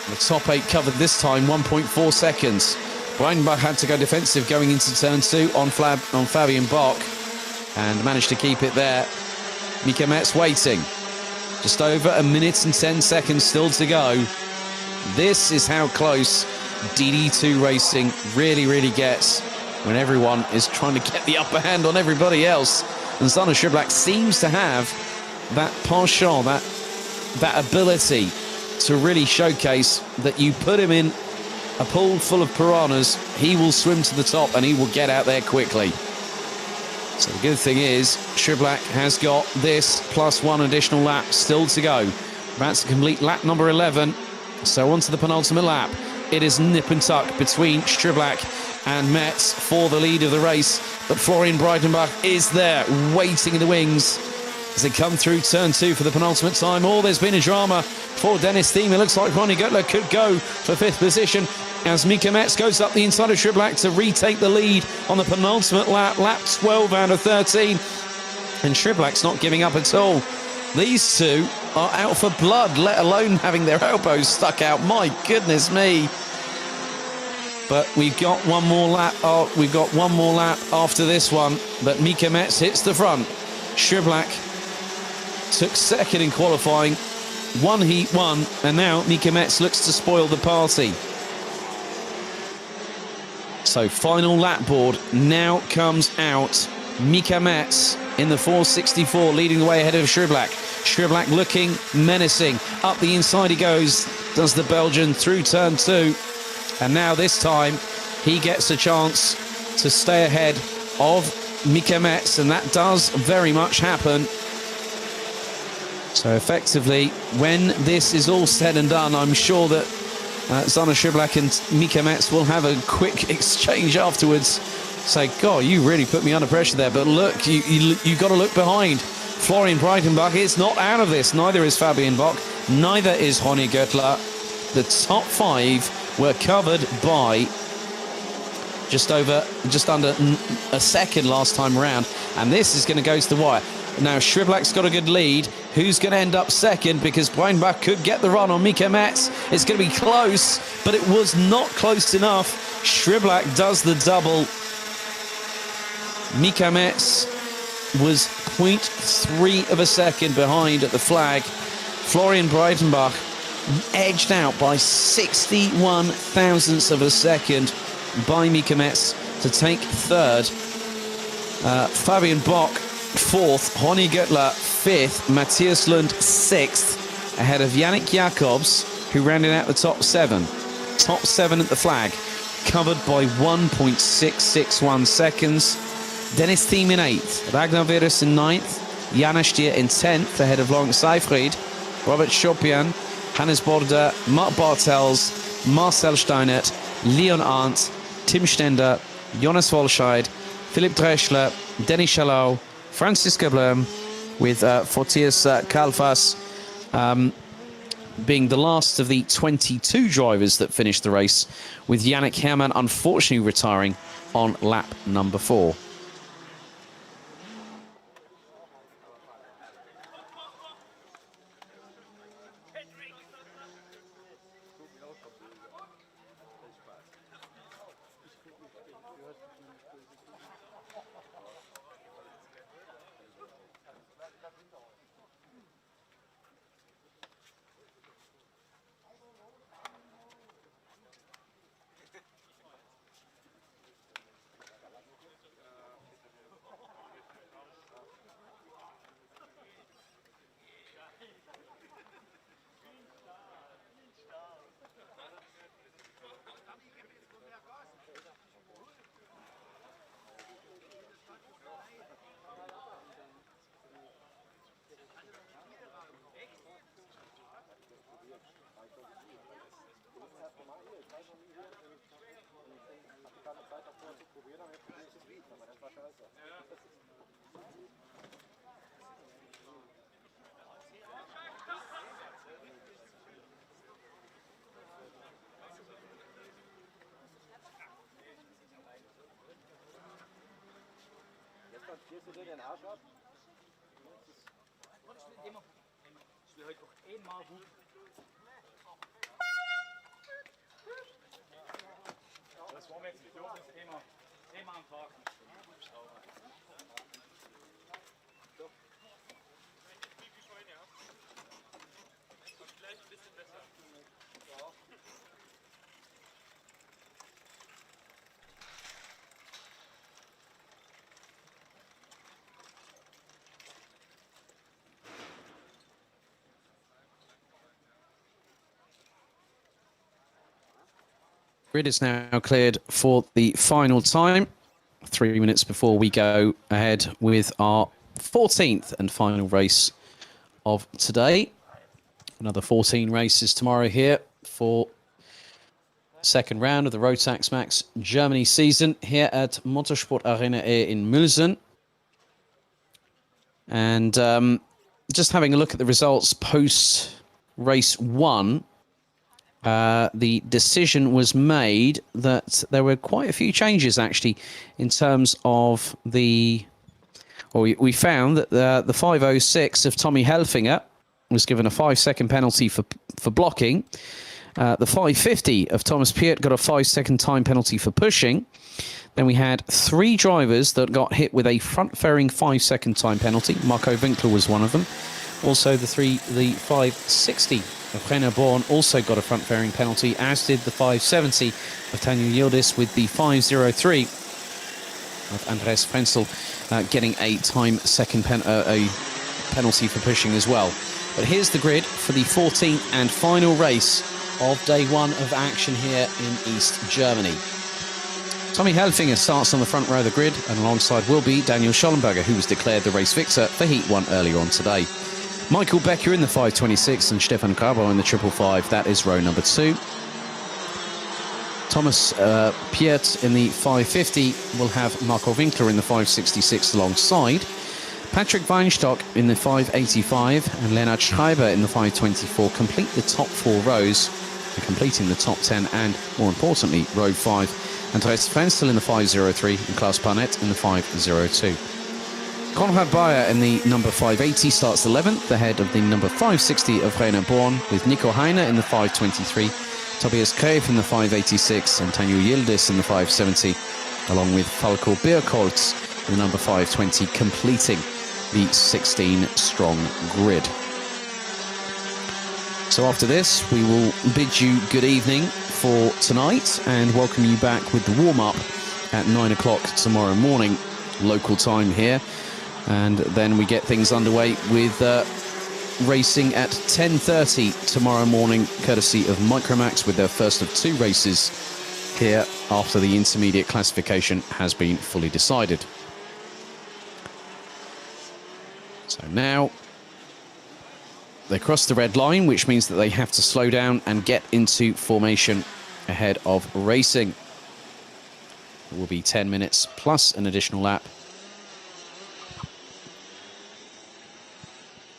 The top 8 covered this time, 1.4 seconds. Breitenbach had to go defensive going into turn 2 on Fabian Bock, and managed to keep it there. Mika Metz waiting. Just over 1 minute and 10 seconds still to go. This is how close DD2 racing really gets when everyone is trying to get the upper hand on everybody else. And Zana Sriblak seems to have that penchant, that ability to really showcase that you put him in a pool full of piranhas, he will swim to the top and he will get out there quickly. So the good thing is Sriblak has got this plus 1 additional lap still to go. About to complete lap number 11. So on to the penultimate lap. It is nip and tuck between Sriblak and Metz for the lead of the race. But Florian Breitenbach is there, waiting in the wings as they come through turn 2 for the penultimate time. Oh, there's been a drama for Dennis Thiem. It looks like Ronny Göttler could go for 5th position as Mika Metz goes up the inside of Sriblak to retake the lead on the penultimate lap, lap 12 out of 13. And Sriblak's not giving up at all. These two are out for blood, let alone having their elbows stuck out. My goodness me. But we've got one more lap. We've got one more lap after this one. But Mika Metz hits the front. Sriblak took second in qualifying, one heat won, and now Mika Metz looks to spoil the party. So final lap board now comes out. Mika Metz in the 464, leading the way ahead of Schriblak. Schriblak looking menacing. Up the inside he goes, does the Belgian through turn 2. And now this time he gets a chance to stay ahead of Mika Metz, and that does very much happen. So effectively, when this is all said and done, I'm sure that Zana Schriblak and Mika Metz will have a quick exchange afterwards. Say, God, you really put me under pressure there. But look, you got to look behind. Florian Breitenbach is not out of this. Neither is Fabian Bock. Neither is Ronnie Göttler. The top 5 were covered by just under a second last time around. And this is going to go to the wire. Now, Schriblak's got a good lead. Who's going to end up second? Because Breitenbach could get the run on Mika Metz. It's going to be close, but it was not close enough. Schriblak does the double. Mika Metz was 0.3 of a second behind at the flag. Florian Breitenbach edged out by 61 thousandths of a second by Mika Metz to take third. Fabian Bock fourth, Ronnie Göttler fifth, Matthias Lund sixth, ahead of Yannick Jacobs, who rounded out the top 7. Top 7 at the flag, covered by 1.661 seconds. Dennis Thiem in 8th, Ragnar Virus in 9th, Jana Stier in 10th, ahead of Laurent Seyfried, Robert Schopian, Hannes Border, Mark Bartels, Marcel Steinert, Leon Arndt, Tim Stender, Jonas Wolscheid, Philipp Dreschler, Dennis Chalau, Franziska Blum, with Fortius Kalfas being the last of the 22 drivers that finished the race, with Yannick Herrmann unfortunately retiring on lap number 4. Gehst du dir den Arsch ab? Ich will heute noch einmal gut. Das war mir jetzt nicht, das ist einmal am Tag. Vielleicht ein bisschen besser. Ja. Grid is now cleared for the final time. 3 minutes before we go ahead with our 14th and final race of today. Another 14 races tomorrow here for second round of the Rotax Max Germany season here at Motorsport Arena in Mülsen. And just having a look at the results post race 1. The decision was made that there were quite a few changes, actually, in terms of the... Well, we found that the 506 of Tommy Helfinger was given a 5-second penalty for blocking. The 550 of Thomas Piet got a 5-second time penalty for pushing. Then we had 3 drivers that got hit with a front fairing 5-second time penalty. Marco Winkler was one of them. Also, the 560 of René Born also got a front fairing penalty, as did the 570 of Tanja Yildiz, with the 503 of Andres Frenzel getting a second penalty for pushing as well. But here's the grid for the 14th and final race of day one of action here in East Germany. Tommy Helfinger starts on the front row of the grid, and alongside will be Daniel Schollenberger, who was declared the race victor for Heat 1 earlier on today. Michael Becker in the 526 and Stefan Grabau in the 555. That is row number 2. Thomas Piet in the 550 will have Marco Winkler in the 566 alongside. Patrick Weinstock in the 585 and Lennart Schreiber in the 524 complete the top 4 rows, and completing the top 10 and, more importantly, row 5. Andreas Frenzel in the 503 and Klaus Barnett in the 502. Konrad Bayer in the number 580 starts 11th, ahead of the number 560 of René Born, with Nico Heiner in the 523, Tobias Greve in the 586 and Tanja Yildiz in the 570, along with Falco Birkholz in the number 520, completing the 16-strong grid. So after this, we will bid you good evening for tonight and welcome you back with the warm-up at 9 o'clock tomorrow morning, local time here. And then we get things underway with racing at 10:30 tomorrow morning, courtesy of Micromax, with their first of 2 races here after the intermediate classification has been fully decided. So now they cross the red line, which means that they have to slow down and get into formation ahead of racing. It will be 10 minutes plus an additional lap,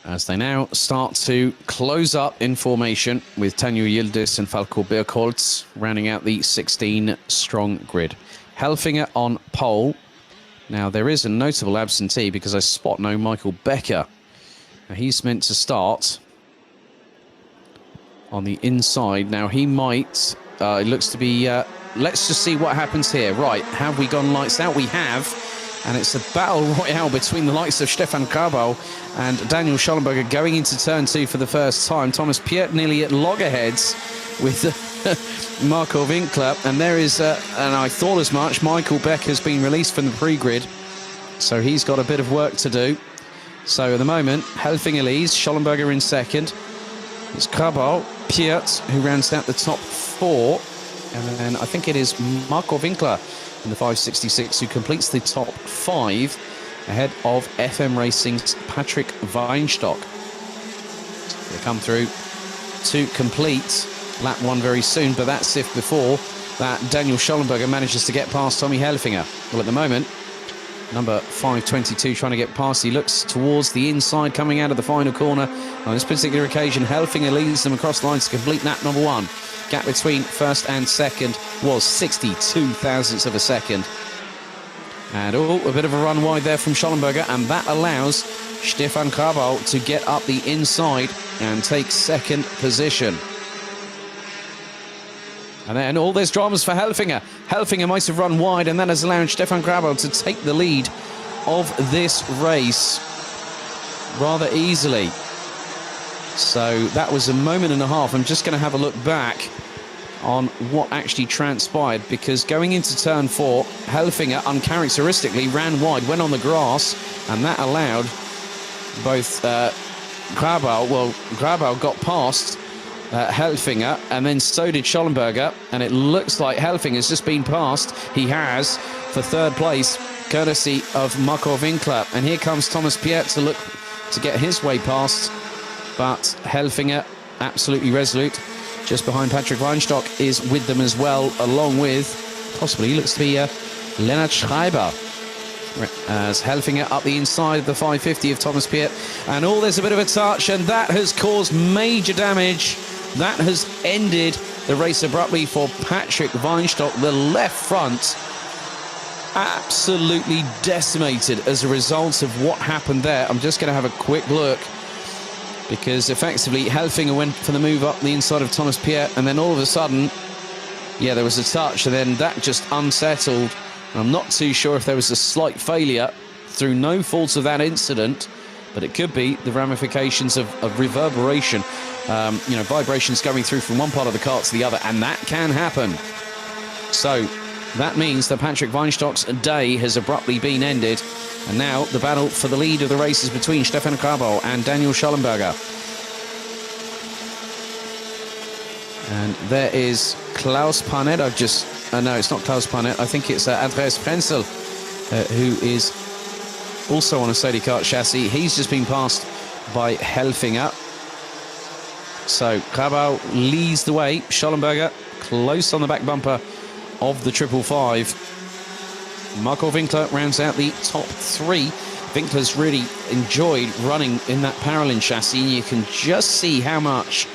as they now start to close up in formation, with Tanja Yildiz and Falco Birkholz rounding out the 16-strong grid. Helfinger on pole. Now, there is a notable absentee because I spot no Michael Becker. Now, he's meant to start on the inside. Now, he might... it looks to be... let's just see what happens here. Right, have we gone lights out? We have. And it's a battle royale between the likes of Stefan Grabau and Daniel Schollenberger going into turn 2 for the first time. Thomas Piet nearly at loggerheads with Marco Winkler. And there is, and I thought as much, Michael Beck has been released from the pre-grid. So he's got a bit of work to do. So at the moment, Helfinger leads, Schollenberger in second. It's Grabau, Piet, who rounds out the top 4. And then I think it is Marco Winkler in the 566 who completes the top 5, ahead of FM Racing's Patrick Weinstock. They come through to complete lap 1 very soon, but that's if before that Daniel Schollenberger manages to get past Tommy Helfinger. Well, at the moment, number 522 trying to get past. He looks towards the inside, coming out of the final corner. On this particular occasion, Helfinger leads them across the lines to complete lap number 1. Gap between first and second was 62 thousandths of a second. And a bit of a run wide there from Schollenberger, and that allows Stefan Grabau to get up the inside and take second position. And then there's dramas for Helfinger. Helfinger might have run wide, and that has allowed Stefan Grabau to take the lead of this race rather easily. So that was a moment and a half. I'm just going to have a look back on what actually transpired, because going into turn 4, Helfinger uncharacteristically ran wide, went on the grass, and that allowed both Grabau got past Helfinger, and then so did Schollenberger, and it looks like Helfinger's just been passed. He has, for third place, courtesy of Marco Winkler. And here comes Thomas Piet to look to get his way past, but Helfinger absolutely resolute. Just behind Patrick Weinstock is with them as well, along with possibly looks to be Lennart Schreiber, as Helfinger up the inside of the 550 of Thomas Piet. And there's a bit of a touch, and that has caused major damage. That has ended the race abruptly for Patrick Weinstock. The left front absolutely decimated as a result of what happened there. I'm just going to have a quick look, because effectively Helfinger went for the move up the inside of Thomas Piet, and then all of a sudden, yeah, there was a touch, and then that just unsettled. And I'm not too sure if there was a slight failure through no fault of that incident, but it could be the ramifications of reverberation, vibrations going through from one part of the kart to the other, and that can happen. So that means that Patrick Weinstock's day has abruptly been ended, and now the battle for the lead of the race is between Stefan Grabau and Daniel Schollenberger. And there is Klaus Parnet. No, it's not Klaus Parnet. I think it's Andreas Frenzel, who is also on a safety kart chassis. He's just been passed by Helfinger. So Grabau leads the way. Schollenberger close on the back bumper of the 555. Marco Winkler rounds out the top 3. Winkler's really enjoyed running in that Parolin chassis. You can just see how much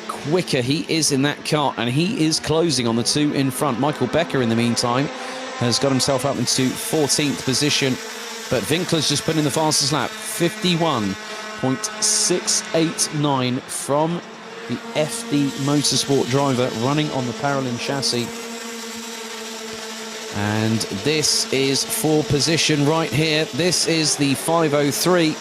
quicker he is in that kart, and he is closing on the 2 in front. Michael Becker, in the meantime, has got himself up into 14th position, but Winkler's just put in the fastest lap, 51.689 from the FD Motorsport driver running on the Parolin chassis. And this is for position right here. This is the 503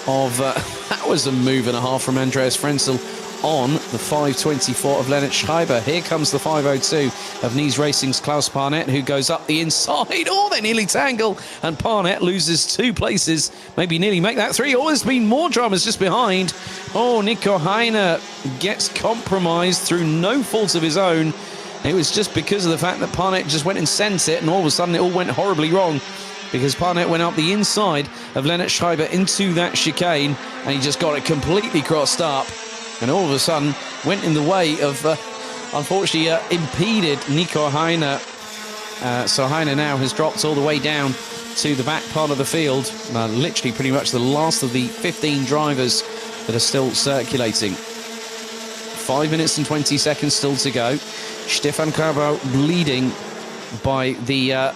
of that was a move and a half from Andreas Frenzel on the 524 of Lennart Schreiber. Here comes the 502 of Nies Racing's Klaus Parnet, who goes up the inside. Oh, they nearly tangle, and Parnet loses 2 places, maybe nearly make that 3. Oh, there's been more dramas just behind. Oh, Nico Heine gets compromised through no fault of his own. It was just because of the fact that Parnet just went and sent it, and all of a sudden it all went horribly wrong, because Parnet went up the inside of Lennart Schreiber into that chicane, and he just got it completely crossed up. And all of a sudden went in the way of, unfortunately, impeded Nico Heine. So Heine now has dropped all the way down to the back part of the field. Literally pretty much the last of the 15 drivers that are still circulating. 5 minutes and 20 seconds still to go. Stefan Grabau leading by the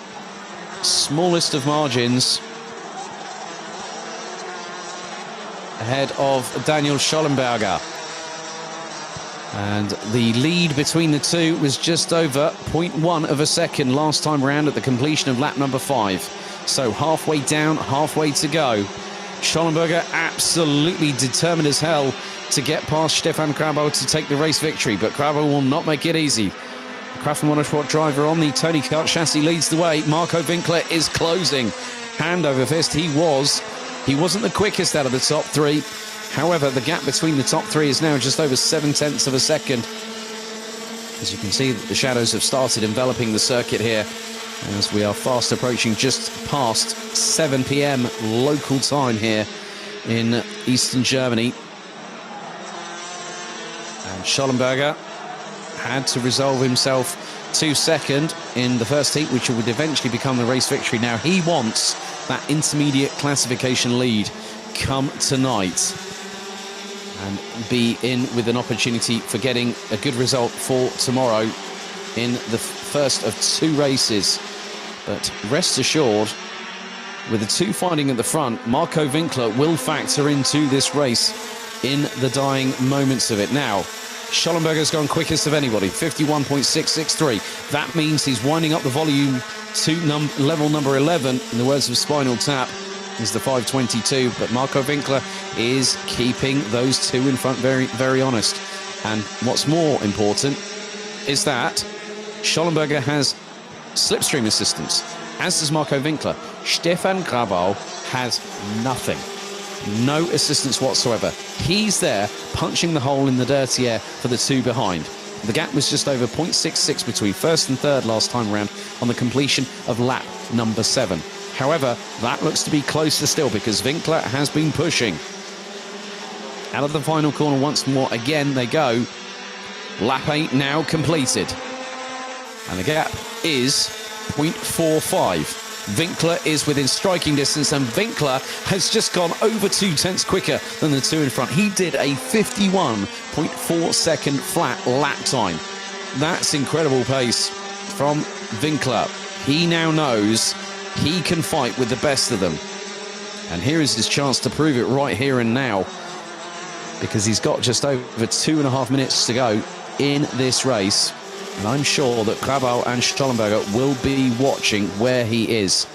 smallest of margins, ahead of Daniel Schollenberger. And the lead between the two was just over 0.1 of a second last time round at the completion of lap number 5. So halfway down, halfway to go. Schollenberger absolutely determined as hell to get past Stefan Grabau to take the race victory, but Grabau will not make it easy. The Crafton Motorsport driver on the Tony Kart chassis leads the way. Marco Winkler is closing. Hand over fist, he wasn't the quickest out of the top 3. However, the gap between the top 3 is now just over 0.7 of a second. As you can see, the shadows have started enveloping the circuit here, as we are fast approaching just past 7 p.m. local time here in eastern Germany. And Schollenberger had to resolve himself to second in the first heat, which would eventually become the race victory. Now he wants that intermediate classification lead come tonight and be in with an opportunity for getting a good result for tomorrow in the first of 2 races. But rest assured, with the 2 fighting at the front, Marco Winkler will factor into this race in the dying moments of it. Now, Schollenberger's gone quickest of anybody, 51.663. That means he's winding up the volume to level number 11, in the words of Spinal Tap, is the 522, but Marco Winkler is keeping those 2 in front very, very honest. And what's more important is that Schollenberger has slipstream assistance, as does Marco Winkler. Stefan Grabau has nothing. No assistance whatsoever. He's there punching the hole in the dirty air for the 2 behind. The gap was just over 0.66 between first and third last time around on the completion of lap number 7. However, that looks to be closer still, because Winkler has been pushing. Out of the final corner once more, again they go. Lap 8 now completed. And the gap is 0.45. Winkler is within striking distance, and Winkler has just gone over 0.2 quicker than the 2 in front. He did a 51.4 second flat lap time. That's incredible pace from Winkler. He now knows he can fight with the best of them. And here is his chance to prove it right here and now, because he's got just over 2.5 minutes to go in this race. And I'm sure that Grabau and Schollenberger will be watching where he is.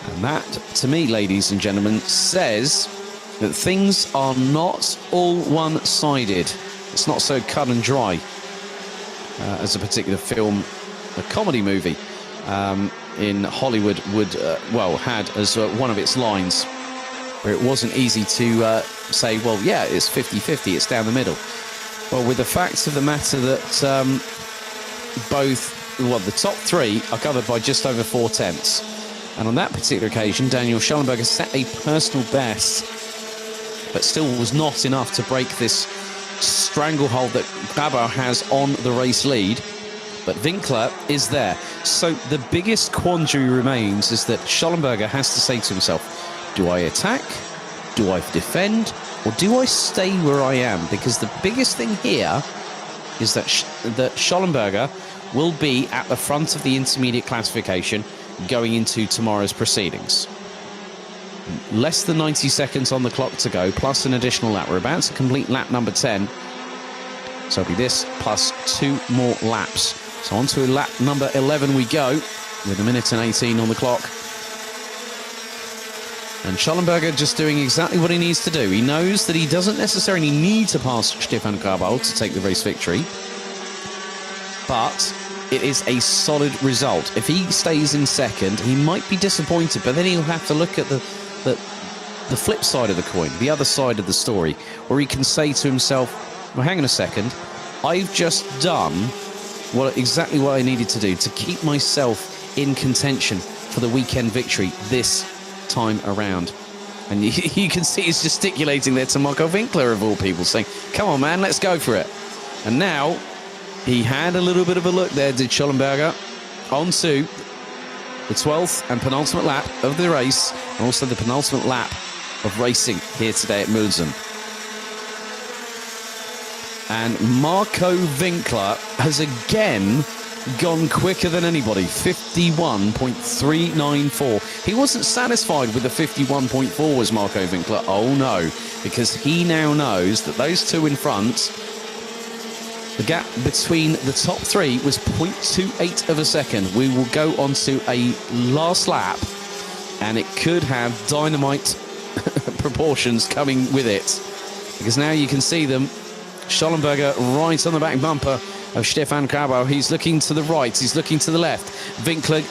And that, to me, ladies and gentlemen, says that things are not all one-sided. It's not so cut and dry as a particular film, a comedy movie in Hollywood would, had as one of its lines, where it wasn't easy to say, well, yeah, it's 50-50, it's down the middle. Well, with the facts of the matter that the top three are covered by just over 4/10. And on that particular occasion, Daniel Schellenberger set a personal best, but still was not enough to break this stranglehold that Grabau has on the race lead. But Winkler is there. So the biggest quandary remains is that Schellenberger has to say to himself, do I attack? Do I defend? Or do I stay where I am? Because the biggest thing here is that Schellenberger will be at the front of the intermediate classification going into tomorrow's proceedings. Less than 90 seconds on the clock to go, plus an additional lap. We're about to complete lap number 10. So it'll be this plus 2 more laps. So on to lap number 11 we go, with 1:18 on the clock. And Schellenberger just doing exactly what he needs to do. He knows that he doesn't necessarily need to pass Stefan Grabau to take the race victory, but it is a solid result. If he stays in second, he might be disappointed, but then he'll have to look at the flip side of the coin, the other side of the story, where he can say to himself, well, hang on a second, I've just done exactly what I needed to do to keep myself in contention for the weekend victory this time around. And you can see he's gesticulating there to Marco Winkler, of all people, saying, come on, man, let's go for it. And now he had a little bit of a look there, did Schellenberger, onto the 12th and penultimate lap of the race, and also the penultimate lap of racing here today at Mülsen. And Marco Winkler has again gone quicker than anybody, 51.394. He wasn't satisfied with the 51.4 was Marco Winkler. Oh no, because he now knows that those two in front, the gap between the top three was 0.28 of a second. We will go on to a last lap, and it could have dynamite proportions coming with it. Because now you can see them, Schellenberger right on the back bumper of Stefan Grabau. He's looking to the right, he's looking to the left. Winkler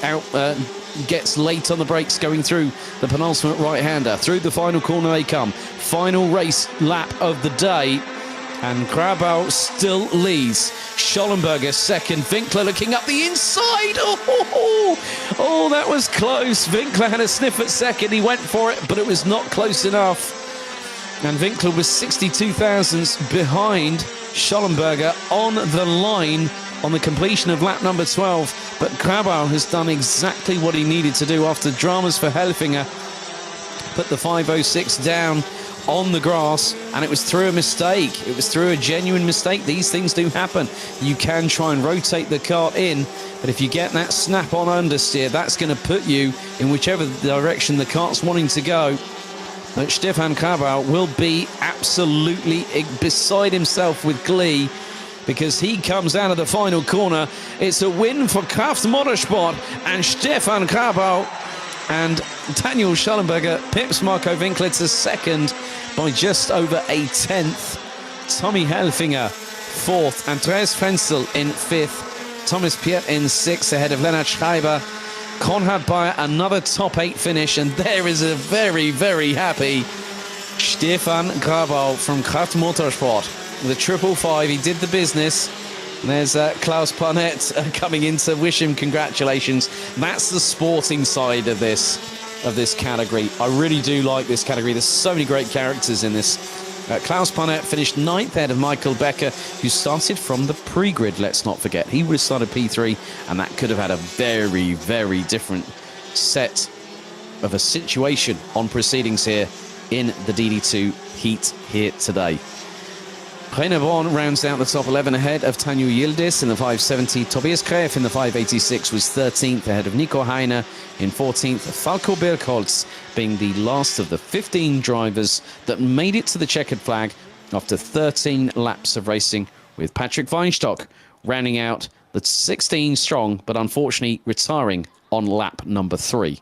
gets late on the brakes going through the penultimate right-hander. Through the final corner they come. Final race lap of the day. And Grabau still leads. Schellenberger second. Winkler looking up the inside. Oh, that was close. Winkler had a sniff at second. He went for it, but it was not close enough. And Winkler was 62 thousandths behind Schellenberger on the line on the completion of lap number 12. But Grabau has done exactly what he needed to do after dramas for Helfinger. Put the 5:06 down on the grass, and it was through a mistake. It was through a genuine mistake. These things do happen. You can try and rotate the kart in, but if you get that snap-on understeer, that's going to put you in whichever direction the kart's wanting to go. But Stefan Grabau will be absolutely beside himself with glee, because he comes out of the final corner. It's a win for Kraft Motorsport and Stefan Grabau. And Daniel Schellenberger pips Marco Winkler to second by just over a tenth. Tommy Helfinger fourth, Andreas Frenzel in fifth, Thomas Piet in sixth ahead of Lennart Schreiber. Konrad Bayer, another top 8 finish, and there is a very, very happy Stefan Grabau from Kraft Motorsport. The 555, he did the business. And there's Klaus Parnett coming in to wish him congratulations. That's the sporting side of this category. I really do like this category. There's so many great characters in this. Klaus Parnett finished 9th ahead of Michael Becker, who started from the pre-grid, let's not forget. He would have started P3, and that could have had a very, very different set of a situation on proceedings here in the DD2 heat here today. Rainer Born rounds out the top 11 ahead of Tanju Yildiz in the 570. Tobias Kreef in the 586 was 13th ahead of Nico Heiner in 14th. Falco Birkholz being the last of the 15 drivers that made it to the checkered flag after 13 laps of racing, with Patrick Weinstock rounding out the 16 strong, but unfortunately retiring on lap number 3.